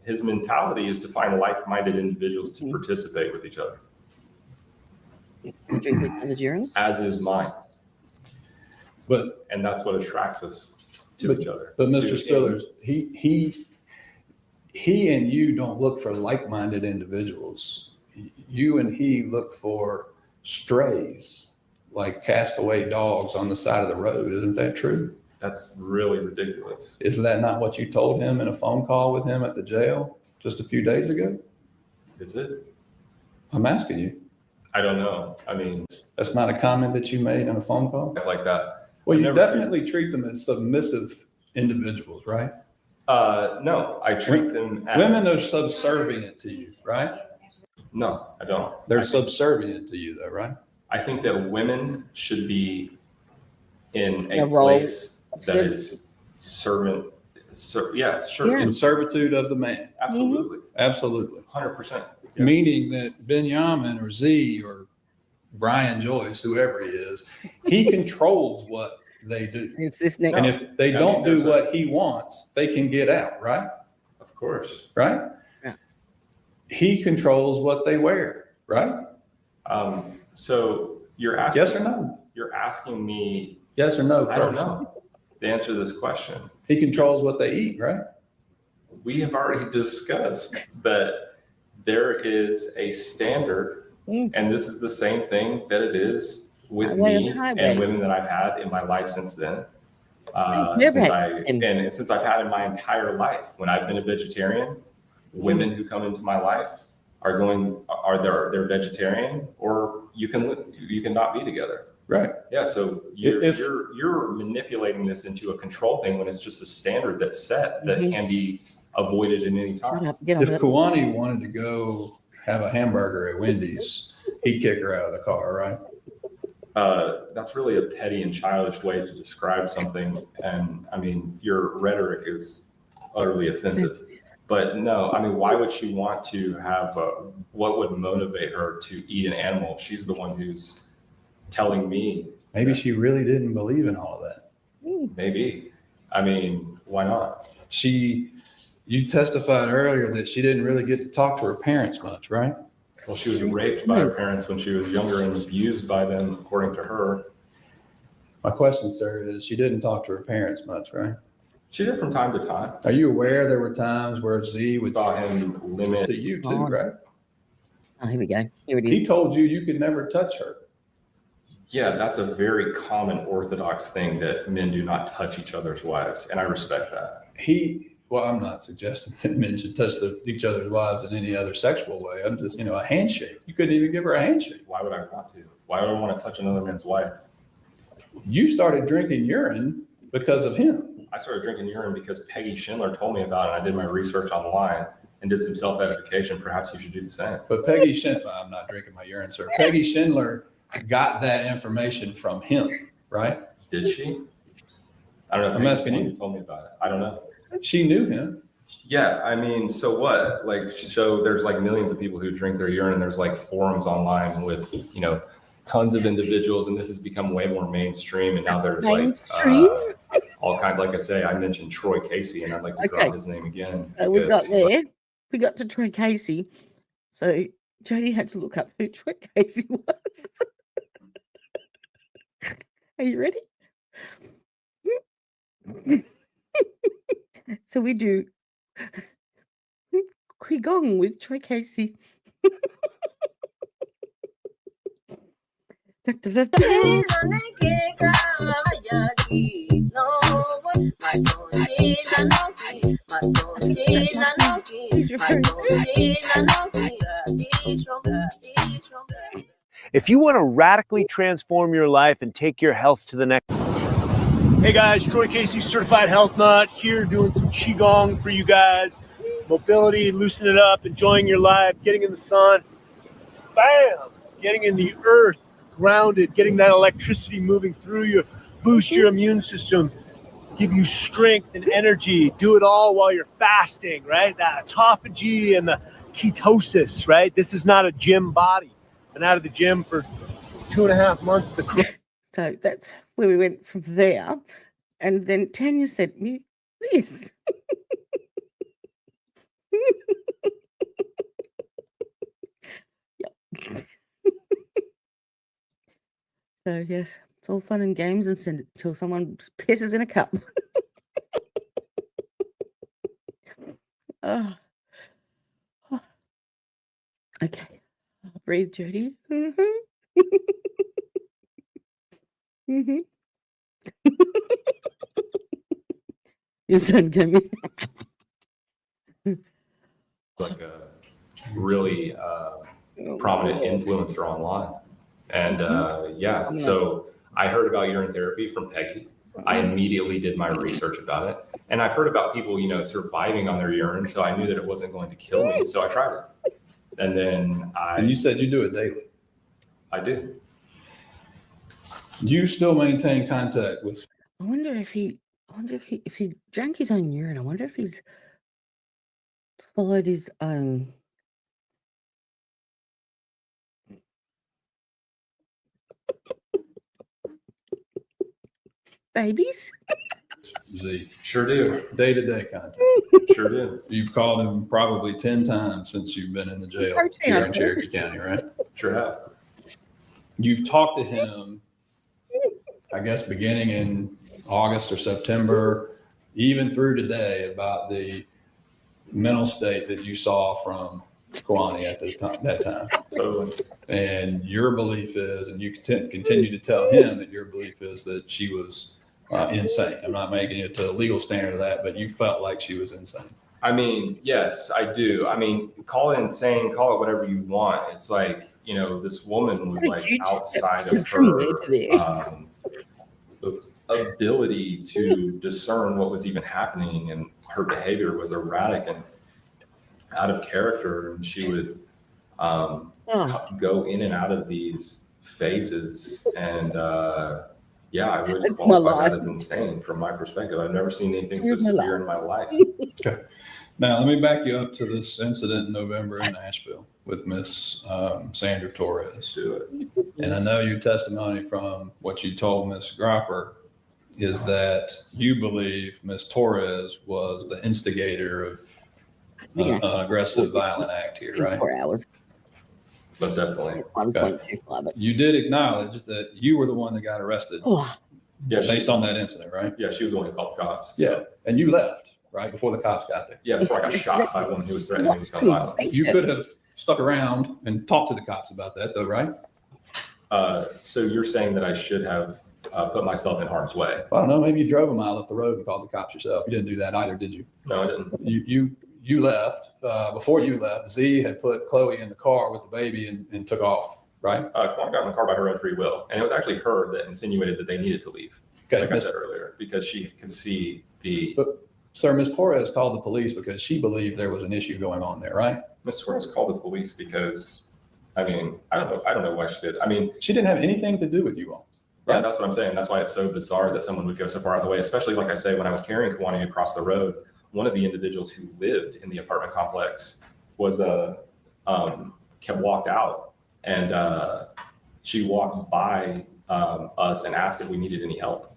His mentality is to find like-minded individuals to participate with each other. As is mine. And that's what attracts us to each other. But Mr. Spillers, he and you don't look for like-minded individuals. You and he look for strays, like castaway dogs on the side of the road. Isn't that true? That's really ridiculous. Isn't that not what you told him in a phone call with him at the jail just a few days ago? Is it? I'm asking you. I don't know. I mean, that's not a comment that you made in a phone call? Like that. Well, you definitely treat them as submissive individuals, right? No, I treat them as... Women are subservient to you, right? No, I don't. They're subservient to you though, right? I think that women should be in a place that is in servitude of the man. Absolutely. Absolutely. 100%. Yes. Meaning that Benyamin or Z or Brian Joyce, whoever he is, he controls what they do. And if they don't do what he wants, they can get out, right? Of course. Right? Yeah. He controls what they wear, right? So you're asking... Yes or no? You're asking me... Yes or no first? I don't know the answer to this question. He controls what they eat, right? We have already discussed that there is a standard, and this is the same thing that it is with me and women that I've had in my life since then. Since I've had in my entire life. When I've been a vegetarian, women who come into my life they're vegetarian, or you can not be together. Right. Yeah. So you're manipulating this into a control thing when it's just a standard that's set that can be avoided in any time. If Kawani wanted to go have a hamburger at Wendy's, he'd kick her out of the car, right? That's really a petty and childish way to describe something. And I mean, your rhetoric is utterly offensive. But no, I mean, why would she want to have, what would motivate her to eat an animal? She's the one who's telling me. Maybe she really didn't believe in all of that. Maybe. I mean, why not? You testified earlier that she didn't really get to talk to her parents much, right? Well, she was raped by her parents when she was younger and abused by them, according to her. My question, sir, is she didn't talk to her parents much, right? She did from time to time. Are you aware there were times where Z would saw him limit to you too, right? Oh, here we go. Here it is. He told you could never touch her. Yeah, that's a very common Orthodox thing that men do not touch each other's wives, and I respect that. Well, I'm not suggesting that men should touch each other's wives in any other sexual way. I'm just, a handshake. You couldn't even give her a handshake. Why would I want to? Why would I want to touch another man's wife? You started drinking urine because of him. I started drinking urine because Peggy Schindler told me about it. And I did my research online and did some self-edification. Perhaps you should do the same. But Peggy Schindler, I'm not drinking my urine, sir. Peggy Schindler got that information from him, right? Did she? I don't know. I'm asking you. You told me about it. I don't know. She knew him. Yeah, I mean, so what? Like, so there's like millions of people who drink their urine, and there's like forums online with, tons of individuals, and this has become way more mainstream. And now there's Mainstream? all kinds. Like I say, I mentioned Troy Casey, and I'd like to drop his name again. We got because there. We got to Troy Casey. So Jody had to look up who Troy Casey was. Are you ready? So we do Qigong with Troy Casey. Da, da, da, da. He's referring If you want to radically transform your life and take your health to the next. Hey guys, Troy Casey, certified health nut, here doing some Qigong for you guys. Mobility, loosening it up, enjoying your life, getting in the sun. Bam! Getting in the earth, grounded, getting that electricity moving through you, boost your immune system, give you strength and energy. Do it all while you're fasting, right? That autophagy and the ketosis, right? This is not a gym body. Been out of the gym for 2.5 months. So that's where we went from there. And then Tanya sent me this. Yep. So yes, it's all fun and games and send it till someone pisses in a cup. Oh. Oh. Okay. Breathe, Jody. Your son came in. Like a really prominent influencer online. And yeah, so I heard about urine therapy from Peggy. I immediately did my research about it. And I've heard about people, you know, surviving on their urine. So I knew that it wasn't going to kill me. So I tried it. And then And you said you do it daily. I do. Do you still maintain contact with? I wonder if he drank his own urine. I wonder if he's swallowed his own. Babies? Z. Sure do. Day-to-day contact. Sure do. You've called him probably 10 times since you've been in the jail here in Cherokee County, right? Sure have. You've talked to him, I guess, beginning in August or September, even through today, about the mental state that you saw from Kwani at that time. Totally. And your belief is, and you continue to tell him that your belief is that she was insane. I'm not making it to a legal standard of that, but you felt like she was insane. I mean, yes, I do. I mean, call it insane, call it whatever you want. It's like, you know, this woman was like outside of her ability to discern what was even happening, and her behavior was erratic and out of character, and she would go in and out of these phases, and yeah, I would qualify that as insane from my perspective. I've never seen anything so severe in my life. Okay. Now, let me back you up to this incident in November in Nashville with Miss Sandra Torres. Let's do it. And I know your testimony from what you told Miss Gropper is that you believe Miss Torres was the instigator of an aggressive, violent act here, right? 4 hours. Most definitely. 1.25. You did acknowledge that you were the one that got arrested based on that incident, right? Yeah, she was the one who called the cops. So. Yeah, and you left, right, before the cops got there. Yeah, before I got shot by a woman who was threatening me with gun violence. You could have stuck around and talked to the cops about that, though, right? So you're saying that I should have put myself in harm's way? I don't know. Maybe you drove a mile up the road and called the cops yourself. You didn't do that either, did you? No, I didn't. You left. Before you left, Z had put Chloe in the car with the baby and took off, right? Kwani got in the car by her own free will. And it was actually her that insinuated that they needed to leave, like I said earlier, because she could see the... But, sir, Ms. Torres called the police because she believed there was an issue going on there, right? Ms. Torres called the police because, I mean, I don't know why she did. I mean... She didn't have anything to do with you all. Right? Yeah, that's what I'm saying. That's why it's so bizarre that someone would go so far out of the way, especially, like I say, when I was carrying Kwani across the road, one of the individuals who lived in the apartment complex was walked out, and she walked by us and asked if we needed any help.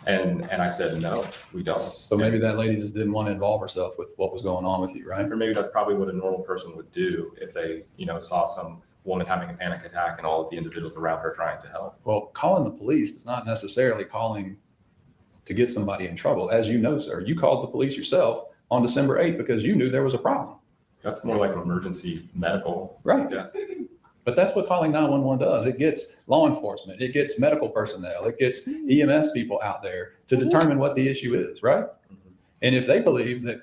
And I said, no, we don't. So maybe that lady just didn't want to involve herself with what was going on with you, right? Or maybe that's probably what a normal person would do if they, saw some woman having a panic attack and all of the individuals around her trying to help. Well, calling the police is not necessarily calling to get somebody in trouble. As you know, sir, you called the police yourself on December 8th because you knew there was a problem. That's more like an emergency medical. Right. Yeah. But that's what calling 911 does. It gets law enforcement, it gets medical personnel, it gets EMS people out there to determine what the issue is, right? Mm-hmm. And if they believe that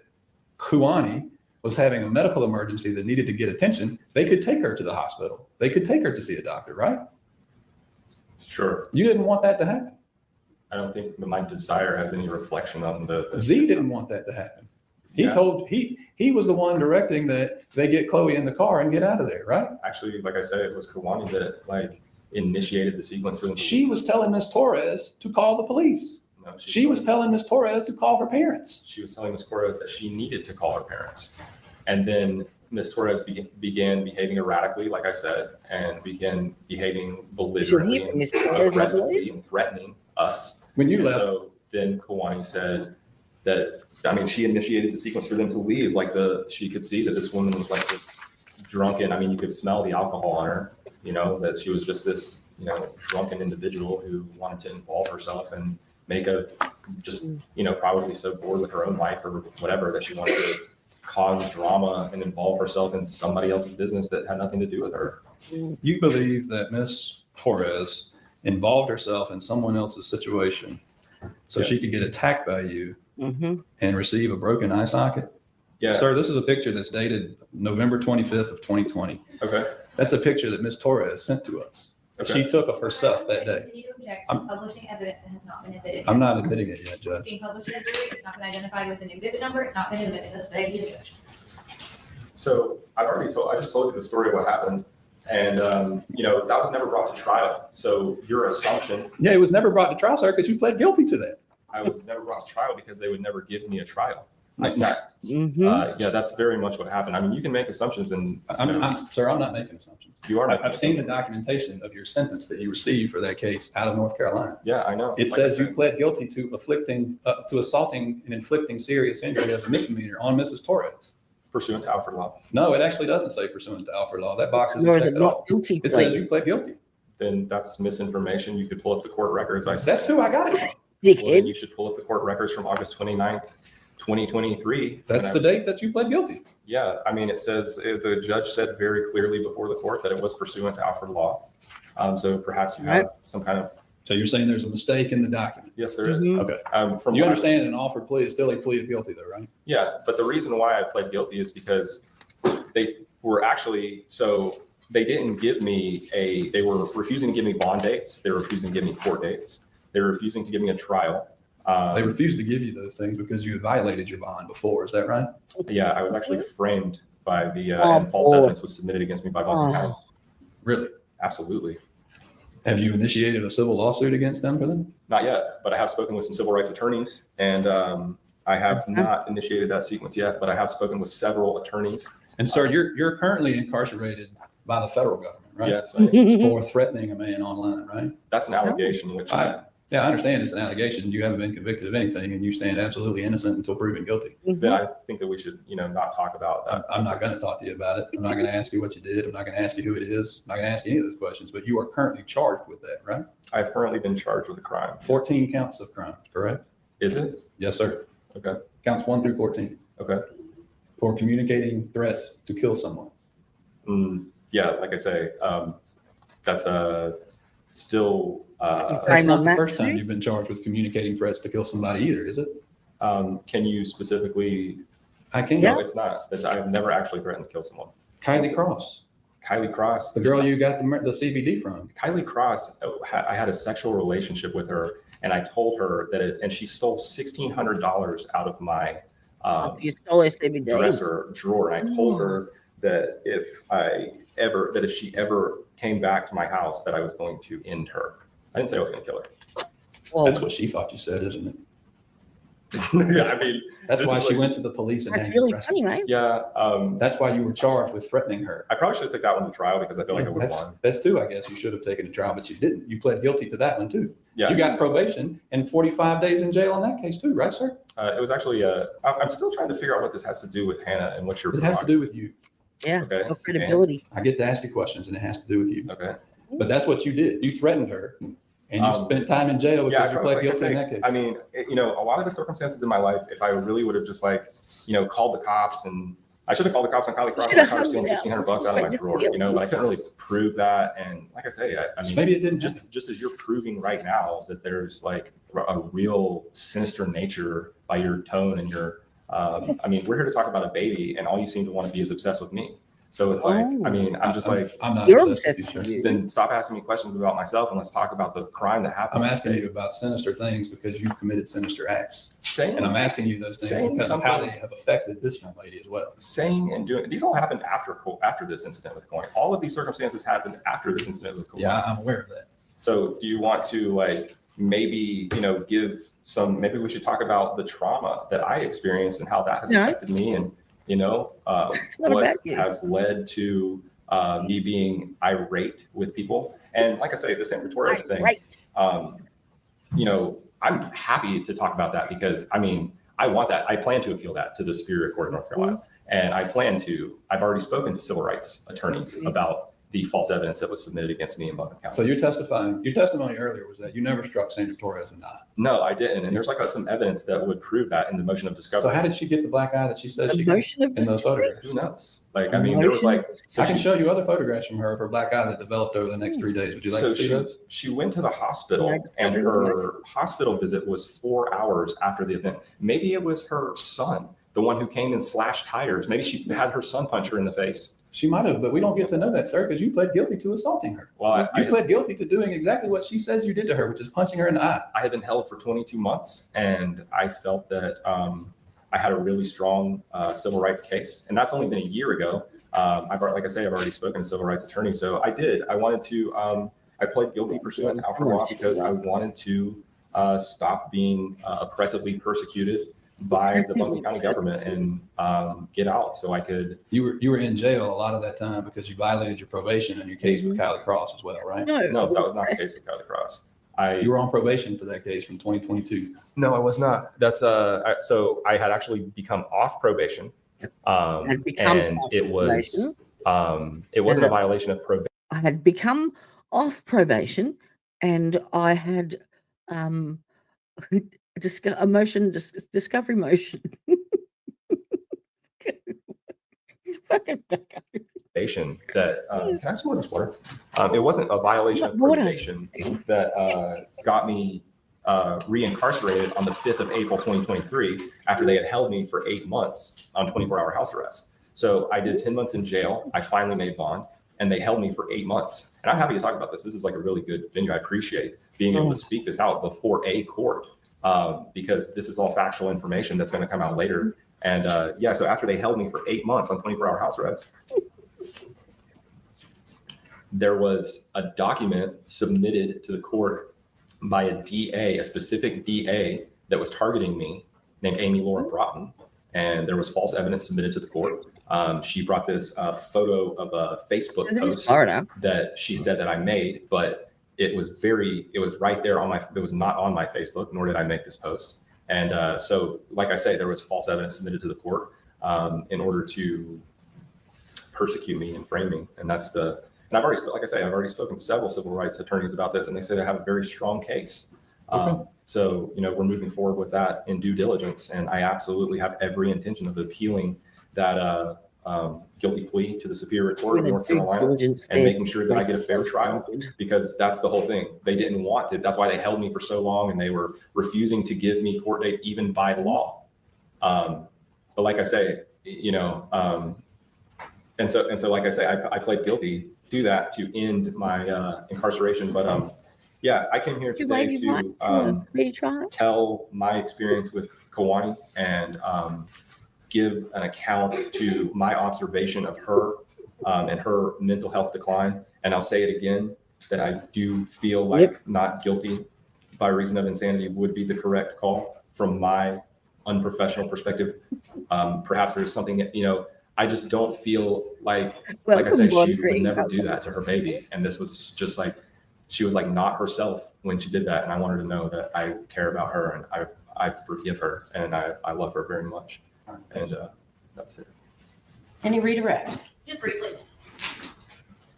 Kuani was having a medical emergency that needed to get attention, they could take her to the hospital. They could take her to see a doctor, right? Sure. You didn't want that to happen. I don't think that my desire has any reflection on the. Z didn't want that to happen. He was the one directing that they get Chloe in the car and get out of there, right? Actually, like I said, it was Kuani that initiated the sequence for them. She was telling Miss Torres to call the police. No, she was telling Miss Torres to call her parents. She was telling Miss Torres that she needed to call her parents. And then Miss Torres began behaving erratically, like I said, and began behaving belligerently and aggressively and threatening us. When you left. So then Kuani said that, she initiated the sequence for them to leave. She could see that this woman was like this drunken, you could smell the alcohol on her, that she was just this, drunken individual who wanted to involve herself and make probably so bored with her own life or whatever that she wanted to cause drama and involve herself in somebody else's business that had nothing to do with her. You believe that Miss Torres involved herself in someone else's situation so Yes. she could get attacked by you Mm-hmm. and receive a broken eye socket? Yeah. Sir, this is a picture that's dated November 25th of 2020. Okay. That's a picture that Miss Torres sent to us. Okay. She took of herself that day. Continue to object to publishing evidence that has not been admitted. I'm not admitting it yet, It's Judge. being published in a jury. It's not been identified with an exhibit number. It's not been admitted. This day of judge. So I just told you the story of what happened. And, that was never brought to trial. So your assumption. Yeah, it was never brought to trial, sir, because you pled guilty to that. I was never brought to trial because they would never give me a trial. Mm-hmm. That's very much what happened. You can make assumptions and. Sir, I'm not making assumptions. You are. I've seen the documentation of your sentence that you received for that case out of North Carolina. Yeah, I know. It says you pled guilty to assaulting and inflicting serious injury as a misdemeanor on Mrs. Torres. Pursuant to Alfred law. No, it actually doesn't say pursuant to Alfred law. That box Nor is isn't it checked at not all. guilty It plea. says you pled guilty. Then that's misinformation. You could pull up the court records. That's who I got it from. Well, then Dickhead. you should pull up the court records from August 29th, 2023. That's the date that you pled guilty. Yeah, it says the judge said very clearly before the court that it was pursuant to Alfred law. So perhaps you have some kind of. So you're saying there's a mistake in the document? Yes, there is. Mhm. Okay. From You what I- understand an offered plea is still a plea of guilty though, right? Yeah, but the reason why I pled guilty is because they were actually, so they didn't give me they were refusing to give me bond dates. They were refusing to give me court dates. They were refusing to give me a trial. They refused to give you those things because you had violated your bond before. Is that right? Yeah, I was actually framed by the, Oh, and false boy. evidence was submitted against me by Baldwin County. Really? Absolutely. Have you initiated a civil lawsuit against them for them? Not yet, but I have spoken with some civil rights attorneys, and I have not initiated that sequence yet, but I have spoken with several attorneys. And sir, you're currently incarcerated by the federal government, right? Yes, For threatening a man online, right? that's an allegation, which Yeah, I understand it's an allegation. You haven't been convicted of anything and you stand absolutely innocent until proven guilty. that I think that we should, not talk about that. I'm not going to talk to you about it. I'm not going to ask you what you did. I'm not going to ask you who it is. I'm not going to ask you any of those questions, but you are currently charged with that, right? I've currently been charged with a crime. 14 counts of crime, correct? Is it? Yes, sir. Okay. Counts 1 through 14 Okay. for communicating threats to kill someone. Yeah, like I say, that's still. That's not the first time you've been charged with communicating threats to kill somebody either, is it? Can you specifically? I can. No, it's not. I've never actually threatened to kill someone. Kylie Cross, Kylie Cross, the girl you got the CBD from. Kylie Cross, I had a sexual relationship with her, and I told her that, and she stole $1,600 out of my You stole a CBD. dresser drawer. And I told her that if she ever came back to my house, that I was going to end her. I didn't say I was going to kill her. Well, That's what she thought you said, isn't it? Yeah, I mean, That's this why is she like- went to the police and That's had you really arrested. funny, mate. Yeah, That's why you were charged with threatening her. I probably should have taken that one to trial because I feel like I would have That's, won. that's two, I guess. You should have taken a trial, but you didn't. You pled guilty to that one too. Yeah, You got probation and 45 days in jail on that case too, right, sir? it was actually. I'm still trying to figure out what this has to do with Hannah and what your. It has to do with you. Yeah. Okay. No credibility. I get to ask you questions and it has to do with you. Okay. But that's what you did. You threatened her and you spent time in jail because you pled guilty in that case. I mean, a lot of the circumstances in my life, if I really would have just called the cops, and I should have called the cops on Kylie Cross, I was stealing $1,600 out of my drawer, but I couldn't really prove that. And like I say, I mean, Maybe it didn't just as you're proving right now that there's like a real sinister nature by your tone and your, I mean, we're here to talk about a baby, and all you seem to want to be is obsessed with me. So it's like, I mean, I'm just like, I'm not You're obsessed with obsessed you, with sir. you. then stop asking me questions about myself and let's talk about the crime that happened. I'm asking you about sinister things because you've committed sinister acts. Saying, And I'm asking you those things Saying because of how something- they have affected this young lady as well. saying and doing, these all happened after this incident with Coin. All of these circumstances happened after this incident with Coin. Yeah, I'm aware of that. So do you want to maybe, give some, maybe we should talk about the trauma that I experienced and how that has No. affected me and, It's not what about you. has led to me being irate with people. And like I say, the San Torres thing, Right. I'm happy to talk about that because I mean, I want that. I plan to appeal that to the Superior Court of North Carolina. And I've already spoken to civil rights attorneys about the false evidence that was submitted against me in Buncombe County. So you're testifying, your testimony earlier was that you never struck Sandra Torres in the eye. No, I didn't. And there's some evidence that would prove that in the motion of discovery. So how did she get the black eye that she says she got Emotion of in those discovery. photographs? Who knows? I mean, there was I can show you other photographs from her of her black eye that developed over the next 3 days. Would you like to see those? She went to the hospital Yeah, I and discovered her hospital visit was 4 hours after the event. Maybe it was her son, the one who came and slashed tires. Maybe she had her son punch her in the face. She might have, but we don't get to know that, sir, because you pled guilty to assaulting her. Well, You pled guilty to doing exactly what she says you did to her, which is punching her in the eye. I had been held for 22 months and I felt that I had a really strong civil rights case. And that's only been a year ago. I've already spoken to civil rights attorneys. So I pled guilty pursuant to Alfred law because I wanted to stop being oppressively persecuted by the Buncombe County government and get out so I could. You were in jail a lot of that time because you violated your probation in your case with Kylie Cross as well, right? No, No, that was not the case with Kylie Cross. You were on probation for that case from 2022. No, I was not. That's so I had actually become off probation. Had become And off it was probation. it wasn't a violation of probation. I had become off probation and I had discovery motion. He's fucking Probation that can I have some more of this water? It wasn't a violation of Water. probation that got me reincarcerated on the 5th of April 2023 after they had held me for 8 months on 24-hour house arrest. So I did 10 months in jail. I finally made bond and they held me for 8 months. And I'm happy to talk about this. This is like a really good venue. I appreciate being able to speak this out before a court because this is all factual information that's going to come out later. And so after they held me for 8 months on 24-hour house arrest, there was a document submitted to the court by a DA, a specific DA that was targeting me named Amy Laura Broughton. And there was false evidence submitted to the court. She brought this photo of a Facebook post that she said that I made, but it was right there it was not on my Facebook, nor did I make this post. And so, like I say, there was false evidence submitted to the court in order to persecute me and frame me. And I've already spoken to several civil rights attorneys about this, and they say they have a very strong case. So, we're moving forward with that in due diligence, and I absolutely have every intention of appealing that guilty plea to the Superior Court of North Carolina and making sure that I get a fair trial, because that's the whole thing. They didn't want to. That's why they held me for so long, and they were refusing to give me court dates even by law. But like I say, and so like I say, I pled guilty to that to end my incarceration. But I came here today to tell my experience with Kawani and give an account to my observation of her and her mental health decline. And I'll say it again, that I do feel like not guilty by reason of insanity would be the correct call from my unprofessional perspective, perhaps there's something that, I just don't feel like I said, she would never do that to her baby. And this was just like, she was like not herself when she did that. And I want her to know that I care about her and I forgive her and I love her very much. And that's it. Any redirect? Just briefly.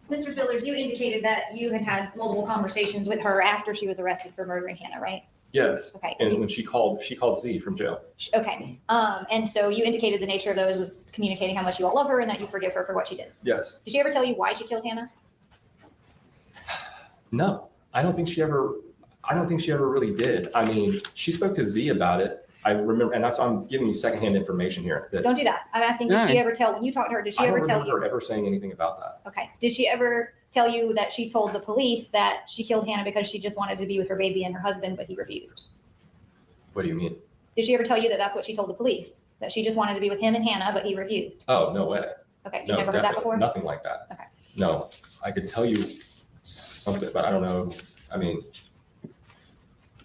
Mr. Spillers, you indicated that you had had multiple conversations with her after she was arrested for murdering Hannah, right? Yes. Okay. And when she called Z from jail. Okay. And so you indicated the nature of those was communicating how much you all love her and that you forgive her for what she did. Yes. Did she ever tell you why she killed Hannah? No, I don't think she ever really did. I mean, she spoke to Z about it. I remember, and I'm giving you secondhand information here. Don't do that. I'm asking, did she ever tell, when you talked to her, did she ever tell you? I don't remember her ever saying anything about that. Okay. Did she ever tell you that she told the police that she killed Hannah because she just wanted to be with her baby and her husband, but he refused? What do you mean? Did she ever tell you that that's what she told the police? That she just wanted to be with him and Hannah, but he refused? Oh, no way. Okay. You No, never heard that before? Nothing like that. Okay. No, I could tell you something, but I don't know. I mean,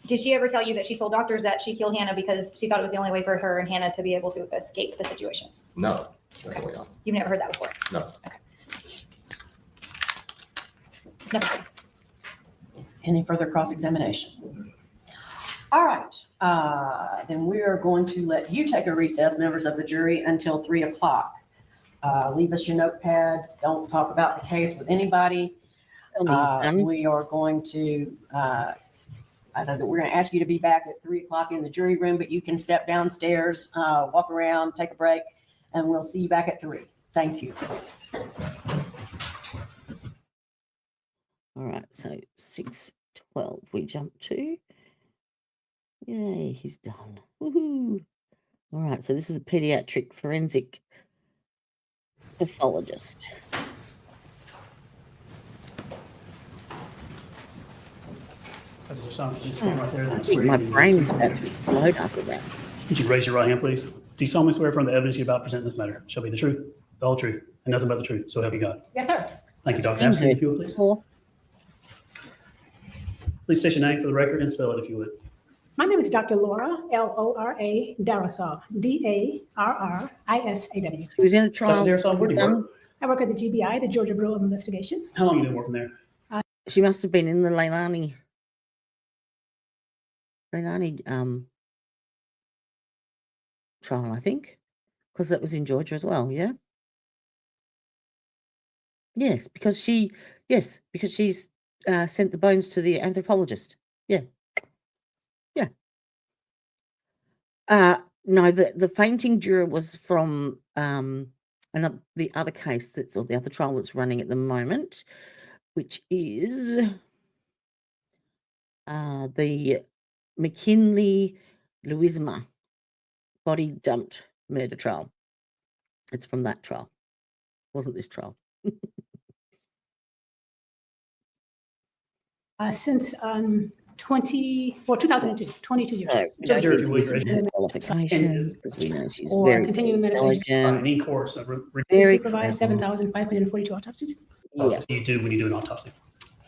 did she ever tell you that she told doctors that she killed Hannah because she thought it was the only way for her and Hannah to be able to escape the situation? no, definitely not. You've never heard that before? No. Never. Any further cross-examination? All right, then we are going to let you take a recess, members of the jury, until 3 o'clock. Leave us your notepads. Don't talk about the case with anybody. We are going to, as I said, we're going to ask you to be back at 3 o'clock in the jury room, but you can step downstairs, walk around, take a break, and we'll see you back at 3. Thank you. All right, so 6:12 we jump to. Yay, he's done. Woohoo! All right, so this is a pediatric forensic pathologist. Is there something just right there? I That's think where my you brain's about to explode after that. Would you raise your right hand, please? Do you solemnly swear from the evidence you're about to present in this matter shall be the truth, the whole truth, and nothing but the truth? So help you God. Yes, sir. Thank you, Dr. Abston, if you would, please. Please state your name for the record and spell it if you would. My name is Dr. Laura, L-O-R-A, Darasaw, D-A-R-R-I-S-A-W. She was in a trial. Dr. Darasaw, where do you work? I work at the GBI, the Georgia Bureau of Investigation. How long have you been working there? She must have been in the Leilani trial, I think, because that was in Georgia as well. Yeah. Yes, because she's sent the bones to the anthropologist. Yeah. Yeah. No, the fainting juror was from the other case or the other trial that's running at the moment, which is the McKinley Louisma body dumped murder trial. It's from that trial. Wasn't this trial? Since 2002, 22 years. So we don't need to listen to her qualifications because we know she's Or very continuing medical intelligent, Any course of very supervised clever. 7,542 autopsies. Yeah. you do when you do an autopsy.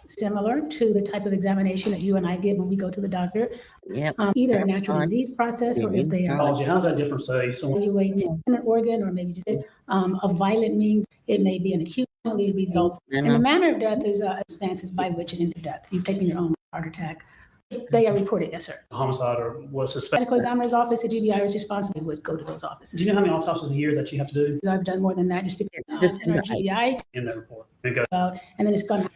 Similar to the type of examination that you and I get when we go to the doctor. Yep. Either a That's natural fine. disease process or if they are Pathology, how's that different, say, someone evaluate an organ or maybe just a violent means, it may be an acute results. And the manner of death is circumstances by which it ended death. You've taken your own heart attack. They are reported, yes, sir. homicide or was suspected? Medical examiner's office at GBI is responsible, would go to those offices. Do you know how many autopsies a year that you have to do I've done more than that, just to It's just in our nice. GBI, in that report? Okay. and then it's gonna.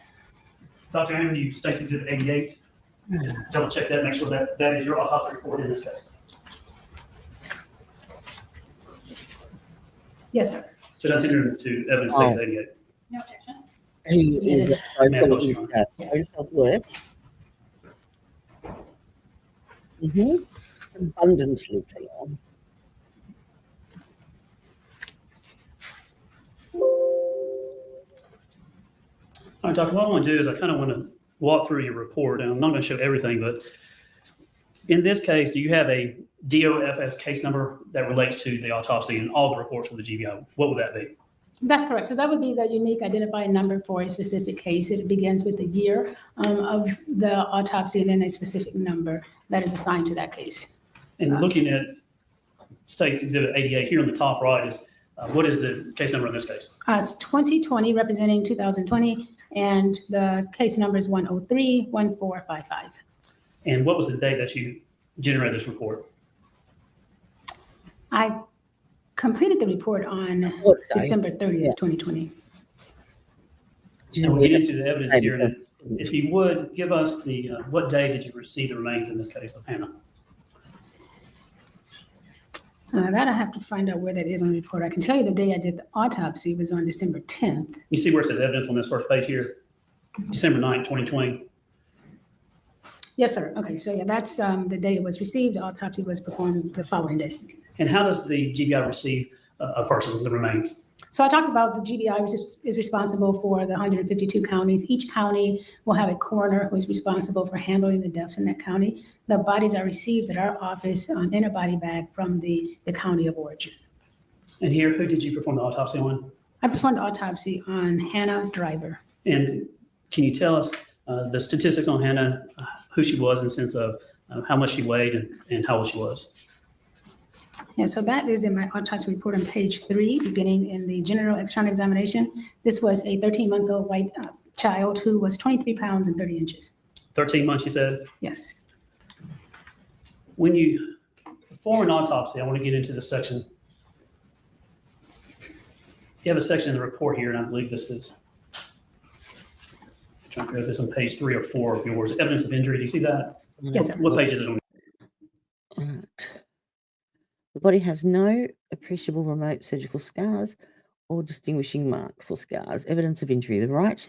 Dr. Aaron, you Stacy Exhibit 88. Just double check that, make sure that that is your autopsy report in this case. Yes, sir. So that's entered into evidence Stacy 88. No objection. He is Ma'am, so self-worth. Abundantly clear. All right, Doctor, what I want to do is I kind of want to walk through your report, and I'm not going to show everything, but in this case, do you have a DOFS case number that relates to the autopsy and all the reports from the GBI? What would that be? That's correct. So that would be the unique identifying number for a specific case. It begins with the year of the autopsy and then a specific number that is assigned to that case. And looking at State's Exhibit 88 here on the top right is, what is the case number in this case? It's 2020 representing 2020, and the case number is 103-1455. And what was the date that you generated this report? I completed the report on December 30th, 2020. And we'll get into the evidence here. And if you would, give us the, what day did you receive the remains in this case of Hannah? That I have to find out where that is on the report. I can tell you the day I did the autopsy was on December 10th. You see where it says evidence on this first page here? December 9th, 2020. Yes, sir. Okay, so yeah, that's the day it was received. The autopsy was performed the following day. And how does the GBI receive a person, the remains? So I talked about the GBI is responsible for the 152 counties. Each county will have a coroner who is responsible for handling the deaths in that county. The bodies are received at our office in a body bag from the county of origin. And here, who did you perform the autopsy on? I performed the autopsy on Hannah Driver. And can you tell us the statistics on Hannah, who she was in the sense of how much she weighed and how old she was? Yeah, so that is in my autopsy report on page 3, beginning in the general external examination. This was a 13-month-old white child who was 23 pounds and 30 inches. 13 months, you said? Yes. When you perform an autopsy, I want to get into this section. You have a section in the report here, and I believe this is, I'm trying to figure out this on page 3 or 4 of yours, evidence of injury. Do you see that? Yes, sir. What page is it on? The body has no appreciable remote surgical scars or distinguishing marks or scars. Evidence of injury. The right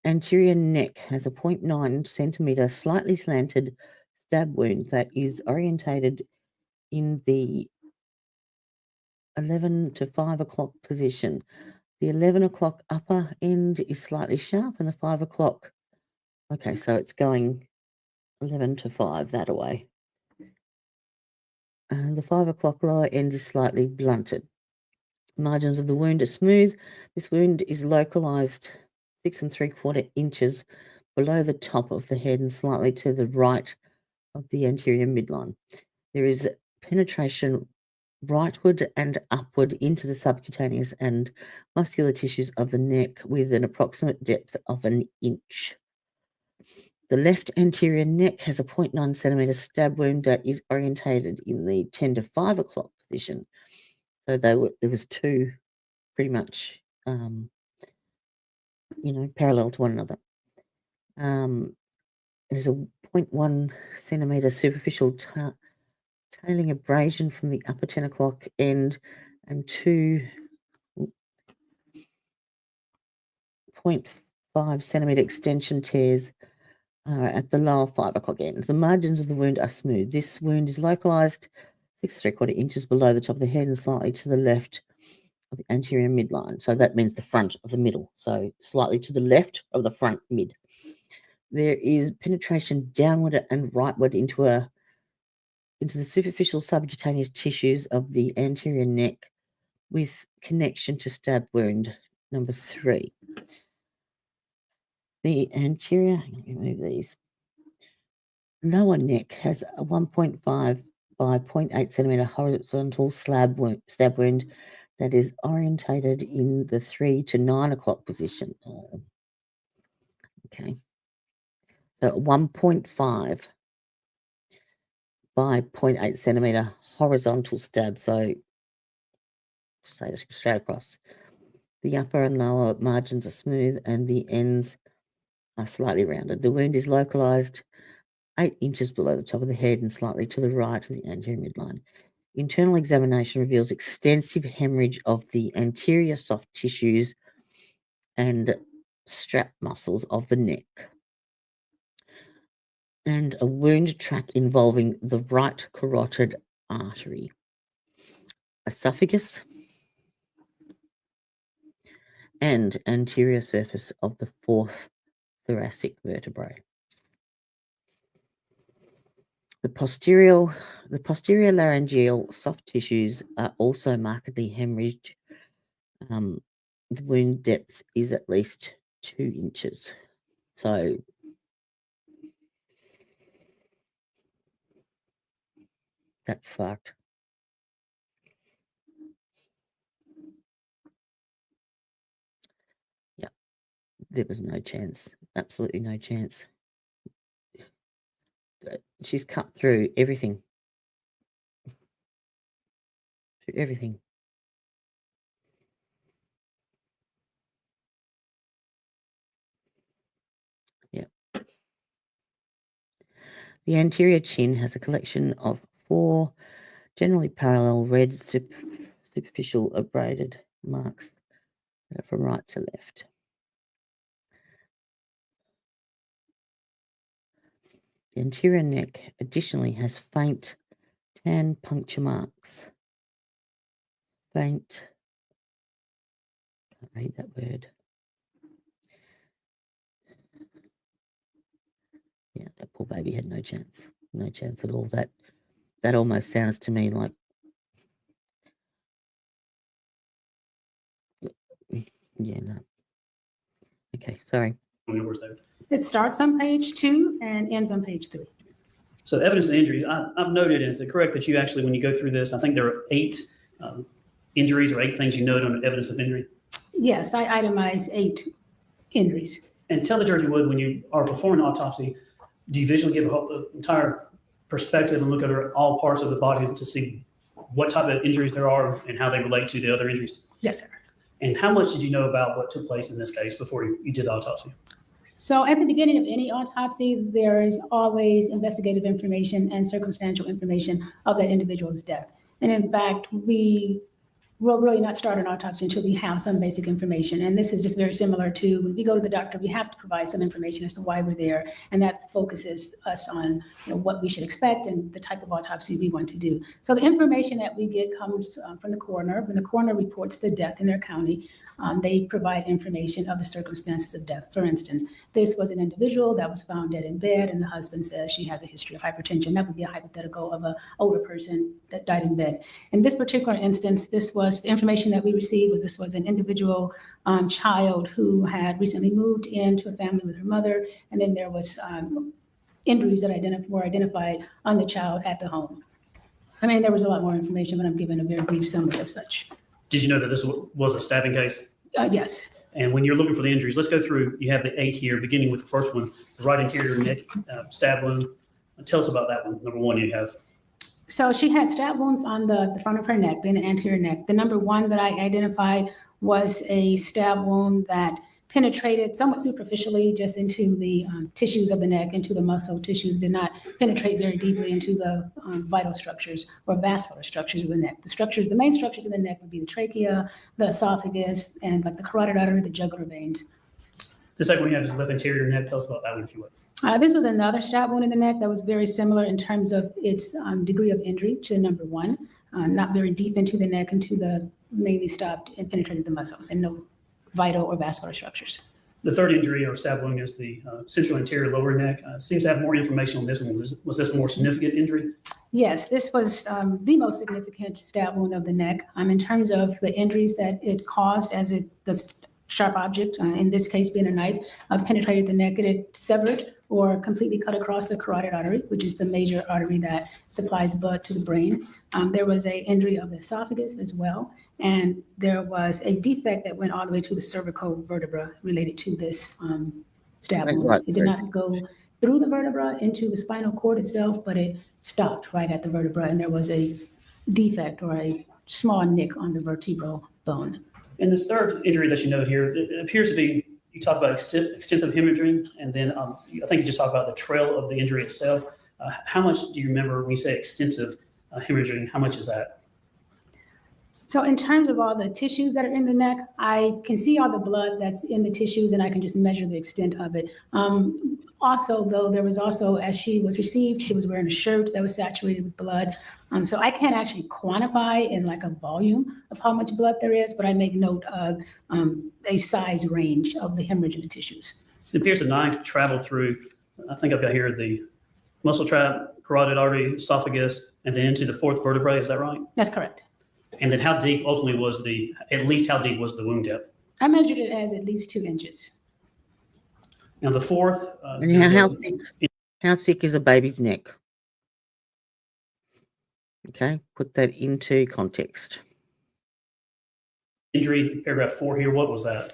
anterior neck has a 0.9 centimeter slightly slanted stab wound that is orientated in the 11 to 5 o'clock position. The 11 o'clock upper end is slightly sharp and the 5 o'clock, okay, so it's going 11 to 5 that away. And the 5 o'clock lower end is slightly blunted. Margins of the wound are smooth. This wound is localized 6 3/4 inches below the top of the head and slightly to the right of the anterior midline. There is penetration rightward and upward into the subcutaneous and muscular tissues of the neck with an approximate depth of 1 inch. The left anterior neck has a 0.9 centimeter stab wound that is orientated in the 10 to 5 o'clock position. So there was two pretty much, parallel to one another. There's a 0.1 centimeter superficial tailing abrasion from the upper 10 o'clock end and 2.5 centimeter extension tears at the lower 5 o'clock end. The margins of the wound are smooth. This wound is localized 6 3/4 inches below the top of the head and slightly to the left of the anterior midline. So that means the front of the middle. So slightly to the left of the front mid. There is penetration downward and rightward into the superficial subcutaneous tissues of the anterior neck with connection to stab wound number 3. The anterior, let me move these. Lower neck has a 1.5 by 0.8 centimeter horizontal stab wound that is orientated in the 3 to 9 o'clock position. Okay. So 1.5 by 0.8 centimeter horizontal stab. So say straight across. The upper and lower margins are smooth and the ends are slightly rounded. The wound is localized 8 inches below the top of the head and slightly to the right of the anterior midline. Internal examination reveals extensive hemorrhage of the anterior soft tissues and strap muscles of the neck, and a wound track involving the right carotid artery, esophagus, and anterior surface of the 4th thoracic vertebrae. The posterior laryngeal soft tissues are also markedly hemorrhaged. The wound depth is at least 2 inches. So that's fucked. there was no chance, absolutely no chance. She's cut through everything. Through everything. Yeah. The anterior chin has a collection of 4 generally parallel red superficial abraded marks that are from right to left. The anterior neck additionally has faint tan puncture marks. Faint, can't read that word. Yeah, that poor baby had no chance at all. That almost sounds to me like, yeah, no. Okay, sorry. It starts on page 2 and ends on page 3. So evidence of injury, I've noted, is it correct that you actually, when you go through this, I think there are 8 injuries or 8 things you note on evidence of injury? Yes, I itemize 8 injuries. And tell the jury, if you would, when you are performing an autopsy, do you visually give an entire perspective and look at all parts of the body to see what type of injuries there are and how they relate to the other injuries? Yes, sir. And how much did you know about what took place in this case before you did the autopsy? So at the beginning of any autopsy, there is always investigative information and circumstantial information of that individual's death. And in fact, we will really not start an autopsy until we have some basic information. And this is just very similar to when we go to the doctor, we have to provide some information as to why we're there. And that focuses us on what we should expect and the type of autopsy we want to do. So the information that we get comes from the coroner. When the coroner reports the death in their county, they provide information of the circumstances of death. For instance, this was an individual that was found dead in bed, and the husband says she has a history of hypertension. That would be a hypothetical of an older person that died in bed. In this particular instance, this was the information that we received was this was an individual child who had recently moved into a family with her mother, and then there was injuries that were identified on the child at the home. I mean, there was a lot more information, but I'm giving a very brief summary of such. Did you know that this was a stabbing case? Yes. And when you're looking for the injuries, let's go through. You have the 8 here, beginning with the first one, the right anterior neck stab wound. Tell us about that one. Number 1 you have. So she had stab wounds on the front of her neck, being the anterior neck. The number 1 that I identified was a stab wound that penetrated somewhat superficially just into the tissues of the neck, into the muscle tissues, did not penetrate very deeply into the vital structures or vascular structures of the neck. The main structures of the neck would be the trachea, the esophagus, and like the carotid artery, the jugular veins. The second one you have is left anterior neck. Tell us about that one, if you would. This was another stab wound in the neck that was very similar in terms of its degree of injury to number 1, not very deep into the neck, mainly stopped and penetrated the muscles, and no vital or vascular structures. The third injury or stab wound is the central anterior lower neck. Seems to have more information on this one. Was this a more significant injury? Yes, this was the most significant stab wound of the neck. In terms of the injuries that it caused, as the sharp object, in this case being a knife, penetrated the neck, and it severed or completely cut across the carotid artery, which is the major artery that supplies blood to the brain. There was an injury of the esophagus as well, and there was a defect that went all the way to the cervical vertebra related to this stab wound. It did not go through the vertebra into the spinal cord itself, but it stopped right at the vertebra, and there was a defect or a small nick on the vertebral bone. And this third injury that you note here, it appears to be, you talk about extensive hemorrhaging, and then I think you just talked about the trail of the injury itself. How much do you remember when you say extensive hemorrhaging? How much is that? So in terms of all the tissues that are in the neck, I can see all the blood that's in the tissues, and I can just measure the extent of it. Also, though, there was also, as she was received, she was wearing a shirt that was saturated with blood. So I can't actually quantify in like a volume of how much blood there is, but I make note of a size range of the hemorrhage in the tissues. It appears the knife traveled through, I think I've got here, the muscle trap, carotid artery, esophagus, and then into the 4th vertebrae. Is that right? That's correct. And then how deep ultimately was at least how deep was the wound depth? I measured it as at least 2 inches. Now the 4th. How thick is a baby's neck? Okay, put that into context. Injury, paragraph 4 here, what was that?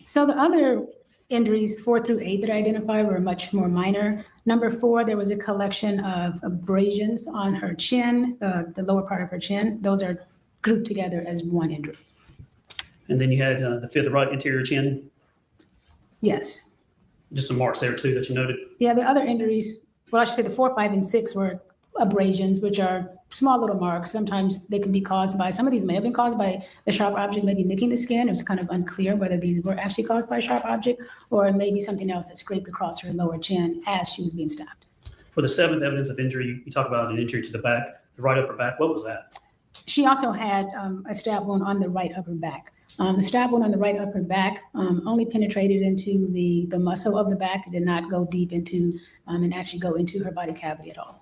So the other injuries 4 through 8 that I identified were much more minor. Number 4, there was a collection of abrasions on her chin, the lower part of her chin. Those are grouped together as one injury. And then you had the 5th, right interior chin. Yes. Just some marks there too that you noted. Yeah, the other injuries, well, I should say the 4, 5, and 6 were abrasions, which are small little marks. Sometimes they can be caused by, some of these may have been caused by the sharp object maybe nicking the skin. It was kind of unclear whether these were actually caused by a sharp object or maybe something else that scraped across her lower chin as she was being stabbed. For the 7th evidence of injury, you talk about an injury to the back, the right upper back. What was that? She also had a stab wound on the right upper back. The stab wound on the right upper back only penetrated into the muscle of the back. It did not go deep into and actually go into her body cavity at all.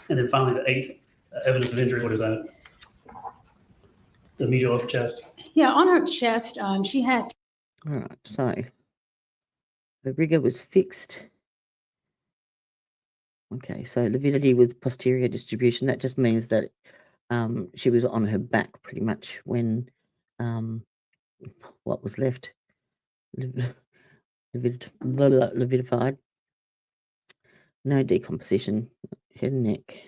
And then finally, the 8th evidence of injury, what is that? The medial upper chest. Yeah, on her chest, she had. All right, so the rigor was fixed. Okay, so lividity was posterior distribution. That just means that she was on her back pretty much when what was left lividified. No decomposition. Head and neck.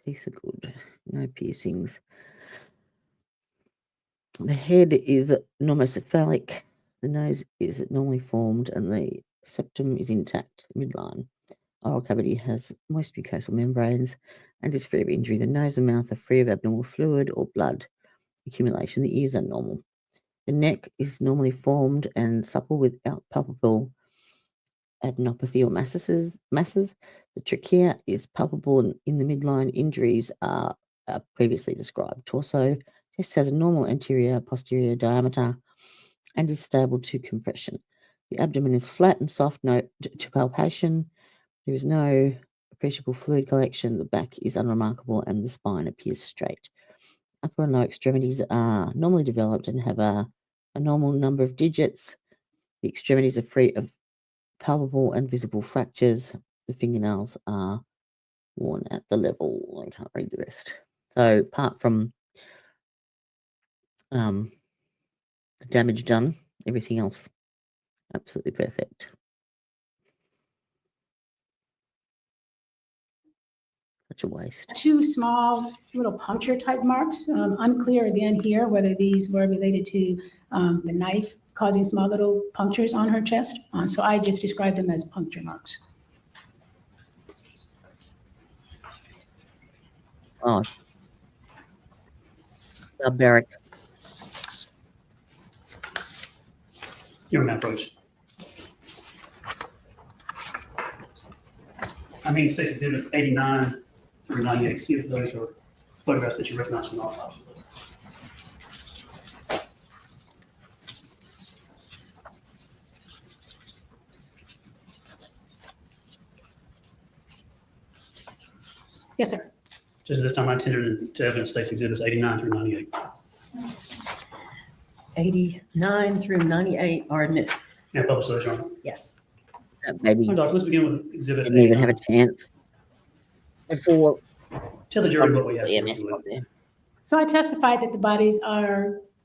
Teeth are good. No piercings. The head is normocephalic. The nose is normally formed and the septum is intact, midline. Oral cavity has moist mucosal membranes and is free of injury. The nose and mouth are free of abnormal fluid or blood accumulation. The ears are normal. The neck is normally formed and supple without palpable adenopathy or masses. The trachea is palpable in the midline. Injuries are previously described. Torso chest has a normal anterior posterior diameter and is stable to compression. The abdomen is flat and soft to palpation. There is no appreciable fluid collection. The back is unremarkable and the spine appears straight. Upper and lower extremities are normally developed and have a normal number of digits. The extremities are free of palpable and visible fractures. The fingernails are worn at the level. I can't read the rest. So apart from the damage done, everything else absolutely perfect. Such a waste. 2 small little puncture type marks. Unclear again here whether these were related to the knife causing small little punctures on her chest. So I just described them as puncture marks. Oh, barbaric. Your map approach. I mean, State's Exhibits 89 through 98. See if those are photographs that you recognize from the autopsy list. Yes, sir. Just at this time, I tendered to evidence State's Exhibits 89 through 98. 89 through 98 are admitted. And publish those, Your Honor. Yes. Maybe All right, Doctor, let's begin with Exhibit didn't even 89. have a chance before. Tell the jury what we have. Yeah, to messed do up there. So I testified that the bodies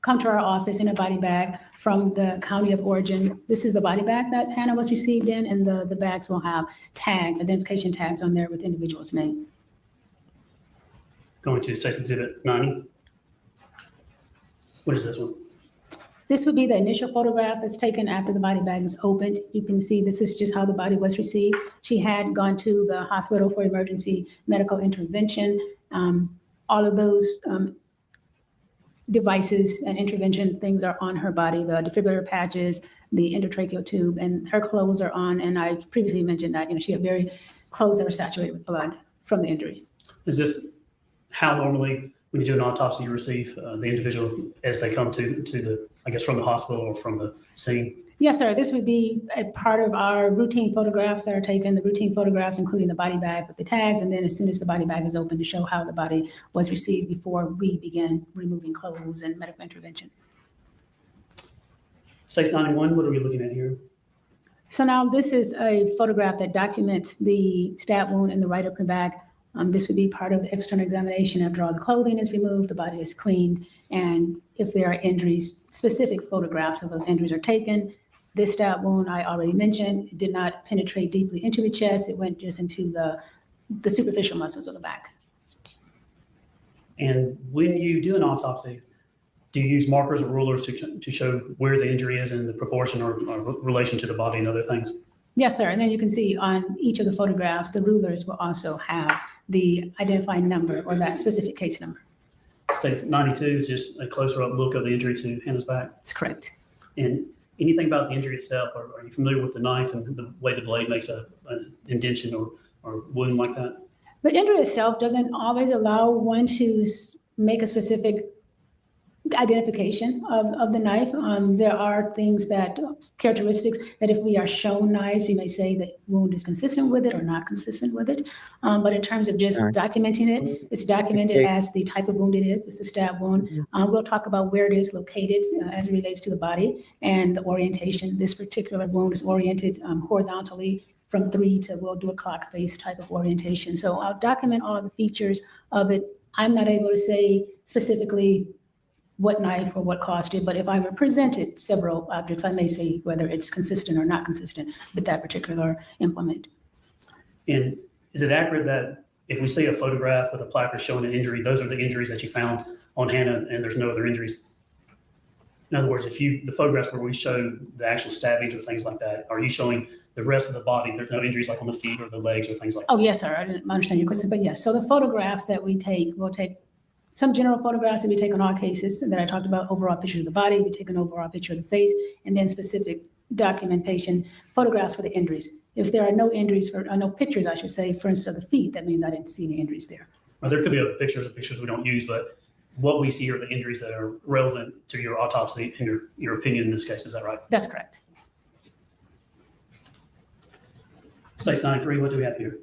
come to our office in a body bag from the county of origin. This is the body bag that Hannah was received in, and the bags will have tags, identification tags on there with the individual's name. Going to State's Exhibit 90. What is this one? This would be the initial photograph that's taken after the body bag is opened. You can see this is just how the body was received. She had gone to the hospital for emergency medical intervention. All of those devices and intervention things are on her body, the defibrillator patches, the endotracheal tube, and her clothes are on. And I previously mentioned that, she had very clothes that were saturated with blood from the injury. Is this how normally when you do an autopsy you receive the individual as they come to the, I guess, from the hospital or from the scene? Yes, sir. This would be a part of our routine photographs that are taken, the routine photographs, including the body bag with the tags. And then as soon as the body bag is open, to show how the body was received before we begin removing clothes and medical intervention. States 91, what are we looking at here? So now this is a photograph that documents the stab wound in the right upper back. This would be part of the external examination after all the clothing is removed, the body is cleaned, and if there are injuries, specific photographs of those injuries are taken. This stab wound I already mentioned, it did not penetrate deeply into the chest. It went just into the superficial muscles of the back. And when you do an autopsy, do you use markers or rulers to show where the injury is in the proportion or relation to the body and other things? Yes, sir. And then you can see on each of the photographs, the rulers will also have the identifying number or that specific case number. States 92 is just a closer up look of the injury to Hannah's back. That's correct. And anything about the injury itself, or are you familiar with the knife and the way the blade makes an indentation or wound like that? The injury itself doesn't always allow one to make a specific identification of the knife. There are things characteristics that if we are shown knives, we may say that wound is consistent with it or not consistent with it. But in terms of just documenting it, it's documented as the type of wound it is. It's a stab wound. We'll talk about where it is located as it relates to the body and the orientation. This particular wound is oriented horizontally from 3 to, we'll do a clock face type of orientation. So I'll document all of the features of it. I'm not able to say specifically what knife or what caused it, but if I were presented several objects, I may say whether it's consistent or not consistent with that particular implement. And is it accurate that if we see a photograph with a placard showing an injury, those are the injuries that you found on Hannah and there's no other injuries? In other words, the photographs where we show the actual stabbings or things like that, are you showing the rest of the body? There's no injuries like on the feet or the legs or things like that? Oh, yes, sir. I didn't understand your question, but yes. So the photographs that we take, we'll take some general photographs that we take on all cases that I talked about, overall picture of the body, we take an overall picture of the face, and then specific documentation, photographs for the injuries. If there are no injuries, no pictures, I should say, for instance, of the feet, that means I didn't see any injuries there. Well, there could be other pictures or pictures we don't use, but what we see are the injuries that are relevant to your autopsy and your opinion in this case. Is that right? That's correct. States 93, what do we have here?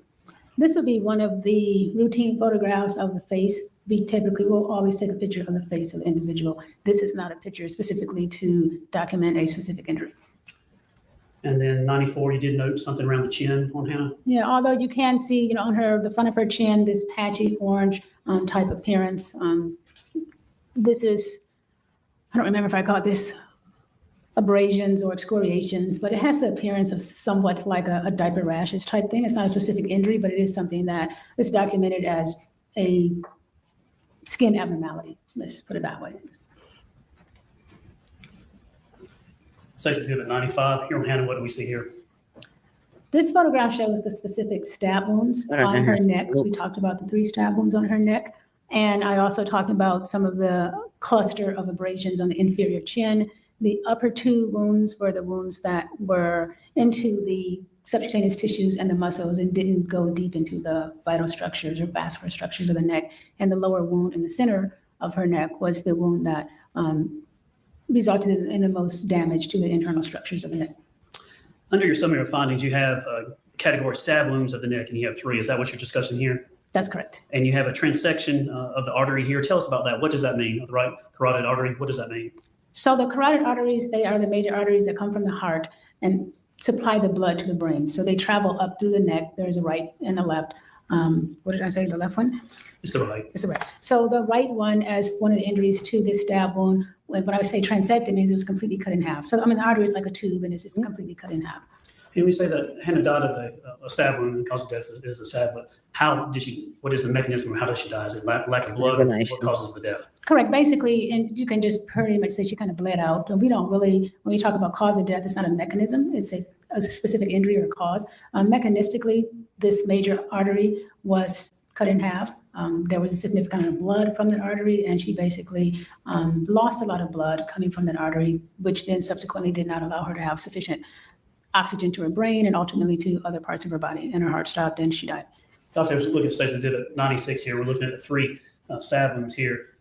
This would be one of the routine photographs of the face. We typically will always take a picture of the face of the individual. This is not a picture specifically to document a specific injury. And then 94, you did note something around the chin on Hannah? Yeah, although you can see, on the front of her chin, this patchy orange type appearance. This is, I don't remember if I call this abrasions or excoriations, but it has the appearance of somewhat like a diaper rashes type thing. It's not a specific injury, but it is something that is documented as a skin abnormality. Let's put it that way. States Exhibit 95, here on Hannah, what do we see here? This photograph shows the specific stab wounds on her neck. We talked about the 3 stab wounds on her neck. And I also talked about some of the cluster of abrasions on the inferior chin. The upper 2 wounds were the wounds that were into the subcutaneous tissues and the muscles and didn't go deep into the vital structures or vascular structures of the neck. And the lower wound in the center of her neck was the wound that resulted in the most damage to the internal structures of the neck. Under your summary of findings, you have category stab wounds of the neck, and you have 3. Is that what you're discussing here? That's correct. And you have a transection of the artery here. Tell us about that. What does that mean? The right carotid artery, what does that mean? So the carotid arteries, they are the major arteries that come from the heart and supply the blood to the brain. So they travel up through the neck. There's a right and a left. What did I say, the left one? It's the right. It's the right. So the right one, as one of the injuries to this stab wound, when I would say transect, it means it was completely cut in half. So, the artery is like a tube and it's just completely cut in half. And we say that Hannah died of a stab wound, and the cause of death is a stab, but what is the mechanism, or how does she die? Is it lack of blood, or what causes the death? Correct. Basically, and you can just pretty much say she kind of bled out. And we don't really, when we talk about cause of death, it's not a mechanism. It's a specific injury or cause. Mechanistically, this major artery was cut in half. There was a significant amount of blood from that artery, and she basically lost a lot of blood coming from that artery, which then subsequently did not allow her to have sufficient oxygen to her brain and ultimately to other parts of her body, and her heart stopped and she died. Doctor, let's look at States Exhibit 96 here. We're looking at the 3 stab wounds here.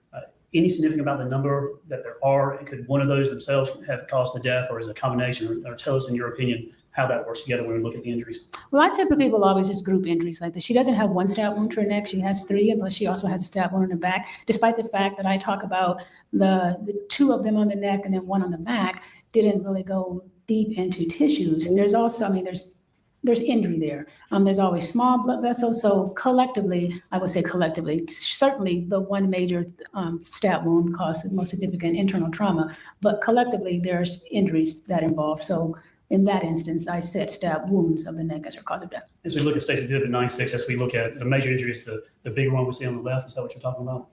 Any significant about the number that there are? Could one of those themselves have caused the death, or is it a combination? Or tell us, in your opinion, how that works together when we look at the injuries. Well, I typically will always just group injuries like this. She doesn't have one stab wound to her neck. She has 3, but she also has a stab wound in the back, despite the fact that I talk about the 2 of them on the neck and then 1 on the back didn't really go deep into tissues. And there's also, there's there's injury there. There's always small blood vessels. So collectively, I would say collectively, certainly the one major stab wound caused the most significant internal trauma, but collectively there's injuries that involve. So in that instance, I said stab wounds of the neck as our cause of death. As we look at Stacey's Exhibit 96, as we look at the major injuries, the bigger one we see on the left, is that what you're talking about?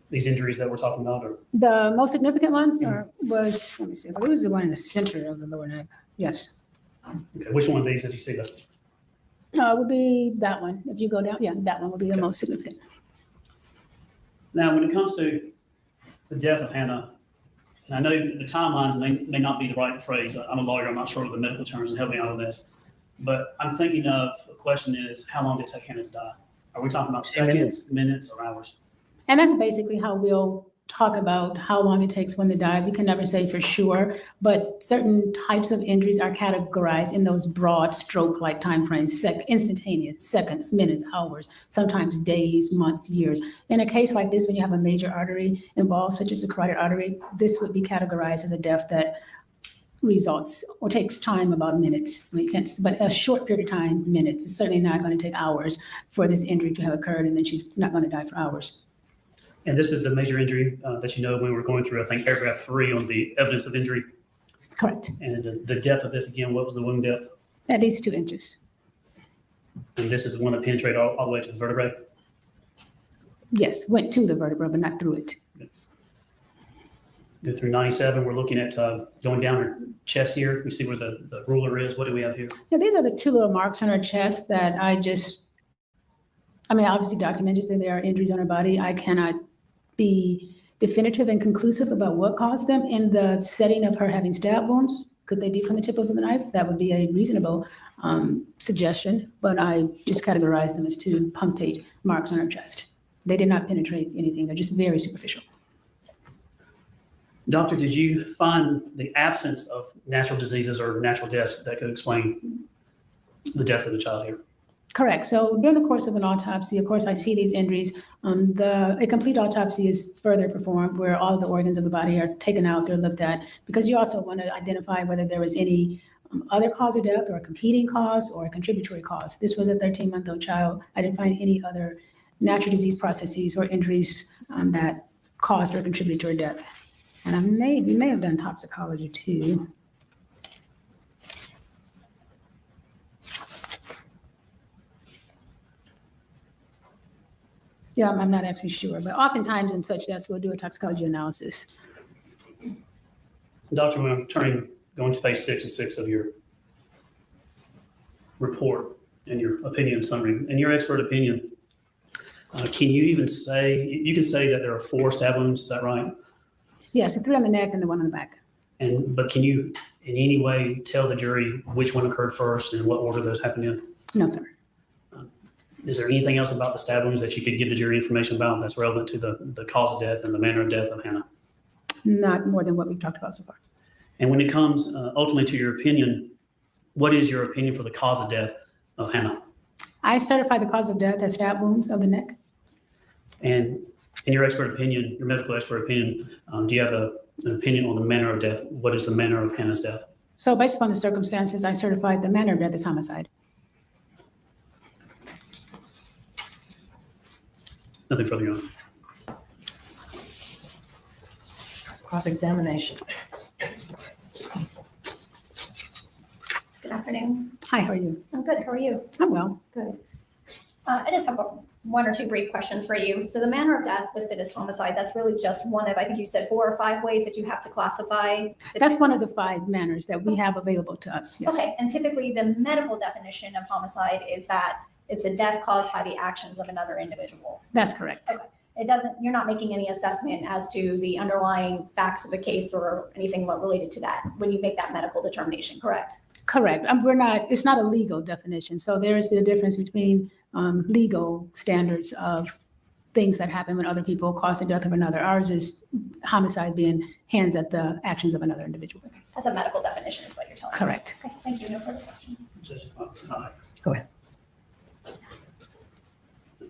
These injuries that we're talking about? Or? The most significant one was, let me see, it was the one in the center of the lower neck. Yes. Okay. Which one of these did you see? It would be that one. If you go down, yeah, that one would be the most significant. Now, when it comes to the death of Hannah, and I know the timelines may not be the right phrase. I'm a lawyer. I'm not sure of the medical terms, and help me out on this. But I'm thinking of the question is, how long did it take Hannah to die? Are we talking about seconds, minutes, or hours? And that's basically how we'll talk about how long it takes one to die. We can never say for sure, but certain types of injuries are categorized in those broad stroke-like timeframes, instantaneous, seconds, minutes, hours, sometimes days, months, years. In a case like this, when you have a major artery involved, such as a carotid artery, this would be categorized as a death that results or takes time about minutes. But a short period of time, minutes. It's certainly not going to take hours for this injury to have occurred, and then she's not going to die for hours. And this is the major injury that you know when we're going through, I think, paragraph 3 on the evidence of injury. Correct. And the depth of this, again, what was the wound depth? At least 2 inches. And this is the one that penetrated all the way to the vertebrae? Yes, went to the vertebra, but not through it. Go through 97. We're looking at going down her chest here. We see where the ruler is. What do we have here? Yeah, these are the 2 little marks on her chest that obviously documented that there are injuries on her body. I cannot be definitive and conclusive about what caused them in the setting of her having stab wounds. Could they be from the tip of the knife? That would be a reasonable suggestion, but I just categorize them as 2 punctate marks on her chest. They did not penetrate anything. They're just very superficial. Doctor, did you find the absence of natural diseases or natural deaths that could explain the death of the child here? Correct. So during the course of an autopsy, of course, I see these injuries. A complete autopsy is further performed where all of the organs of the body are taken out, they're looked at, because you also want to identify whether there was any other cause of death or a competing cause or a contributory cause. This was a 13-month-old child. I didn't find any other natural disease processes or injuries that caused or contributed to her death. And we may have done toxicology too. Yeah, I'm not actually sure, but oftentimes in such deaths, we'll do a toxicology analysis. Doctor, when I'm going to page 6 and 6 of your report and your opinion summary, in your expert opinion, can you even say, you can say that there are 4 stab wounds, is that right? Yes, 3 on the neck and the 1 on the back. But can you in any way tell the jury which one occurred first and what order those happened in? No, sir. Is there anything else about the stab wounds that you could give the jury information about that's relevant to the cause of death and the manner of death of Hannah? Not more than what we've talked about so far. And when it comes ultimately to your opinion, what is your opinion for the cause of death of Hannah? I certify the cause of death as stab wounds of the neck. And in your expert opinion, your medical expert opinion, do you have an opinion on the manner of death? What is the manner of Hannah's death? So based upon the circumstances, I certified the manner of death as homicide. Nothing further on. Cross-examination. Good afternoon. Hi, how are you? I'm good. How are you? I'm well. Good. I just have 1 or 2 brief questions for you. So the manner of death listed as homicide, that's really just one of, I think you said 4 or 5 ways that you have to classify. That's one of the 5 manners that we have available to us, yes. Okay, and typically the medical definition of homicide is that it's a death caused by the actions of another individual. That's correct. Okay. You're not making any assessment as to the underlying facts of the case or anything related to that when you make that medical determination, correct? Correct. It's not a legal definition. So there is the difference between legal standards of things that happen when other people cause the death of another. Ours is homicide being hands at the actions of another individual. That's a medical definition is what you're telling me. Correct. Okay, thank you. No further questions. Go ahead.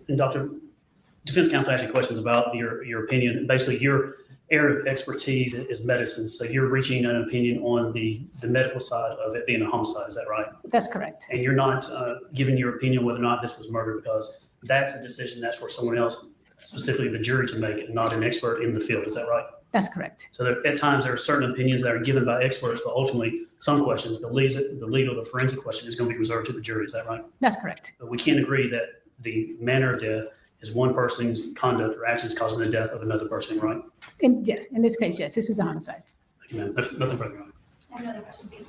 And Dr. Defense Counsel asked you questions about your opinion. Basically, area of expertise is medicine. So you're reaching an opinion on the medical side of it being a homicide. Is that right? That's correct. And you're not giving your opinion whether or not this was murder, because that's a decision that's for someone else, specifically the jury, to make, and not an expert in the field. Is that right? That's correct. So at times there are certain opinions that are given by experts, but ultimately some questions, the legal, the forensic question, is going to be reserved to the jury. Is that right? That's correct. But we can't agree that the manner of death is one person's conduct or actions causing the death of another person, right? Yes, in this case, yes, this is a homicide. Thank you, ma'am. Nothing further. Your I have another question. Thank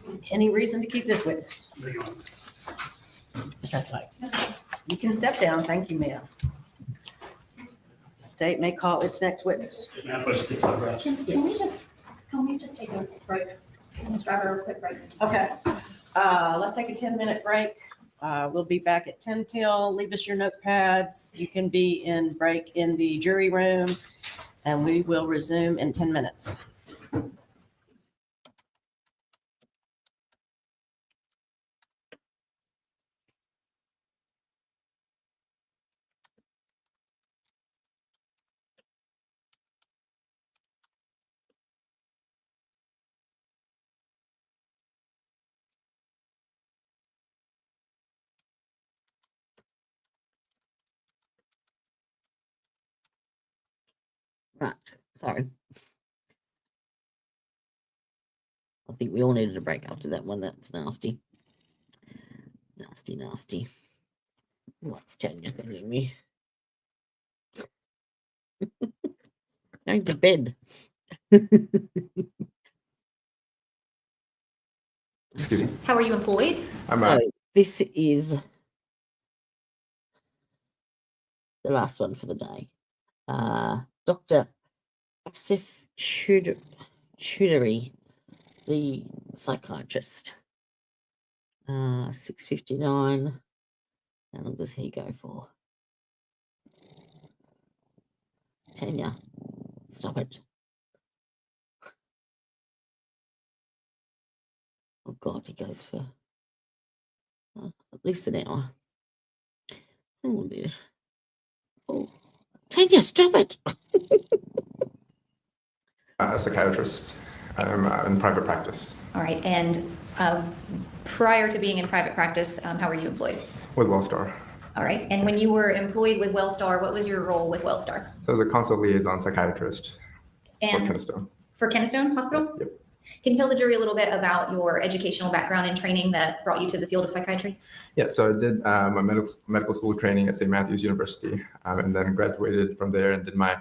you. Any reason to keep this witness? Honor. Your Honor. That's right. You can step down. Thank you, ma'am. The state may call its next witness. May I first get photographs? Can we just take a break? Ms. Driver, a quick break. Okay, let's take a 10-minute break. We'll be back at 10 till. Leave us your notepads. You can be in break in the jury room, and we will resume in 10 minutes. Right. Sorry. I think we all needed a break after that one. That's nasty. Nasty, nasty. What's Tanya telling me? Going to bed. Excuse me. How are you employed? So this is the last one for the day. Dr. Asif Choudhury, the psychiatrist. 6:59. How long does he go for? Tanya, stop it. Oh God, he goes for at least an hour. Oh dear. Oh, Tanya, stop it. A psychiatrist. I'm in private practice. All right. And prior to being in private practice, how were you employed? With Wellstar. All right. And when you were employed with Wellstar, what was your role with Wellstar? So I was a consult liaison psychiatrist for And Keystone. for Keystone Hospital? Yep. Can you tell the jury a little bit about your educational background and training that brought you to the field of psychiatry? Yeah, so I did my medical school training at St. Matthew's University, and then graduated from there and did my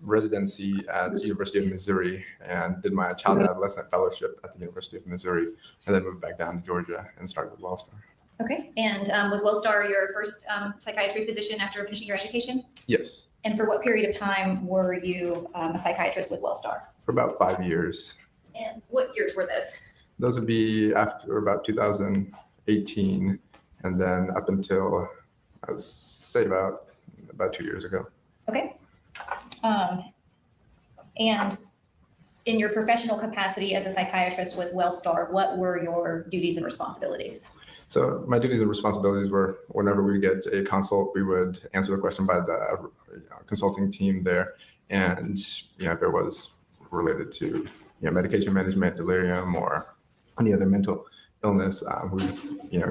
residency at the University of Missouri, and did my child and adolescent fellowship at the University of Missouri, and then moved back down to Georgia and started with Wellstar. Okay. And was Wellstar your first psychiatry position after finishing your education? Yes. And for what period of time were you a psychiatrist with Wellstar? For about 5 years. And what years were those? Those would be after about 2018, and then up until, I would say about 2 years ago. Okay. And in your professional capacity as a psychiatrist with Wellstar, what were your duties and responsibilities? So my duties and responsibilities were, whenever we get a consult, we would answer the question by the consulting team there, and if it was related to medication management, delirium, or any other mental illness, we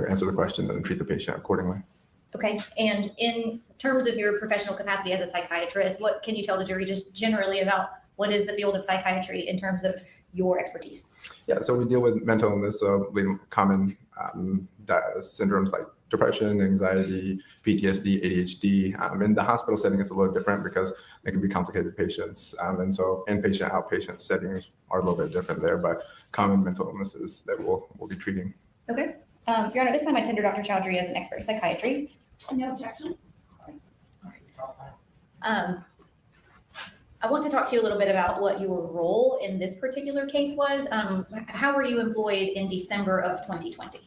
answer the question and then treat the patient accordingly. Okay. And in terms of your professional capacity as a psychiatrist, what can you tell the jury just generally about what is the field of psychiatry in terms of your expertise? Yeah, so we deal with mental illness, so common syndromes like depression, anxiety, PTSD, ADHD. In the hospital setting, it's a little different because they can be complicated patients. And so inpatient, outpatient settings are a little bit different there, but common mental illnesses that we'll be treating. Okay. Your Honor, this time I tender Dr. Chowdhury as an expert in psychiatry. No objection. I want to talk to you a little bit about what your role in this particular case was. How were you employed in December of 2020?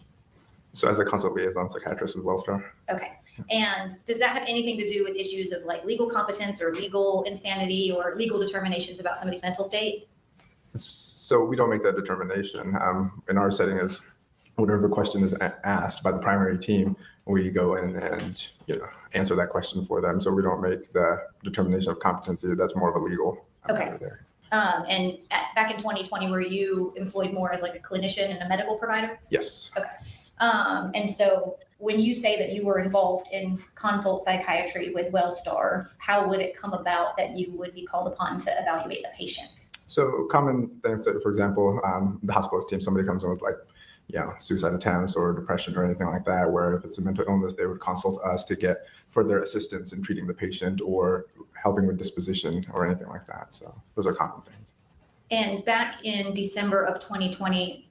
So as a consult liaison psychiatrist with Wellstar. Okay. And does that have anything to do with issues of like legal competence or legal insanity or legal determinations about somebody's mental state? So we don't make that determination. In our setting is whatever question is asked by the primary team, we go in and answer that question for them. So we don't make the determination of competency. That's more of a legal Okay. never there. And back in 2020, were you employed more as like a clinician and a medical provider? Yes. Okay. And so when you say that you were involved in consult psychiatry with Wellstar, how would it come about that you would be called upon to evaluate a patient? So common things that, for example, the hospitalist team, somebody comes in with like, suicide attempts or depression or anything like that, where if it's a mental illness, they would consult us to get further assistance in treating the patient or helping with disposition or anything like that. So those are common things. And back in December of 2020,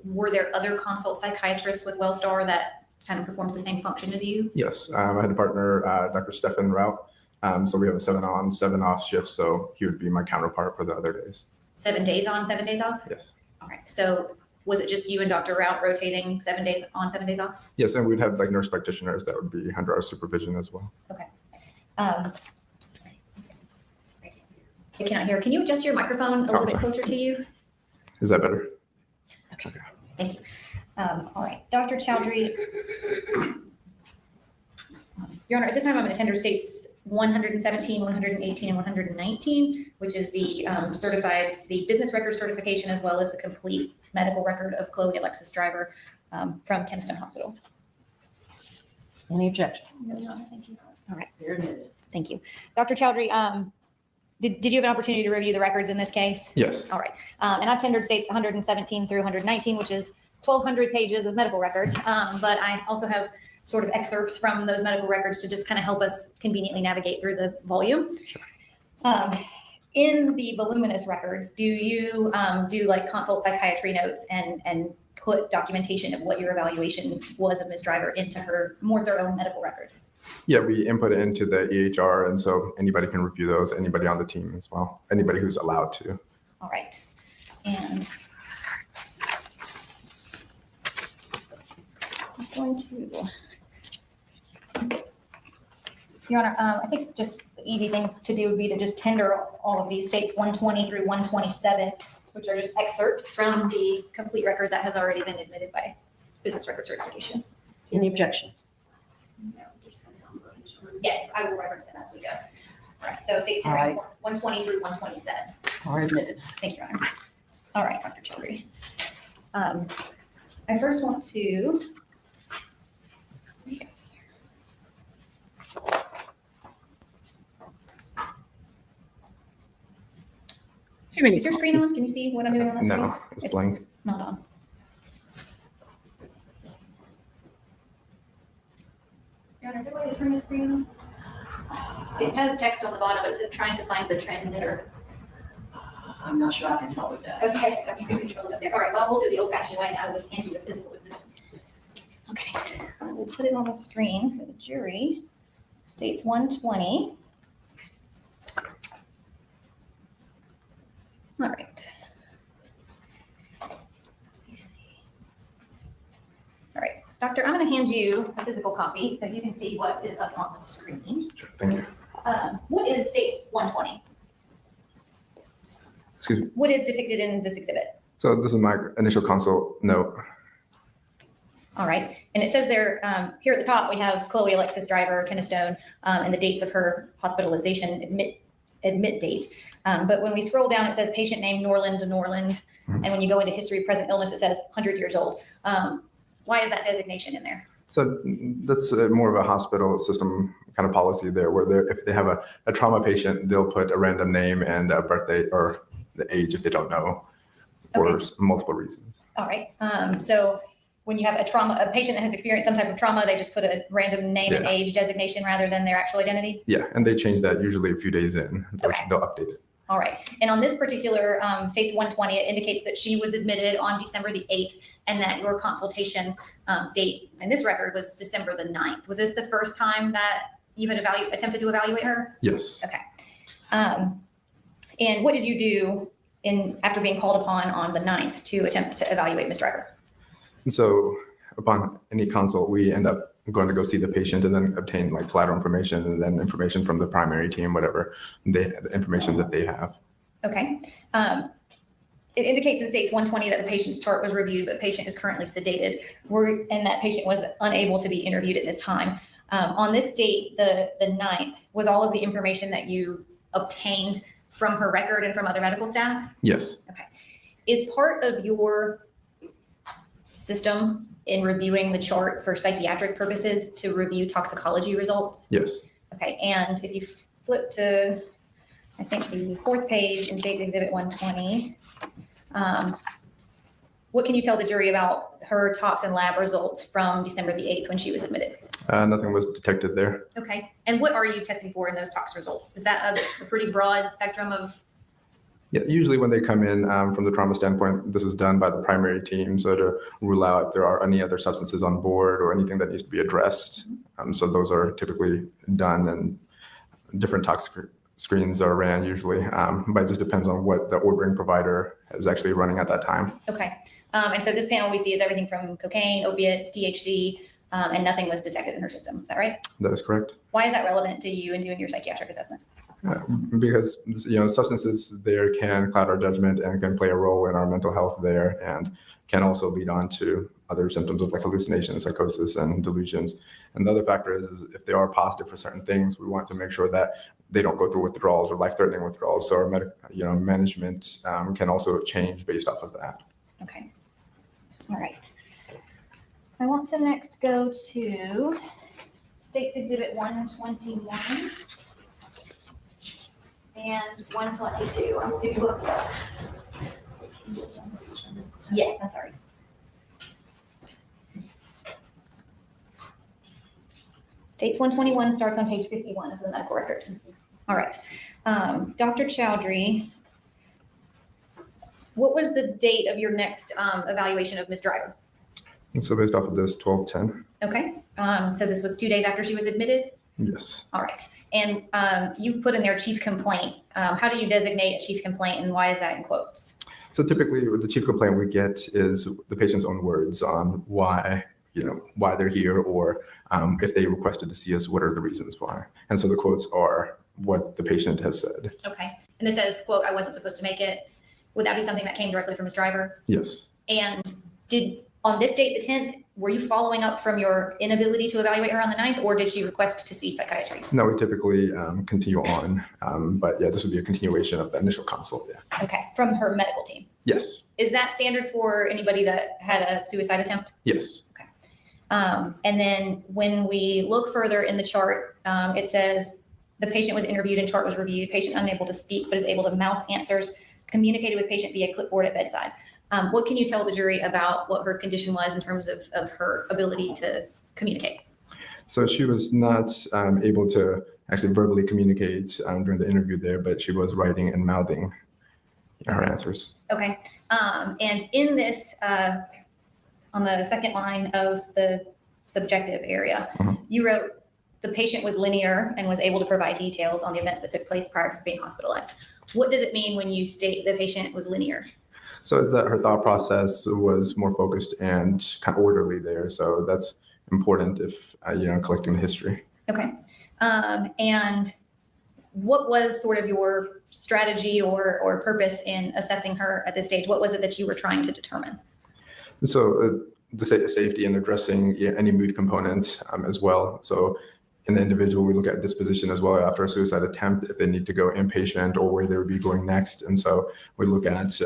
were there other consult psychiatrists with Wellstar that kind of performed the same function as you? Yes, I had a partner, Dr. Stefan Rout. So we have a 7 on, 7 off shift. So he would be my counterpart for the other days. 7 days on, 7 days off? Yes. All right. So was it just you and Dr. Rout rotating 7 days on, 7 days off? Yes, and we'd have like nurse practitioners that would be under our supervision as well. Okay. I cannot hear. Can you adjust your microphone a little bit closer to you? Is that better? Okay. Thank you. All right. Dr. Chowdhury, Your Honor, at this time I'm going to tender states 117, 118, and 119, which is the the business record certification, as well as the complete medical record of Chloe Alexis Driver from Keniston Hospital. Any objection? No, Your Honor, thank you. All right. You're admitted. Thank you. Dr. Chowdhury, did you have an opportunity to review the records in this case? Yes. All right. And I've tendered states 117 through 119, which is 1,200 pages of medical records. But I also have sort of excerpts from those medical records to just kind of help us conveniently navigate through the volume. In the voluminous records, do you do like consult psychiatry notes and put documentation of what your evaluation was of Ms. Driver into her more thorough medical record? Yeah, we input it into the EHR, and so anybody can review those, anybody on the team as well, anybody who's allowed to. All right. And I'm going to, Your Honor, I think just the easy thing to do would be to just tender all of these states 120 through 127, which are just excerpts from the complete record that has already been admitted by business record certification. Any objection? Yes, I will reference them as we go. All right, so states All right. 120 through 127. Are admitted. Thank you, Your Honor. All right, Dr. Chowdhury. I first want to Is your screen on? Can you see what I'm doing on that screen? No, it's blank. Not on. Your Honor, is there a way to turn the screen on? It has text on the bottom, but it says trying to find the transmitter. I'm not sure I can help with that. Okay, you can control it up there. All right, well, we'll do the old-fashioned way. I will just hand you the physical exhibit. Okay, I will put it on the screen for the jury. States 120. All right. Let me see. All right, Doctor, I'm going to hand you a physical copy so you can see what is up on the screen. Sure, thank you. What is states 120? Excuse me. What is depicted in this exhibit? So this is my initial consult note. All right, and it says there, here at the top, we have Chloe Alexis Driver, Keniston, and the dates of her hospitalization admit date. But when we scroll down, it says patient name Norland to Norland. And when you go into history of present illness, it says 100 years old. Why is that designation in there? So that's more of a hospital system kind of policy there, where if they have a trauma patient, they'll put a random name and a birthday or the age if they don't know for multiple reasons. All right, so when you have a patient that has experienced some type of trauma, they just put a random name and age designation rather than their actual identity? Yeah, and they change that usually a few days in. They'll update it. All right. And on this particular states 120, it indicates that she was admitted on December the 8th and that your consultation date in this record was December the 9th. Was this the first time that you had attempted to evaluate her? Yes. Okay. And what did you do after being called upon on the 9th to attempt to evaluate Ms. Driver? And so upon any consult, we end up going to go see the patient and then obtain like collateral information and then information from the primary team, whatever the information that they have. Okay. It indicates in states 120 that the patient's chart was reviewed, but the patient is currently sedated, and that patient was unable to be interviewed at this time. On this date, the 9th, was all of the information that you obtained from her record and from other medical staff? Yes. Okay. Is part of your system in reviewing the chart for psychiatric purposes to review toxicology results? Yes. Okay, and if you flip to, I think, the 4th page in State's Exhibit 120, what can you tell the jury about her tox and lab results from December the 8th when she was admitted? Nothing was detected there. Okay, and what are you testing for in those tox results? Is that a pretty broad spectrum of? Yeah, usually when they come in from the trauma standpoint, this is done by the primary team, so to rule out if there are any other substances on board or anything that needs to be addressed. So those are typically done, and different tox screens are ran usually, but it just depends on what the ordering provider is actually running at that time. Okay, and so this panel we see is everything from cocaine, opiates, THC, and nothing was detected in her system. Is that right? That is correct. Why is that relevant to you in doing your psychiatric assessment? Because substances there can cloud our judgment and can play a role in our mental health there, and can also lead on to other symptoms of like hallucinations, psychosis, and delusions. And the other factor is if they are positive for certain things, we want to make sure that they don't go through withdrawals or life-threatening withdrawals. So our management can also change based off of that. Okay. All right. I want to next go to State's Exhibit 121 and 122. If you look. Yes, I'm sorry. State's 121 starts on page 51 of the medical record. All right. Dr. Chowdhury, what was the date of your next evaluation of Ms. Driver? And so based off of this, 12/10. Okay. So this was 2 days after she was admitted? Yes. All right. And you put in there chief complaint. How do you designate a chief complaint, and why is that in quotes? So typically the chief complaint we get is the patient's own words on why they're here, or if they requested to see us, what are the reasons why? And so the quotes are what the patient has said. Okay. And this says, quote, "I wasn't supposed to make it." Would that be something that came directly from Ms. Driver? Yes. And on this date, the 10th, were you following up from your inability to evaluate her on the 9th, or did she request to see psychiatry? No, we typically continue on. But yeah, this would be a continuation of the initial consult. Yeah. Okay. From her medical team? Yes. Is that standard for anybody that had a suicide attempt? Yes. Okay. And then when we look further in the chart, it says the patient was interviewed and chart was reviewed, patient unable to speak, but is able to mouth answers, communicated with patient via clipboard at bedside. What can you tell the jury about what her condition was in terms of her ability to communicate? So she was not able to actually verbally communicate during the interview there, but she was writing and mouthing her answers. Okay. And in this, on the second line of the subjective area, you wrote the patient was linear and was able to provide details on the events that took place prior to being hospitalized. What does it mean when you state the patient was linear? So is that her thought process was more focused and kind of orderly there. So that's important if, collecting the history. Okay. And what was sort of your strategy or purpose in assessing her at this stage? What was it that you were trying to determine? So the safety and addressing any mood component as well. So in the individual, we look at disposition as well after a suicide attempt, if they need to go inpatient or where they would be going next. And so we look at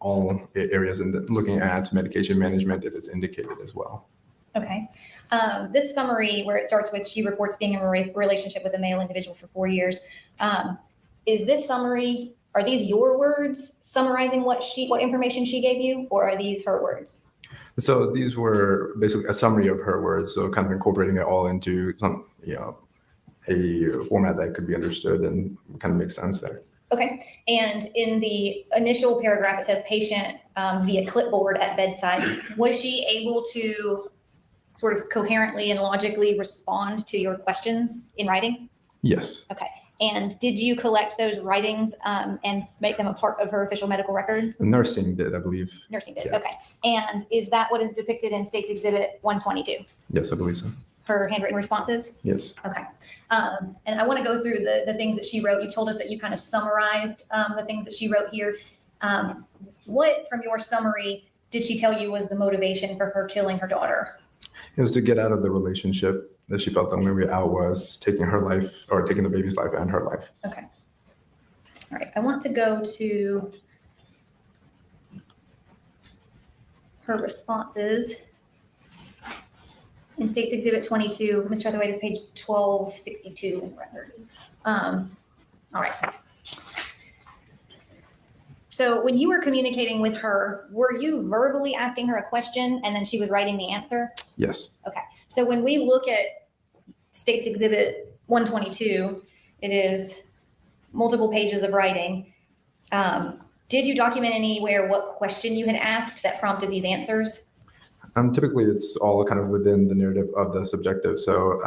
all areas and looking at medication management if it's indicated as well. Okay. This summary where it starts with she reports being in a relationship with a male individual for 4 years. Is this summary, are these your words summarizing what information she gave you, or are these her words? So these were basically a summary of her words. So kind of incorporating it all into some, a format that could be understood and kind of makes sense there. Okay. And in the initial paragraph, it says patient via clipboard at bedside. Was she able to sort of coherently and logically respond to your questions in writing? Yes. Okay. And did you collect those writings and make them a part of her official medical record? Nursing did, I believe. Nursing did. Yeah. Okay. And is that what is depicted in State's Exhibit 122? Yes, I believe so. Her handwritten responses? Yes. Okay. And I want to go through the things that she wrote. You told us that you kind of summarized the things that she wrote here. What, from your summary, did she tell you was the motivation for her killing her daughter? It was to get out of the relationship that she felt the only way out was taking her life, or taking the baby's life and her life. Okay. All right, I want to go to her responses in States Exhibit 22. Ms. Trethewey, this is page 1262 in the record. All right. So when you were communicating with her, were you verbally asking her a question and then she was writing the answer? Yes. Okay. So when we look at States Exhibit 122, it is multiple pages of writing. Did you document anywhere what question you had asked that prompted these answers? Typically, it's all kind of within the narrative of the subjective. So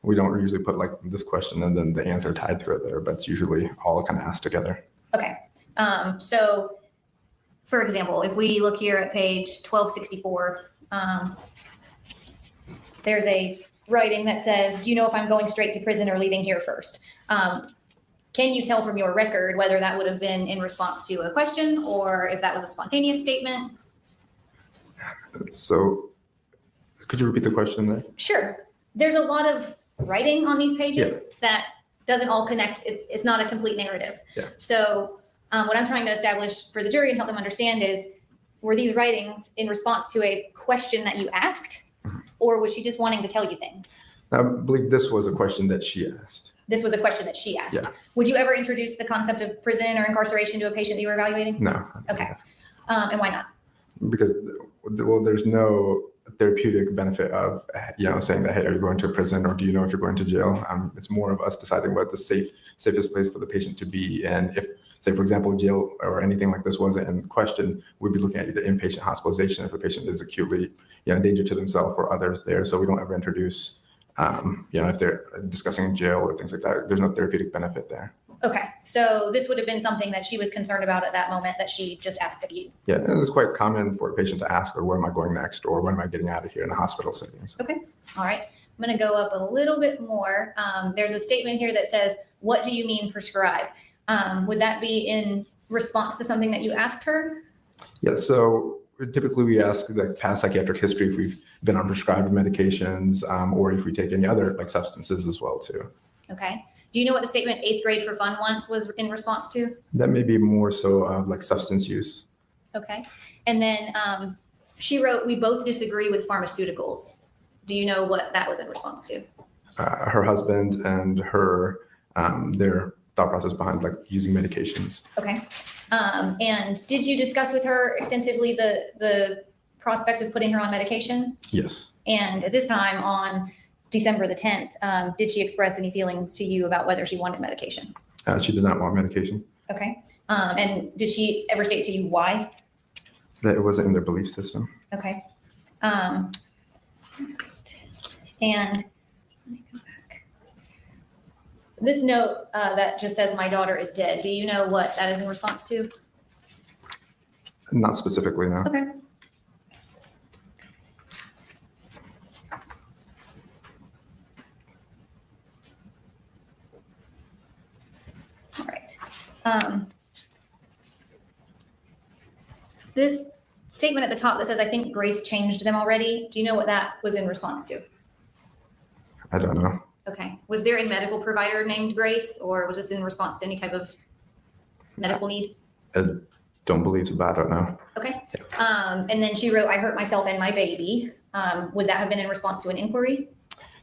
we don't usually put like this question and then the answer tied to it there, but it's usually all kind of asked together. Okay. So for example, if we look here at page 1264, there's a writing that says, do you know if I'm going straight to prison or leaving here first? Can you tell from your record whether that would have been in response to a question or if that was a spontaneous statement? So could you repeat the question there? Sure. There's a lot of writing on these pages that doesn't all connect. It's not a complete narrative. Yeah. So what I'm trying to establish for the jury and help them understand is, were these writings in response to a question that you asked, or was she just wanting to tell you things? I believe this was a question that she asked. This was a question that she asked. Yeah. Would you ever introduce the concept of prison or incarceration to a patient that you were evaluating? No. Okay. And why not? Because, well, there's no therapeutic benefit of, saying that, hey, are you going to prison or do you know if you're going to jail? It's more of us deciding what the safest place for the patient to be. And if, say, for example, jail or anything like this wasn't in question, we'd be looking at either inpatient hospitalization if a patient is acutely in danger to themselves or others there. So we don't ever introduce, if they're discussing jail or things like that, there's no therapeutic benefit there. Okay. So this would have been something that she was concerned about at that moment that she just asked of you. Yeah, and it's quite common for a patient to ask, or where am I going next? Or when am I getting out of here in a hospital settings? Okay. All right. I'm going to go up a little bit more. There's a statement here that says, what do you mean prescribe? Would that be in response to something that you asked her? Yeah, so typically we ask like past psychiatric history if we've been on prescribed medications or if we take any other like substances as well too. Okay. Do you know what the statement 8th grade for fun once was in response to? That may be more so of like substance use. Okay. And then she wrote, we both disagree with pharmaceuticals. Do you know what that was in response to? Her husband and her, their thought process behind like using medications. Okay. And did you discuss with her extensively the prospect of putting her on medication? Yes. And at this time on December the 10th, did she express any feelings to you about whether she wanted medication? She did not want medication. Okay. And did she ever state to you why? That it wasn't in their belief system. Okay. And let me go back. This note that just says my daughter is dead. Do you know what that is in response to? Not specifically, no. Okay. All right. This statement at the top that says, I think Grace changed them already. Do you know what that was in response to? I don't know. Okay. Was there a medical provider named Grace, or was this in response to any type of medical need? I don't believe so, but I don't know. Okay. And then she wrote, I hurt myself and my baby. Would that have been in response to an inquiry?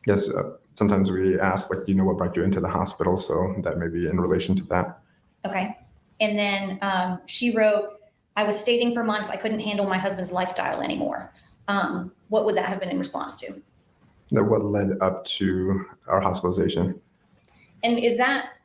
Yes. Sometimes we ask, like, do you know what brought you into the hospital? So that may be in relation to that. Okay. And then she wrote, I was stating for months I couldn't handle my husband's lifestyle anymore. What would that have been in response to? That what led up to our hospitalization. And is that,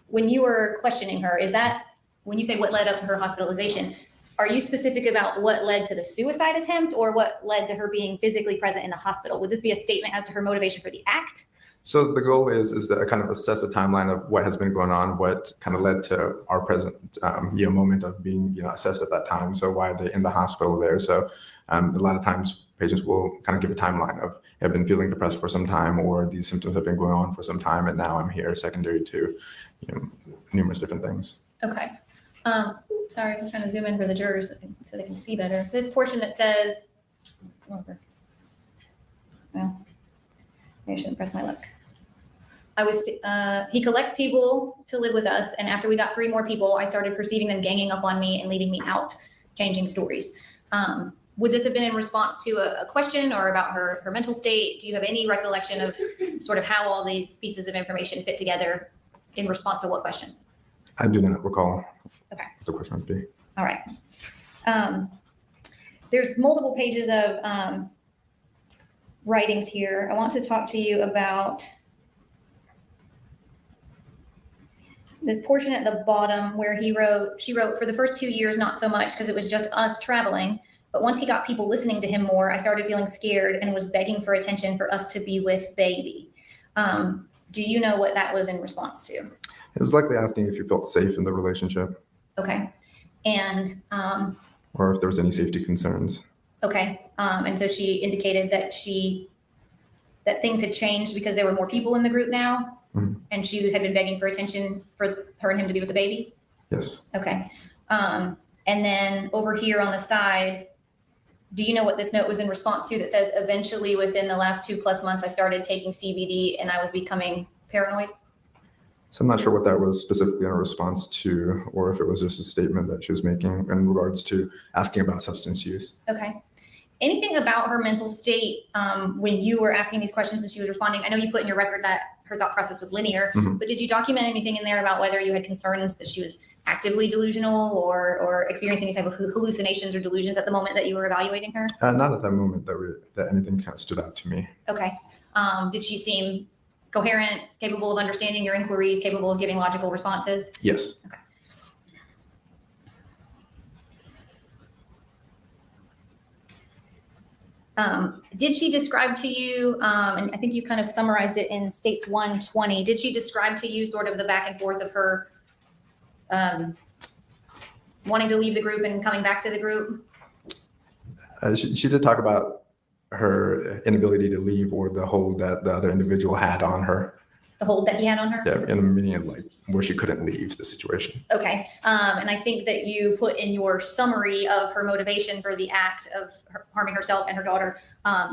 when you were questioning her, is that, when you say what led up to her hospitalization, are you specific about what led to the suicide attempt or what led to her being physically present in the hospital? Would this be a statement as to her motivation for the act? So the goal is to kind of assess a timeline of what has been going on, what kind of led to our present moment of being assessed at that time. So why are they in the hospital there? So a lot of times patients will kind of give a timeline of, I've been feeling depressed for some time, or these symptoms have been going on for some time, and now I'm here, secondary to numerous different things. Okay. Sorry, I'm trying to zoom in for the jurors so they can see better. This portion that says, well, maybe I shouldn't press my luck. he collects people to live with us. And after we got 3 more people, I started perceiving them ganging up on me and leaving me out, changing stories. Would this have been in response to a question or about her mental state? Do you have any recollection of sort of how all these pieces of information fit together in response to what question? I do not recall. Okay. The question would be. All right. There's multiple pages of writings here. I want to talk to you about this portion at the bottom where she wrote, for the first 2 years, not so much because it was just us traveling. But once he got people listening to him more, I started feeling scared and was begging for attention for us to be with baby. Do you know what that was in response to? It was likely asking if you felt safe in the relationship. Okay. And or if there was any safety concerns. okay. And so she indicated that things had changed because there were more people in the group now, and she had been begging for attention for her and him to be with the baby. Yes. Okay. And then over here on the side, do you know what this note was in response to that says, eventually within the last 2+ months, I started taking CBD and I was becoming paranoid? So I'm not sure what that was specifically in response to, or if it was just a statement that she was making in regards to asking about substance use. Okay. Anything about her mental state when you were asking these questions and she was responding? I know you put in your record that her thought process was linear, but did you document anything in there about whether you had concerns that she was actively delusional or experiencing any type of hallucinations or delusions at the moment that you were evaluating her? Not at that moment that anything kind of stood out to me. Okay. Did she seem coherent, capable of understanding your inquiries, capable of giving logical responses? Yes. Okay. Did she describe to you, and I think you kind of summarized it in States 120, did she describe to you sort of the back and forth of her wanting to leave the group and coming back to the group? She did talk about her inability to leave or the hold that the other individual had on her. The hold that he had on her? Yeah, in a meaning like where she couldn't leave the situation. Okay. And I think that you put in your summary of her motivation for the act of harming herself and her daughter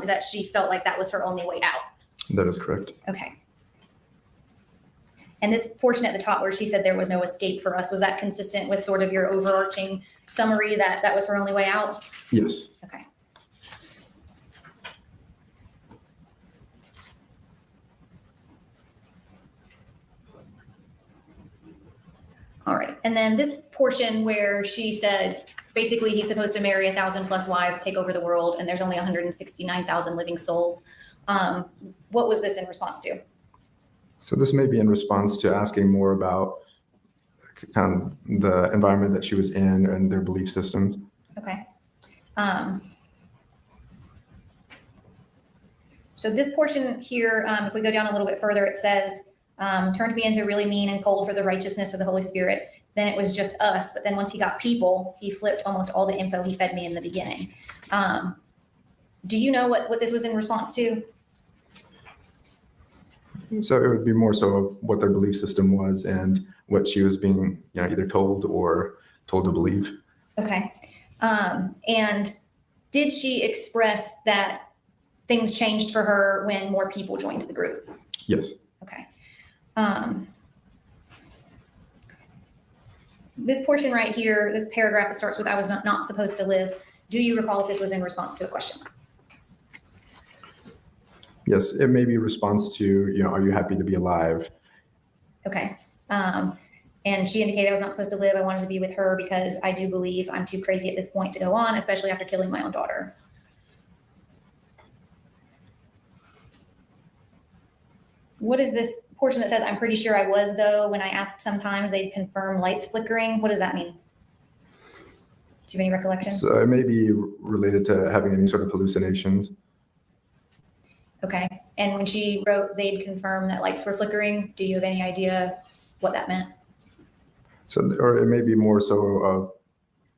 is that she felt like that was her only way out. That is correct. Okay. And this portion at the top where she said there was no escape for us, was that consistent with sort of your overarching summary that that was her only way out? Yes. Okay. All right. And then this portion where she said, basically, he's supposed to marry 1,000+ wives, take over the world, and there's only 169,000 living souls. What was this in response to? So this may be in response to asking more about kind of the environment that she was in and their belief systems. Okay. So this portion here, if we go down a little bit further, it says, turned me into really mean and cold for the righteousness of the Holy Spirit. Then it was just us. But then once he got people, he flipped almost all the info he fed me in the beginning. Do you know what this was in response to? So it would be more so of what their belief system was and what she was being, either told or told to believe. Okay. And did she express that things changed for her when more people joined the group? Yes. Okay. This portion right here, this paragraph that starts with, I was not supposed to live. Do you recall if this was in response to a question? Yes, it may be a response to, are you happy to be alive? Okay. And she indicated I was not supposed to live. I wanted to be with her because I do believe I'm too crazy at this point to go on, especially after killing my own daughter. What is this portion that says, I'm pretty sure I was, though, when I asked sometimes they'd confirm lights flickering? What does that mean? Do you have any recollection? So it may be related to having any sort of hallucinations. Okay. And when she wrote, they'd confirm that lights were flickering, do you have any idea what that meant? So, or it may be more so of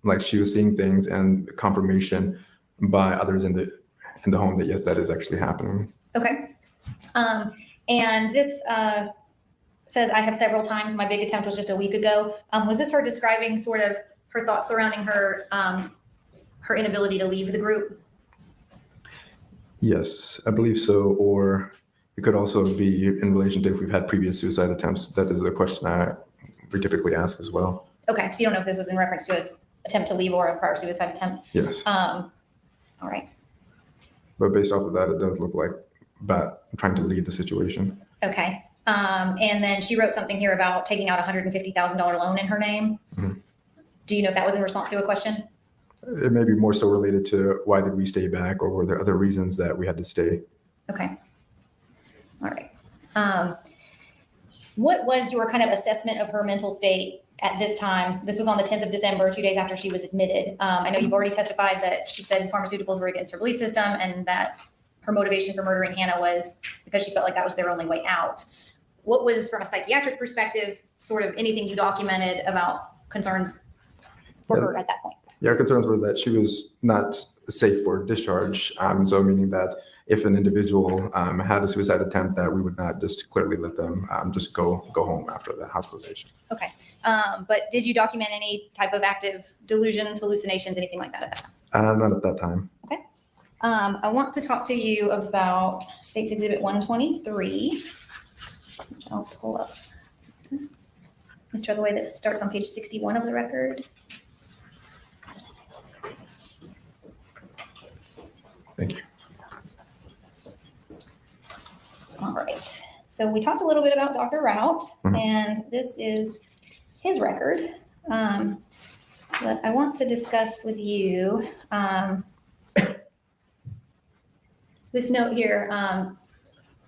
like she was seeing things and confirmation by others in the home that yes, that is actually happening. Okay. And this says, I have several times, my big attempt was just a week ago. Was this her describing sort of her thoughts surrounding her, her inability to leave the group? Yes, I believe so. Or It could also be in relation to if we've had previous suicide attempts. That is a question we typically ask as well. Okay, so you don't know if this was in reference to an attempt to leave or a prior suicide attempt? Yes. All right. But based off of that, it does look like trying to lead the situation. Okay. And then she wrote something here about taking out a $150,000 loan in her name. Mm-hmm. Do you know if that was in response to a question? It may be more so related to why did we stay back, or were there other reasons that we had to stay? Okay. All right. What was your kind of assessment of her mental state at this time? This was on the 10th of December, 2 days after she was admitted. I know you've already testified that she said pharmaceuticals were against her belief system and that her motivation for murdering Hannah was because she felt like that was their only way out. What was, from a psychiatric perspective, sort of anything you documented about concerns for her at that point? Yeah, our concerns were that she was not safe for discharge. So meaning that if an individual had a suicide attempt, that we would not just clearly let them just go home after the hospitalization. Okay. But did you document any type of active delusions, hallucinations, anything like that at that time? Not at that time. Okay. I want to talk to you about State's Exhibit 123, which I'll pull up. Let's try the way that starts on page 61 of the record. Thank you. All right. So we talked a little bit about Dr. Rout, and this is his record. But I want to discuss with you this note here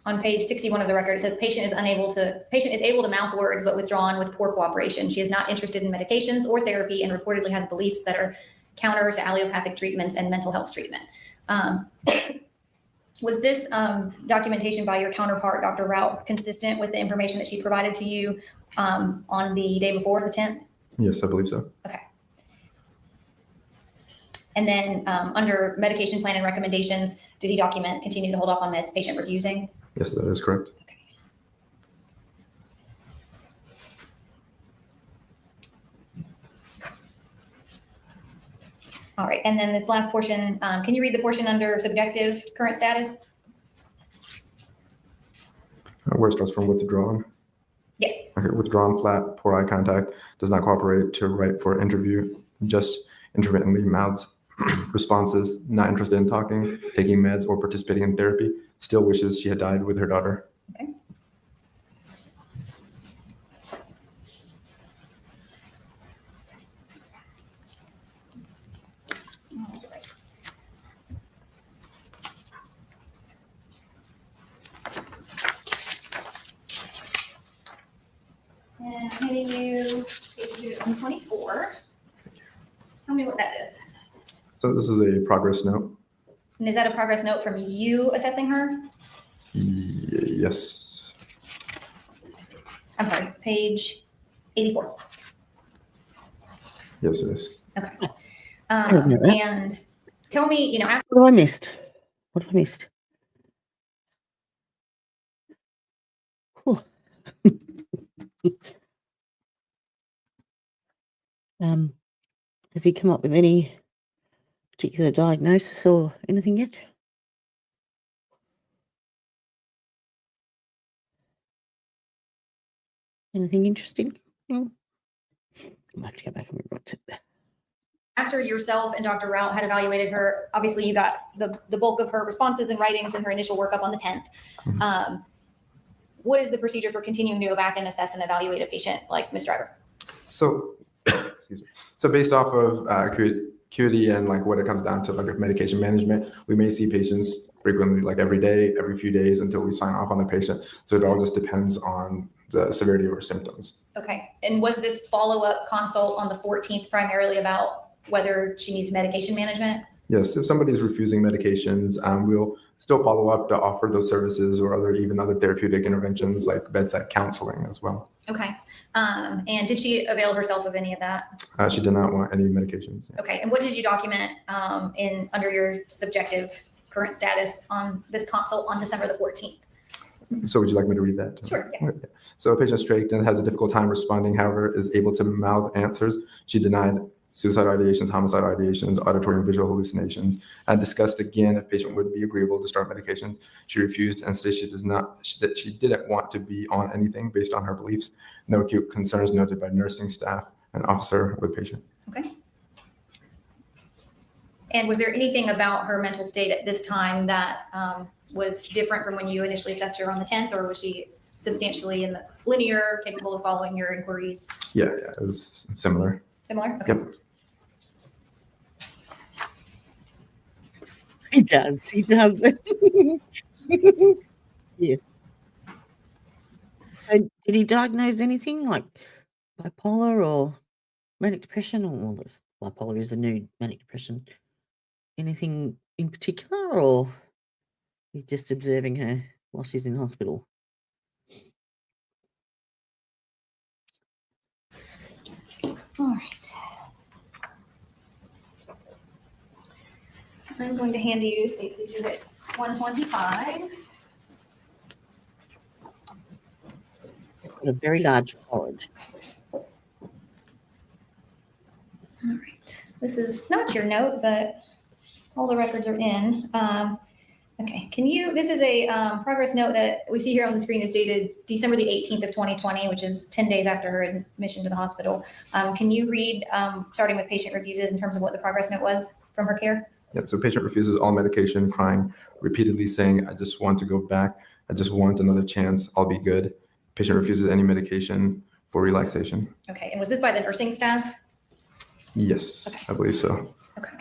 on page 61 of the record. It says patient is able to mouth words but withdrawn with poor cooperation. She is not interested in medications or therapy and reportedly has beliefs that are counter to allopathic treatments and mental health treatment. Was this documentation by your counterpart, Dr. Rout, consistent with the information that she provided to you on the day before, the 10th? Yes, I believe so. Okay. And then under medication plan and recommendations, did he document continue to hold off on meds patient refusing? Yes, that is correct. Okay. All right, and then this last portion, can you read the portion under subjective current status? Where it starts from withdrawn? Yes. Okay, withdrawn, flat, poor eye contact, does not cooperate to write for interview, just intermittently mouths responses, not interested in talking, taking meds, or participating in therapy, still wishes she had died with her daughter. Okay. All right. And I'm handing you page 124. Tell me what that is. So this is a progress note. And is that a progress note from you assessing her? Yes. I'm sorry, page 84. Yes, it is. Okay. And tell me, after. What have I missed? What have I missed? Whew. Has he come up with any particular diagnosis or anything yet? Anything interesting? No. I have to go back and rewrite it. After yourself and Dr. Rout had evaluated her, obviously you got the bulk of her responses and writings in her initial workup on the 10th. Mm-hmm. What is the procedure for continuing to go back and assess and evaluate a patient like Ms. Driver? So, excuse me. So based off of acuity and like what it comes down to, like medication management, we may see patients frequently, like every day, every few days until we sign off on the patient. So it all just depends on the severity of her symptoms. Okay. And was this follow-up consult on the 14th primarily about whether she needed medication management? Yes, if somebody's refusing medications, we'll still follow up to offer those services or other therapeutic interventions like bedside counseling as well. Okay. And did she avail herself of any of that? She did not want any medications. Yeah. Okay. And what did you document under your subjective current status on this consult on December the 14th? So would you like me to read that? Sure. Yeah. So a patient straight and has a difficult time responding, however, is able to mouth answers. She denied suicidal ideations, homicidal ideations, auditory and visual hallucinations. I discussed again if patient would be agreeable to start medications. She refused and stated that she didn't want to be on anything based on her beliefs. No acute concerns noted by nursing staff and officer with patient. Okay. And was there anything about her mental state at this time that was different from when you initially assessed her on the 10th, or was she substantially in the linear, capable of following your inquiries? Yeah, it was similar. Similar? Okay. Yep. He does. Yes. So did he diagnose anything like bipolar or manic depression? Or this bipolar is a new manic depression. Anything in particular, or he's just observing her while she's in hospital? All right. I'm going to hand you State's Exhibit 125. A very large forehead. All right. This is not your note, but all the records are in. Okay, this is a progress note that we see here on the screen is dated December the 18th of 2020, which is 10 days after her admission to the hospital. Can you read, starting with patient refuses, in terms of what the progress note was from her care? Yeah, so patient refuses all medication, crying, repeatedly saying, I just want to go back. I just want another chance. I'll be good. Patient refuses any medication for relaxation. Okay, and was this by the nursing staff? Yes, okay. I believe so. Okay.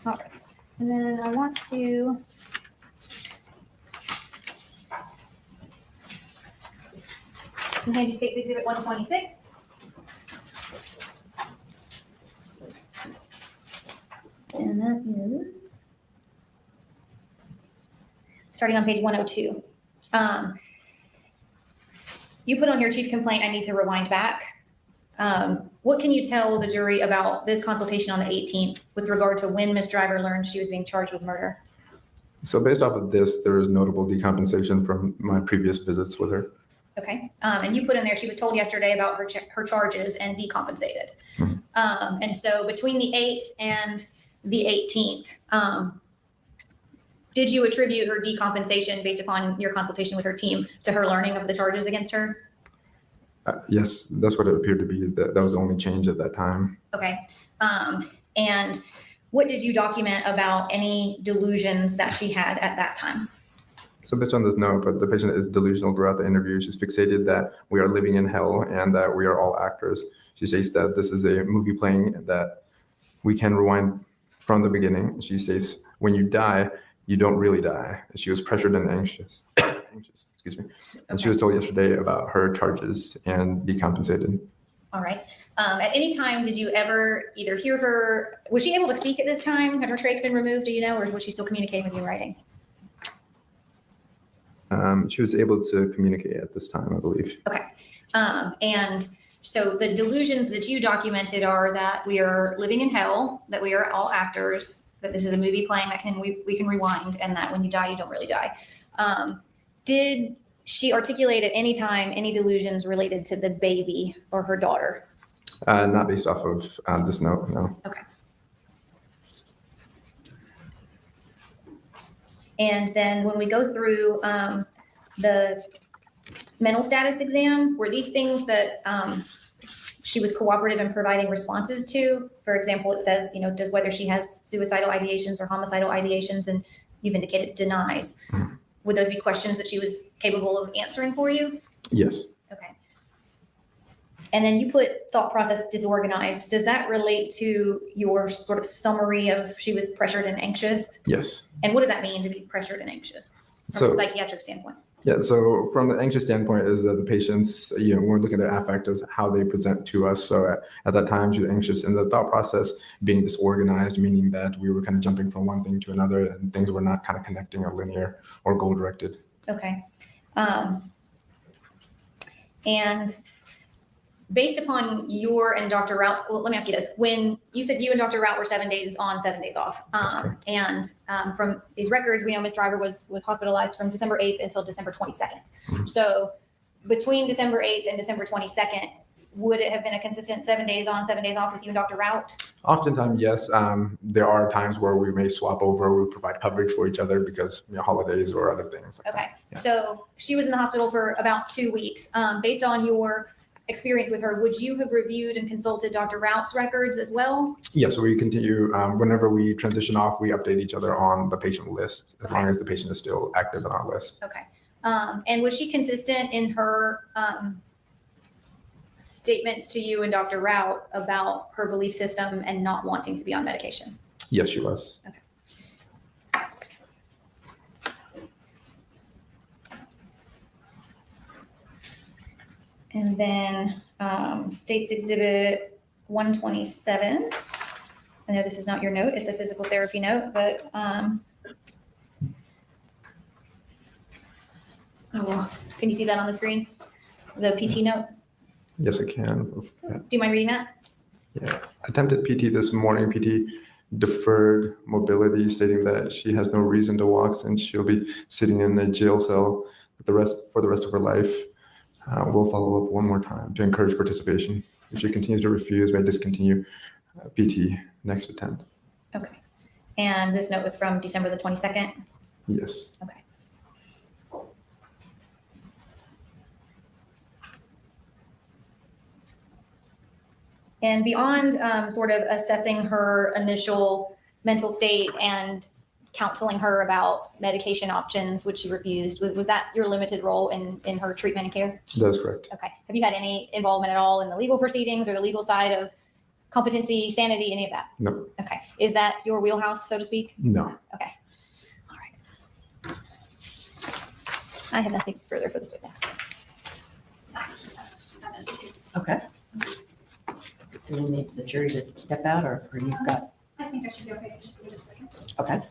All right, and then I want to hand you State's Exhibit 126. And that is starting on page 102. You put on your chief complaint, I need to rewind back. What can you tell the jury about this consultation on the 18th with regard to when Ms. Driver learned she was being charged with murder? So based off of this, there is notable decompensation from my previous visits with her. Okay, and you put in there, she was told yesterday about her charges and decompensated. Mm-hmm. And so between the 8th and the 18th, did you attribute her decompensation based upon your consultation with her team to her learning of the charges against her? Yes, that's what it appeared to be. That was the only change at that time. Okay, and what did you document about any delusions that she had at that time? So based on this note, but the patient is delusional throughout the interview. She's fixated that we are living in hell and that we are all actors. She states that this is a movie playing, that we can rewind from the beginning. She states, when you die, you don't really die. She was pressured and anxious, excuse me. And okay. She was told yesterday about her charges and decompensated. All right. At any time, did you ever either hear her, was she able to speak at this time? Had her trach been removed, do you know, or was she still communicating with you in writing? She was able to communicate at this time, I believe. Okay. And so the delusions that you documented are that we are living in hell, that we are all actors, that this is a movie playing that we can rewind, and that when you die, you don't really die. Did she articulate at any time any delusions related to the baby or her daughter? Not based off of this note, no. Okay. And then when we go through the mental status exam, were these things that she was cooperative in providing responses to? For example, it says, does whether she has suicidal ideations or homicidal ideations, and you've indicated denies. Mm-hmm. Would those be questions that she was capable of answering for you? Yes. Okay. And then you put thought process disorganized. Does that relate to your sort of summary of she was pressured and anxious? Yes. And what does that mean to be pressured and anxious from a psychiatric standpoint? Yeah, so from the anxious standpoint is that the patients, when we're looking at affect as how they present to us. So at that time, she was anxious, and the thought process being disorganized, meaning that we were kind of jumping from one thing to another and things were not kind of connecting or linear or goal directed. Okay. And based upon your and Dr. Rout's, well, let me ask you this. When you said you and Dr. Rout were 7 days on, 7 days off, from these records, we know Ms. Driver was hospitalized from December 8th until December 22nd. So between December 8th and December 22nd, would it have been a consistent 7 days on, 7 days off with you and Dr. Rout? Oftentimes, yes. There are times where we may swap over. We provide coverage for each other because holidays or other things. Like Okay. Yeah. So she was in the hospital for about 2 weeks. Based on your experience with her, would you have reviewed and consulted Dr. Rout's records as well? Yes, we continue. Whenever we transition off, we update each other on the patient list as long as the patient is still active on our list. Okay. And was she consistent in her statements to you and Dr. Rout about her belief system and not wanting to be on medication? Yes, she was. Okay. And then States Exhibit 127. I know this is not your note, it's a physical therapy note, but oh, well, can you see that on the screen? The PT note? Yes, I can. Yeah. Do you mind reading that? Yeah. Attempted PT this morning. PT deferred mobility, stating that she has no reason to walk since she'll be sitting in a jail cell for the rest of her life. We'll follow up one more time to encourage participation. If she continues to refuse, may discontinue PT next attempt. Okay. And this note was from December the 22nd? Yes. Okay. And beyond sort of assessing her initial mental state and counseling her about medication options, which she refused, was that your limited role in her treatment and care? That is correct. Okay. Have you had any involvement at all in the legal proceedings or the legal side of competency, sanity, any of that? No. Okay. Is that your wheelhouse, so to speak? No. Okay. All right. I have nothing further for this witness. Okay. Do we need the jury to step out or you've got? I think I should be okay. Just give it a second. Okay.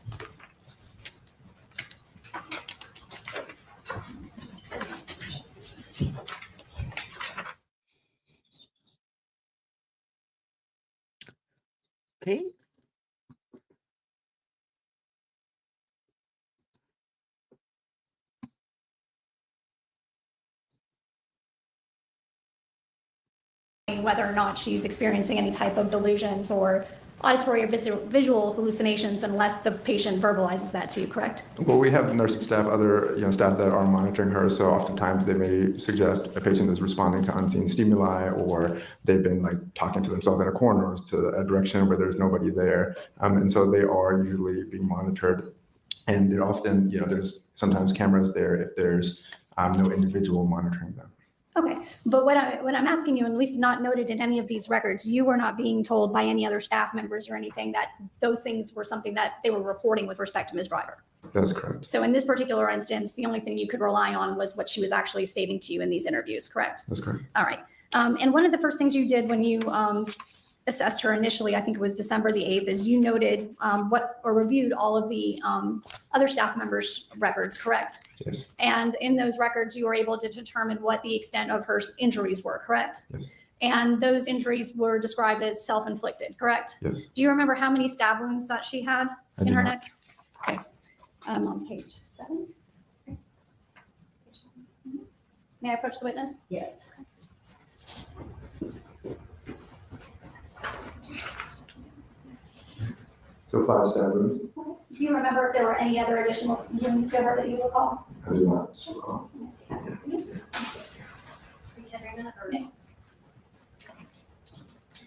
Okay. Whether or not she's experiencing any type of delusions or auditory or visual hallucinations unless the patient verbalizes that to you, correct? Well, we have nursing staff, other staff that are monitoring her. So oftentimes they may suggest a patient is responding to unseen stimuli, or they've been like talking to themselves in a corner to a direction where there's nobody there. And so they are usually being monitored. And they're often, there's sometimes cameras there if there's no individual monitoring them. Okay, but what I'm asking you, and at least not noted in any of these records, you were not being told by any other staff members or anything that those things were something that they were reporting with respect to Ms. Driver. That's correct. So in this particular instance, the only thing you could rely on was what she was actually stating to you in these interviews, correct? That's correct. All right. And one of the first things you did when you assessed her initially, I think it was December the 8th, is you noted reviewed all of the other staff members' records, correct? Yes. And in those records, you were able to determine what the extent of her injuries were, correct? Yes. And those injuries were described as self-inflicted, correct? Yes. Do you remember how many stab wounds that she had I in do her not. neck? Okay. On page 7. May I approach the witness? Yes. So 5 stab wounds. Do you remember if there were any other additional wounds to her that you recall? I do not.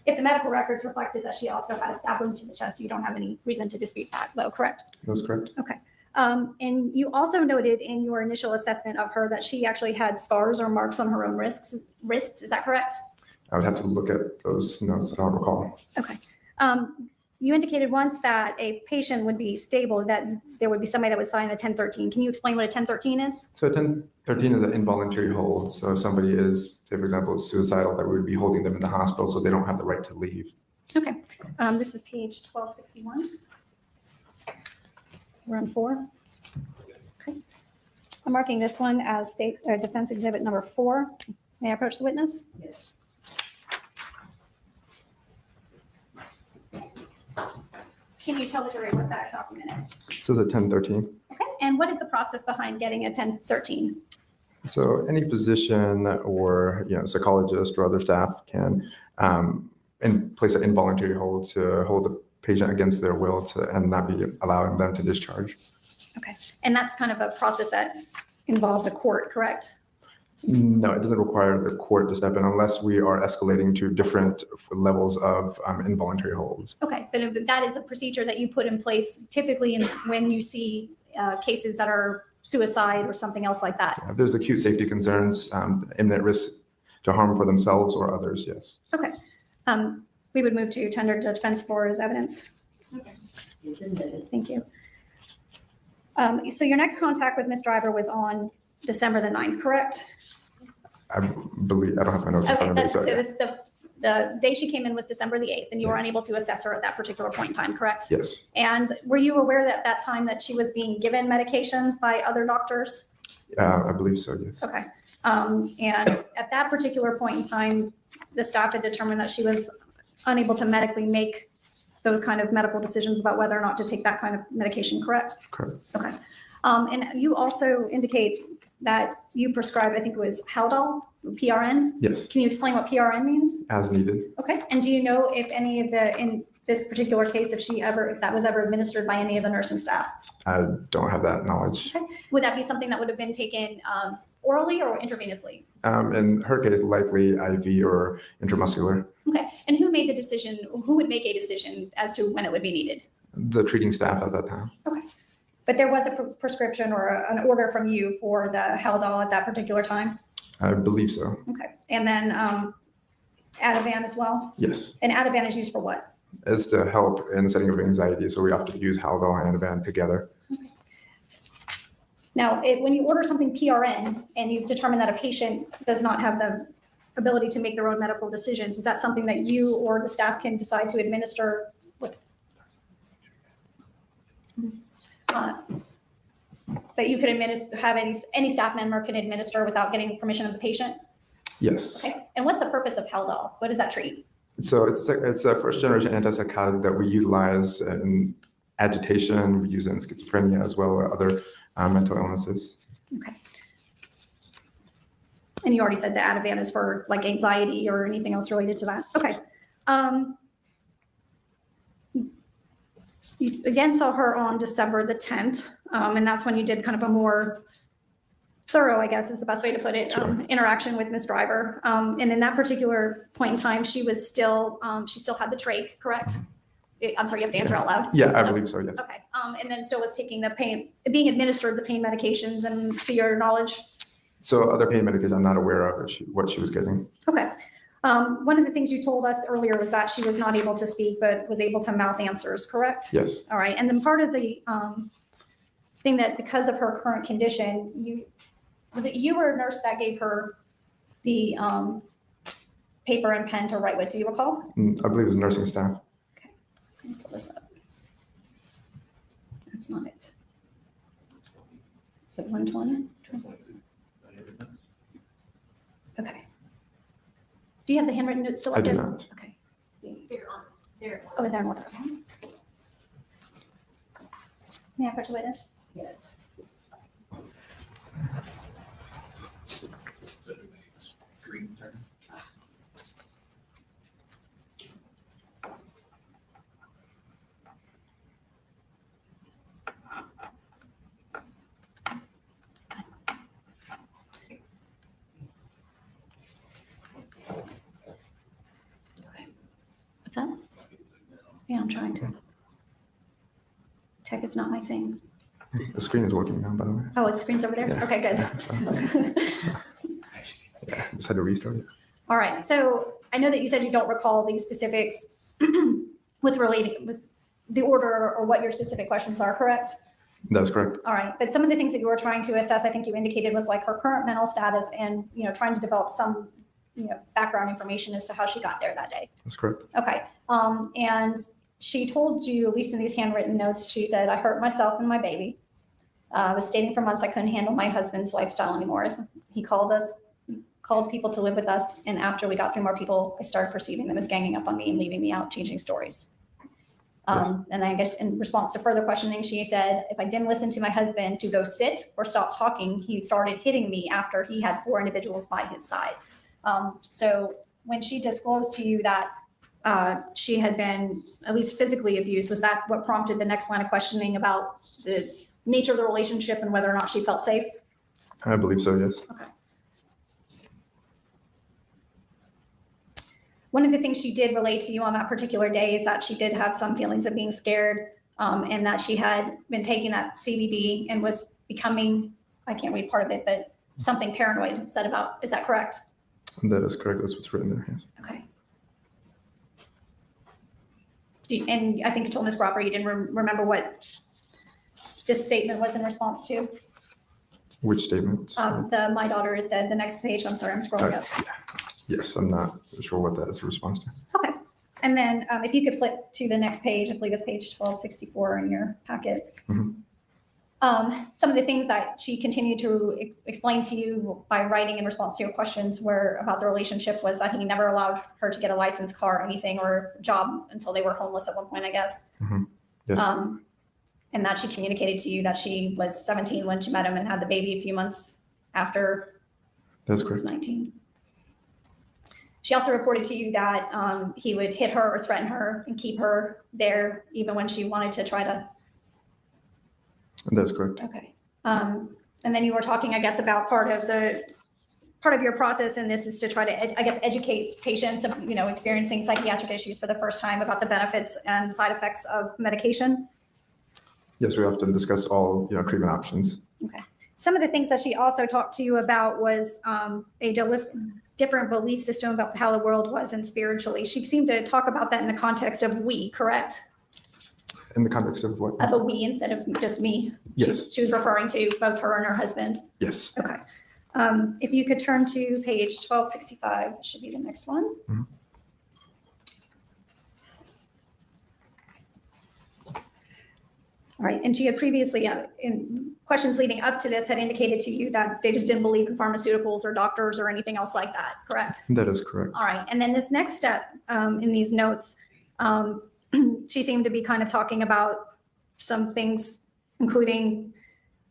If the medical records reflected that she also had a stab wound to the chest, you don't have any reason to dispute that, though, correct? That's correct. Okay. And you also noted in your initial assessment of her that she actually had scars or marks on her own wrists. Is that correct? I would have to look at those notes. I don't recall. Okay. You indicated once that a patient would be stable, that there would be somebody that would sign a 1013. Can you explain what a 1013 is? So 1013 is an involuntary hold. So if somebody is, say, for example, suicidal, that we would be holding them in the hospital so they don't have the right to leave. Okay. This is page 1261. We're on 4. Okay. I'm marking this one as defense exhibit number 4. May I approach the witness? Yes. Can you tell the jury what that document is? So it's a 1013. Okay, and what is the process behind getting a 1013? So any physician or psychologist or other staff can place an involuntary hold to hold the patient against their will and not be allowing them to discharge. Okay, and that's kind of a process that involves a court, correct? No, it doesn't require the court to step in unless we are escalating to different levels of involuntary holds. Okay, but that is a procedure that you put in place typically when you see cases that are suicide or something else like that. If there's acute safety concerns, imminent risk to harm for themselves or others, yes. Okay, we would move to tender defense for as evidence. Okay. Thank you. So your next contact with Ms. Driver was on December the 9th, correct? I believe, I don't have my notes in Okay, front of me. so this, the day she came in was December the 8th, and you were unable to assess her at that particular point in time, correct? Yes. And were you aware that at that time that she was being given medications by other doctors? I believe so, yes. Okay. And at that particular point in time, the staff had determined that she was unable to medically make those kind of medical decisions about whether or not to take that kind of medication, correct? Correct. Okay. And you also indicate that you prescribed, I think it was Haldol, PRN? Yes, Can you explain what PRN means? as needed. Okay. And do you know if any of in this particular case, if that was ever administered by any of the nursing staff? I don't have that knowledge. Okay. Would that be something that would have been taken orally or intravenously? In her case, likely IV or intramuscular. Okay. And who made the decision, who would make a decision as to when it would be needed? The treating staff at that time. Okay. But there was a prescription or an order from you for the Haldol at that particular time? I believe so. Okay. And then Ativan as well? Yes. And Ativan is used for what? It's to help in the setting of anxiety, so we often use Haldol and Ativan together. Now, when you order something PRN and you've determined that a patient does not have the ability to make their own medical decisions, is that something that you or the staff can decide to administer? But you could have any staff member can administer without getting permission of the patient? Yes. Okay. And what's the purpose of Haldol? What does that treat? So it's a first generation antipsychotic that we utilize in agitation. We use it in schizophrenia as well as other mental illnesses. Okay. And you already said the Ativan is for like anxiety or anything else related to that. Okay. You again saw her on December the 10th, and that's when you did kind of a more thorough, I guess is the best way to put it, interaction with Ms. Driver. And in that particular point in time, she still had the trach, correct? I'm sorry, you have to answer out loud. Yeah, I believe so, yes. Okay. And then still was taking the pain, being administered the pain medications, and to your knowledge? So other pain medication, I'm not aware of what she was getting. Okay. One of the things you told us earlier was that she was not able to speak, but was able to mouth answers, correct? Yes. All right. And then part of the thing that because of her current condition, was it you or a nurse that gave her the paper and pen to write with? Do you recall? I believe it was nursing staff. Okay. Let me pull this up. That's not it. Is it 120? Okay. Do you have the handwritten notes still up I do there? not. Okay. There. Oh, there in order. Okay. May I put you witness? Yes. What's that? Yeah, I'm trying to. Tech is not my thing. The screen is working now, by the way. Oh, the screen's over there? Yeah. Okay, good. Yeah, just had to restart it. All right, so I know that you said you don't recall the specifics with the order or what your specific questions are, correct? That's correct. All right, but some of the things that you were trying to assess, I think you indicated was like her current mental status and, trying to develop some, background information as to how she got there that day. That's correct. Okay, and she told you, at least in these handwritten notes, she said, I hurt myself and my baby. I was stating for months I couldn't handle my husband's lifestyle anymore. He called people to live with us, and after we got 3 more people, I started perceiving them as ganging up on me and leaving me out, changing stories. And I guess in response to further questioning, she said, if I didn't listen to my husband to go sit or stop talking, he started hitting me after he had 4 individuals by his side. So when she disclosed to you that she had been at least physically abused, was that what prompted the next line of questioning about the nature of the relationship and whether or not she felt safe? I believe so, yes. Okay. One of the things she did relate to you on that particular day is that she did have some feelings of being scared, and that she had been taking that CBD and was becoming, I can't read part of it, but something paranoid said about, is that correct? That is correct. That's what's written there, yes. Okay. And I think you told Ms. Gropper you didn't remember what this statement was in response to. Which statement? The my daughter is dead, the next page. I'm sorry, I'm scrolling up. Yeah. Yes, I'm not sure what that is a response to. Okay. And then if you could flip to the next page, I believe it's page 1264 in your packet. Mm-hmm. Some of the things that she continued to explain to you by writing in response to your questions were about the relationship was that he never allowed her to get a licensed car or anything or job until they were homeless at one point, I guess. Mm-hmm. Yes. And that she communicated to you that she was 17 when she met him and had the baby a few months after. That's he was correct. 19. She also reported to you that he would hit her or threaten her and keep her there even when she wanted to try to. That's correct. Okay. And then you were talking, I guess, about part of your process, and this is to try to, I guess, educate patients, experiencing psychiatric issues for the first time about the benefits and side effects of medication. Yes, we often discuss all treatment options. Okay. Some of the things that she also talked to you about was a different belief system about how the world was and spiritually. She seemed to talk about that in the context of we, correct? In the context of what? Of a we instead of just me. Yes. She was referring to both her and her husband. Yes. Okay. If you could turn to page 1265, it should be the next one. Mm-hmm. All right. And she had previously, in questions leading up to this, had indicated to you that they just didn't believe in pharmaceuticals or doctors or anything else like that, correct? That is correct. All right. And then this next step in these notes, she seemed to be kind of talking about some things, including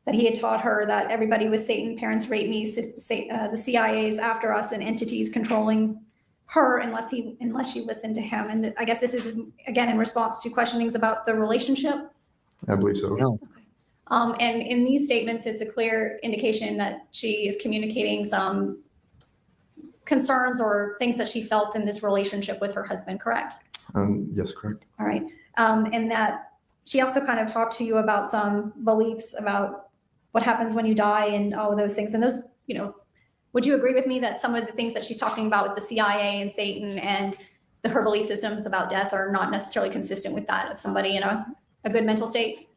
that he had taught her that everybody was Satan, parents rape me, the CIA is after us, and entities controlling her unless she listened to him. And I guess this is, again, in response to questionings about the relationship. I believe so. No. And in these statements, it's a clear indication that she is communicating some concerns or things that she felt in this relationship with her husband, correct? Yes, correct. All right. And that she also kind of talked to you about some beliefs about what happens when you die and all of those things. And those, would you agree with me that some of the things that she's talking about with the CIA and Satan and her belief systems about death are not necessarily consistent with that of somebody in a good mental state?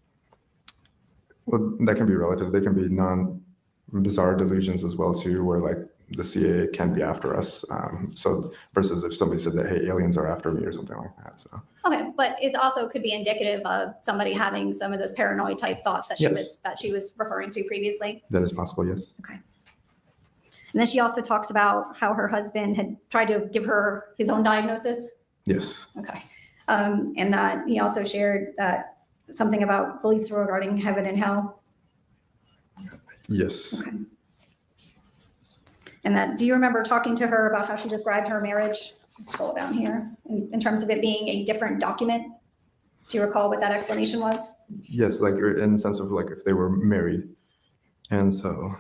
Well, that can be relative. They can be non-bizarre delusions as well too, where like the CIA can be after us. So versus if somebody said that, hey, aliens are after me or something like that. So. Okay, but it also could be indicative of somebody having some of those paranoid type thoughts that she was referring to previously. That is possible, yes. Okay. And then she also talks about how her husband had tried to give her his own diagnosis. Yes. Okay. And that he also shared that something about beliefs regarding heaven and hell. Yes. Okay. And that, do you remember talking to her about how she described her marriage? Let's scroll down here in terms of it being a different document. Do you recall what that explanation was? Yes, like in the sense of like if they were married. And so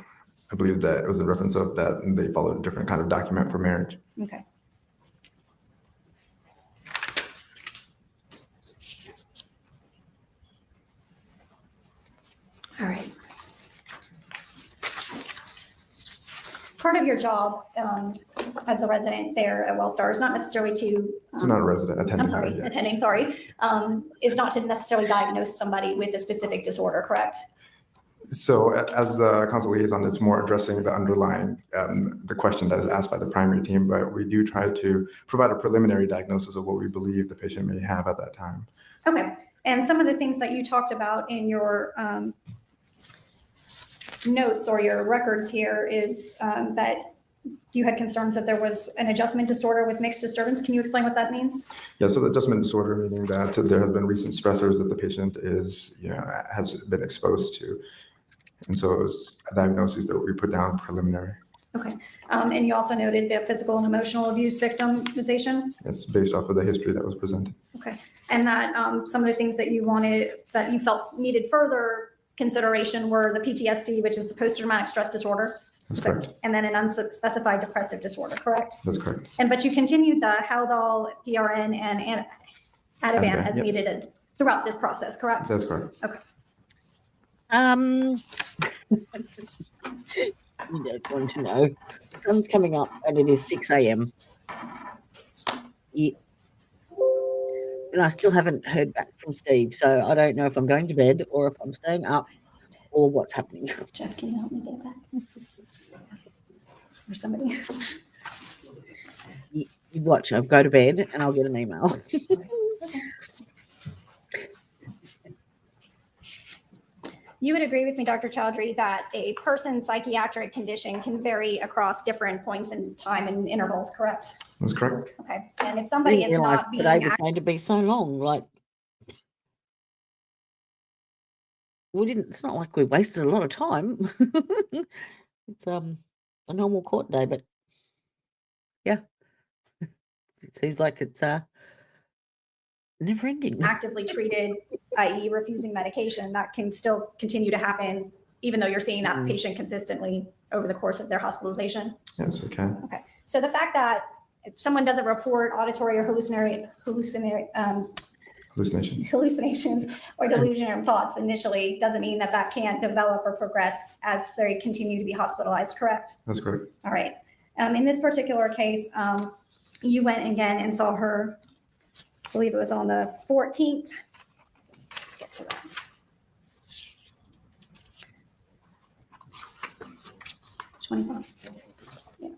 I believe that it was a reference of that and they followed a different kind of document for marriage. Okay. All right. Part of your job as a resident there at Wellstar is not necessarily to. So not a resident, attending. I'm sorry, attending, sorry. Is not to necessarily diagnose somebody with a specific disorder, correct? So as the council liaison, it's more addressing the underlying, the question that is asked by the primary team, but we do try to provide a preliminary diagnosis of what we believe the patient may have at that time. Okay, and some of the things that you talked about in your notes or your records here is that you had concerns that there was an adjustment disorder with mixed disturbance. Can you explain what that means? Yeah, so the adjustment disorder, meaning that there has been recent stressors that the patient has been exposed to. And so it was a diagnosis that we put down preliminary. Okay. And you also noted the physical and emotional abuse victimization? It's based off of the history that was presented. Okay. And that some of the things that you felt needed further consideration were the PTSD, which is the post-traumatic stress disorder. That's correct. And then an unspecified depressive disorder, correct? That's correct. But you continued the Haldol, PRN, and Ativan as yep. needed throughout this process, correct? That's correct. Okay. You don't want to know. The sun's coming up and it is 6 a.m. Yeah. And I still haven't heard back from Steve, so I don't know if I'm going to bed or if I'm staying up or what's happening. Jeff, can you help me get back? Or somebody. You watch, I'll go to bed and I'll get an email. You would agree with me, Dr. Chowdhury, that a person's psychiatric condition can vary across different points in time and intervals, correct? That's correct. Okay. And if I somebody didn't is realize not being today was going to be so long. Like, it's not like we wasted a lot of time. It's a normal court day, but yeah, it seems like it's never ending. actively treated, i.e. refusing medication, that can still continue to happen even though you're seeing that patient consistently over the course of their hospitalization? Yes, we can. Okay. So the fact that if someone doesn't report auditory or hallucinations or delusional thoughts initially doesn't mean that that can't develop or progress as they continue to be hospitalized, correct? That's correct. All right. In this particular case, you went again and saw her, I believe it was on the 14th. Let's get to that. 25. Yeah.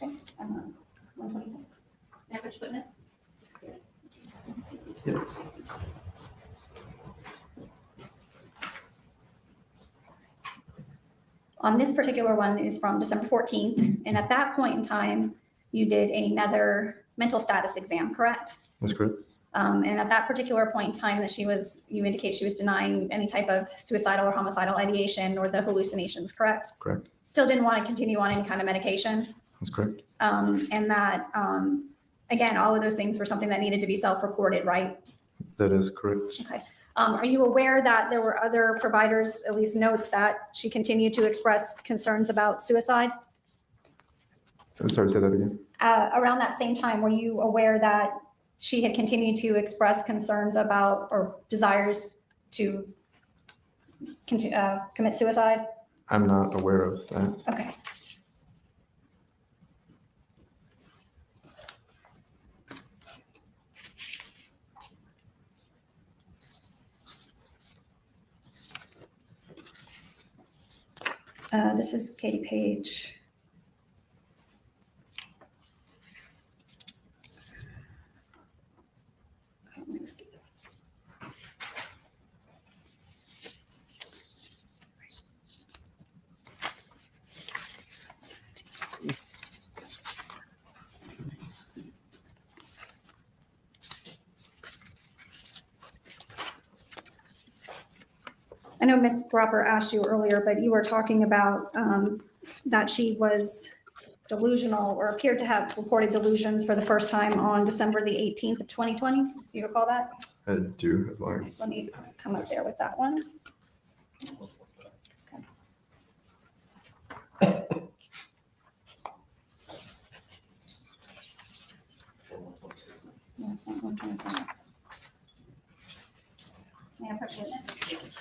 Okay. 125. Average witness? Yes. Yes. This particular one is from December 14th. And at that point in time, you did another mental status exam, correct? That's correct. And at that particular point in time that you indicate she was denying any type of suicidal or homicidal ideation or the hallucinations, correct? Correct. Still didn't want to continue on any kind of medication. That's correct. And that, again, all of those things were something that needed to be self-reported, right? That is correct. Okay. Are you aware that there were other providers, at least notes, that she continued to express concerns about suicide? I'm sorry, say that again. Around that same time, were you aware that she had continued to express concerns about or desires to commit suicide? I'm not aware of that. Okay. This is Katie Page. I know Ms. Gropper asked you earlier, but you were talking about that she was delusional or appeared to have reported delusions for the first time on December the 18th of 2020. Do you recall that? I do, as long as. Let me come up there with that one. No, it's not 125. May I approach witness?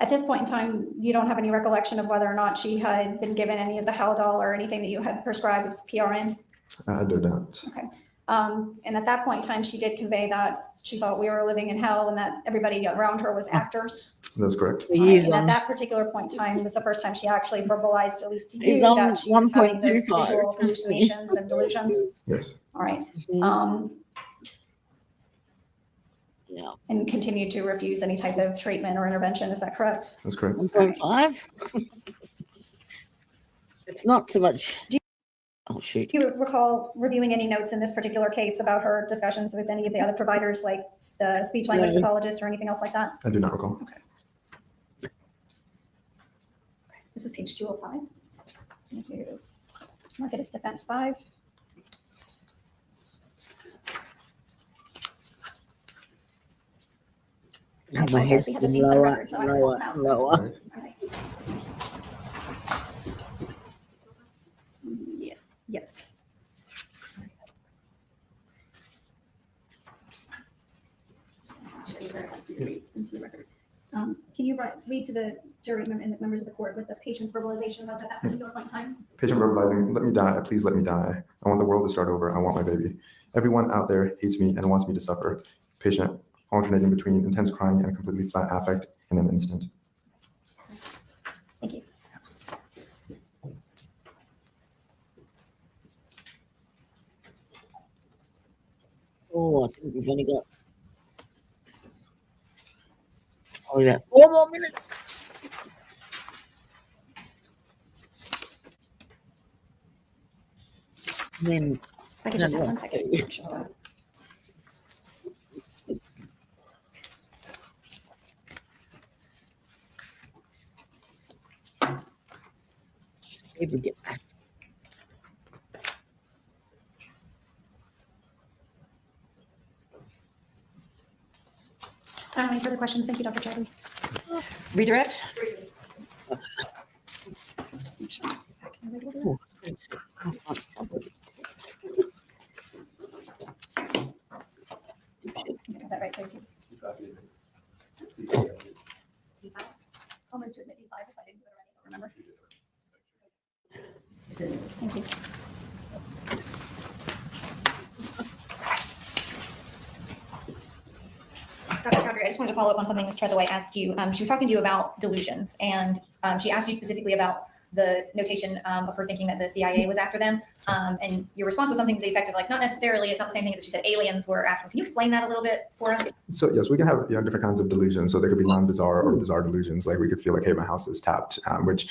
At this point in time, you don't have any recollection of whether or not she had been given any of the Haldol or anything that you had prescribed as PRN? I do not. Okay. And at that point in time, she did convey that she thought we were living in hell and that everybody around her was actors. That's correct. And at that particular point in time was the first time she actually verbalized, at least to you, He's on that she was having those 1.25. visual hallucinations and delusions. Yes. All right. Mhm. Yeah. And continued to refuse any type of treatment or intervention. Is that correct? That's correct. 1.5. It's not so much. Oh, shoot. Do you recall reviewing any notes in this particular case about her discussions with any of the other providers, like the speech language No. pathologist or anything else like that? I do not recall. Okay. This is page 205. Need to mark it as defense 5. Oh, my head's We had to been see some lower, records, so I can lower, pass them out. lower. All right. Yeah. Yes. Into the record. Can you read to the jury and the members of the court what the patient's verbalization was at that particular point in time? Patient verbalizing, let me die, please let me die. I want the world to start over. I want my baby. Everyone out there hates me and wants me to suffer. Patient alternating between intense crying and completely flat affect in an instant. Thank you. Oh, I think we've only got. Oh, yeah. 4 more minutes. Then, If I could just have 1 second. Sure. maybe we get back. Any further questions? Thank you, Dr. Chadley. Redirect? Let's just make sure it's back in the right order. Oh, thanks. That's not tablets. You got that right, thank you. I'll move to admit D5 if I didn't do it already, I don't remember. Thank you. Dr. Chowdhury, I just wanted to follow up on something Ms. Trethewey asked you. She was talking to you about delusions, and she asked you specifically about the notation of her thinking that the CIA was after them. And your response was something to the effect of like, not necessarily, it's not the same thing as if she said aliens were after them. Can you explain that a little bit for us? So yes, we can have different kinds of delusions. So there could be non-bizarre or bizarre delusions. Like we could feel like, hey, my house is tapped, which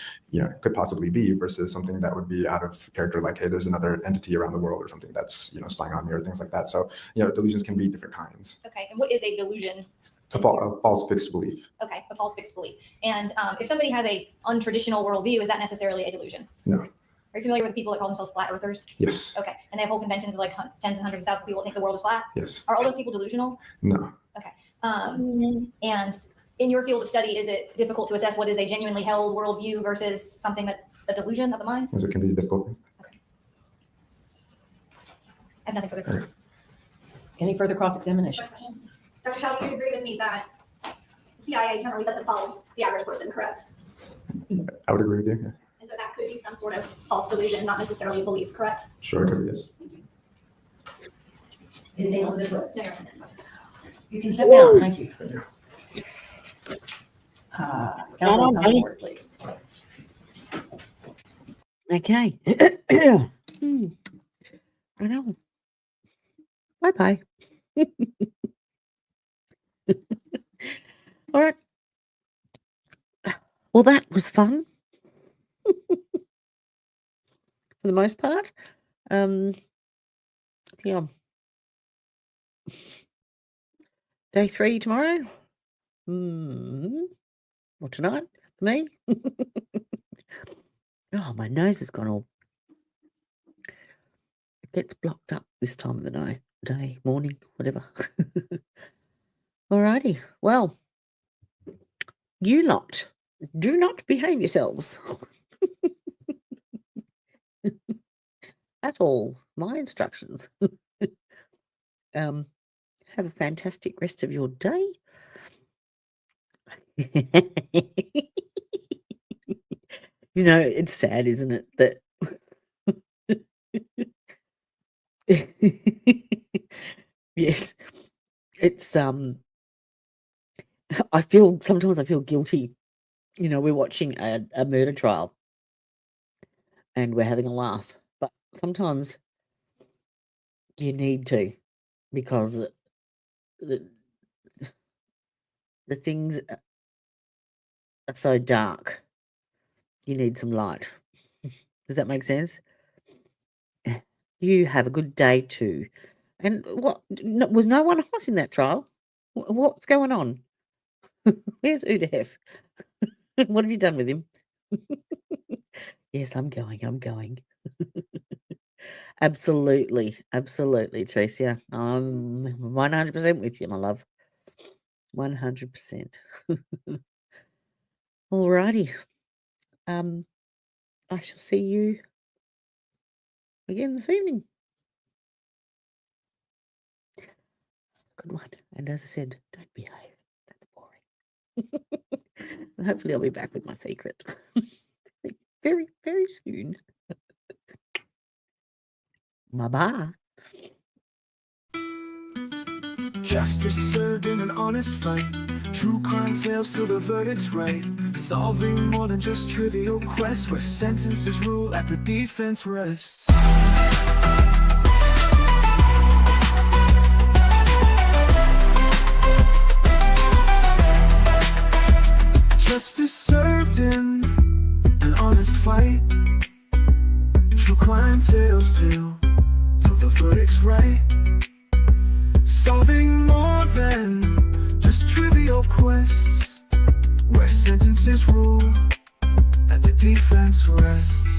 could possibly be, versus something that would be out of character, like, hey, there's another entity around the world or something that's spying on me or things like that. So delusions can be different kinds. Okay, and what is a delusion? A false fixed belief. Okay, a false fixed belief. And if somebody has a untraditional worldview, is that necessarily a delusion? No. Are you familiar with people that call themselves flat earthers? Yes. Okay, and they have whole conventions of like tens and hundreds of thousands of people think the world is flat? Yes. Are all those people delusional? No. Okay. And in your field of study, is it difficult to assess what is a genuinely held worldview versus something that's a delusion of the mind? Yes, it can be difficult. Okay. I have nothing further. Any further cross-examination? Dr. Chowdhury, you agree with me that the CIA generally doesn't follow the average person, correct? I would agree with you. Yeah. And so that could be some sort of false delusion, not necessarily a belief, correct? Sure, it could be, yes. Anything else? No, you're right. You can step down, thank you. Councilman, come forward, please. Okay. I know. Bye-bye. All right. Well, that was fun. For the most part. Yeah. Day 3 tomorrow. Or tonight for me. Oh, my nose has gone all. It gets blocked up this time of the day, morning, whatever. Alrighty. Well, you lot do not behave yourselves at all. My instructions. Have a fantastic rest of your day. You know, it's sad, isn't it, that yes, it's sometimes I feel guilty. You know, we're watching a murder trial and we're having a laugh, but sometimes you need to, because the things are so dark. You need some light. Does that make sense? You have a good day too. And was no one hot in that trial? What's going on? Where's Udef? What have you done with him? Yes, I'm going. Absolutely, Tricia. I'm 100% with you, my love. 100%. Alrighty. I shall see you again this evening. Good one. And as I said, don't behave. That's boring. And hopefully I'll be back with my secret very, very soon. Bye-bye. Justice served in an honest fight. True crime tales till the verdict's right. Solving more than just trivial quests, where sentences rule at the defense rests. Justice served in an honest fight. True crime tales till the verdict's right. Solving more than just trivial quests, where sentences rule and the defense rests.